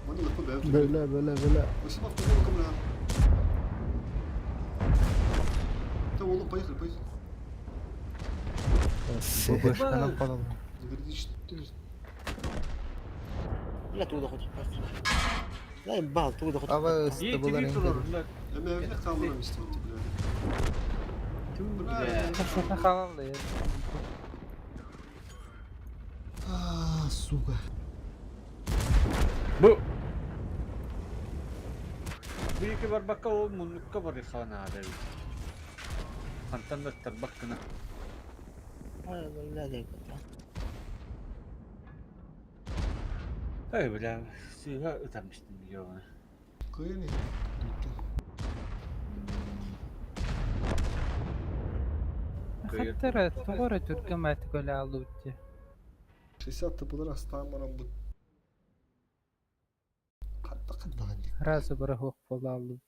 Bana lafı ver. Böyle. Максимов налево кому надо. Tamam oğlum bayık. Bu başkana kalalım. Говорит, işte. لا تقول خد. لا يبال تقول خد. Ama İyi ısıtıbılar TV durur lan. Ama evde kalmam istiyorum bile. Tüm be. Kasata kalalım da ya. Сука. Bu. Bu iki var baka o munlukka var ikhana abi. Kantan da tarbakına. لا لا. Ay bile suya ötemiştim biliyor onu. Koya ne? Хаттара тугара түркө матикөл алуу битти. 60 tıpılar hastane bana bu. Katta hangi? Разы бара хок боло алуу.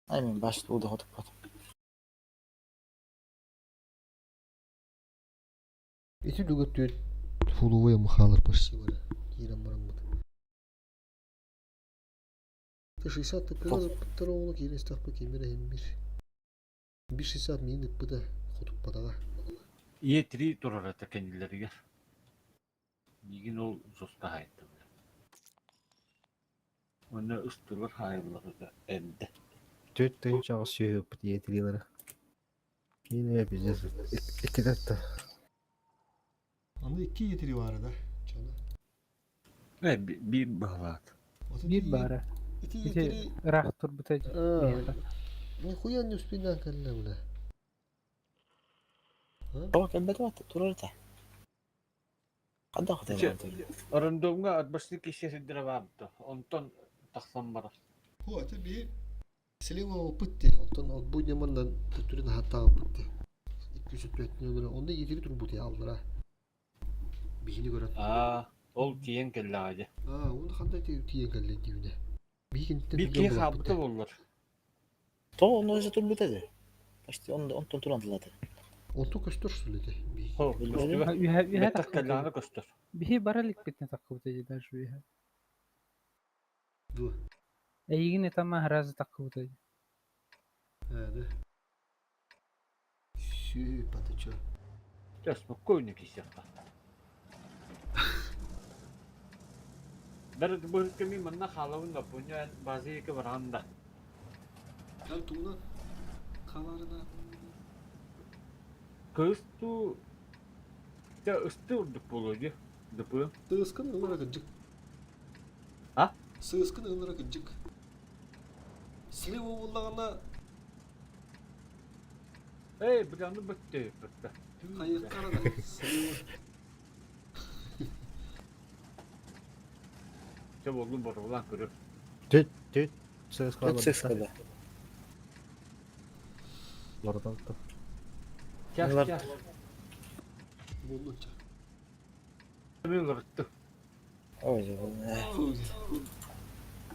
Aynen başta o da hot. Эти дугат түйет фуловая махалар почти бара. Кирам барам бут. 60 tıpılar tıptırı кирен стахпа кемере хембир. 160 мин tıpпыда хотуп падага. İyi tri durar ata kendileri gel. Bugün ol zosta hayıttı. Ona üstüler hayırları da elde. Төт тыйын чагы сүйөп бит етилери. Кийин бизнес экидатта. Anda 2 yetiri var da. Canı. Ve bir bağlat. Бир бара. İki Бите yetiri. рах тур бите. Нихуя не успейна калла бля. Tamam ben bedava durur da. Kadda hot. Arandığımda atbaşlık işe sidire vardı. Ondan taksan bara. Bu ata bir Слева опытты. Ondan o bu yamandan tutturun hata opıttı. 204 lira. Onda yetiri tur bu diye aldılar ha. Bihini gören. Aa, ol tiyen kelle ağacı. Onu kanda tiyen kalle divine. Bir kez habıta olur. To onu özü tur bitedi. İşte onu turandılar. Onu köstür söyledi. Ho, Ühe metak kellağını göster. Bihi baralik bitne takı bite da şu ühe. Bu. Eygin etama razı takı bite. Hadi. Şu pataço. Jasma koyunu kişiyata. Dari bu kami mana halawun da punya bazı ke beranda. Kan tuğuna kalarına. Kız tu ya üstü dupulucu. Dupu. Sığıskın ılara gıcık. Ha? Sığıskın ılara gıcık. Слева olağına Hey, bir anda bitti. kayık karada. Çab oğlum var ulan görüyor. Төт söz kalmadı. Ses kadar. Lardan da. Kas kas. Buldukça. Kimin kırıttı? Oy.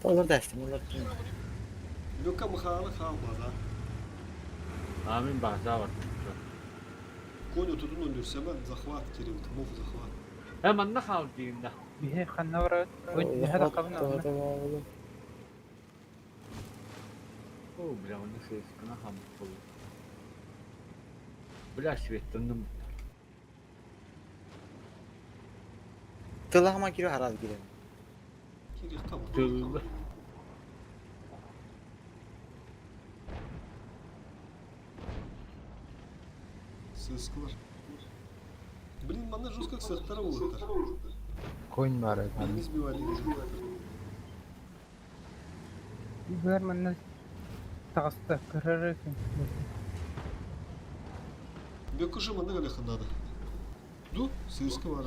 Olur da işte bunlar. Luka mıhalı kalmadı. Amin bahza var. Конь отудун өндүрсө мен захват керек, мов захват. Hemen ne kaldığında? Bihi xanna bara. Ühe da kabına. O bile onu seskine hamd olur. Biraz vettirdim. Tılağıma giriyor herhalde girelim. Керек tamam. Tövbe. Сыскалар. Блин, мана жестко сыктар болуптар. Coin var ya. Бени сбивали. Biber manna tağısta kırarı ki. Бек уже мана галеха надо. Ду, сыска var.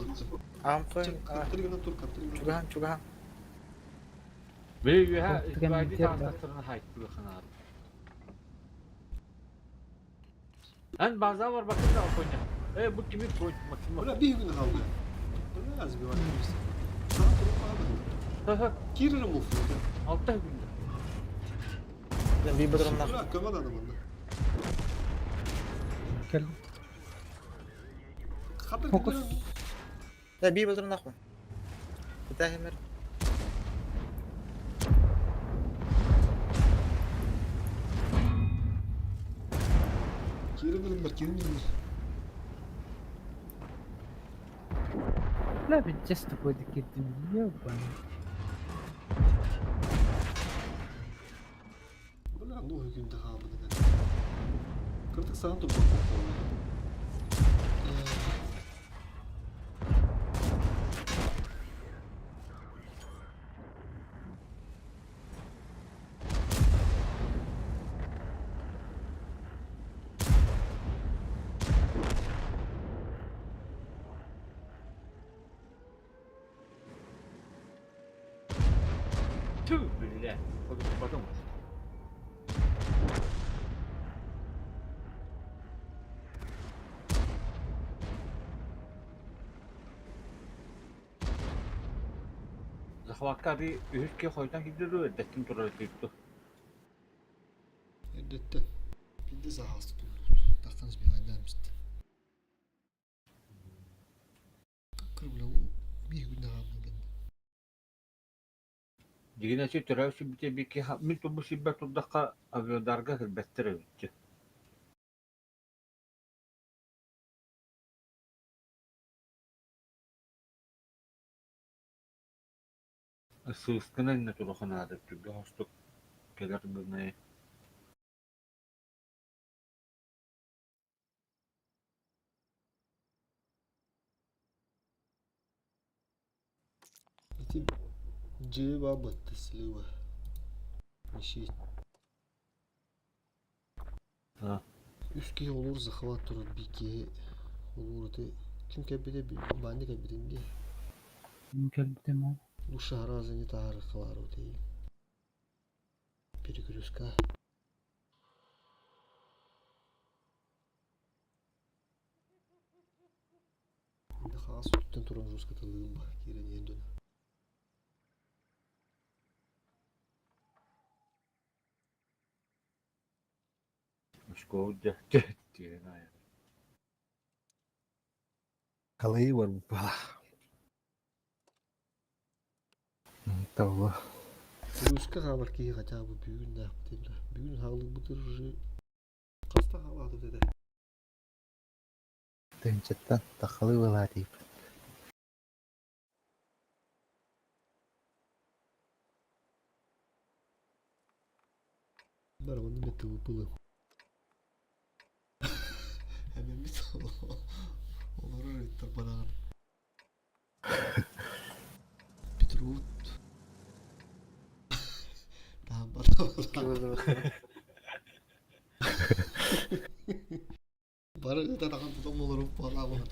Amfı. Каптыргана тур, каптыргана. Çugahan. Böyle ha Korktu isbadi gene biter be. tahtasını hayıttı kanat. Lan bazen var bakın da konya. Bu kimin koy maksimum. Ulan bir gün kaldı. Bu ne az bir var birisi. Sana durum abi. Kiririm o fırında. 6 günde. Ben bir budurumdan. Ulan kömen adamında. Gel. Kadın Fokus. gidiyorum. Ya bir budurumdan koy. Bir daha hemen. Kiririm var, kiririm var. لا بالجست بودي كده يابا. Ulan ne o günde kaldı dedi. Kırdık sana dur bak. Tüh böyle. Bakın. Zahvatka bir ühüt ki koydan gidiyor ödettim durar deyipti. Elbette. Bir de sahası buldu. Taktınız bir aydan işte. Kırmızı bir günde kaldı bende. Digine şey türevsi bite bir ki milto bu sibbet odaka avyodarga hırbettir ödettim. Sığıskına inne turukun adet bir hostuk gelir birine. İti cevap battı silahı. Bir şey. Ha. Üski olur zahvat durur bir ki olur da kim kabile bir bandi kabilin diye. ممكن تمام. Bu şahrazeni tarih var o değil. Perikürüska. Bir khas tutan turun Rus katılığım var. Giren yendön. Müşko diye ne ya. Kalayı var bu bala. Tamam. Ruska haber ki kaça bu büyün ne yaptı bile. Büyün halı budur. Kasta havalı dede. Döncetten takalı var deyip. Barabanı metal pılı. Hemen metal. Olur öyle bana. Petrol. Daha bana. Bana ne kadar tutam olur falan bunu.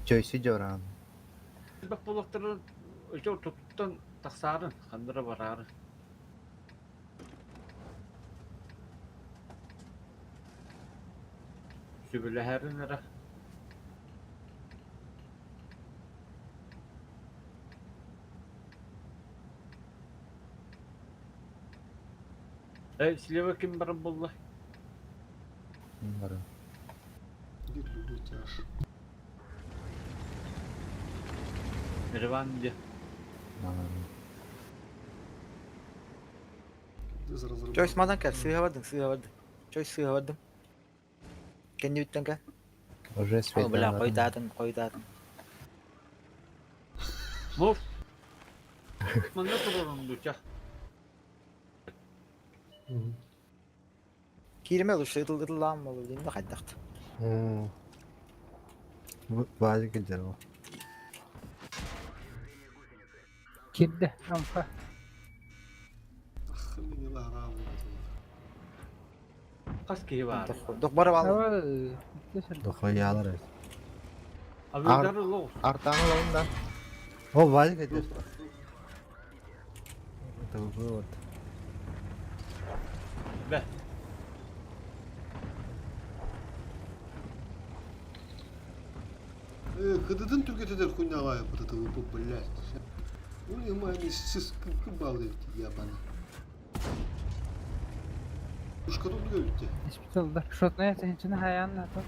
Joyce Joran. Bak bulakların öce tuttan taksarın kandıra vararı. Sübüle herin ara. Silahı kim barın bullah? Bunları. Bir lulu çar. Mervan diye. Joyce madan gel. Sığ vardım. Joyce sığ vardım. Kendi bitten gel. Orası Oh bela koy dağıtın. Muf. Mana turun duca. Kirime olur. Şıdıl lan olur diyeyim de kaydaktı. Bu bazı güzel o. كده أنفع. خليني الله راضي. Kas ki var. Dok bara bal. Ava Dokoyalar. Avizar lo. Artanı lan da. O vay gidiyor. Tabii. Be. Кыдытын түргетедер куйнагай пытыты упу, блядь. Ули мани сис кым балды ябаны. Ушка тут гөлтте. испиталда. Шотная тенчина хаянна то.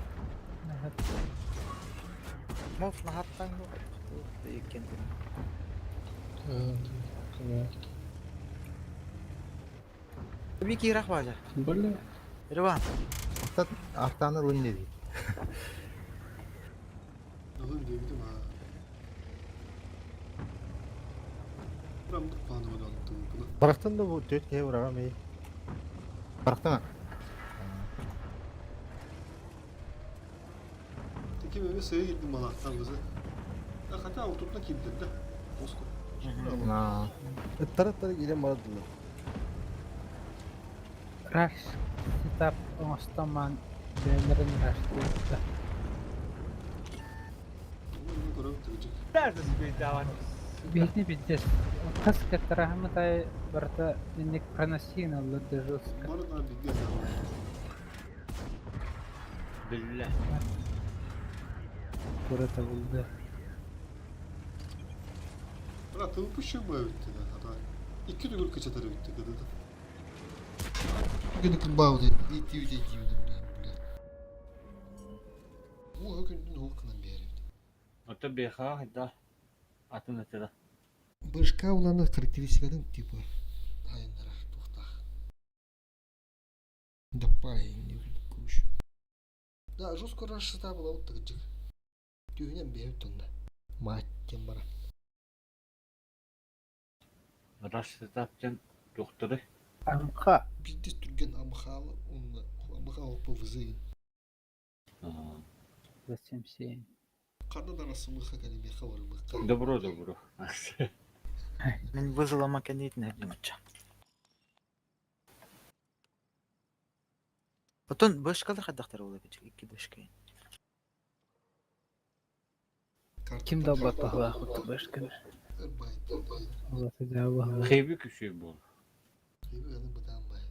Моф на хаттан. Екен. Bir kirak baca. Бля. Irvan. Artanı lan dedi. Alın dedim ha. Buramdık panı oynandı bunu. Bıraktın da bu dört kere vuramam iyi. Bıraktın mı? Teki meme seye gittim malaktan kızı. Ya hatta oturtma kilitler de. Moskova. Na. Tarafları gelen bana dinle. Rush sitap ostaman değerlerin rush. Bunu görev tırıcık. Neredesin bir davan? Бегни пиздец. Каска тарахматай барта инник проносина лады жестко. Umarım abi bir gel. Billah. Burada buldu. Bırak tavuk şu mu öttü de hata. İki dügül kaçatarı öttü kadıda. Bugün kıl bağlı. İti yüce giydim ben. Bu hükümdün hukukla bir yere. Ota beha hida. Atın ötede. Başka olanı karakteristiklerin tipi. Hayınlara tuhta. Дапай, не kuş. Da жестко расшита была вот так жик. Düğünen bir evde. Mahkem bara. Raş setapcan doktoru. Amka. Bizde Türk'ün amhalı onunla amha olup vızıyın. Зачем все? Karda da rasımı hakani bir havar mı? Добро, добро. Ben vızılama kendi itine yapacağım. Oton başka da kadaktar olabilecek iki başka. Kim de batı kutu başka? Allah tecavüz. Xeybi küçüğü bu. Gibi yanı bıdan bay.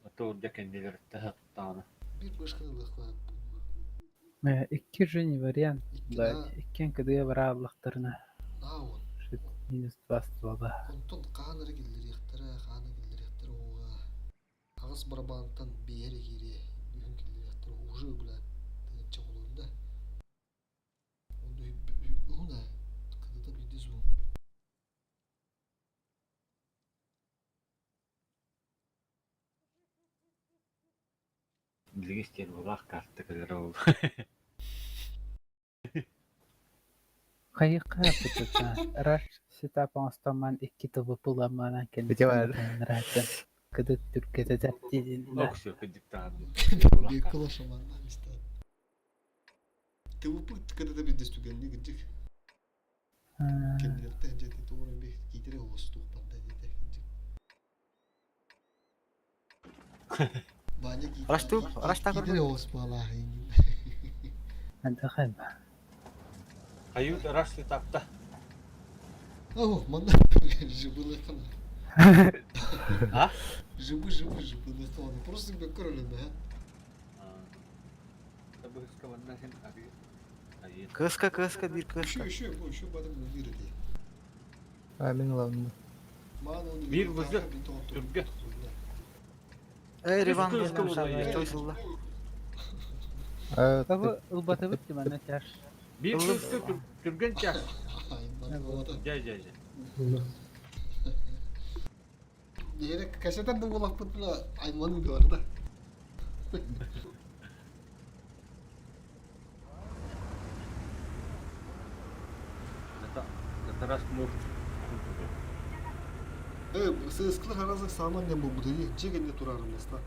Ota orada kendileri tahtana. Bir başka da var. İki jeni variant. İki Да, daha ikken kıdıya var Allah'larına. navun. Minus bastı baba. Ondan kanırı gelir yaktara, kanı gelir yaktara oğa. Ağız barabantan bir yere giri. Büyün gelir yaktara oğu bile. Denetçe olurunda. Onu da kıdıda bir diz bu. Bilgi isteyen ulak kartı kadar oldu. Kayık yapıcıda. Rush sitap ostaman iki tıvı bulamana kendi. Bitti var. Rahatın. Kıdık Türkiye'de dertliğinde. Okşuyor kıcıktan. Bir kılaş amanlar işte. Tavuk kıdıda bir diz tükenli gıcık. Kendileri tence de doğru bir gidire olsun tuğpanda dedi. Banyak Araç takır gidire mı? olsun vallahi. Hadi kayba. Hayır raş setapta. Oh, mana жибылы kana. Ha? Жибы kana. Просто bir körülüm ha. Tabi hıska bana sen abi. Hayır. Kıska bir kıska. Şu badem bir diye. Amin lan. Bir vızı. Türk'e. Rivan Kıska geldim oldu sana. ya. Çoysulda. Evet. Tabi ılbatı bitti bana çar. Bir kıska Türk'en çak. Gel. Yere kaşatan da bulak putla aymanı da orada. Taras mur. Сыскылар аразы саманнен болбуду жегенде турарымыз да.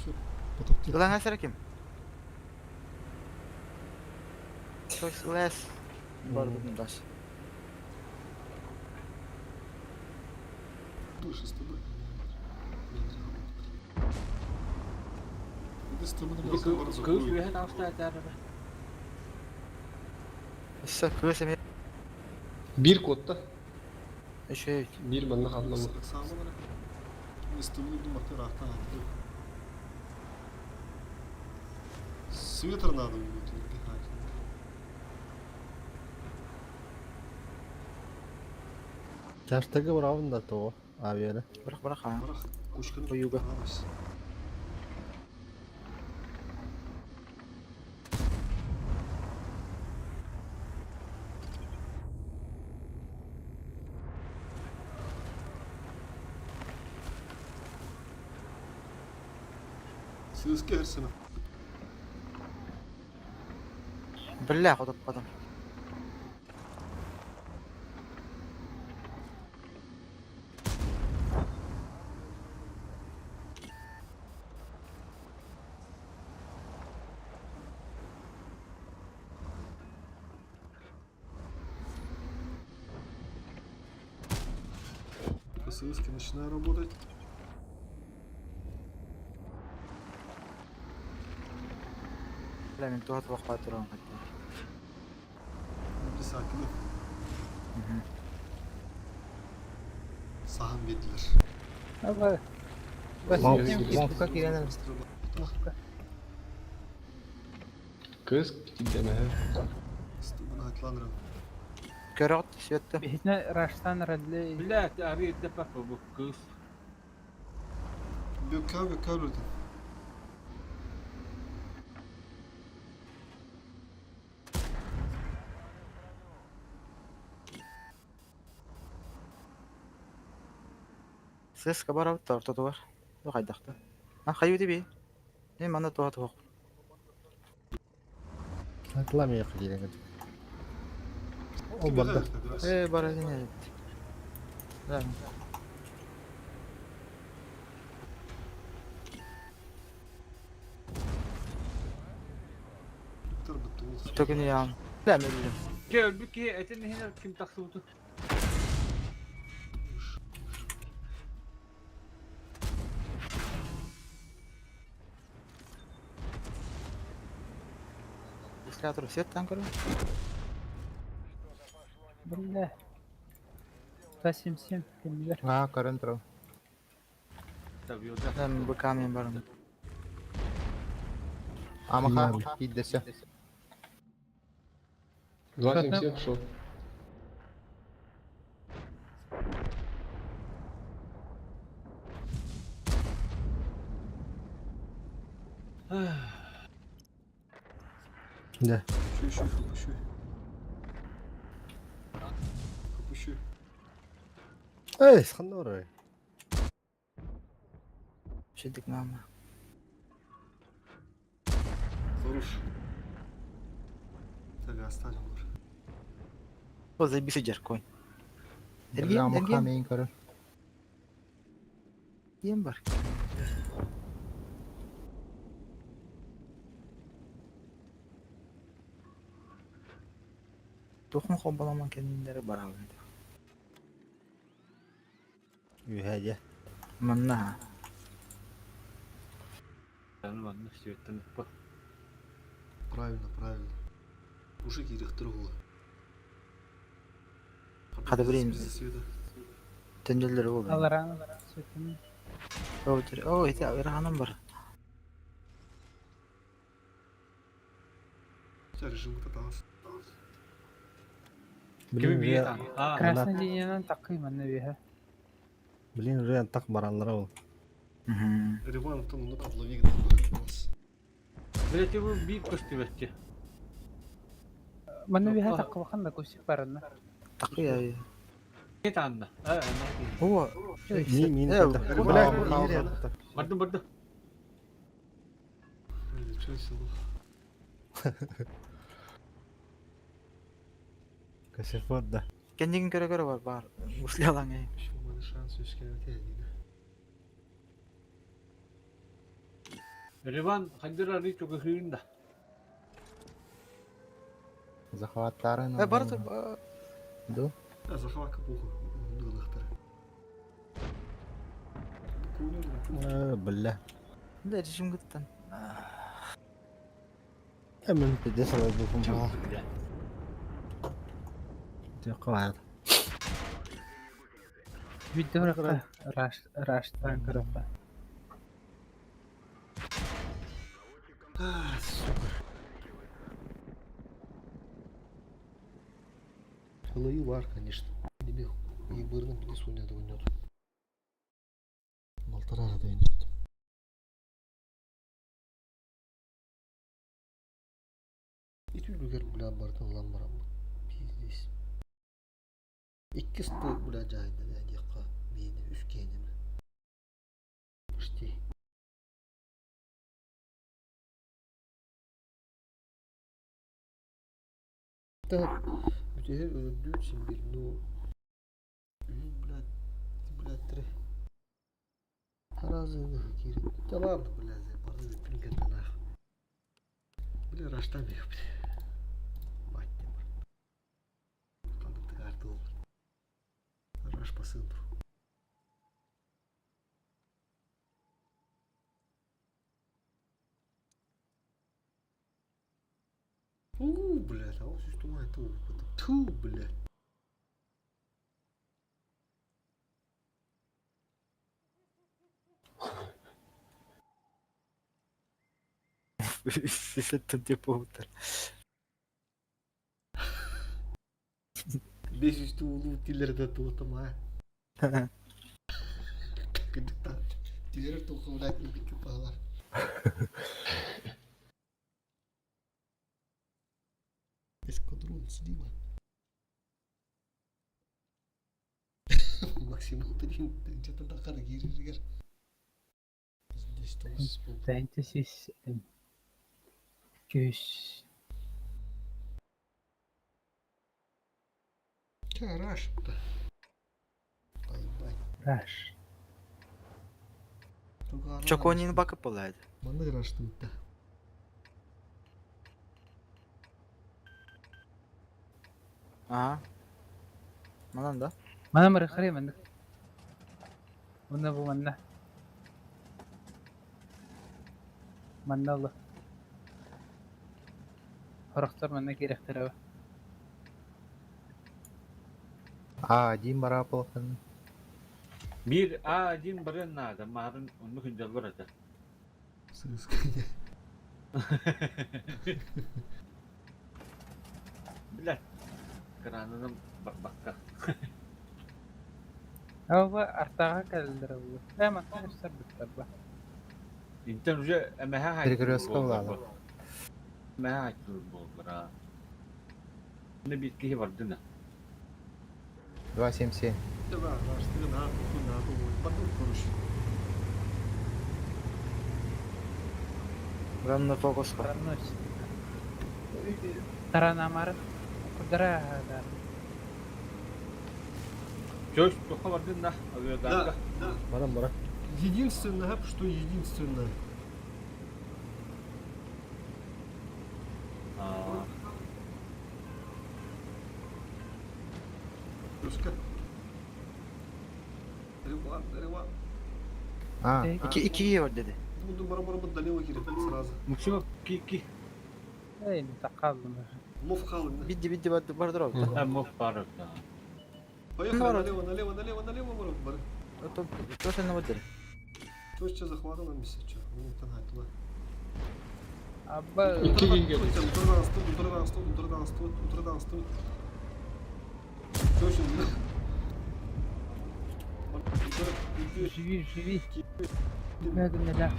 Şu pataptı. Ulan hasar kim? Choiceless. Var bundaş. Dur şıstı bırak. Bir de stamina Bir biraz var kız zaten. bir het afsluiten. İşte kıvırsam Bir kodda. şey. Bir bende katlama. Sağ olarak. Stamina bir bakta rahattan attı. Sweater надо будет. Çarşıdaki bravo da to abi öyle. Bırak ha. Bırak. Kuşkanı Uyuga. tutmamış. Siz gelsin. Billah koduk kodum. КСС-ки начинаю работать. لا من توها توقع ترون Bir sakin ol. Sahan bediler. Abi. Bas Mafka girelim. Kız gideme he. Stamina hatlanırım. Körot svetті. Бихне раштан радли. Bля, abi de papa bu kız. Böka öldü. Ses kabar avut tortu var. Yok aydaktı. Ha kayu dibi. Ne mana tuha tuha. Atlamıyor girelim. O barda. Bara ne? Lan. Tokeni ya. La medim. Gel bir ki etin hine kim taksıbıtı. Iskalator set tankırı. بالله. Tasim kimler? Ha karın tro. Tabii o da. Ben bu kamyon barım. Ama ha gidese. 277 шел. Ne? Şu kapışıyor. Kapışıyor. Ey sıkıntı var oraya. Şiddik nama. Soruş. Tabii hastane olur. O zey bir sıcak koy. Ama Ergen. kameyin karın. Yem var. Dokun kombalaman kendileri beraber. Ühece. Manna. Ben vanna swetten bu. Правильно. Мужики их другого. Hadi bileyim. Света. Tencereleri oldu. Alaran. Sütün. O ite Erhan'ın var. Сейчас режим катался. Kimi bir yetan. Ha. Krasna liniyadan takıyım anne biha. Bilin rüyan tak baranlara ol. Риван там на подловик добавился. Bля bu bir kostümetçi. Manne biha takı bakan da kusik barana. Takıyor ya. Yetan da. Ha. Huwa. Min Evet. kadar. Bırak. Bardı. Что село? Kaşık var da. Kendin göre var bar. Musli alan ya. Еще у меня шанс все скинуть. Реван хайдыра çok ıhırında. Захваттарын. Бар Ду. Захватка похуй. Дылыхтар. Бля. Да, режим гыттан. Hemen bir de sana bu kumpa. Теквар. Видео раштан кырапа. Сука. Халайı var, конечно. Деме ебырның білес ойнады ойнады. Малтар арада ойнады. İt ülgüger bulan bardan lan baram. Pizdeyiz. İki stı bulacağıydı ya diyaka. Beyni üskeyini. İşte. Да, теперь öldüğü için bir no. Блядь, Таразыны кирин. Да ладно, блядь, барды пинкет нах. Бля, раштамıyor bile. Мать не бар. Kaldık kartı olur. Raş basındır. Блядь, а вот что это опыт. Ту, блядь. Сесеттен деп болуптар. 500 tuğulu tilerde tuğutum ha. Gıdıktan. Tileri tuğulat gibi küpalar. Эскадрон, слива. Максимум 3 где-то до Харгири. Здесь там Фэнтезис. Küs. Раш. Бай-бай. Раш. Çok oynayın bakıp olaydı. Bana Rаш тут. Aha. Mananda. Mana mara khari mandak. Bunda bu manna. Manna Allah. Характер манна керектер. Один барапылкын. Bir A1 barın nada marın onu hündel var ata. Сыская. Bilat. Krananım bakka. Ama artağa kaldır bu. Hemen göster bitti. İnten uca emeha hay. Перегрузка var. Emeha hay bu bra. Ne bitki var dina. 277. Давай, Раш, ты надо, потом короче. Buranın da fokus var. Tarnos. Taranamar. Kudra hada. Çöş toka var dina. Alıyor Да, dalga. да. Барам бара. Единственное, что единственное. Aa. Пушка. Рева. А, İki var dedi. Буду барабара долево кирит сразу. Mukşima ki. Ey takaldım. Мов халын. Biddi vardır oldu. Ha mof parok da. Поехали налево, ворот, бары. То sen ne var dedi. То есть что захватываем месяц, что? Ну, тонать, туда. Abba. Утрдан стоит. Что еще? Живи. Надо надо.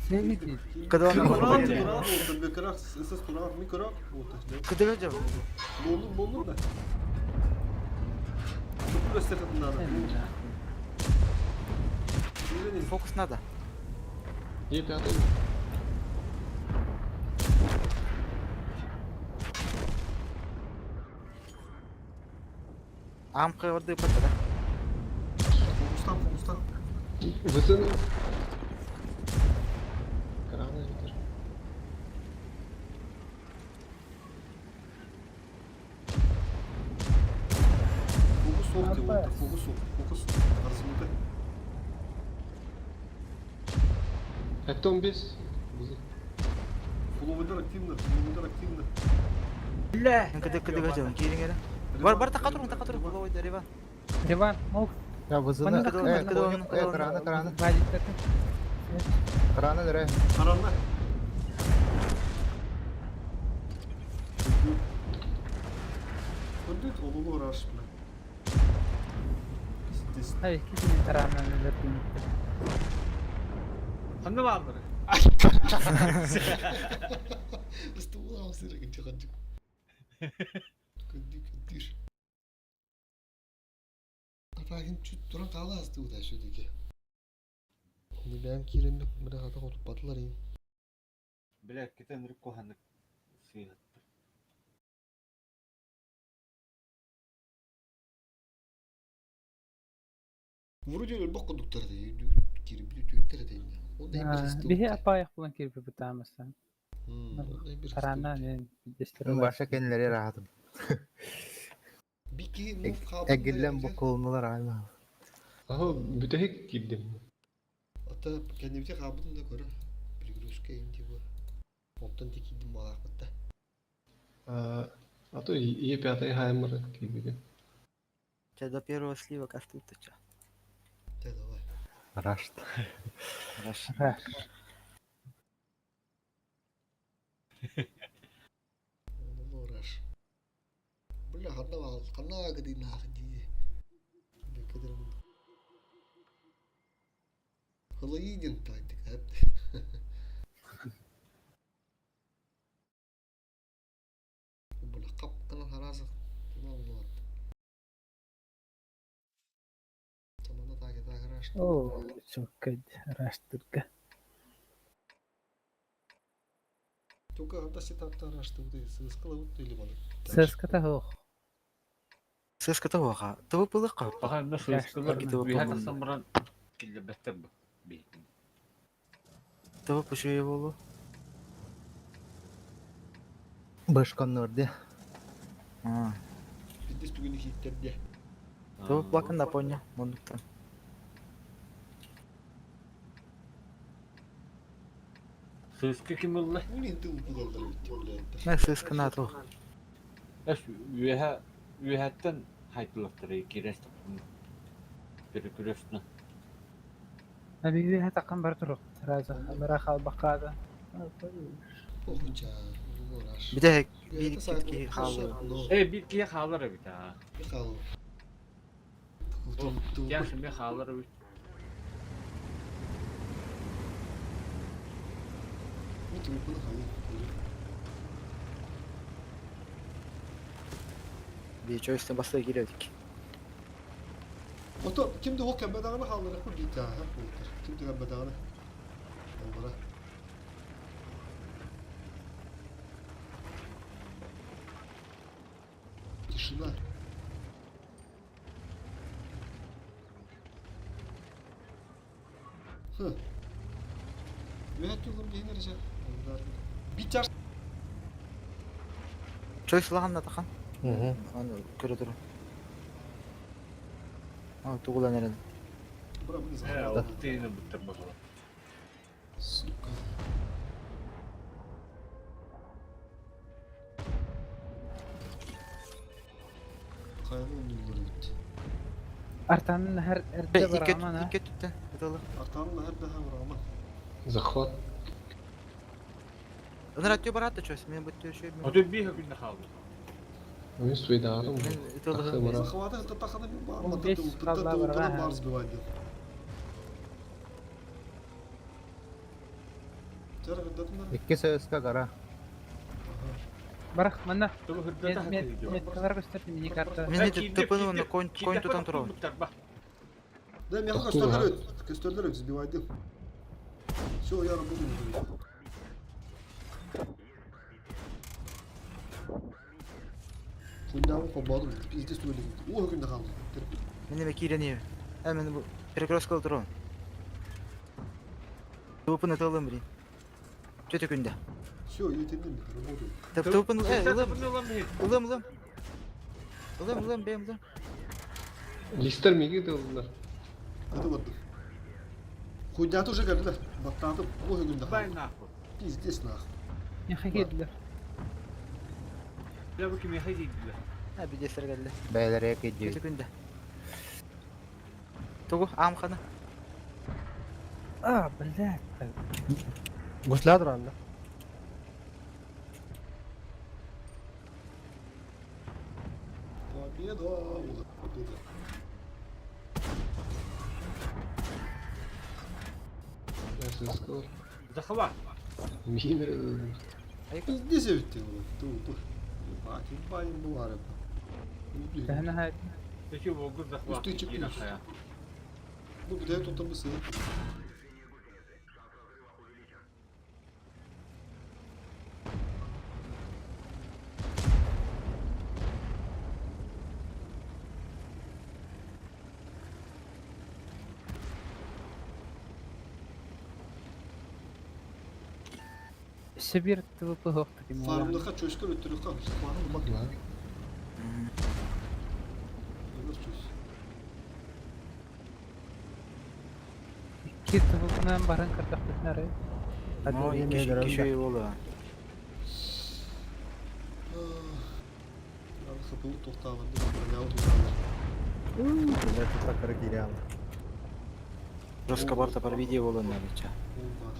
Sevdi. Kıdvan Туран, var. Туран, Бекарах, СС Туран, Микарах, вот так, Kıdır hocam. Болдum da. Çok gösterdim надо. Fokus nada. И пятый. Amkı orada patladı. Фокустан. Высыны. Krana yeter. Fokus sol diyor. Abbas. Fokus sol. Fokus. Arasında. Это он без. Фуловыдар активно. Фуловыдар активно. لا كده جون كيرين كده بر تقطر والله دريبا Реван, мол, Ya vızını. كده Krana. базиттерді. Krana nereye? Karanla. Kundit olulu uğraş bile. Здесь. Ай, кисин таранан өлөрдүн. Hangi vardır? Стулам сыры чаканчык. Күндүр. Атагын чүт туран каласты уда шөдөкө. Bunu ben kirimlik bir hata olup battılar iyi. Bilek kiten rükko hanık siyahat. Vurunca öyle bak kondukları da iyi. Kirim bir tüyükleri de iyi. O da bir hızlı. Bihi апаyak bulan kirpi bıtamazsan. O da bir hızlı. Tarannan en destiri Başka kendileri rahatım. Bir ki move kabında Egillen bu kolmalar abi. Aha bütehik girdim. Hatta kendimize kabında göre. Bir grüske indi bu. Ondan tekiydim malaklıkta. А то и пятый хаймер gibi. Сейчас до первого слива кастуется ча. De давай. Raşt. Onu uğraş. Böyle handa var. Kanna gidi nakdi. Ne kadar bunu. Hala yiyeceksin taydık hep. Böyle kapkana harazı. Tamam mı? Tamam da takip arkadaşlar. Oo, çok kötü. Araştırdı. Только анда сетапта araştırdı. Sığıskala uttu ili bana. Сыската хоох. Сыска того ха. Того было ка. Bakın nasıl eskılar Kitap bir hata okumadım. samıran kille better bu. Beytin. Того пошли его. Başkan nerede? А. Bir de üstüne hitlerdi. Того bakın da понял. Мондукта. Sözkü kim oldu? Bu ne tüm bu kadar bitti öyle. Не сыска на то. Es üyehatten haytulaktırı kirest. Bir küresine. Abi hatakan barturu. Raza. Amara khal bakada. Okunca bunu uğraş. Bir de Bir bir de sayfa iki halı. Bir kiye kalır bir daha. Bir kalın. Gel şimdi kalır bir. Bir tüm bunu kalın. Bir çöy üstüne basıya giriyorduk. Oto kimdi o kembedağını kaldır. Bu gitti ha. Kimdi kembedağını? Onlara. Tишина. Hı. Mühet yolum yenir ya. Bir çar. Çöy silahın da takan. Onu göre durun. Ha tuğla nerede? Bura bunu He, zahmet. altını bitir bakalım. Сука. Kayanın önlüleri gitti. Artanın her Be erde var iki aman ha. iki tuttu. Hadi Artanın da her daha var ama. Захват. Onlar atıyor bana attı çöy. Benim bu şey. O da bir günde kaldı. Ми с Вейдаром. Италга. Захваты это тахана bir var ama Bu beş tadı kallar var, kadar ha. var zbivaydı. Jarı gıddatınlar. İki söğüska kara. Barak mana. Tabi hırda da Met kadar gösterdi mini kartta. Мен не тупым на конь тутан турал. Да, меня костерлерет сбивает. Все, я работаю. Kundağımı kovalım. Biz de söyledik. O hükümde kaldı. Мен не кирени. Hemen bu перекрестка турал. Тупы на толым блин. Töte günde. Все, yetindim bir tane modu. Tıpın Ылым. ılım benim ılım. Lister mi gidiyor onlar? Hadi bakalım. Kuydatı уже geldiler. Battadı bu hükümde. Дай нахуй. Пиздец нахуй. يا أخي هيدلر Я бы кеме ходили. Ha bir deser geldi. Бәйләргә киде. Töte günde. Tugu am kana. بلاد Гуслядыр анда. Победа. Вот, победа. Nasıl skor? Захват. Мина. Пиздец bitti oğlum. Dur. Fatih bayım bu araba. هنا هاي Ты чего, год захват? Устойчив Иди плюс. нахуя. Bu bir de tutamı sığır. سبير تبقى وقتك Farmlıka çöşkür ötürü kalmış. Farm bak lan. Öbür çöş. كيف تبقى من برهن كرتك تناري No iki şey oldu. Abi kapıyı tohtağlandı. Ne oldu sanırım. Билет такыр кире алды. Жестко барта бар видео болу надо. Var.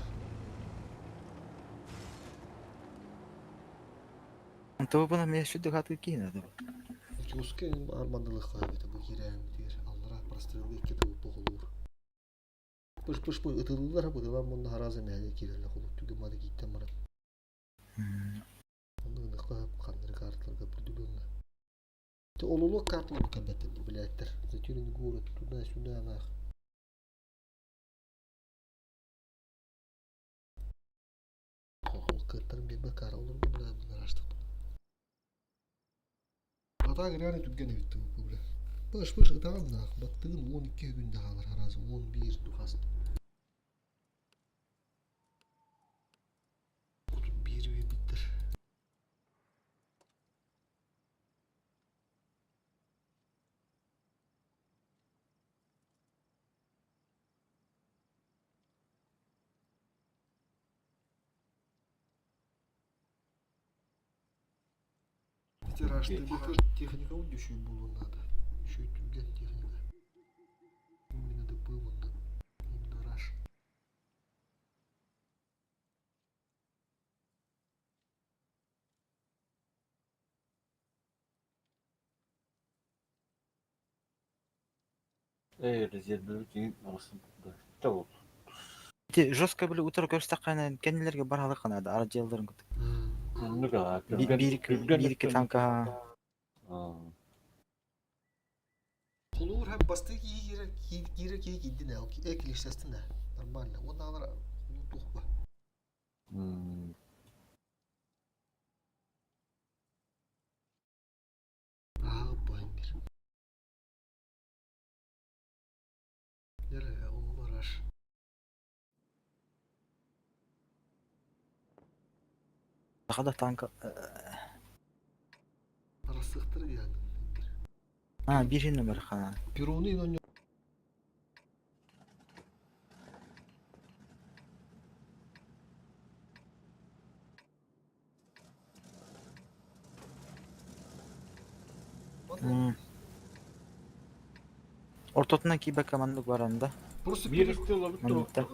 То бuna мен şu dıgatı ki надо. Çöşke armandılık kaybeti bu giren diyor. Allah'a прострелы iki de bu olur. Pış bu ıtıldılar bu devam bunda haraze meyli girerler olup tügümadi gittim bana. Onu da koyup kanları kartlarga pürdülünler. Te olulu kartlı bu kabette bu biletler. Zatürün gurı tutuna şuna ama. Kırtlarım bir bakar olur mu bunlar açtık. Hata girene tüggen evitti bu bile. Pış ıtağın da baktığın 12 günde alır haraze 11 duhast. Bir ve bitir. Тиражды bir техника düşüyor bulunmadı. Şu tüggen техника. Именно да было. Именно раш. Резервный день olsun. Tamam. Жестко böyle utar gösterken kendilerine baralı kanadı. Aracıların kutu. Ne kadar? Bir iki tanka. Kulur hem bastığı ki girer ki giddi ne o ki ek listesinde. Normal. Ondan sonra unuttuk bu. Bayım bir. Nereye uğraş. Daha da tanka. Para sıktır yani. Ha bir numara kana. Bir onu inanıyor. Ortatına ki bakamanlık var anda. Burası Bir üstü olabilir. Manlıkta.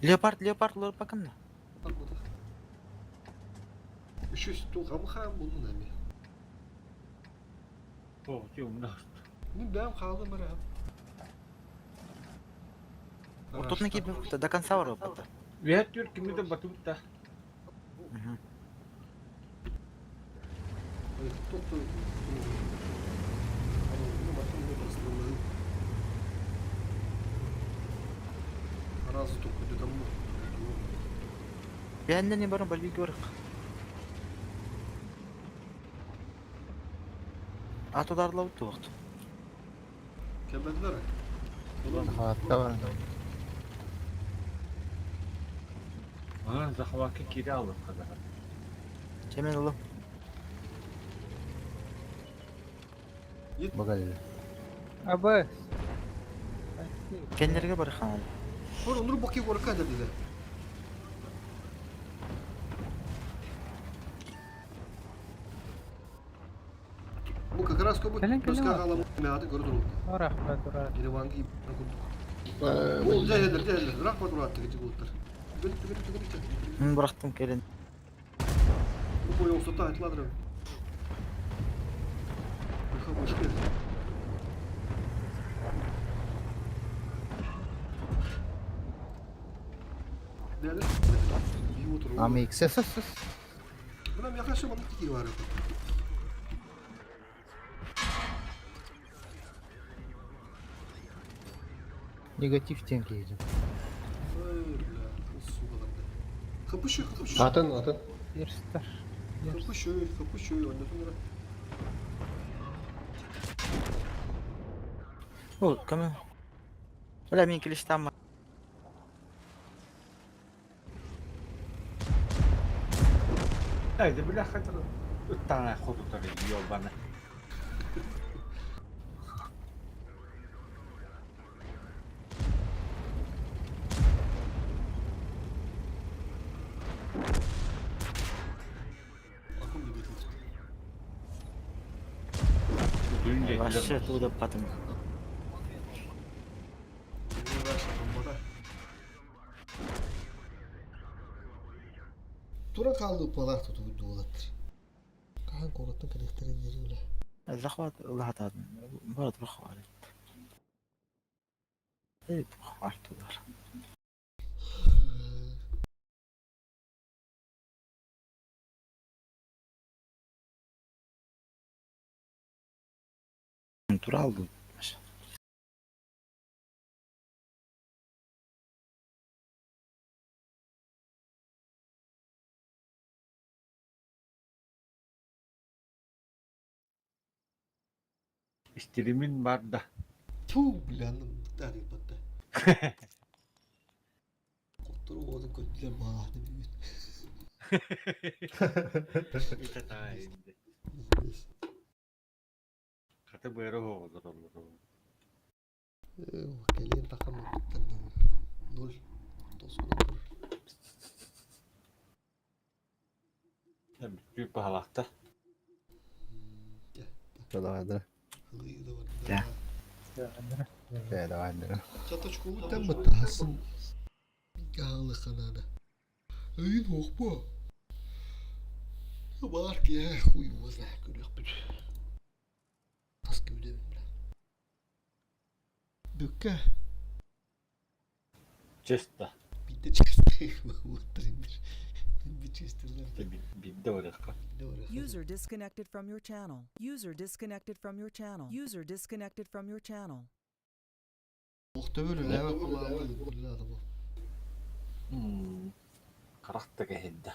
Leopard bakın da. bakmadık. Şu tuğamı ham bunun da mı? Oh, diyorum ne? Ne ben kaldım bana. Ortatına ki до конца var ortada. Veyahut diyor kimi de batutta. Toplu. Razı toplu dedim bu. Benden ibaret balbi görük. Atodarla bu tuğut. Kembediler ha. Hatta var. Ha, zahvaki kiri alır kadar. Kemen oğlum. Bakalım. Abi. Kendilerine bari kanal. Sonra onları bakayım oraya kadar dediler. Bu kakarasko bu. Kelen Başka var. ağlamı meadı gördün mü? Orah be durar. Geri vangi gibi. Bu cahiller. Rahmat uğrattı gıcık oldular. Gülük. Bıraktım gelin. Bu boyu olsa da etladır. Bakın hoş geldin. Nerede? İyi otur. Ama ikisi. Buna yaklaşık onun tiki var. Negatif tenkiydi. Kapışıyor. Atın. Bir star. Kapışıyor. Ondan sonra Oğlum kemen. Ulan min kilişten var. Haydi bile kadar. 3 tane kutuları yiyor bana. akım gibi tuttu. Duyunca Başka tuğda patım. Tura kaldı palar tutu bu dolattır. Kahan koratın karakterin yeri öyle. Zahvat Allah tadı. Bana bırak var. Evet, artılar. Tur aldım. İstirimin var da. Tuh bilanım tadi patta. Kotor oğlum kötüler bağladı bir. İşte daha iyiydi. Katı böyle olur. Kalian takam nol. Tosun olur. Bir bahalakta. Dadı. Hılı da var. Ya. Ya da vardı. Çata çukuğu tem mi tahsın? Gağlı kanada. Ayın hokma. Var ki ya uyumaz lah görüyor bir. Tas gibi de bile. Dükka. Cesta. Bir de çesti. Oturayım bir. Bir çestiler. Bir de oraya kal. Bir de oraya. User disconnected from your channel. User disconnected from your channel. User disconnected from your channel. Muhtemelen leve kullandı. Kullandı bu. Karakter hidde.